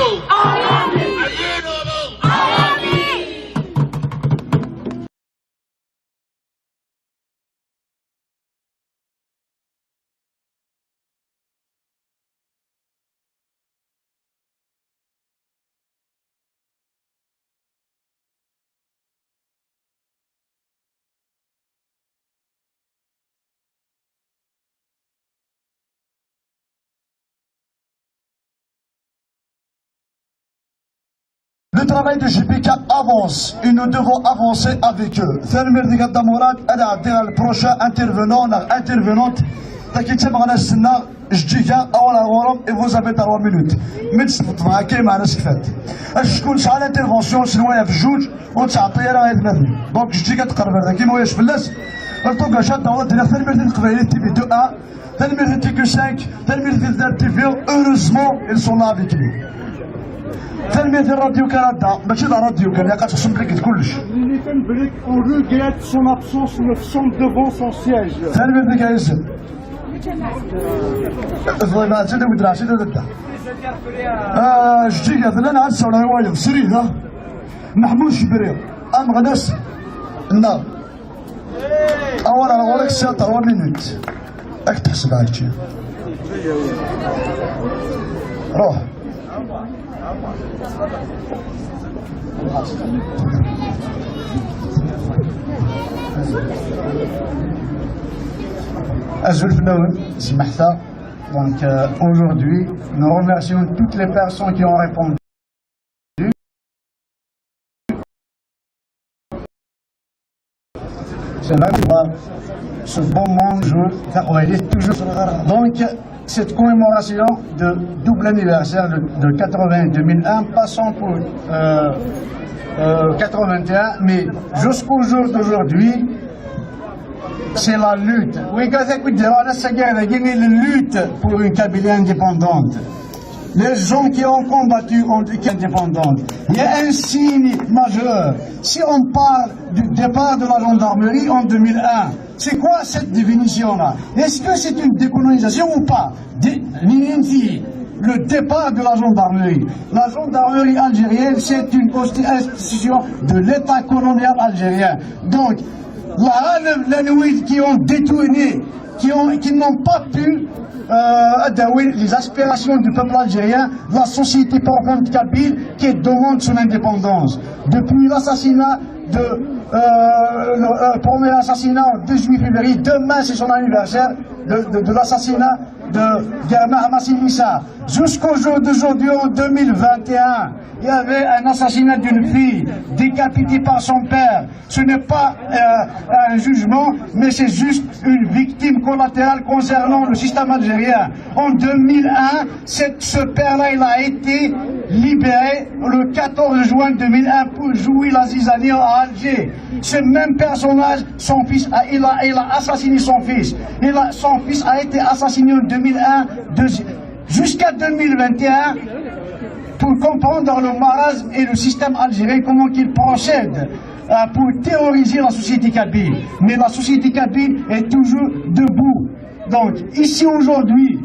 Le travail de JPK avance et nous devons avancer avec eux. Le prochain intervenant, intervenante, et vous avez 3 minutes. Mais c'est pas شكون شحال انترفونسيون شنويه في جوج وتعطي راه غير دونك جدي كتقرب هذا كيما واش فلاس الطوكا شاد دورة ديال تلميذ القبائل تي في 2 1 تلميذ تي كو 5 تلميذ تي في heureusement ils sont là avec nous تلميذ الراديو كندا ماشي لا راديو كان كتخصم لك كلش on regrette son absence le centre devant son siège تلميذ كايز والله زيد ودرا زيد ودرا جدي قالت لنا عاد صار وايد سريده محمود شبري ام غداس النار اولا نقول لك 3 مينوت راك تحسب هادشي روح Donc aujourd'hui, nous remercions toutes les personnes qui ont répondu. C'est là que ce bon monde toujours. Donc cette commémoration de double anniversaire de 80-2001, passant pour 81, mais jusqu'au jour d'aujourd'hui, c'est la lutte. Oui, la lutte pour une Kabylie indépendante. Les gens qui ont combattu ont été indépendantes. Il y a un signe majeur. Si on parle du départ de la gendarmerie en 2001, c'est quoi cette définition-là? Est-ce que c'est une décolonisation ou pas? Le départ de la gendarmerie. La gendarmerie algérienne, c'est une institution de l'État colonial algérien. Donc, les qui ont détourné, qui n'ont pas pu les aspirations du peuple algérien, la société profonde kabyle qui demande son indépendance. Depuis l'assassinat le premier assassinat au 18 février, demain c'est son anniversaire de l'assassinat de Germain Massinissa. Jusqu'au jour d'aujourd'hui, en 2021, il y avait un assassinat d'une fille décapitée par son père. Ce n'est pas un jugement, mais c'est juste une victime collatérale concernant le système algérien. En 2001, ce père-là, il a été libéré le 14 juin 2001 pour jouer la zizanie à Alger. Ce même personnage, son fils, il a assassiné son fils. Son fils a été assassiné en 2001 jusqu'à 2021 pour comprendre le marasme et le système algérien, comment il procède pour terroriser la société kabyle. Mais la société kabyle est toujours debout. Donc ici aujourd'hui,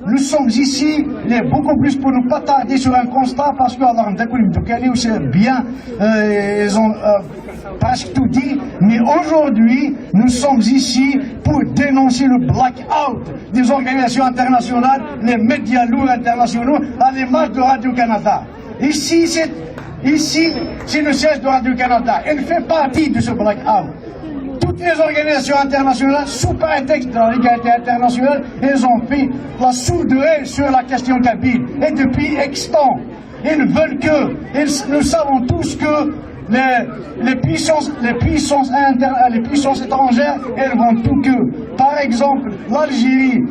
nous sommes ici, beaucoup plus pour ne pas tarder sur un constat, parce que c'est bien, ils ont presque tout dit, mais aujourd'hui, nous sommes ici pour dénoncer le blackout des organisations internationales, les médias lourds internationaux, à l'image de Radio-Canada. Ici, c'est le siège de Radio-Canada. Elle fait partie de ce blackout. Toutes les organisations internationales, sous prétexte de la légalité internationale, elles ont fait la sourdeur sur la question kabyle. Et depuis extant, ils veulent que, nous savons tous que les puissances étrangères, elles vont tout que. Par exemple, l'Algérie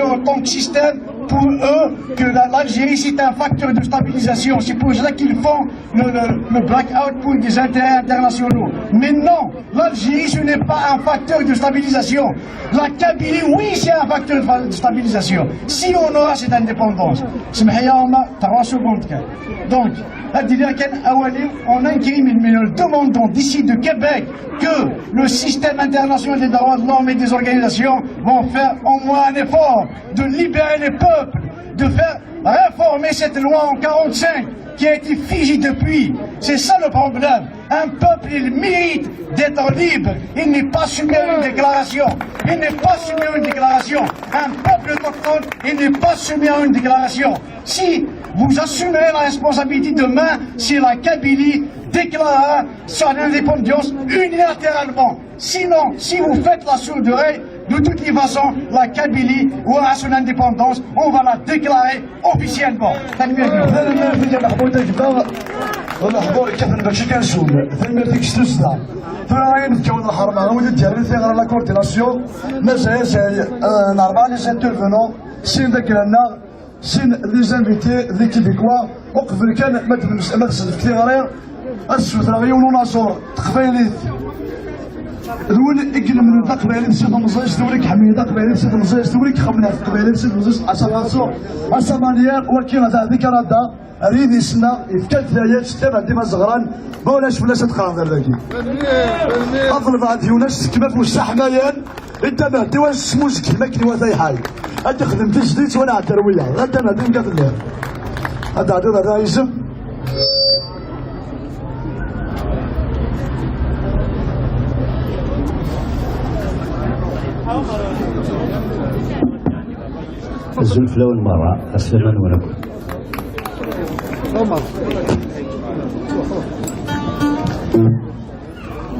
en tant que système, pour eux, que l'Algérie c'est un facteur de stabilisation. C'est pour ça qu'ils font le blackout pour des intérêts internationaux. Mais non, l'Algérie ce n'est pas un facteur de stabilisation. La Kabylie, oui, c'est un facteur de stabilisation. Si on aura cette indépendance. 3 secondes. Donc, on incrimine, mais nous demandons d'ici de Québec que le système international des droits de l'homme et des organisations vont faire au moins un effort de libérer les peuples, de faire réformer cette loi en 45 qui a été figée depuis. C'est ça le problème. Un peuple, il mérite d'être libre. Il n'est pas soumis à une déclaration. Il n'est pas soumis à une déclaration. Un peuple autochtone, il n'est pas soumis à une déclaration. Si vous assumerez la responsabilité demain, si la Kabylie déclarera son indépendance unilatéralement. Sinon, si vous faites la sourde oreille, De toute façon, la Kabylie aura son indépendance, on va la déclarer officiellement. والحضور كيف ماشي كنسول ثم ديك السلسله فراهي نتكون الحرمه ولد ديالي في غير لا كورديناسيون مازال نارمال لي انترفونون سين داك لنا سين لي زانفيتي لي كيبيكوا وقبل كان ما تصدق كثير غير السوترا غيولو ناصور تقبيليت دول اقل من القبائل سيد مزيج دوريك حميده قبائل سيد مزيج دوريك خمنا قبائل سيد مزيج اسامانسو اسامانيا وكيل هذا ذكر هذا ريد يسنا يفكت ثايات تبع ديما زغران بولاش ولاش تقرا غير ذاكي افضل بعد يونس كما في السحمايان انت ما ديواش سموش كما كي وثاي حي انت خدمت جديد وانا عترويه انت ما دين قبل هذا هذا رئيس الزلف لون مرة أسلما ولكم عمر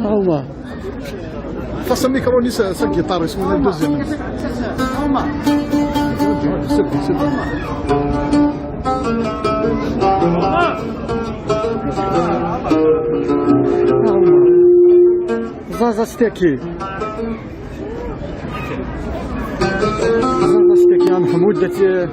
الله خاصة ميكروني سا جيتار اسمه الدوزيام عمر زازا ستيكي زازا ستيكي عن حمودة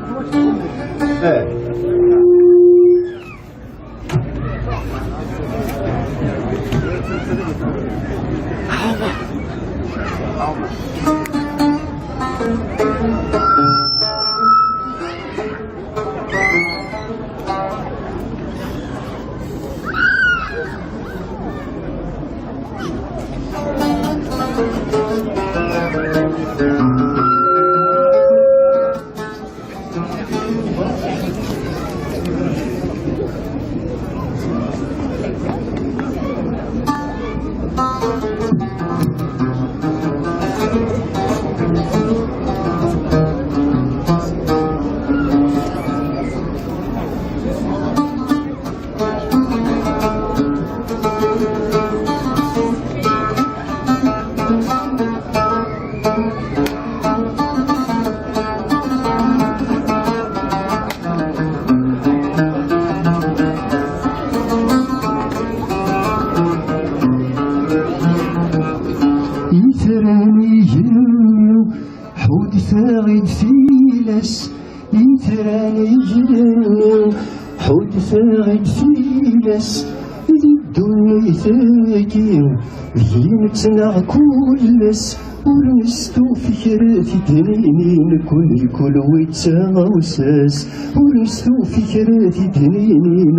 يمتنع كلس ورمستو فكراتي دنينين كل ويتساوساس ورمستو فكراتي دنينين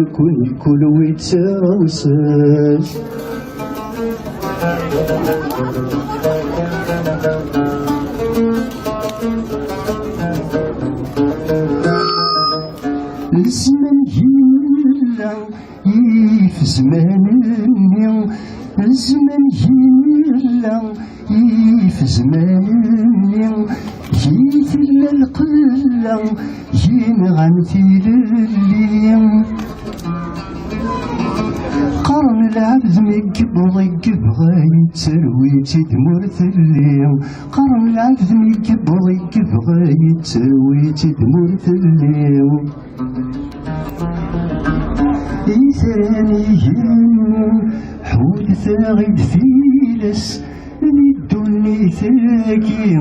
كل ويتساوساس الزمن يلا في زماننا الزمن يلا في زماننا يثل القلة ينغنثي لليم قرن العبد مقبض يقبغى يتروي تدمر ثليم قرن العبد مقبض يقبغى يتروي تدمر ثليم إثاني حود ثاغد فيلس الدنيا ثاكي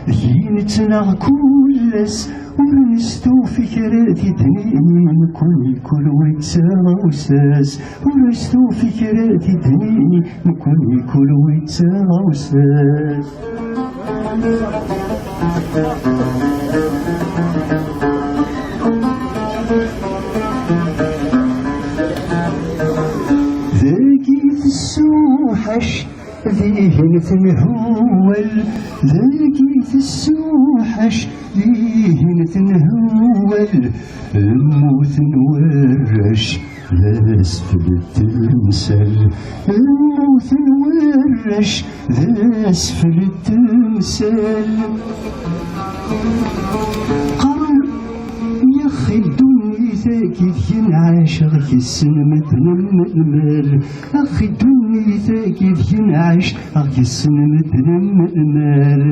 ينتنع كلس ورنستو فكراتي دنيني كل ويتساوساس ورنستو فكراتي دنيني كل ويتساوساس السوحش ذهن تنهول ذاكي في السوحش ذهن تنهول الموت نورش لاسفل التمثال الموت نورش لاسفل التمثال قرن يخي الدنيا كيف ينعاش أخي السنمة المال أخي دنيا كيف ينعاش أخي السنمة المال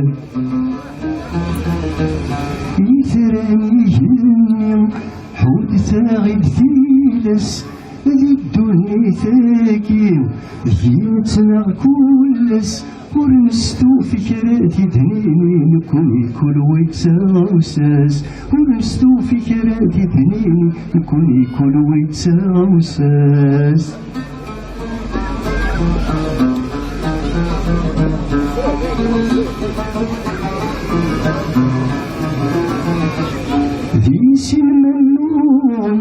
يثراني جني حود ثاغي بثيلس ذي الدنيا ثاكين ذيتنا كلس ورنستو فكراتي دنيني نكوني كل ويتساوساس ورنستو فكراتي دنيني نكوني كل ويتساوساس ذي سلمان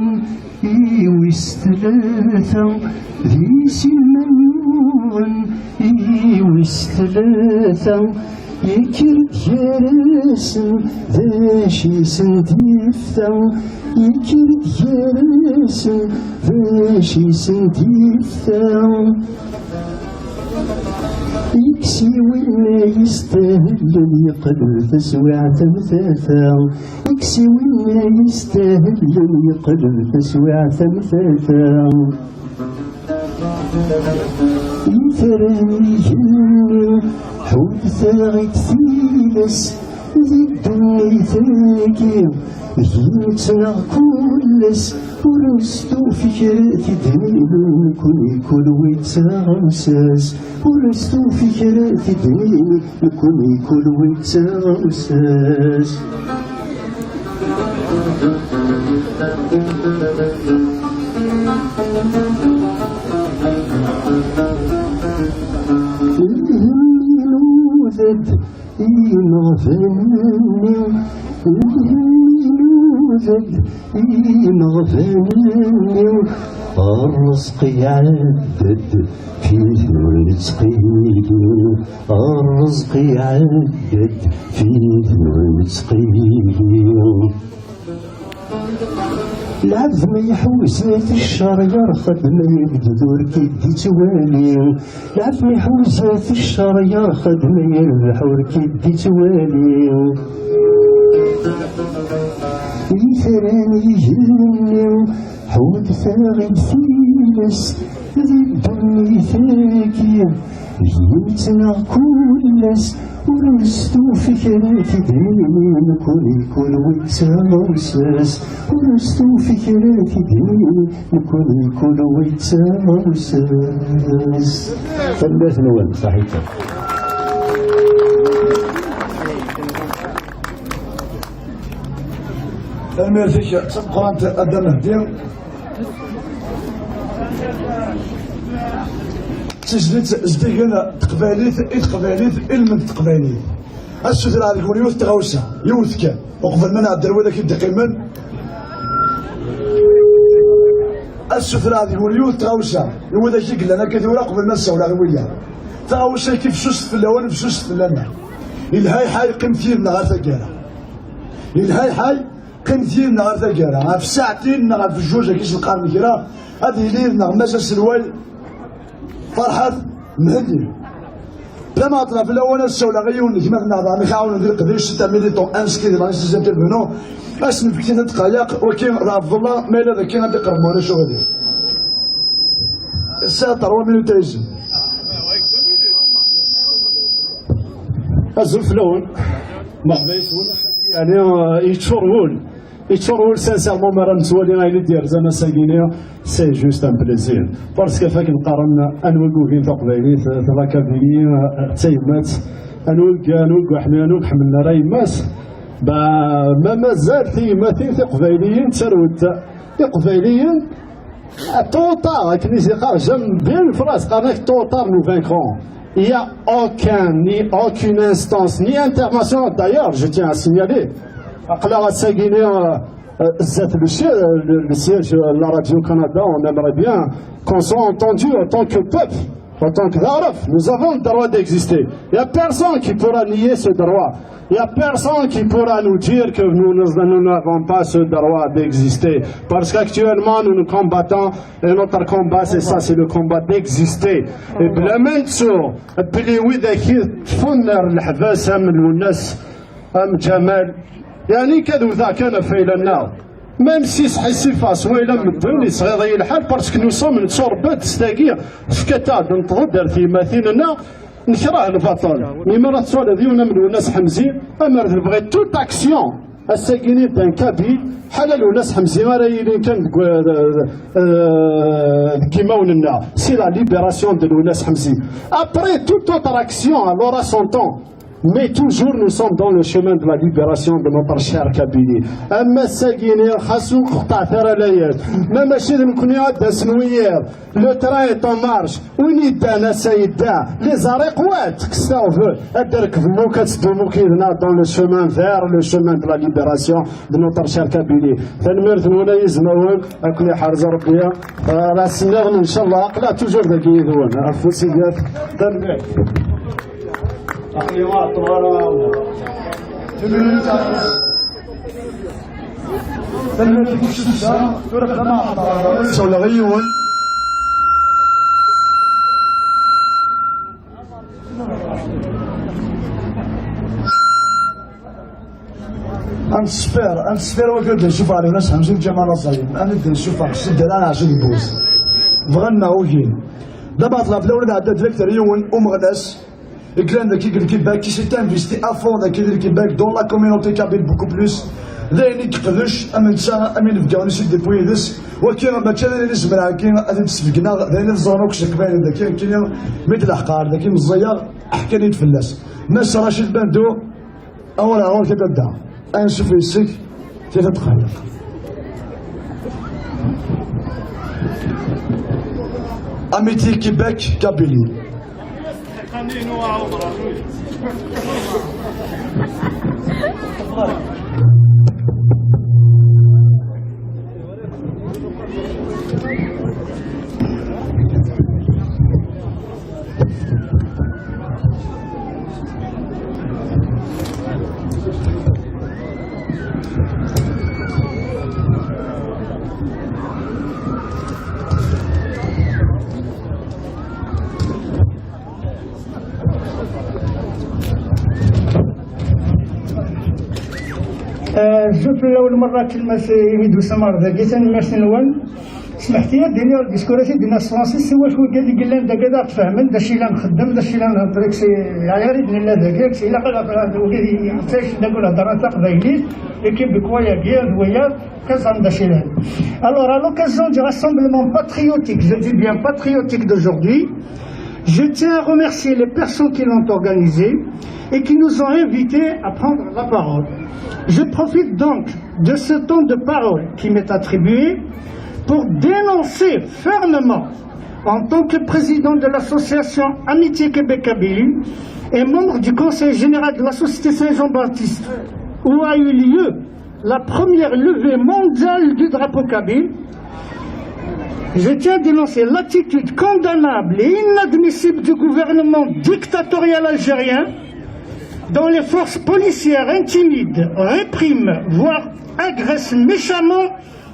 يويس ثلاثة ذي سلمان يويس ثلاثة يكر جرسم ذا شي سنديفتا يكر جرسم ذا شي سنديفتا يكسي وين يستاهل يقلب تسويعة مثاثا يكسي وين يستاهل يقلب تسويعة مثاثا يثراني جني حود ثاغي تثيلس ذي الدنيا ثاكي يتنا كلس ورستو فكراتي دنيني نكوني كل ويتساوساس ورستو فكراتي دنيني نكوني كل ويتساوساس الهمي نوذد ينغفنني الهمي نوذد ينغفنني الرزق يعدد فيه ونتقيلي الرزق يعدد فيه ونتقيلي العبد ما يحوس في الشر يرخد ما يقدر كيدي توالي العبد ما يحوس في الشر يرخد ما يربحور كيدي توالي يثراني جني حود ثاغي بثيلس ذي الدنيا ثاكي يمتنا كلس ورستو فكراتي دنيني نكوني كل ويتساوساس ورستو فكراتي دنيني نكوني كل ويتساوساس فالناس نوال صحيح الميرفيش قرانت قدام الدين سجلت زدينا تقباليت المد تقباليت السفر على اليوث تغوسه يوث كان وقبل منع الدروده كي دقيمن السفر على اليوث تغوسه يوذا شي قلنا كثيرا قبل ما نساو العلويه تغوسه كيف سوست في الاول بسوست في لنا الهاي حي قيمتينا غير ثقاله الهاي حي قيمتينا غير ثقاله في ساعتين في الجوج كيس القرن كرا هذه ليلنا ماشا سروال فرحات مهدي لما اطلع في الاول السوله غيون كما نعرف نحاول ندير قديش 6 ميليتون انسكري dans les intervenants اسم فيك نتقايق وكاين رافض الله ما الا كاين غادي يقرب ولا شو غادي الساعه 3 مينوت تايزن الزفلون مغبيتون يعني يتشرول سانسيرمون ما راه نتولي غير دير زعما ساكينيا سي جوست ان بليزير باسكو فاك نقارن انوكو كاين تقبايلي تراكابيلي تايمات انوكو حنا حملنا رايماس ما مازال تيماتين تقبايليين تسرود تقبايليين توطار كنيسي خارجه بين فراس قالك توطار نو فانكرون Il n'y a aucune instance, ni internationale d'ailleurs, je tiens à signaler. Le siège de la Radio-Canada, on aimerait bien qu'on soit entendu en tant que peuple, en tant que Araf. Nous avons le droit d'exister. Il n'y a personne qui pourra nier ce droit. Il n'y a personne qui pourra nous dire que nous n'avons pas ce droit d'exister. Parce qu'actuellement, nous nous combattons, et notre combat, c'est ça, c'est le combat d'exister. Et bien maintenant, يعني كذو ذا كان في لنا même si صحيح وإلا مدوني صغير الحال باسكو نو سوم نتشربات ستاكيا فكتا ننتظر دارتي مثيلنا نكره البطل مما راه تصور ديونا من الناس حمزي اما نبغي توت اكسيون الساكنين دان كابي حلال وناس حمزي ما راهي كان كيما ولنا سي لا ليبراسيون دو الناس حمزي ابري توت اوتر اكسيون الورا سون طون. Mais toujours nous sommes dans le chemin de la libération de notre cher Kabylie. أما الساكيني خاصو قطع ثرى ما ماشي نكوني عاد سنوير لو ترا est en marche وين يدانا سيدا لي زاريقوات كستاوفو أدركبو كتدومو كيدنا dans le chemin vers le chemin de la libération de notre cher Kabylie. فنمرت ولا يزمون أكلي حرز ربيا راه سنغن إن شاء الله لا توجور ذاك يدون عفو سيدات تنبيه sur le rayon. انسفير وقد نشوف على ناس حمزين جمال الصايم انا بدي نشوف على السد انا عشان يبوز بغنا وهين دابا طلع في الاول عدد ديريكتور يون ومغناس الكلام ذاك يقول كيباك كي سي انفيستي افون ذاك يدير كيباك دون لا كوميونيتي كابيل بوكو بلوس ذاين يقدرش امن ساعه امين فكاو نسيت دي بوي ديس ولكن ما كان اللي نسمع كاين غادي تسفقنا ذاين الزانوك شكبان ذاك كاين مثل الحقار ذاك مزير حكاني تفلاس ناس راشد باندو اول كتبدا نشوف السك كيف تخلق اميتي كيباك كابيلي شوف اول مره كلمه يميدو سمار ذاك ثاني ماشي الاول سمحتي ديني الديسكوراسي ديال فرونسيس هو شكون قال لي قال لنا كذا تفهمن داكشي اللي نخدم داكشي اللي نهضر سي عياري بن الله ذاك سي لا قال فاش نقول هضره قبايليه équipe de quoi il y a ويا كازان داكشي اللي alors à l'occasion du rassemblement patriotique je dis bien patriotique d'aujourd'hui je tiens à remercier les personnes qui l'ont organisé et qui nous ont invités à prendre la parole. Je profite donc de ce temps de parole qui m'est attribué pour dénoncer fermement, en tant que président de l'association Amitié Québec-Kabylie et membre du conseil général de la Société Saint-Jean-Baptiste, où a eu lieu la première levée mondiale du drapeau kabyle, je tiens à dénoncer l'attitude condamnable et inadmissible du gouvernement dictatorial algérien dont les forces policières intimident, répriment, voire agressent méchamment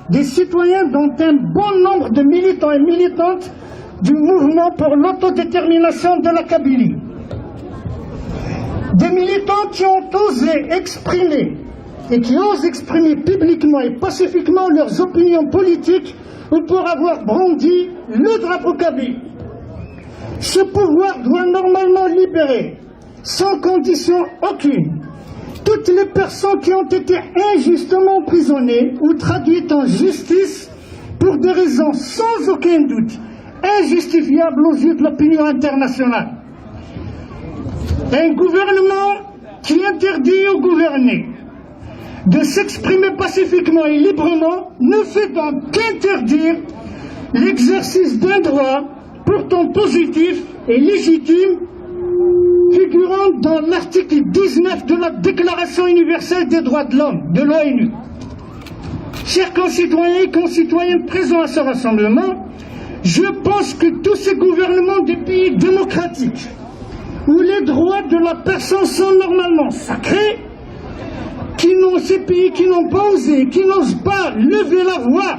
des citoyens dont un bon nombre de militants et militantes du mouvement pour l'autodétermination de la Kabylie. Des militants qui ont osé exprimer et qui osent exprimer publiquement et pacifiquement leurs opinions politiques ou pour avoir brandi le drapeau kabyle. Ce pouvoir doit normalement libérer, sans condition aucune, toutes les personnes qui ont été injustement emprisonnées ou traduites en justice pour des raisons sans aucun doute injustifiables aux yeux de l'opinion internationale. Un gouvernement qui interdit aux gouvernés de s'exprimer pacifiquement et librement ne fait donc qu'interdire l'exercice d'un droit pourtant positif et légitime figurant dans l'article 19 de la Déclaration universelle des droits de l'homme de l'ONU. Chers concitoyens et concitoyennes présents à ce rassemblement, je pense que tous ces gouvernements des pays démocratiques où les droits de la personne sont normalement sacrés, ces pays qui n'ont pas osé, qui n'osent pas lever la voix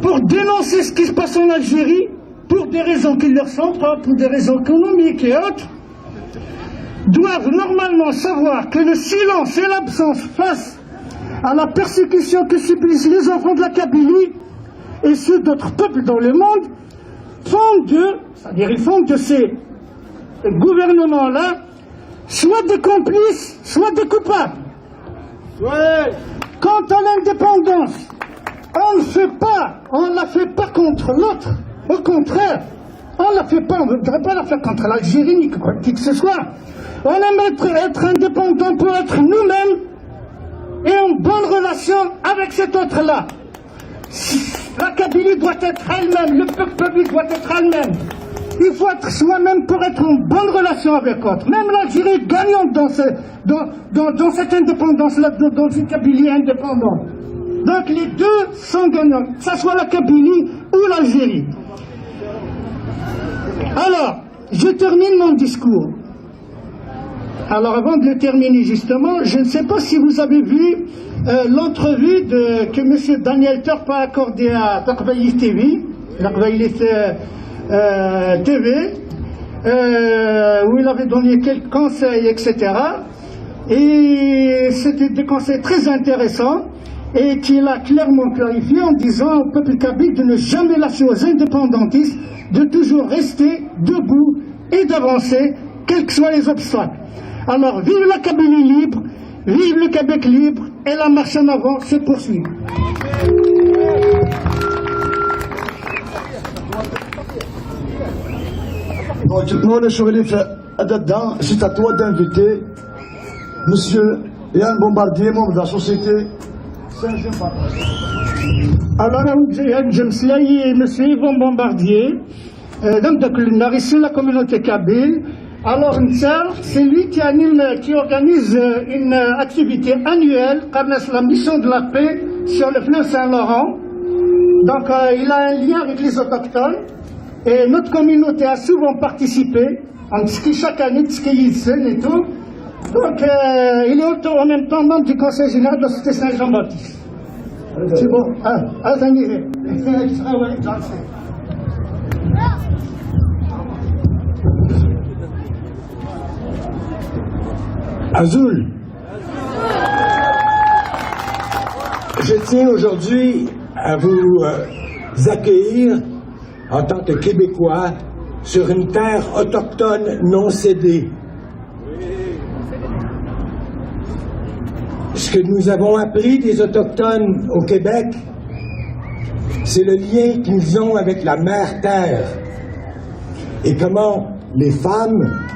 pour dénoncer ce qui se passe en Algérie, pour des raisons qui leur sont propres, pour des raisons économiques et autres, doivent normalement savoir que le silence et l'absence face à la persécution que subissent les enfants de la Kabylie et ceux d'autres peuples dans le monde, ils font de ces gouvernements-là soit des complices, soit des coupables. Quant à l'indépendance, on ne la fait pas contre l'autre. Au contraire, on ne voudrait pas la faire contre l'Algérie ni qui que ce soit. On aimerait être indépendant pour être nous-mêmes et en bonne relation avec cet autre-là. La Kabylie doit être elle-même, le peuple public doit être elle-même. Il faut être soi-même pour être en bonne relation avec l'autre. Même l'Algérie est gagnante dans cette indépendance-là, dans cette Kabylie indépendante. Donc les deux sont gagnants, que ce soit la Kabylie ou l'Algérie. Alors, je termine mon discours. Alors avant de le terminer justement, je ne sais pas si vous avez vu l'entrevue que M. Daniel Turp a accordée à Taqbayli TV, TV, où il avait donné quelques conseils, etc. Et c'était des conseils très intéressants et qu'il a clairement clarifié en disant au peuple kabyle de ne jamais lâcher aux indépendantistes, de toujours rester debout et d'avancer, quels que soient les obstacles. Alors, vive la Kabylie libre, vive le Québec libre, et la marche en avant se poursuit. C'est à toi d'inviter Monsieur Yann Bombardier, membre de la société. Alors, je me suis Monsieur Yvon Bombardier, de la communauté kabyle. Alors, c'est lui qui organise une activité annuelle, la mission de la paix sur le fleuve Saint-Laurent. Donc, il a un lien avec les autochtones. Et notre communauté a souvent participé, en ski chaque année, de ski et tout. Donc, il est en même temps membre du conseil général de la société Saint-Jean-Baptiste. C'est bon. Attendez. Azul, je tiens aujourd'hui à vous accueillir en tant que Québécois sur une terre autochtone non cédée. Ce que nous avons appris des Autochtones au Québec, c'est le lien qu'ils ont avec la mère terre et comment les femmes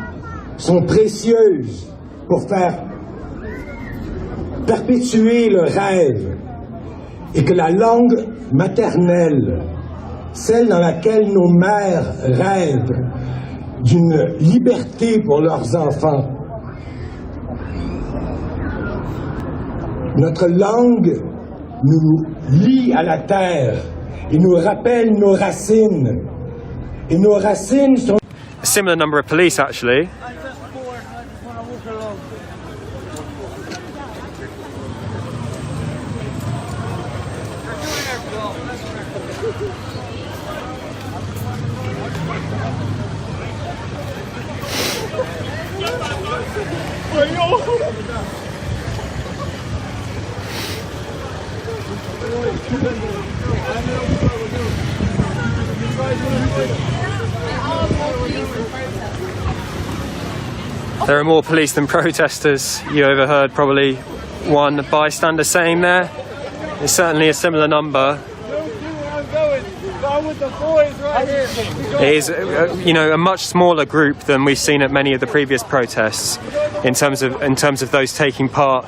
sont précieuses pour faire perpétuer le rêve et que la langue maternelle, celle dans laquelle nos mères rêvent d'une liberté pour leurs enfants, notre langue nous lie à la terre et nous rappelle nos racines. Et nos racines sont... A similar number of police actually. There are more police than protesters. You overheard probably one bystander saying there. It's certainly a similar number. It is, a much smaller group than we've seen at many of the previous protests in terms of those taking part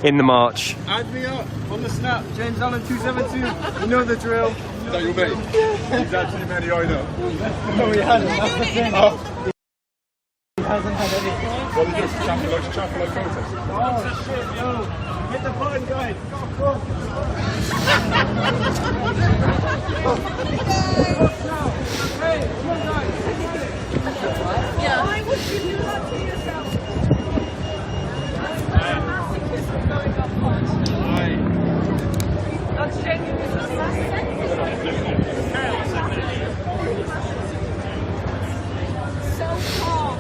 in the march. Add me up on the snap, James Allen 272. You know the drill. Is that your mate? He's actually many I know. No, he hasn't. That's the thing. He hasn't had anything. What is this? Chapel protest? Oh shit, yo! Hit the button, guys. Go. Hey, come on, guys. Yeah. Why would you do that to yourself? That's genuine. So calm.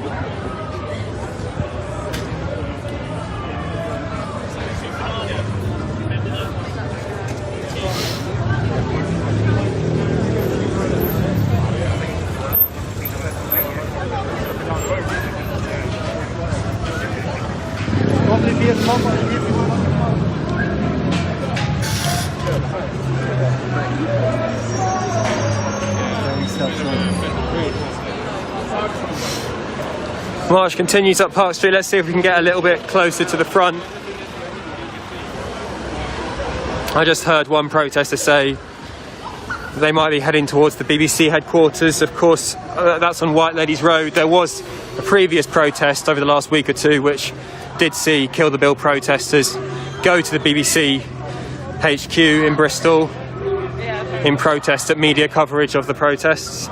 March continues up Park Street. Let's see if we can get a little bit closer to the front. I just heard one protester say they might be heading towards the BBC headquarters. Of course, that's on White Ladies Road. There was a previous protest over the last week or two which did see Kill the Bill protesters go to the BBC HQ in Bristol in protest at media coverage of the protests.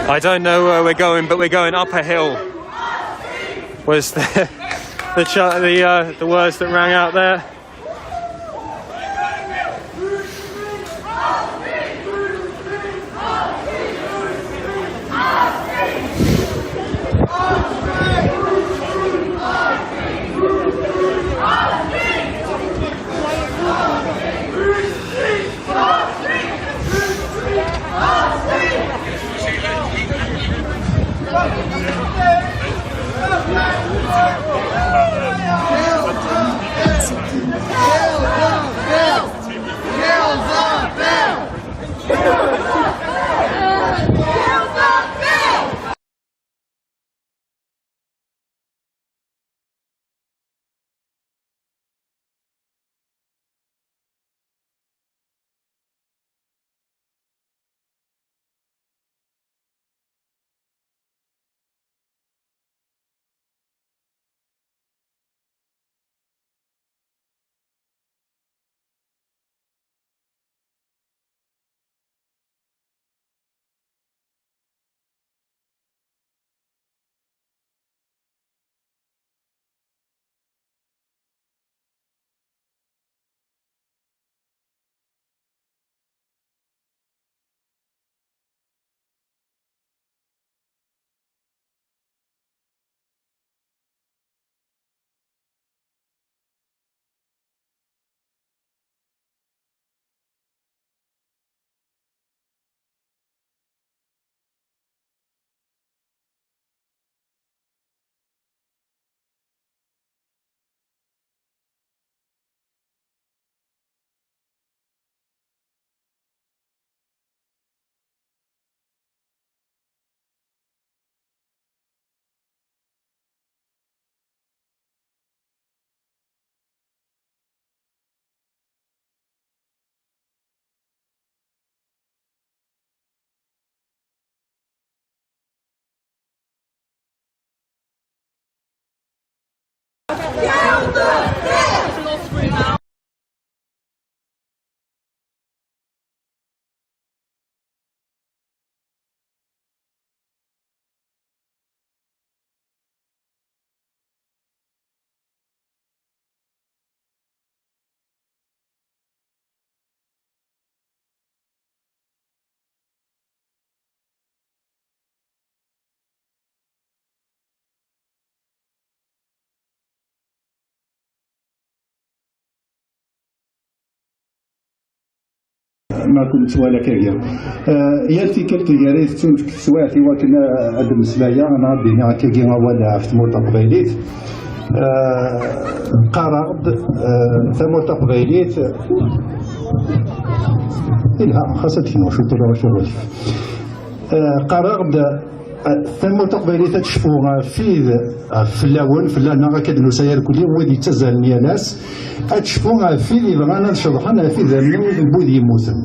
I don't know where we're going, but we're going up a hill. Was the words that rang out there? ما كنت ولا كايا يالتي كلك الجريس تون في السواعتي وكنا عندنا مسلايا انا عندي كايا ولا في موطا قبيليت قرض ثموت قبيليت إلها خاصة شنو شو ترى شو قرض ثم تقبلي تشوفوا في اللون في اللون كاد نسير كل يوم ودي تزال ناس تشوفوا في اللي بغانا نشرحنا في ذنب البودي يموتن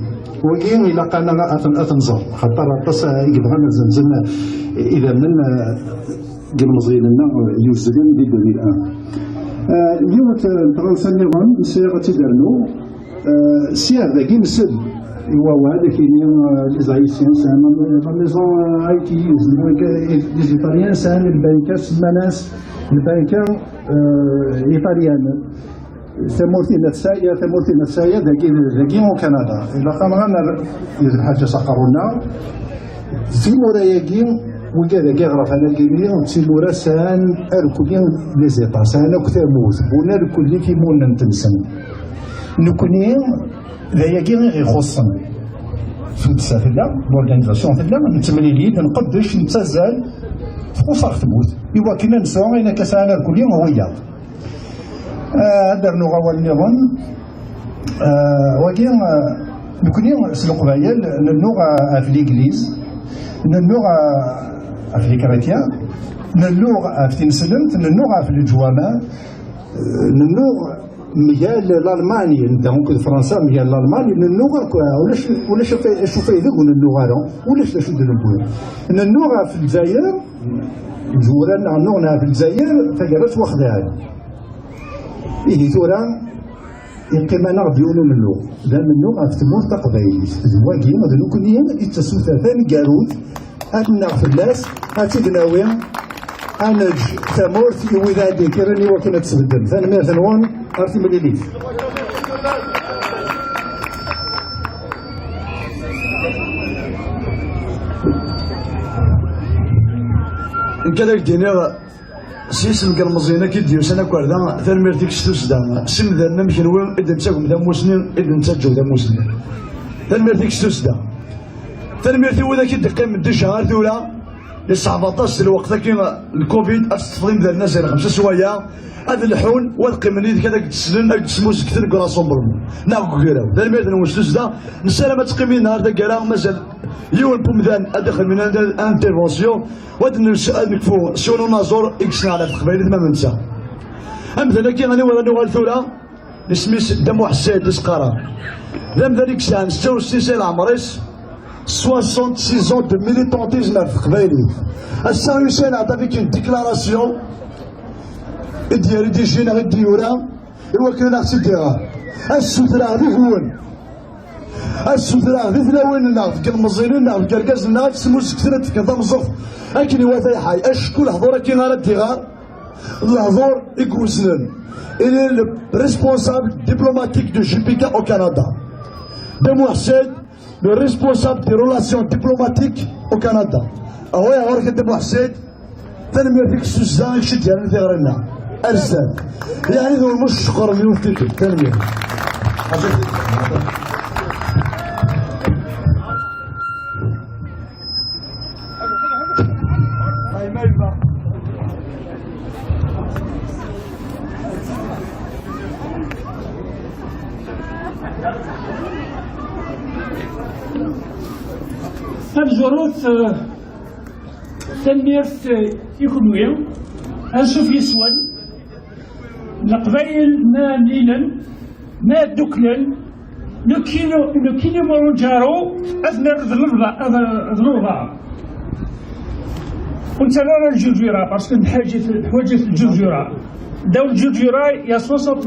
وكاين إلا قالنا أتنزر خاطر أطاس يبغانا زمزمنا إذا من قبل مزيلنا يوزلين دي 2001 اليوم فرنسا النظام سيارة تدرنو سيار ذاكي مسد هو هذا كاين لي زايسيان سان لا ميزون ايتي لي ايطاليان سان البنكه سماناس البنكه ايطاليان ثمورتينا السايا ذاكي مو كندا الا كان غانا الحاجه سقرونا في موراياكي وكذا كيغرف على الكيمياء وتسيمورا سان اركولين لي زيطا سان كتاموت ونا الكل كيمون نتنسن نكوني ذاياكي يخصن في السافلة بورغانيزاسيون فيلا نتمليلين نقدش نتزال تخصر تموت إوا كنا نسوى إنا كسانا الكل يوم هويا درنو غوا النظام وكين نكوني سلوق بايل نلوغ في الإنجليز نلوغ في الكريتيان نلوغ في تنسلمت نلوغ في الجوامع نلوغ ميال الالماني دونك فرنسا ميال الالماني اللغه ولا شوف يذوق اللغه ولا شو نديروا اللغه في الجزائر جورانا اللغه في الجزائر فقرات واخدها إيه ثورة يمكن ما نغدي يقولوا من اللغة لا من اللغة في تمور تقبيل ذواقي مدنو كل يوم يتصوت ثاني قاروت أتنا في الناس أتدناوي أنج ثمور في ولادي كرني وكنا تسبدل ثاني مية ثنوان أرتي مليليف كذا دينا سيسم كالمزينة كيديو سنة كوردا ثاني ديك ستوس دا سم ذا نمشي نوي إذا نتاكم ذا مسنين إذا نتاجو ذا مسنين ثاني ديك ستوس دا ثاني ثي وذا كيد قيم من شهر ثولا ل17 الوقت كيما الكوفيد أستفضل ذا الناس 5 سوايع هذا الحون والقيمني كذا تسلن تسموس كثير كراسون برمو ناكو كيراو ثاني ميرث نوستوس دا نسالة تقيمين نهار ذا كرا مازال يون بومدان أدخل من انترفونسيون ودن نكفو شنو نازور إكسنا على القبائل ما ننسى مثلا كي غادي ولا نوال ثولا نسميس دمو حسين تسقارا ذم ذلك سان 66 عمريس 66 ans de militantisme في قبائلي السان حسين عطا فيك une déclaration ديال دي جينا غير ديورا إوا كنا نغسديها السوترا غادي هون السوترا غادي ثلاويننا في كالمزيننا في كالكازنا في سموس كثرت في كذا مزوف أكني وثاي حي أشكو الحضور كي غير الدغار الحضور يكوزنن إلي لو ريسبونسابل ديبلوماتيك دو جيبيكا أو كندا دمو حسين لو ريسبونسابل دي ريلاسيون ديبلوماتيك أو كندا أهو يا ورك دمو حسين ثاني فيك سوزان يشد يعني في غيرنا أرسل يعني ذو مش شكر مليون تلك ثاني الظروف تنميرت إيكونومية أنشوف يسون القبائل ما مليلا ما دوكلن لو كيلو مونجارو أثناء ذنوبا كنت أنا الجرجيرة باسكو حواجة الجرجيرة داو الجرجيرة يا 60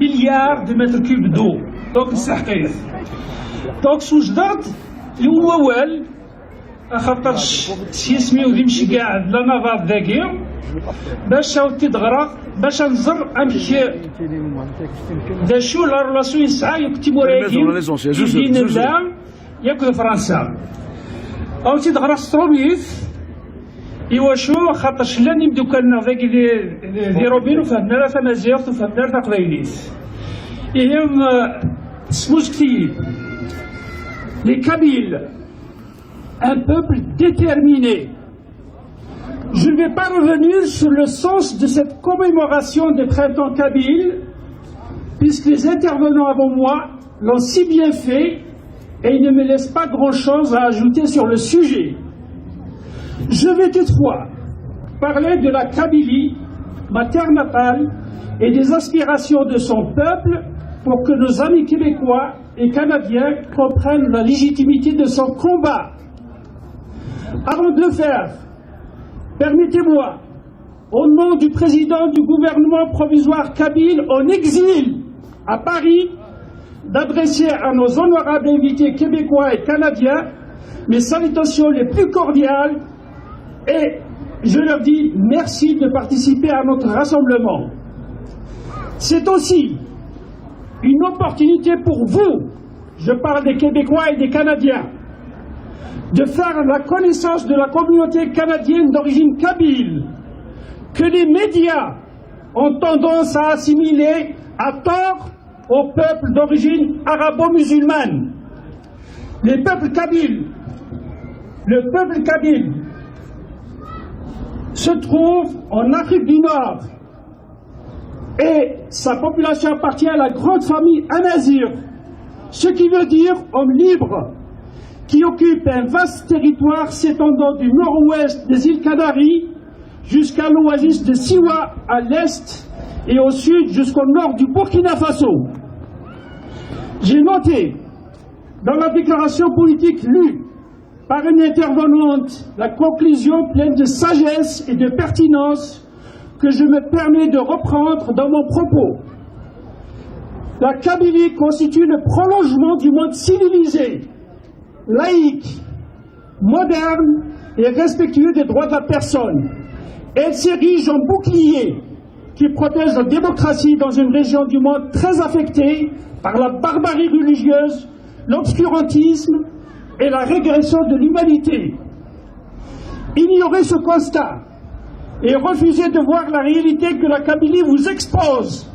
مليار دو متر كيوب دو دونك السحقية دونك سوجدات الأول خاطرش سيسميو ديمشي كاع لا نافاط ذاكي باش تدغرق باش نزر امشي دا شو لا ريلاسيون يسعى يكتب وراكي يدينا لا ياكل فرنسا او تدغرق ستروميث إوا شو خاطرش لا نبدو كنا ذاكي دي روبين وفهمنا لا تمازيغ وفهمنا لا تقبايليت إهم سموس كثير les Kabyles, un peuple déterminé. Je ne vais pas revenir sur le sens de cette commémoration des printemps kabyles, puisque les intervenants avant moi l'ont si bien fait et ils ne me laissent pas grand-chose à ajouter sur le sujet. Je vais toutefois parler de la Kabylie, ma terre natale, et des aspirations de son peuple pour que nos amis québécois et canadiens comprennent la légitimité de son combat. Avant de le faire, permettez-moi, au nom du président du gouvernement provisoire kabyle en exil à Paris, d'adresser à nos honorables invités québécois et canadiens mes salutations les plus cordiales et je leur dis merci de participer à notre rassemblement. C'est aussi une opportunité pour vous, je parle des Québécois et des Canadiens, de faire la connaissance de la communauté canadienne d'origine kabyle, que les médias ont tendance à assimiler à tort au peuple d'origine arabo-musulmane. Le peuple kabyle se trouve en Afrique du Nord et sa population appartient à la grande famille Amazigh, ce qui veut dire homme libre, qui occupe un vaste territoire s'étendant du nord-ouest des îles Canaries jusqu'à l'oasis de Siwa à l'est et au sud jusqu'au nord du Burkina Faso. J'ai noté dans la déclaration politique lue par une intervenante la conclusion pleine de sagesse et de pertinence que je me permets de reprendre dans mon propos. La Kabylie constitue le prolongement du monde civilisé, laïque, moderne et respectueux des droits de la personne. Elle s'érige en bouclier qui protège la démocratie dans une région du monde très affectée par la barbarie religieuse, l'obscurantisme et la régression de l'humanité. Ignorer ce constat et refuser de voir la réalité que la Kabylie vous expose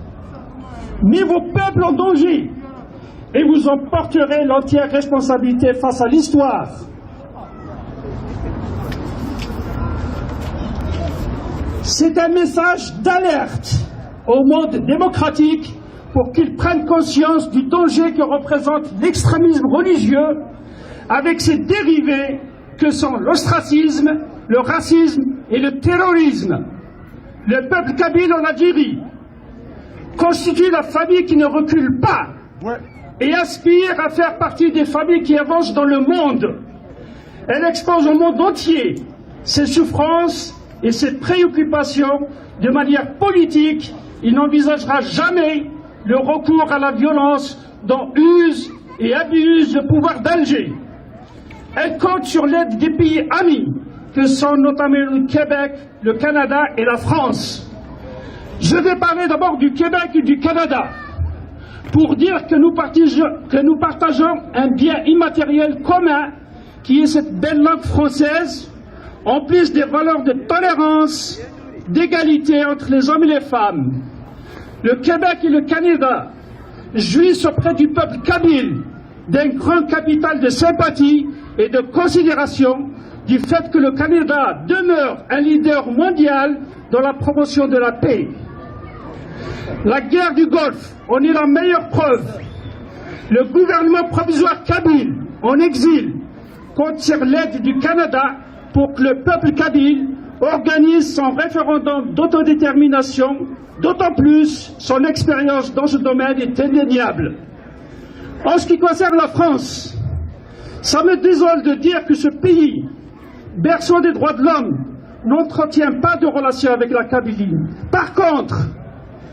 met vos peuples en danger et vous en porterez l'entière responsabilité face à l'histoire. C'est un message d'alerte au monde démocratique pour qu'il prenne conscience du danger que représente l'extrémisme religieux avec ses dérivés que sont l'ostracisme, le racisme et le terrorisme. Le peuple kabyle en Algérie constitue la famille qui ne recule pas et aspire à faire partie des familles qui avancent dans le monde. Elle expose au monde entier ses souffrances et ses préoccupations de manière politique. Il n'envisagera jamais le recours à la violence dont use et abuse le pouvoir d'Alger. Elle compte sur l'aide des pays amis que sont notamment le Québec, le Canada et la France. Je vais parler d'abord du Québec et du Canada pour dire que nous partageons un bien immatériel commun qui est cette belle langue française, en plus des valeurs de tolérance, d'égalité entre les hommes et les femmes. Le Québec et le Canada jouissent auprès du peuple kabyle d'un grand capital de sympathie et de considération du fait que le Canada demeure un leader mondial dans la promotion de la paix. La guerre du Golfe en est la meilleure preuve. Le gouvernement provisoire kabyle en exil compte sur l'aide du Canada pour que le peuple kabyle organise son référendum d'autodétermination, d'autant plus son expérience dans ce domaine est indéniable. En ce qui concerne la France, ça me désole de dire que ce pays, berceau des droits de l'homme, n'entretient pas de relations avec la Kabylie. Par contre,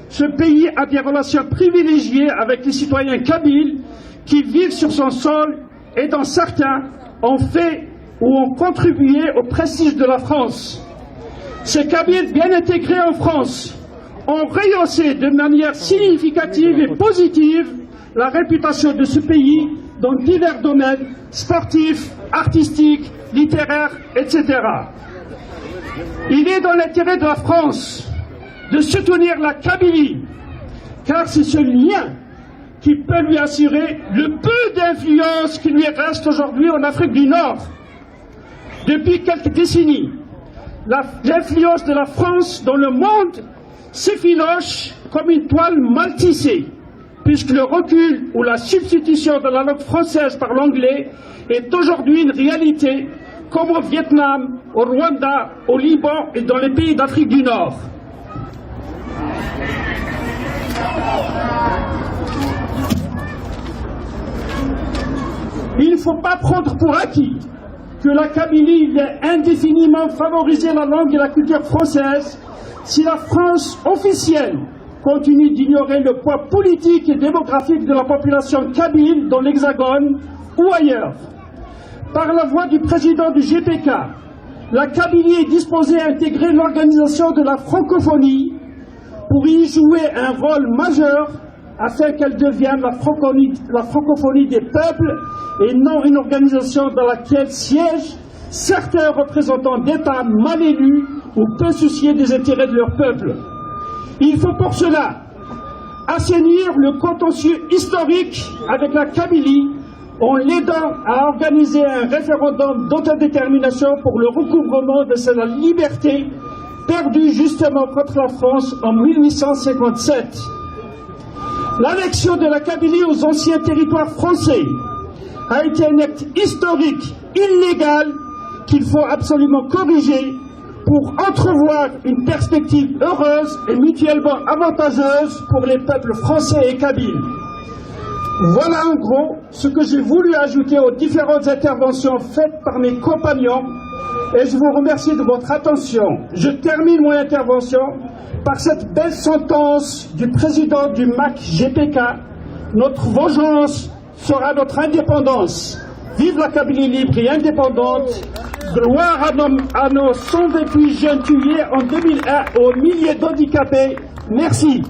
ce pays a des relations privilégiées avec les citoyens kabyles qui vivent sur son sol et dont certains ont fait ou ont contribué au prestige de la France. Ces Kabyles bien intégrés en France ont rehaussé de manière significative et positive la réputation de ce pays dans divers domaines sportifs, artistiques, littéraires, etc. Il est dans l'intérêt de la France de soutenir la Kabylie, car c'est ce lien qui peut lui assurer le peu d'influence qui lui reste aujourd'hui en Afrique du Nord. Depuis quelques décennies, l'influence de la France dans le monde s'effiloche comme une toile mal tissée, puisque le recul ou la substitution de la langue française par l'anglais est aujourd'hui une réalité comme au Vietnam, au Rwanda, au Liban et dans les pays d'Afrique du Nord. Il ne faut pas prendre pour acquis que la Kabylie vient indéfiniment favoriser la langue et la culture française si la France officielle continue d'ignorer le poids politique et démographique de la population kabyle dans l'Hexagone ou ailleurs. Par la voix du président du GPK, la Kabylie est disposée à intégrer l'organisation de la francophonie pour y jouer un rôle majeur afin qu'elle devienne la francophonie des peuples et non une organisation dans laquelle siègent certains représentants d'États mal élus ou peu souciés des intérêts de leur peuple. Il faut pour cela assainir le contentieux historique avec la Kabylie en l'aidant à organiser un référendum d'autodétermination pour le recouvrement de sa liberté perdue justement contre la France en 1857. L'annexion de la Kabylie aux anciens territoires français a été un acte historique illégal qu'il faut absolument corriger pour entrevoir une perspective heureuse et mutuellement avantageuse pour les peuples français et kabyles. Voilà en gros ce que j'ai voulu ajouter aux différentes interventions faites par mes compagnons et je vous remercie de votre attention. Je termine mon intervention par cette belle sentence du président du MAC GPK. Notre vengeance sera notre indépendance. Vive la Kabylie libre et indépendante. Gloire à nos 128 jeunes tués en 2001 aux milliers d'handicapés. Merci.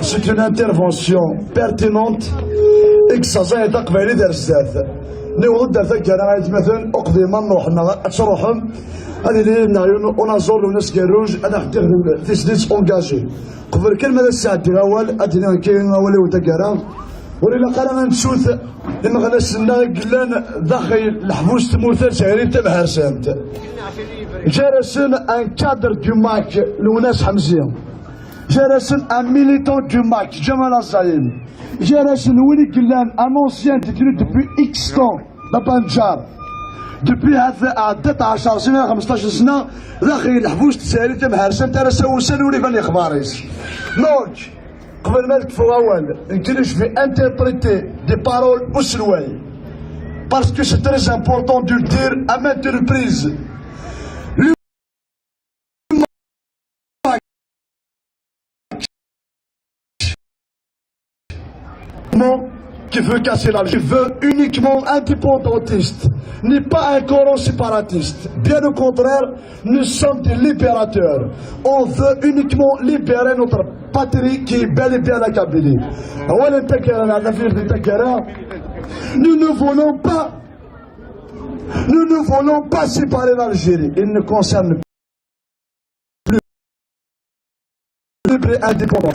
C'est une intervention pertinente et que ça a été قبيلي دار الزاف نقول دار ذاك انا مثلا اقضي ما نروح اتشرحهم هذه اللي نعيون ونزور وناس كاروج انا حتى تسديس اونجاجي قبل كلمه الساعه الاول ادنا كاين اولي وتكرا ولا قال نشوث لما غنسنا قلان داخل الحبوس تموثل شهري تبع رسامت جالسين ان كادر دو ماك لوناس حمزيه جالسين ان ميليتون دو ماك جمال الزعيم جالسين ويلي قلان ان اونسيان تيتري دوبي اكس طون لابانجار دوبي هذا عدت 10 سنه 15 سنه داخل الحبوس تسالي تبع رسامت انا سوسن ولي بان اخباريس دونك قبل ما نكفوا اول نكلش في انتربريتي دي بارول اسلوي باسكو سي تري امبورطون دو دير ا maintes reprises qui veut casser la qui veut uniquement indépendantiste, n'est pas un coron séparatiste. Bien au contraire, nous sommes des libérateurs. On veut uniquement libérer notre patrie qui est bel et bien la Kabylie. Nous ne voulons pas séparer l'Algérie. Il ne concerne plus libre et indépendant.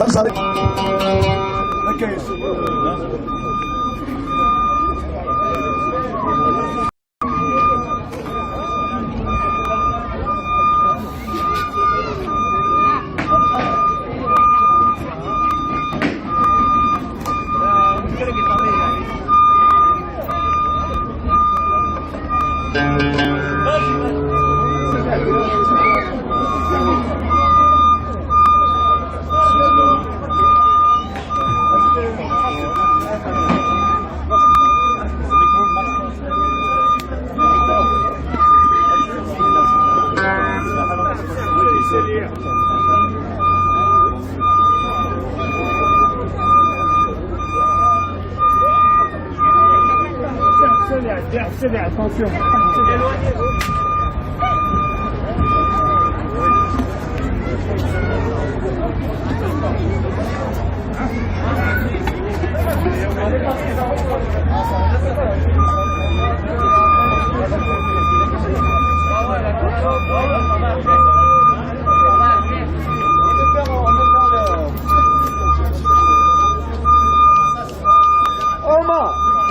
Attention.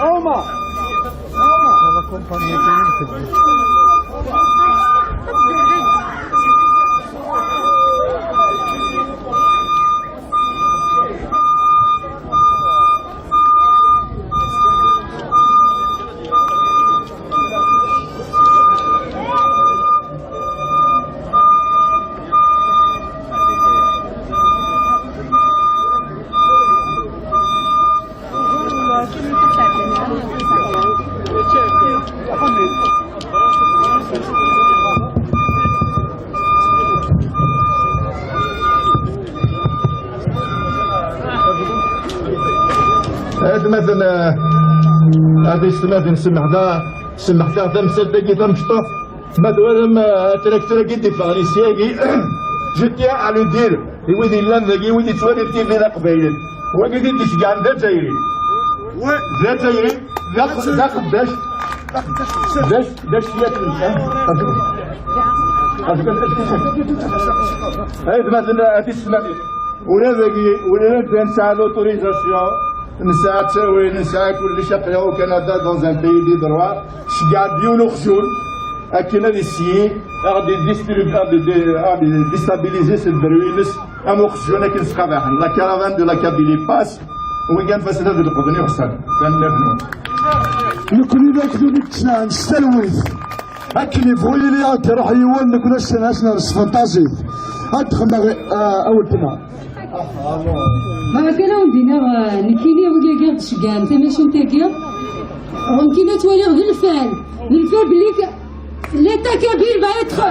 Oma! La compagnie هذا مثلا هذا يستمر سمحتها تمثل تجي تمشطف مثلا تراكتور قد فغني سياقي جيت على الدير يودي لان ذاكي يودي تولي في قبايل وقد تشجع ذا جايري ذا جايري ذا قداش داش ياك الانسان هاي مثلا تسمع ولا ذاكي ولا نسعى لوتوريزاسيون نسعى تساوي نسعى كل شقيا وكندا دون ان بيي دي دروا شقع ديولو خزول أكيد هذه السيء غادي ديستابيليزي الدروينس أمو خزونا كي نسقابح لا كارافان دو لا كابيلي باس وكان فاسد هذا القبني وخسر كان لابنون نكوني ذاك ذوك تسنان ستلويث أكلي فويلي لي تروح يوان نكون السناسنا فانتازي أدخل أول تما ما كان عندنا نكيني وكاكيا تشقان انت ماشي نتاكيا وكيما توالي غير الفال بليك l'état kabyle va être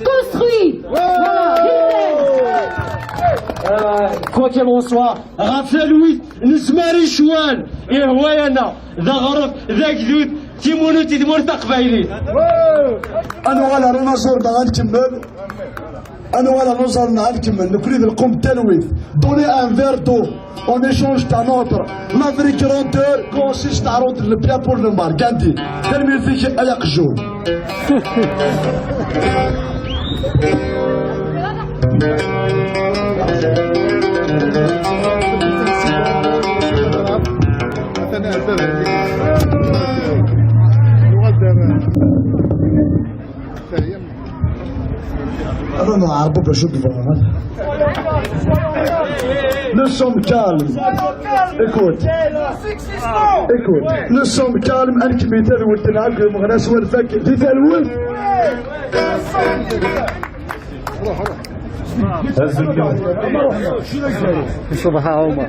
construit. Quoi qu'il en soit, Raphaël Louis, نسماري شوال إيه هوايانا ذا غرف ذا كذوب تيمونو تيدمور تقبايلي أنا ولا رناصور نغنكمل أنا ولا نوصل نغنكمل نكريد القوم تلويث دوني ان فير دو on échange ta notre la vraie grandeur consiste à rendre le plat pour le mal Gandhi ترمي فيك أيق جون Nous sommes calmes. Écoute. Nous sommes calmes. أنك مثال والتنعك المغناس والفك مثال ول. صباح عمر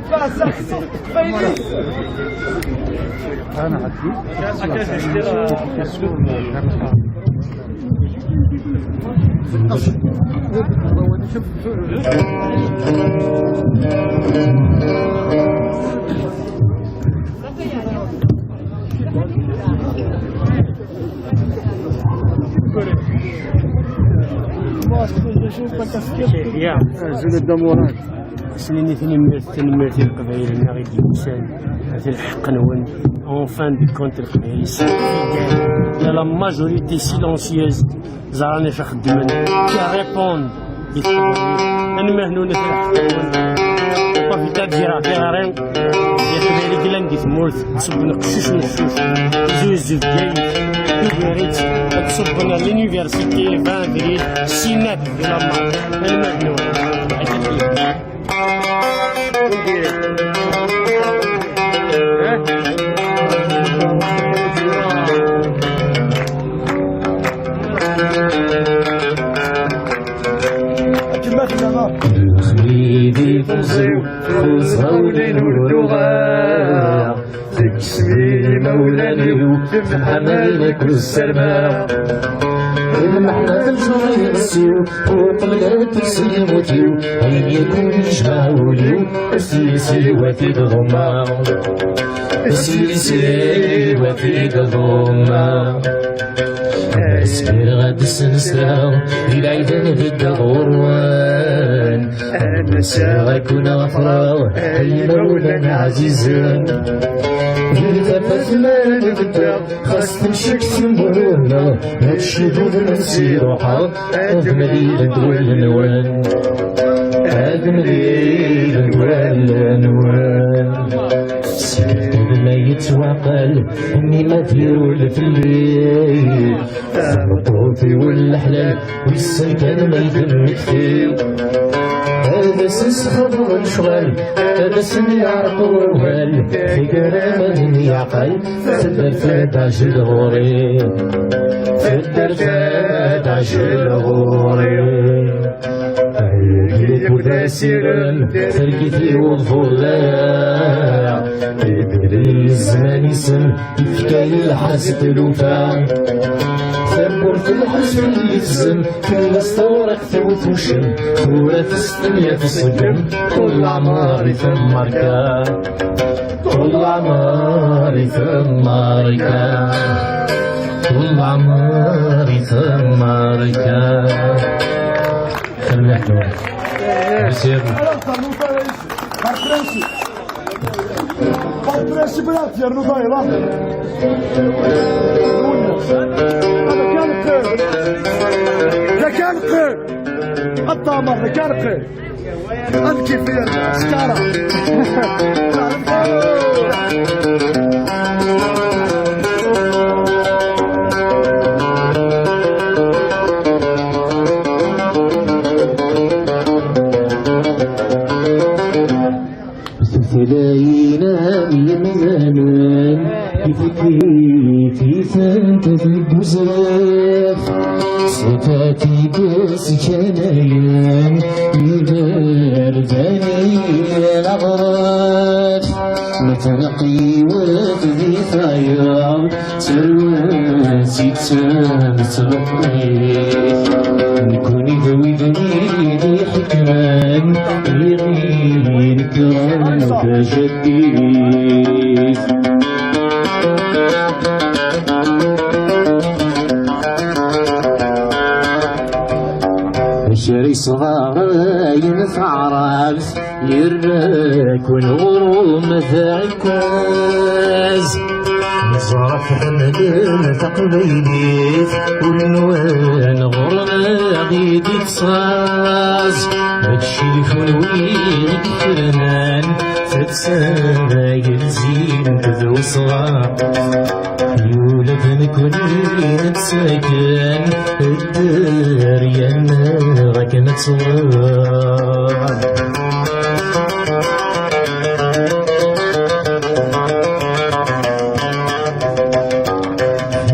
أنا يا زول الدمورات سنيني تنمرتي القبائل النغيب الإنسان هذا الحق نون en fin de compte القبائل يا لا ماجوريتي سيلونسيوز زراني في خدمن كي ريبوند أنا مهنون في الحق ما في تاجيرا في غارين يا تبالي كلان دي تمورت تصبنا قشوش نشوش زوز ديال يبريت تصبنا لونيفرسيتي 20 دريل سينات ديال المال أنا مهنون خليدي فوزيو فوزغولين والدغا تكسمي مولانيو تفحملك والسلمى المحنة الجمعي غسيو وقبل تكسي موتيو هين يكون يشبه وليو السيسي وفيد ضما السيسي وفيد ضما اسبير غاد السنسراو العيدان ضد غروان انا ساغكون غفراو اي مولانا عزيزان يلتفت مال بدا خاص تمشيك تمرونا هادشي دود نسي روحا هاد مليل ندوي النوان هاد مليل ندوي النوان سيكتب ما يتوقل اني ما ديرو في الليل الطوفي والحلال والسكن ما يدمك فيه هذا سس خضر شغل هذا سن يعرق وروال في كرامة يعقل فدر فات عجل غوري فدر فات عجل غوري هيك وذا سيرن تركتي والظلام يدري الزمان يسم يفكاي الحاسد الوفا ثبر في الحزن يتزم كل اسطورك ثبت وشم ثورة في الدنيا في الصدم كل عمار ثم مركان طول عمري ثمار كان طول عمري ثمار كان خلينا نحكي بسيرنا البرنسي بلاد ديالو ضايله هذا كان قيل الطامر كان قيل الكيفية سكارة ثلاينا يمنان في ثانت الجزاف صفاتي بس كنايان يدار ذاني الأغراف متنقي وفي ثاير ترواسي تسرقني نكوني ذوي ذنيني حكمان يغير كرامك جديد شري صغار ينفعرف يراك والغروم ذاكواز نصرف حمدين تقبيليت والنوان غرنا غيد تصاز هادشي فنوين كفرنان فتسانا يلزين كذو صغار يولد نكونين تساكن الدار يانا غاك نتصور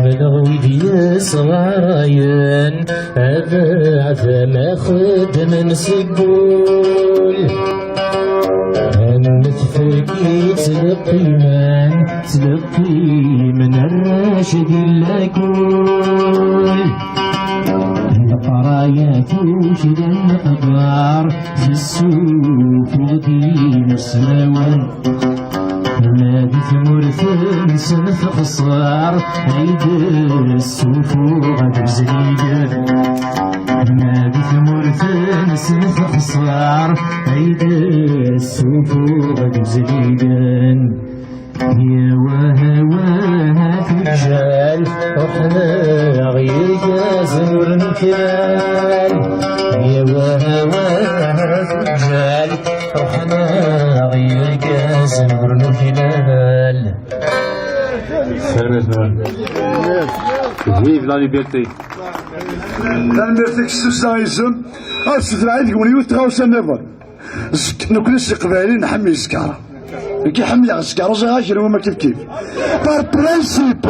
ملغوي ديا صغارين هذا ما خدم نسقول نتفكي تلقي من الراشد اللاكول القرايات وشد المقدار في السوق ودين السلاوان نادي ثمرثن سنة خصار عيد السفوغ بزريدة نادي ثمرثن سنة خصار عيد السفوغ بزريدة يا وهواها تجال رحنا غير جازن ونكال يا وهواها تجال رحنا غير جازن ونكال Vive la liberté. La liberté كسوسايزم أرسل عيد يقول يوتغاوس النظر نكون السقبالي نحمي السكارة كي حمي السكارة زغاكر هما كيف بار برانسيب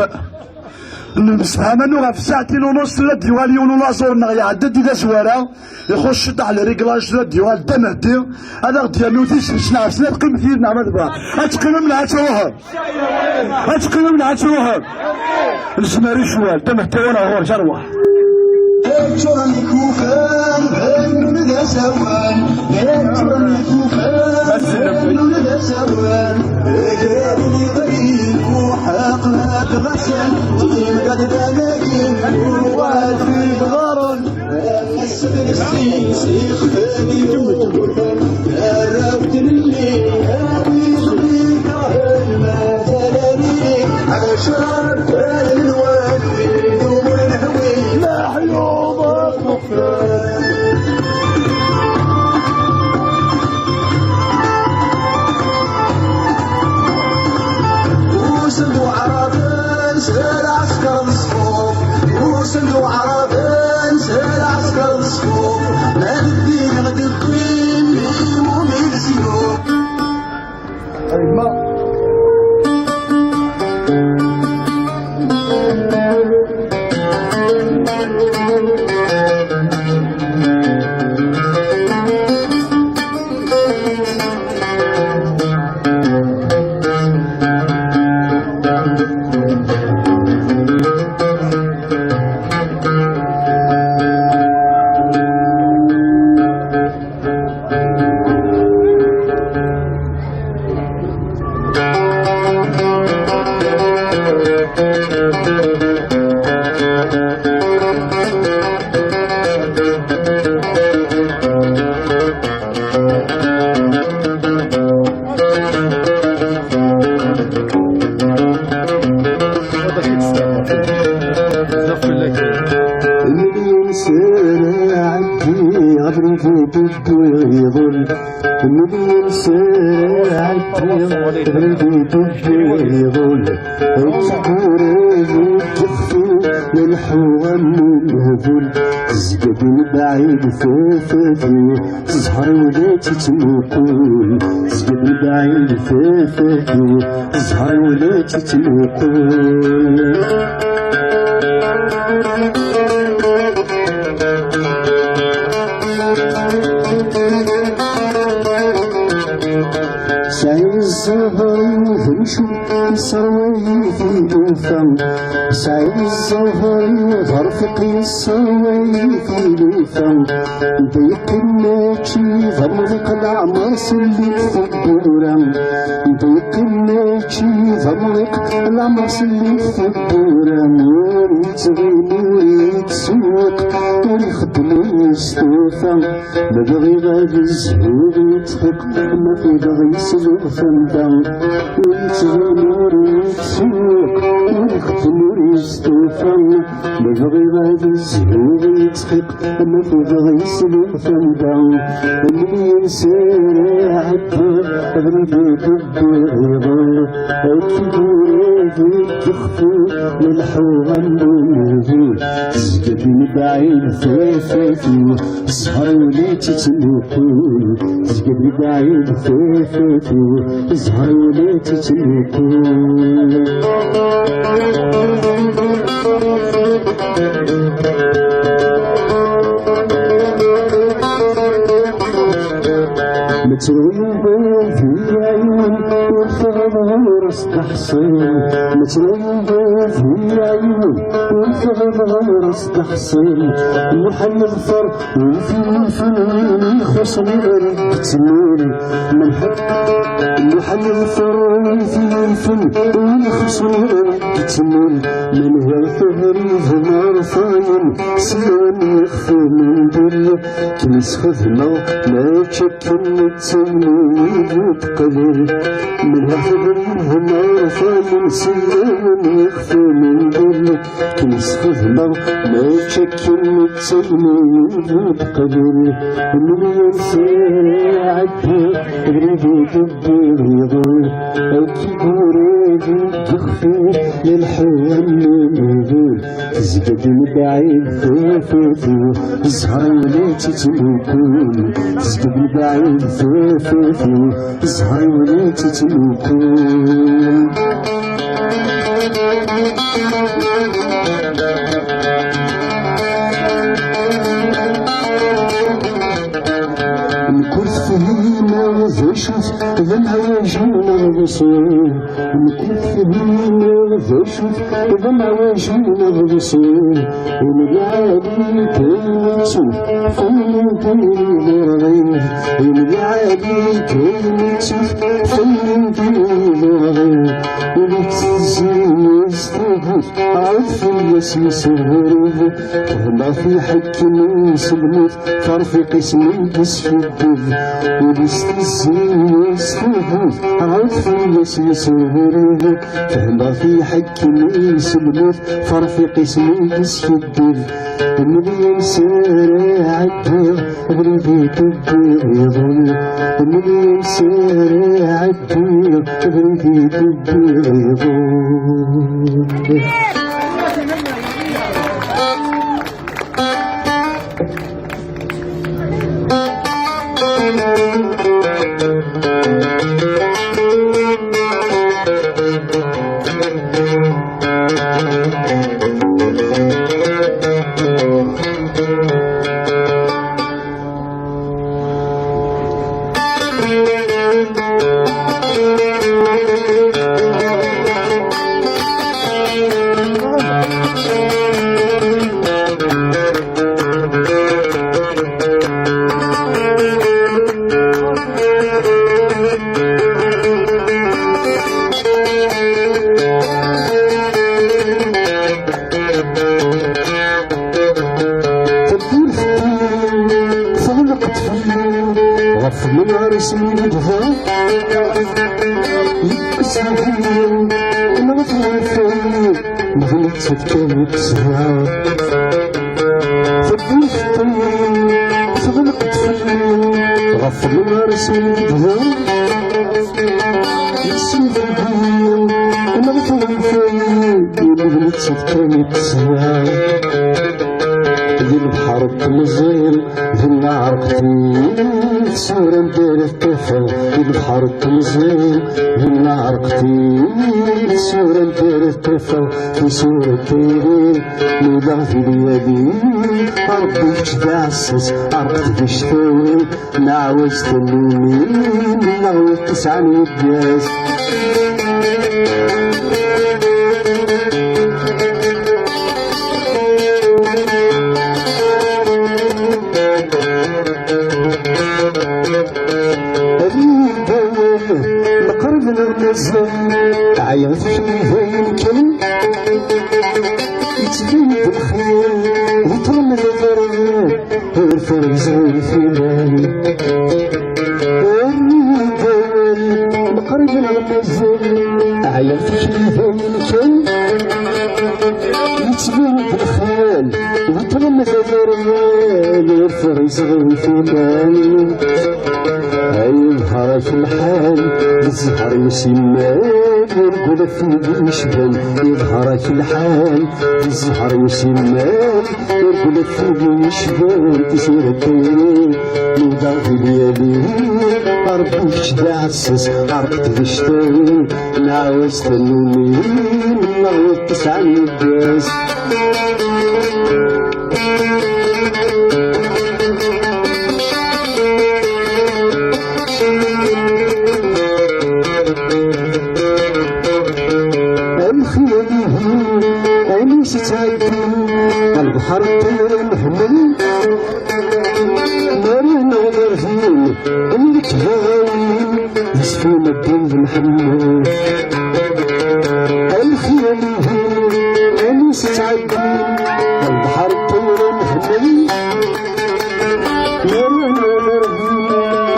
نسفهم انه في ساعتين ونص لا ديوال ولا زورنا يعدد اذا زواره يخش على ريكلاج لا ديوال دمهدي هذا ديالو تيش نعرف لا تقيم فيه نعمل بها اتقيم لها توهب اتقيم لها توهب الزماري شوال دمهدي وانا غور جروح يكترني كوفان بين ذا سوان يكترني كوفان بين ذا سوان يجري ضيق وحقنا غسل قد دماغي وفي غرن السبل السيسي خفاني قربت الليل يغيق المثلاني عشر الوان في دوم الهوي محيوم الطفل وسندوا عربان سال عسكر الصفوف وسندوا عربان سال عسكر الصفوف ما الدين غد القيم يظل مليون ساعة غربي دبر يظل الكورة تخفي للحوام الهبل زقد بعيد فاتي تزهر ولا تتنقل زقد بعيد فاتي تزهر ولا تتنقل سعيد الزهر يهمشو يسروي في الوفا سعيد الزهر يظهر فقي السروي في الوفا ضيق الناجي ضمضيق العمر سلي في الدورة ضيق الناجي ضمضيق العمر سلي في الدورة يتغني يتسوق ويخدم ويستوفى ما بغي غادي الزهور يتفق ما في بغي يسلو فندا ويتغنور ويتسوق ويخدم ويستوفى ما بغي غادي الزهور يتفق ما في بغي يسلو فندا مليون ساعة غريبة بالبيضة الكبورة تخفي للحوام والنزول تزقد بعيد فاتي الزهر ولا تتنقل تزقد بعيد فاتي الزهر ولا تتنقل متروي في عيون والثغر استحصل متروي في عيون والثغر استحصل محل الفر وفي الفن خصني غريب تميل من حق محل الفر وفي الفن خصني غريب تميل من هو الثغري ثمار صايم سلام يخفي من دل كنس خذنا لا تشكل تسمي قليل من هالخبر هما فاهم سلام يخفي من دل كنس خذنا لا تشكل تسمي قليل مليون ساعة غريبي دبر يضل الكبورة تخفي للحوام الهبل تزقد بعيد فاتي الزهر ولا تتنقل تزقد بعيد فاتي الزهر ولا تتنقل نكرت فينا وشوف إذا معواجينا البصير نكرت فينا وشوف إذا معواجينا البصير ونبعادي كي تشوف فين ديري الغير ونبعادي كي تشوف فين ديري الغير ونتزين يستغف عرف الاسم سهريه كهما في حك من سلمت طرف قسم يقس في الدب ونستزين يستغف عرف الاسم سهريه كهما في حك من سلمت طرف قسم يقس في الدب مليون ساعة غريبي دبر يظل مليون ساعة غريبي دبر يظل اسمي الجفا يكسرني انا بتعرفني نغلط تفكير تسمع فبوفتني فغلقت فيني غفل رسول الدهور يسوف الدين أنا غفل فيك يبغي تسكن التسوان ذي البحر التمزيل ذي النار قتيل سورة ندير الطفل ذي البحر التمزيل ذي النار قتيل سورة ندير الطفل في سورة كيرين نوضع في اليدين ربي تدعسس عرقت في شتوين نعوز تلومين نعوز تسعني الجاز عيط فيه يمكن يتبين بالخير وطلم الغرب والفرز في بالي مقرب الغمزل عيط فيه يمكن يتبين بالخير وطلم الغرب والفرز في بالي يظهر في الحال يظهر يسمى يرقد في الجبن يظهر في الحال يظهر يسمى يرقد في الجبن تسير الدين نوضع في اليمين ربي تدعسس عرقت بشتين نعوز تنومين نعوز تسعني الجاز البحر طير مهمل نارين وغرفين اللي كهاوين يسفون الدين محمد الخيل اللي ستعدين البحر طير مهمل نارين وغرفين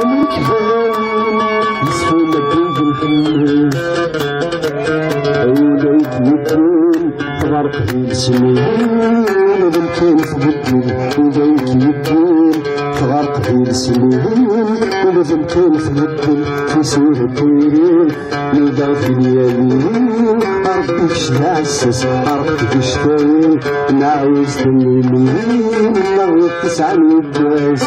اللي كهاوين يسفون الدين محمد أولاد يبون غرق في السنين كان في بدل وبيك يبون غرق في السنين ولازم كان في بدل في سورة طيرين نوضع في اليمين ربي شدعسس عرقت في شتاين نعوز تنمين نعوز تسعني الداز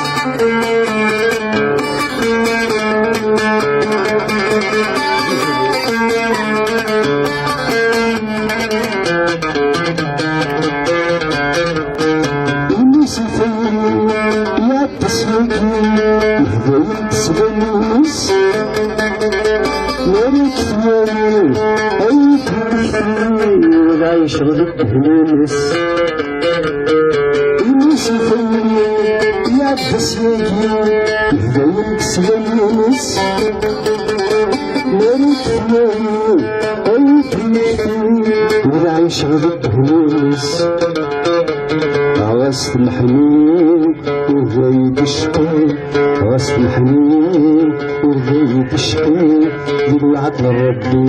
يا تسويق مهدي تسبنس مالك ثاني أي تحفي ولا يشغلك همس المسيحي يا تسويق مهدي تسبنس مالك ثاني أي تحفي ولا يشغلك همس وسط الحنين وهي تشقي وسط الحنين وهي تشقي ذي الوعد لربي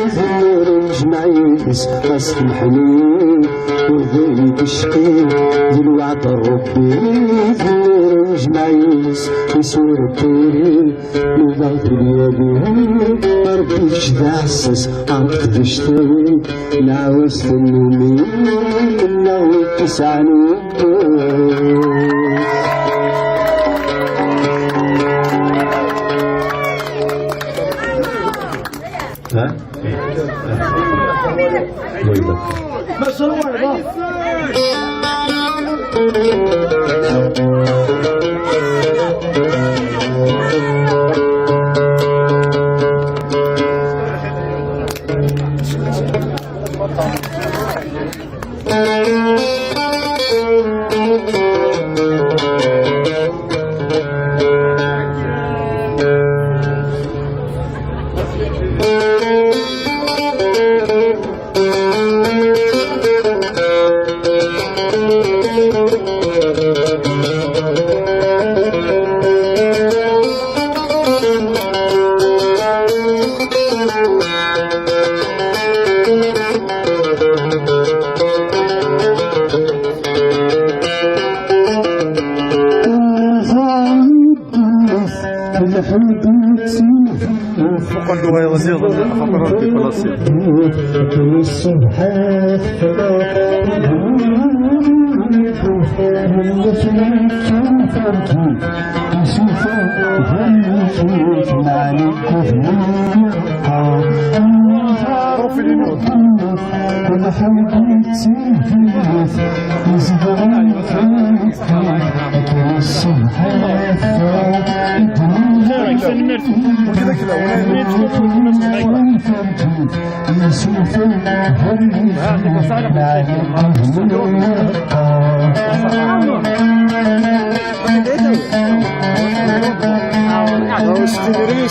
ذي النور مجمعيس وسط الحنين وهي تشقي ذي الوعد لربي ذي النور مجمعيس في سورة طيرين نوضع في اليدين ربي شدعسس عرقت بشتين نعوز تنومين نعوز تسعني ها؟ وقد غير خطرات البلاصية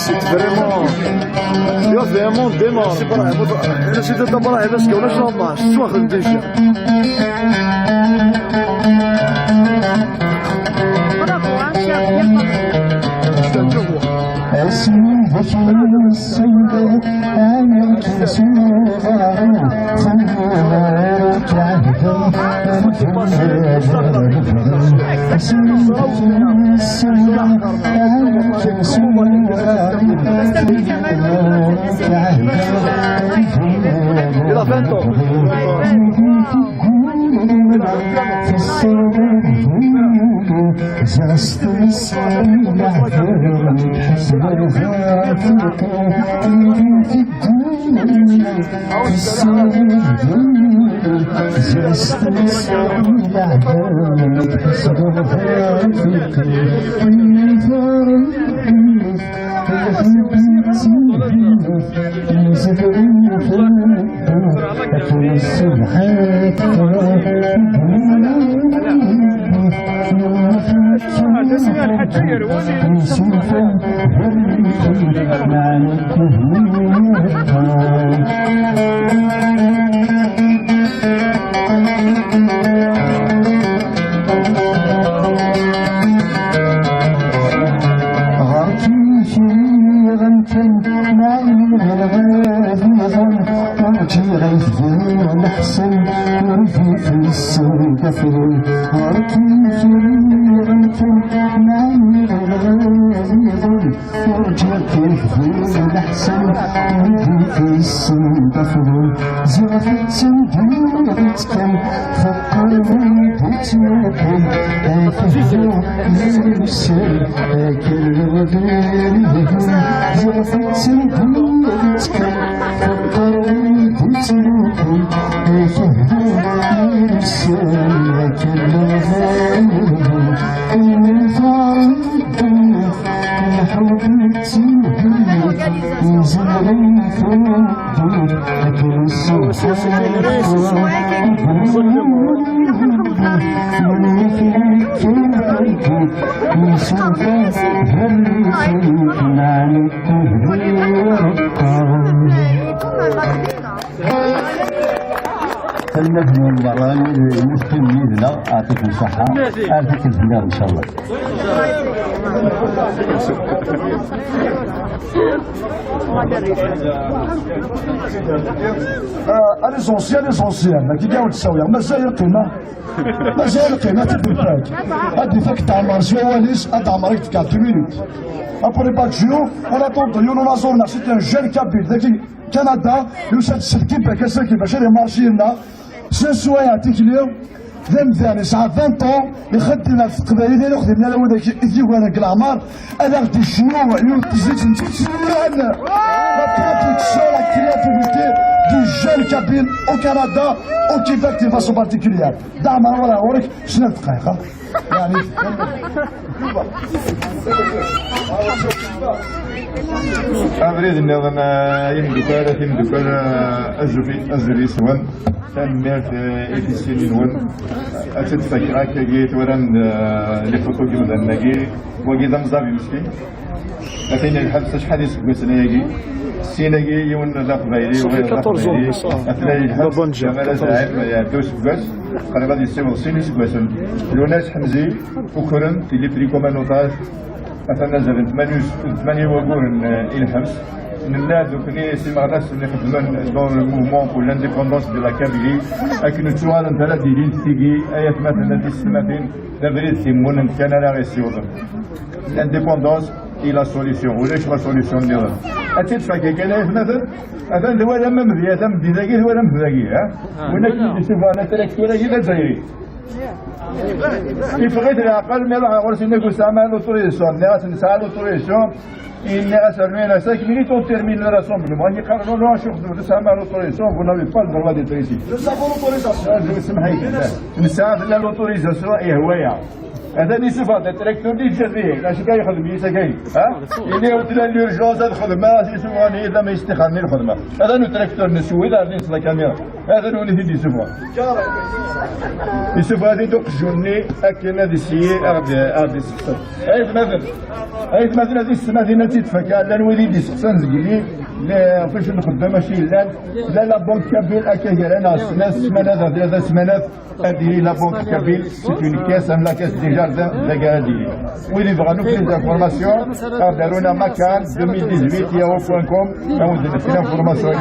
c'est vraiment يا vraiment démarre انا سيدي دابا بس ولا شنو ما شنو واخد ديجا فلنبني البرامج المستميز له يعطيكم الصحة أعطيك الفنان إن شاء الله. الاسونسيال ما كيقاود تساوي مازال القيمه مازال القيمه تدفاك هادي فاك تعمر شويه واليس تعمرك في 4 minutes après pas de jour on attend يونو نازورنا c'est un jeune capitaine ذاك كندا يوسف السلكي باك السلكي باش يمارشي لنا سوسوا يعطيك اليوم ذم ثاني ساعة 20 ans يخدم في القبائل ديالو خدمنا له ذاك يجيو هذاك العمار انا غدي شنو يوم تزيد انا la protection, la créativité du jeune cabine au Canada au Québec de façon particulière. دعم ولا أورك شنو دقائق يعني أبريد النظام يمدوكالا تمدوكالا أزري سوان تنمير في السنين ون أتتفكرا كي توران لي فوتو جمد النجي وقيدا مزابي مسكين أتينا الحبس شحال يسكو سنايجي سيناجي يون لا قبايلي وغير لا قبايلي أتلاقي الحبس جمال زعيم يعدو سكواس قريبا يسيو سيني سكواسن لوناس حمزي وكرم في لي بري كومانوطاج أثناء زبن 8 وقور الحبس نلا دوكني سي مغناس نخدمن دون لو موفمون بور لانديبوندونس دو لا كابيلي اكن تشوال انت لا ديرين تيجي ايات مثلا دي السماتين دابريد تيمون كان لا غيسيوض لانديبوندونس الى سوليسيون ولاش لا سوليسيون النظام اتفاكا كان مثلا مثلا دوله ما مبيا ثم ديزاكي ولا مبيا ها ولا يشوف انا تركت ولا كذا زيري يفقد العقل ما راح ورث نقول سامع لوتوريسيون الناس نسال لوتوريسيون إن أسرنا ساك مينيت on termine le rassemblement يقرروا له شو خذوا سامع لوتوريسيون vous n'avez pas le droit d'être ici nous avons l'autorisation اسمح لي نساعد لا لوتوريزاسيون اي هوايه هذا اللي صفات التراكتور اللي جا فيه لا شي كيخدم يسكاي ها اللي قلت له لورجونس هذا الخدمه يسموني اذا ما يستخدمني الخدمه هذا نو تراكتور نسوي هذا نص لا كاميرا هذا نو اللي يسوى يسوى هذه دوق جوني اكن هذه السي اربي سكسن ايت مثلا هذه السنه دينا تتفكى لا نولي دي سكسن زقلي لا فاش نخدم ماشي لا بونك كابيل اكا انا سمانات ثلاث سمانات اديري لا بونك كابيل سي اون كاس ام لا كاس ديجا داكادي ويلي بغا نو بليز انفورماسيون دارونا مكان 2018 yahoo.com او في انفورماسيون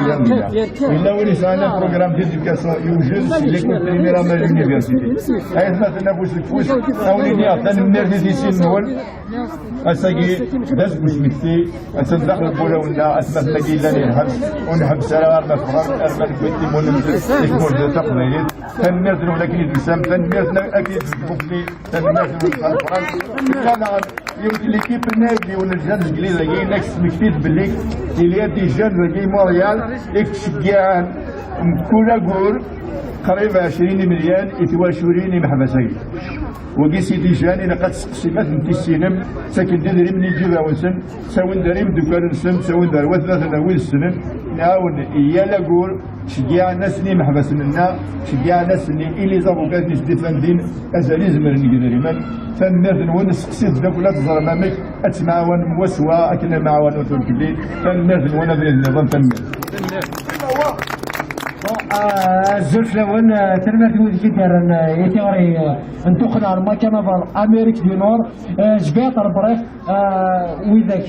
الا وين سانا بروغرام ديديكاسيون يوجد لي كونتينيرا مال يونيفرسيتي ايت مثلا بوش الفوش او نيا ثاني الميرسيدس نول اساكي داز بوش مكتي اسدخل البولا ولا اسمع إلا نحبس ونحبس على ما فهم أرمى كنت مول تقبيلين تنمرتنا ولكن يدسام تنمرتنا أكيد بوكلي تنمرتنا الفرنس كان يمكن ليكيب النادي ونجان الإنجليزي جاي نكس مكتيت بالليك اللي دي جان جاي مونريال يكشجعان كولا جور قريبة 20 مليون يتواشوريني محبسين وقي سيدي جاني لقد سقسيمات نتي السينم ساكن داري من يجيبها ونسن ساون داري من دوكان نسن ساون دار وثلاثة ويل السنن نعاون إيا لاقول شجاع ناسني محبس منا شجاع ناسني إلي زافوكات نسديفاندين أزالي زمر نقدر من فنمرد نون سقسيت داك ولا تزرى مامك أتمعاون موسوا أكنا معاون وتركبلي فنمرد نون هذا النظام فنمرد الزلف لون ترمت مودي دارن يتوري انتقل على ما كان امريك دي نور جبيط البريخ ويدك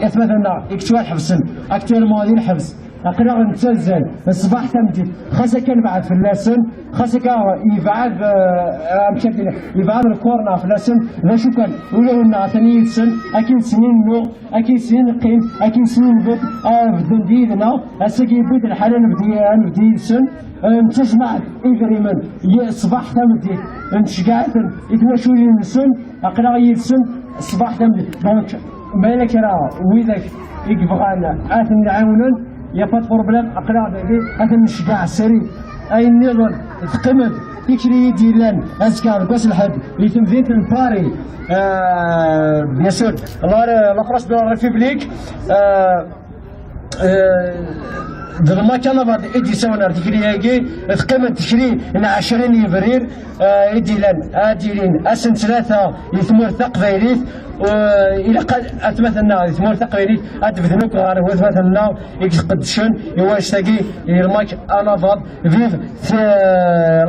اثبتنا اكتوال حبسن اكتوال موالين الحبس اقرا نتسلسل الصباح تمديد خاصة كان بعد في اللسن خاصة كان يبعد يبعد الكورنا في اللسن لا شو كان ولا هنا ثاني يسن اكيد سنين نو اكيد سنين قيم اكيد سنين بد بدون ديدنا اسكي بد الحلال بدي يسن تسمع ايفريمن الصباح تمديد نشقعت يتوشوا ينسن اقرا يسن الصباح تمديد دونك مالك راه ويدك يبغانا اثن نعاونن يا با بروبليم اقرا دابي هذا الشجاع السري اي النظام تقمد يكري ديلان اسكار كاس الحد اللي تمدين باري بيان سور لا فرنسا دو لا ريبوبليك ما كان بعد اديسيون ارتيكلياكي تقيمة تشري 20 فبراير اديلان اديلين اسن ثلاثة يثمر تقبيليت الى قد اتمثلنا يثمر تقبيليت اتبثنوك غير هو اتمثلنا يقدشن يواش تاكي يرماك انا فاب فيف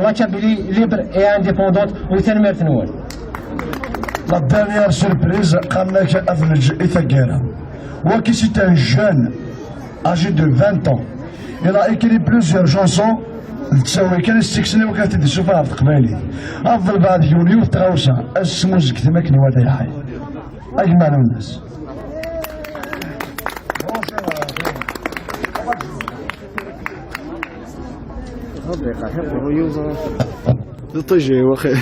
لا كابيلي ليبر اي انديبوندونت وتنمير تنوال La dernière surprise, قالنا أفلج إثاقيرا وكي سيت ان جون âgé de 20 ans. Il a écrit plusieurs chansons تساوي كان استكسني وكانت تشوفها في قبالي أفضل بعد يوليو تغوصة اسموزك تمكني وهذا يحي أجمل الناس طيجي واخي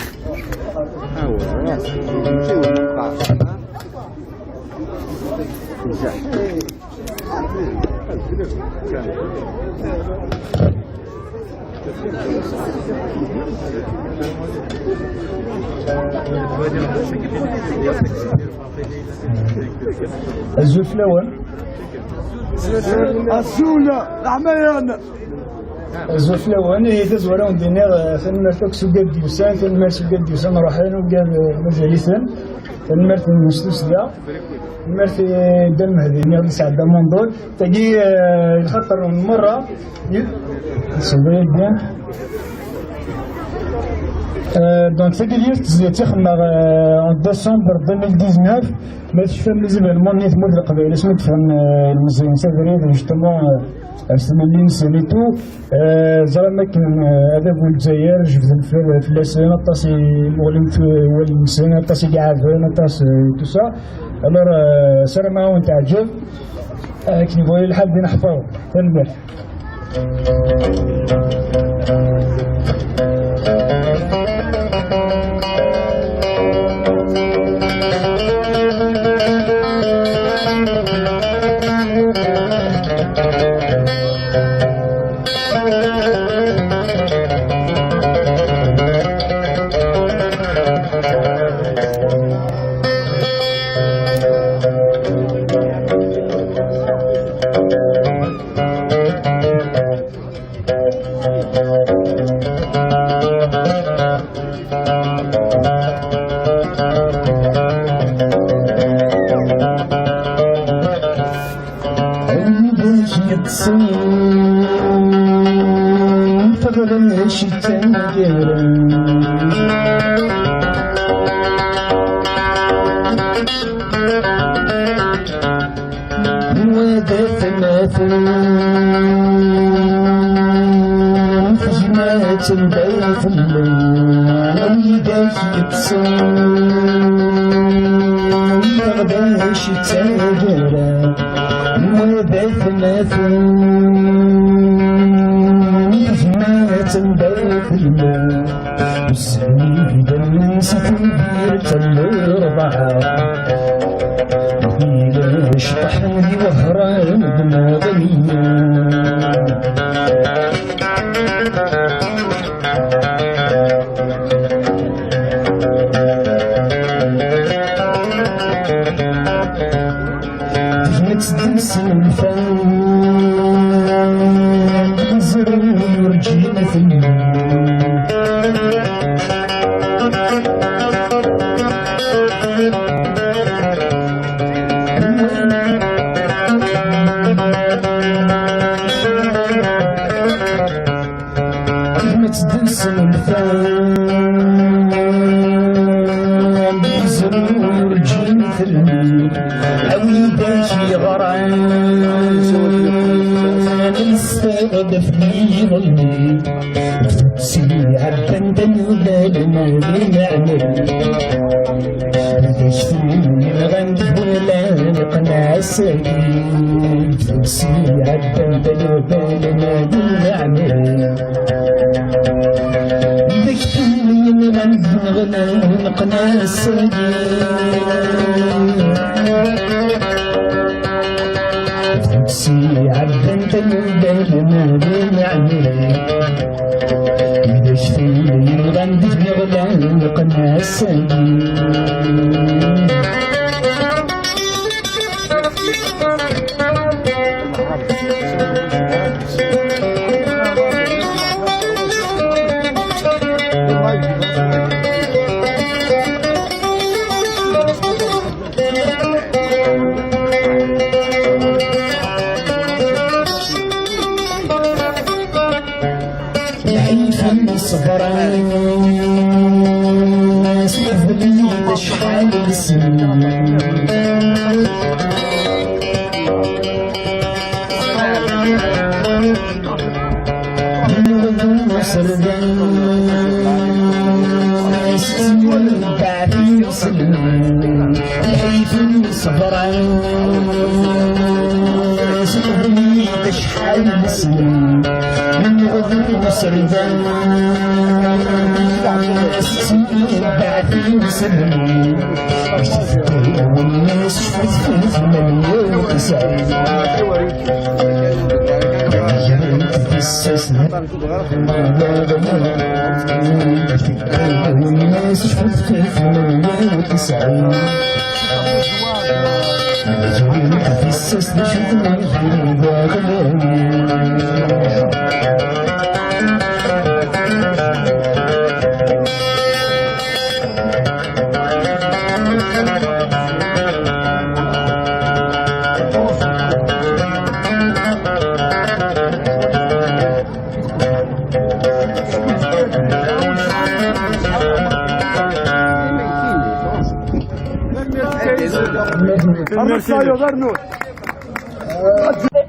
الزلف الأول السولة العميان الزلف الأول هي تزورة ودينار ثنمرتك سوقات ديوسان ثنمرت سوقات ديوسان راحين وقال مجالسا ثنمرت المستوس دا ثنمرت دم هذه نير سعد منظور تجي الخطر من مرة سوقات بيان دونك تقدر تخدم en décembre 2019 ما تفهم لازم المونيت مود القبائل اسمه تفهم المزيان سافرين جوستومون اللي نسانيتو زرا ما كان هذا بو الجزائر جبد في اللسان طاسي مغلم في والنسان طاسي قاعدين طاس تو سا الور سرا ما هو تعجب كي نبغي الحال بين نحفظ تنبه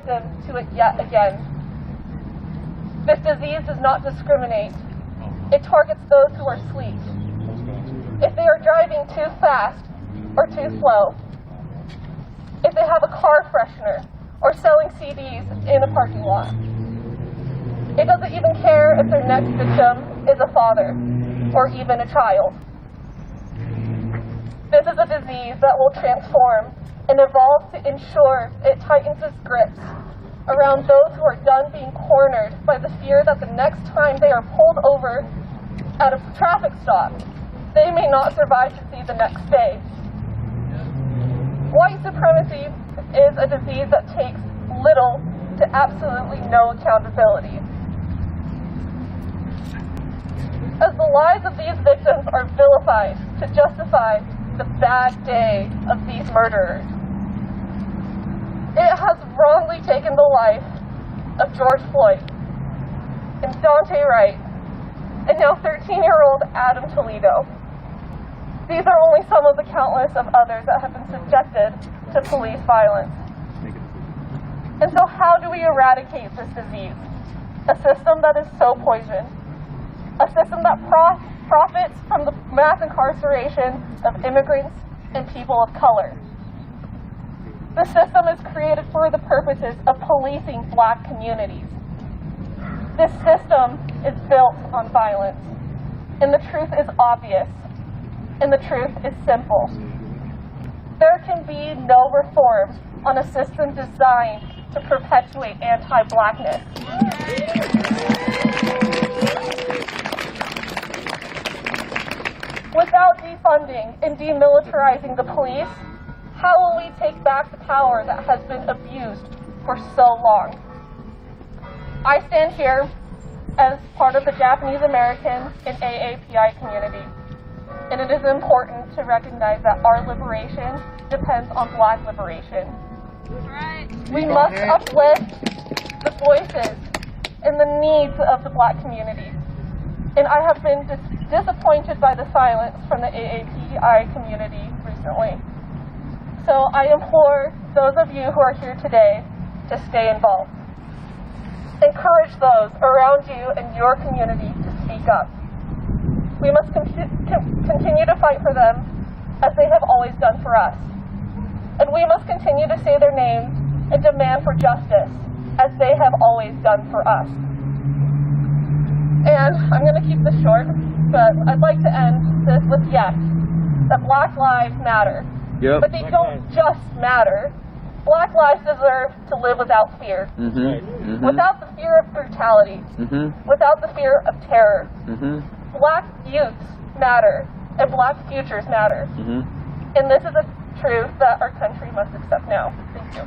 victim to it yet again. This disease does not discriminate. It targets those who are asleep. If they are driving too fast or too slow, if they have a car freshener or selling CDs in a parking lot. It doesn't even care if their next victim is a father or even a child. This is a disease that will transform and evolve to ensure it tightens its grips around those who are done being cornered by the fear that the next time they are pulled over at a traffic stop, they may not survive to see the next day. White supremacy is a disease that takes little to absolutely no accountability. As the lives of these victims are vilified to justify the bad day of these murderers, it has wrongly taken the life of George Floyd and Dante Wright and now 13-year-old Adam Toledo. These are only some of the countless of others that have been subjected to police violence. And so how do we eradicate this disease? A system that is so poisoned. A system that profits from the mass incarceration of immigrants and people of color. The system is created for the purposes of policing Black communities. This system is built on violence, and the truth is obvious, and the truth is simple. There can be no reform on a system designed to perpetuate anti-Blackness. Without defunding and demilitarizing the police, how will we take back the power that has been abused for so long? I stand here as part of the Japanese American and AAPI community, and it is important to recognize that our liberation depends on Black liberation. We must uplift the voices and the needs of the Black community. And I have been disappointed by the silence from the AAPI community recently. So I implore those of you who are here today to stay involved. Encourage those around you and your community to speak up. We must continue to fight for them as they have always done for us. And we must continue to say their names and demand for justice as they have always done for us. And I'm going to keep this short, but I'd like to end this with yes, that Black lives matter. Yep. But they don't just matter. Black lives deserve to live without fear. Without the fear of brutality. Without the fear of terror. Black youths matter, and Black futures matter. And this is a truth that our country must accept now. Thank you.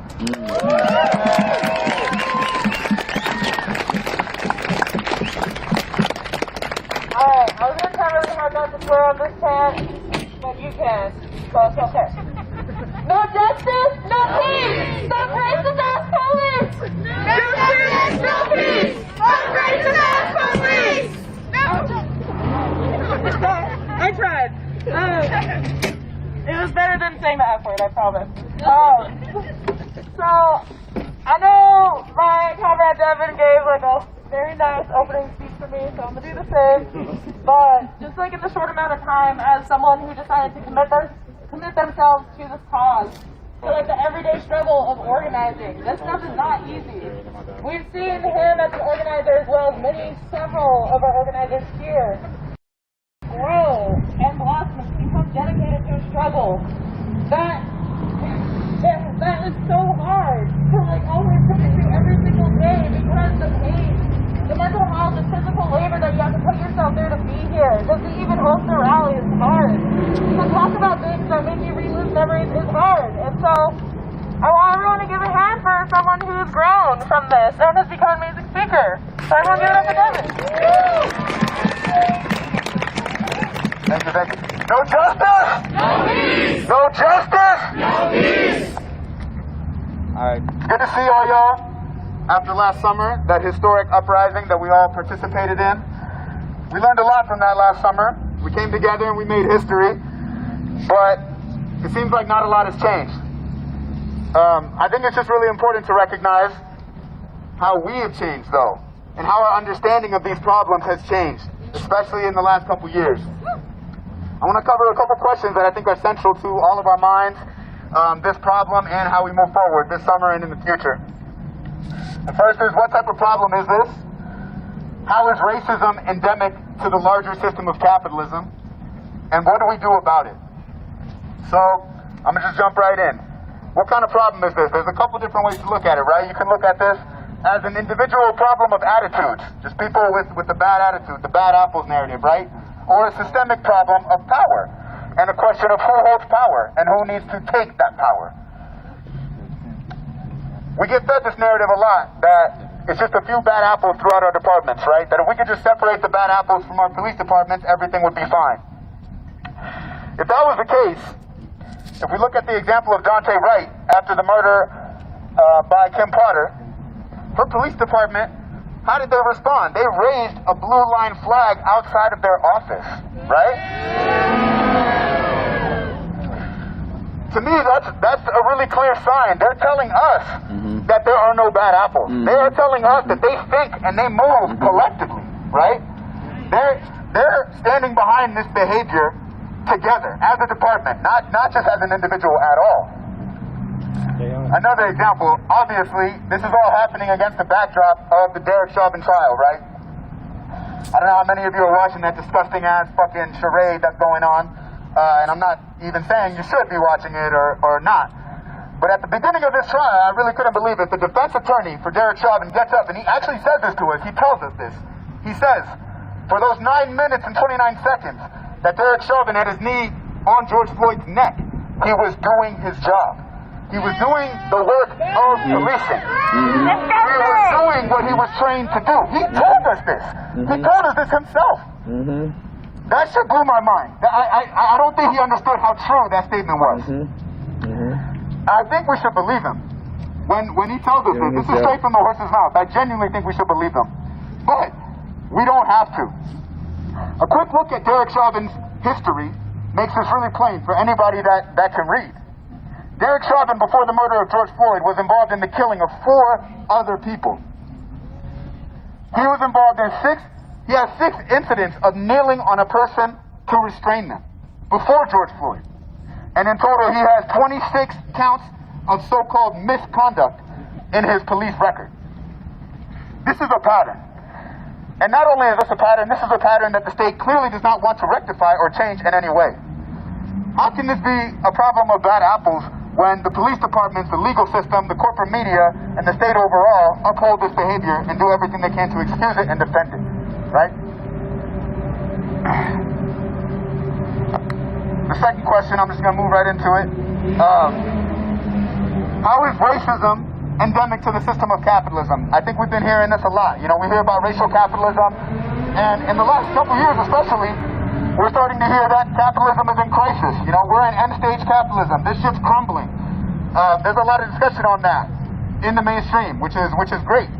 Alright, I was going to try really hard not to swear on this chant, but you can, so it's okay. No justice, no peace! Stop racist ass police! No justice, no peace! Stop racist ass police! I tried. It was better than saying the F word, I promise. So, I know my comrade Devin gave like a very nice opening speech for me, so I'm going to do the same. But just like in the short amount of time as someone who decided to commit themselves to this cause, to like the everyday struggle of organizing, this stuff is not easy. We've seen him as an organizer as well as several of our organizers here grow and blossom and become dedicated to a struggle that is so hard to like always put into every single day because the pain, the mental health, the physical labor that you have to put yourself there to be here, just to even host a rally is hard. To talk about things that make you relive memories is hard. And so I want everyone to give a hand for someone who's grown from this and has become an amazing speaker. So everyone give it up for Devin. Thank you, thank you. No justice! No peace! No justice! No peace! Alright. Good to see all y'all after last summer, that historic uprising that we all participated in. We learned a lot from that last summer. We came together and we made history, but it seems like not a lot has changed. I think it's just really important to recognize how we have changed, though, and how our understanding of these problems has changed, especially in the last couple years. I want to cover a couple questions that I think are central to all of our minds, this problem, and how we move forward this summer and in the future. The first is, what type of problem is this? How is racism endemic to the larger system of capitalism? And what do we do about it? So, I'm going to just jump right in. What kind of problem is this? There's a couple different ways to look at it, right? You can look at this as an individual problem of attitudes, just people with the bad attitude, the bad apples narrative, right? Or a systemic problem of power, and a question of who holds power and who needs to take that power. We get fed this narrative a lot, that it's just a few bad apples throughout our departments, right? That if we could just separate the bad apples from our police departments, everything would be fine. If that was the case, if we look at the example of Dante Wright after the murder by Kim Potter, her police department, how did they respond? They raised a blue line flag outside of their office, right? To me, that's a really clear sign. They're telling us that there are no bad apples. They are telling us that they think and they move collectively, right? They're standing behind this behavior together as a department, not just as an individual at all. Another example, obviously, this is all happening against the backdrop of the Derek Chauvin trial, right? I don't know how many of you are watching that disgusting ass fucking charade that's going on, and I'm not even saying you should be watching it or not. But at the beginning of this trial, I really couldn't believe it. The defense attorney for Derek Chauvin gets up, and he actually says this to us. He tells us this. He says, for those 9 minutes and 29 seconds that Derek Chauvin had his knee on George Floyd's neck, he was doing his job. He was doing the work of policing. He was doing what he was trained to do. He told us this. He told us this himself. That shit blew my mind. I don't think he understood how true that statement was. I think we should believe him. When he tells us this is straight from the horse's mouth. I genuinely think we should believe him. But we don't have to. A quick look at Derek Chauvin's history makes this really plain for anybody that can read. Derek Chauvin, before the murder of George Floyd, was involved in the killing of 4 other people. He was involved in he has 6 incidents of kneeling on a person to restrain them before George Floyd. And in total, he has 26 counts of so-called misconduct in his police record. This is a pattern. And not only is this a pattern, this is a pattern that the state clearly does not want to rectify or change in any way. How can this be a problem of bad apples when the police departments, the legal system, the corporate media, and the state overall uphold this behavior and do everything they can to excuse it and defend it, right? The second question, I'm just going to move right into it. How is racism endemic to the system of capitalism? I think we've been hearing this a lot. You know, we hear about racial capitalism, and in the last couple years especially, we're starting to hear that capitalism is in crisis. You know, we're in end-stage capitalism. This shit's crumbling. There's a lot of discussion on that in the mainstream, which is great.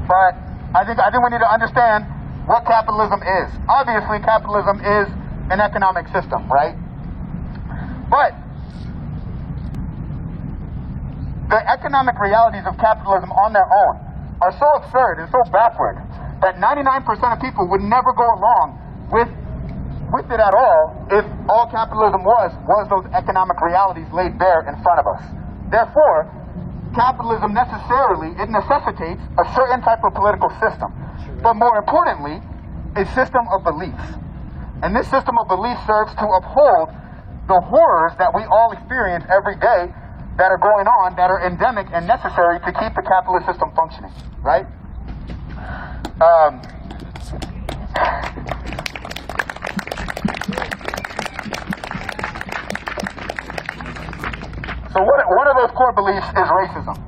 But I think we need to understand what capitalism is. Obviously, capitalism is an economic system, right? But the economic realities of capitalism on their own are so absurd and so backward that 99% of people would never go along with it at all if all capitalism was those economic realities laid bare in front of us. Therefore, capitalism necessitates a certain type of political system, but more importantly, a system of beliefs. And this system of beliefs serves to uphold the horrors that we all experience every day that are going on, that are endemic and necessary to keep the capitalist system functioning, right? So one of those core beliefs is racism.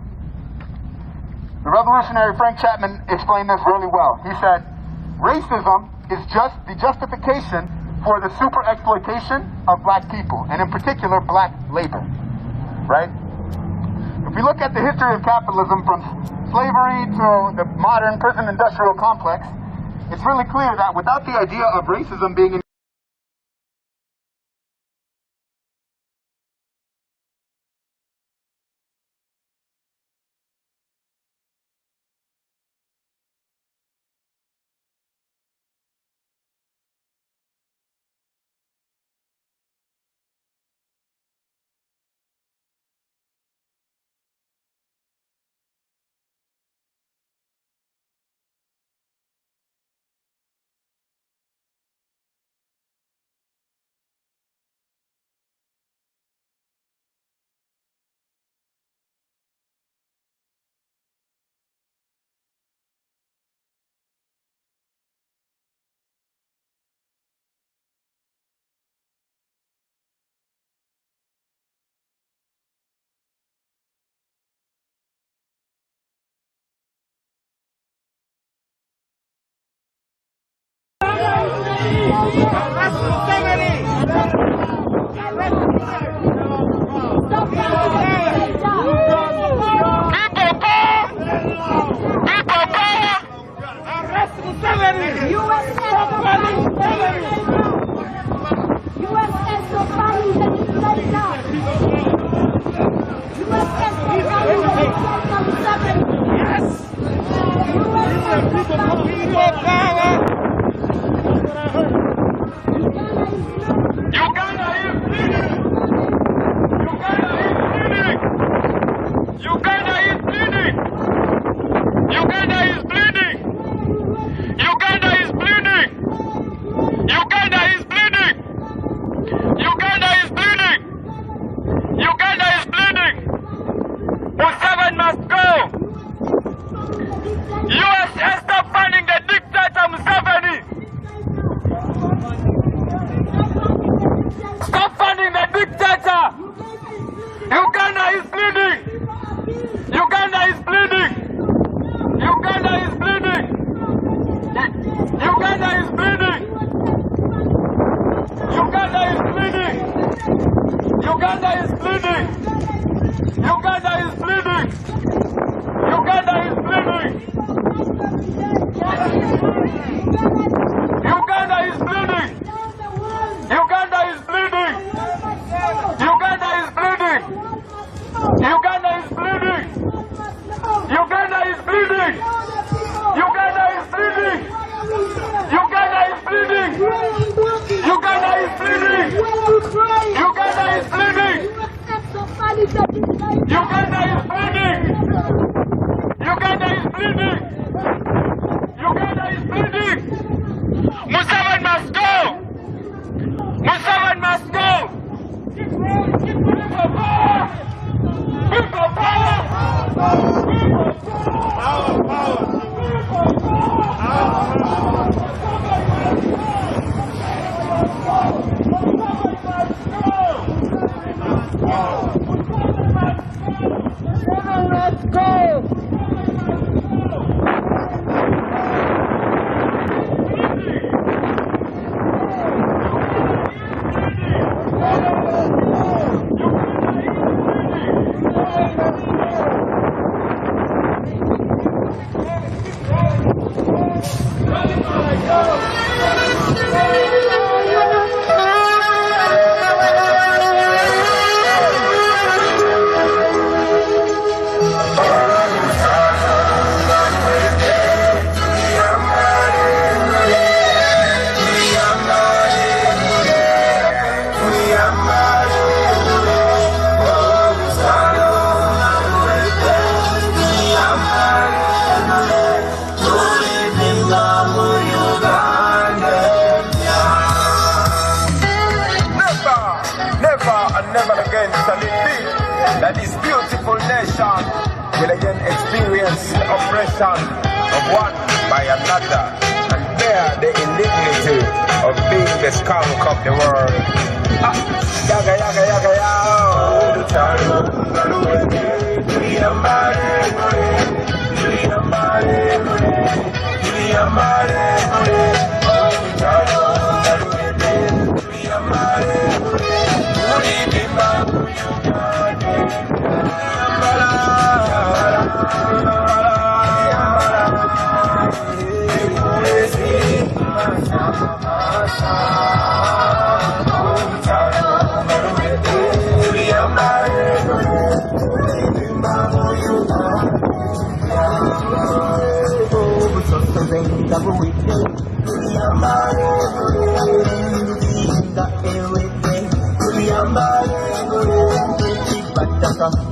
The revolutionary Frank Chapman explained this really well. He said, racism is just the justification for the super exploitation of black people, and in particular, black labor, right? If we look at the history of capitalism from slavery to the modern prison industrial complex, it's really clear that without the idea of racism being That this beautiful nation will again experience the oppression of one by another and bear the indignity of being the skunk of the world. Yaga yaga yaga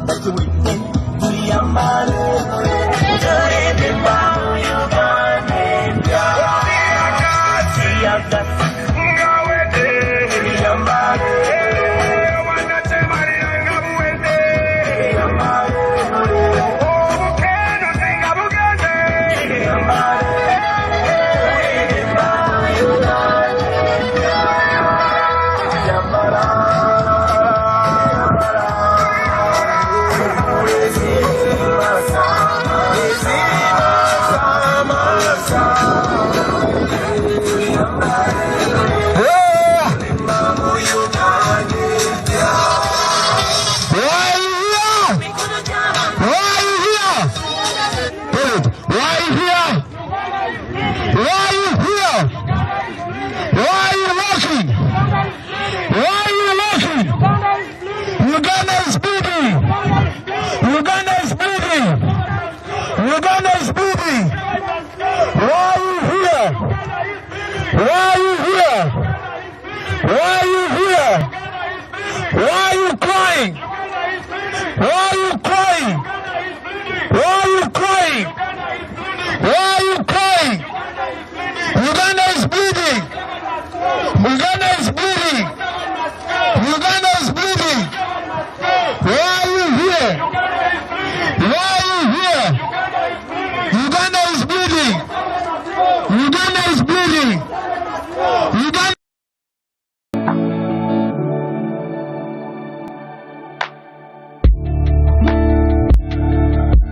That's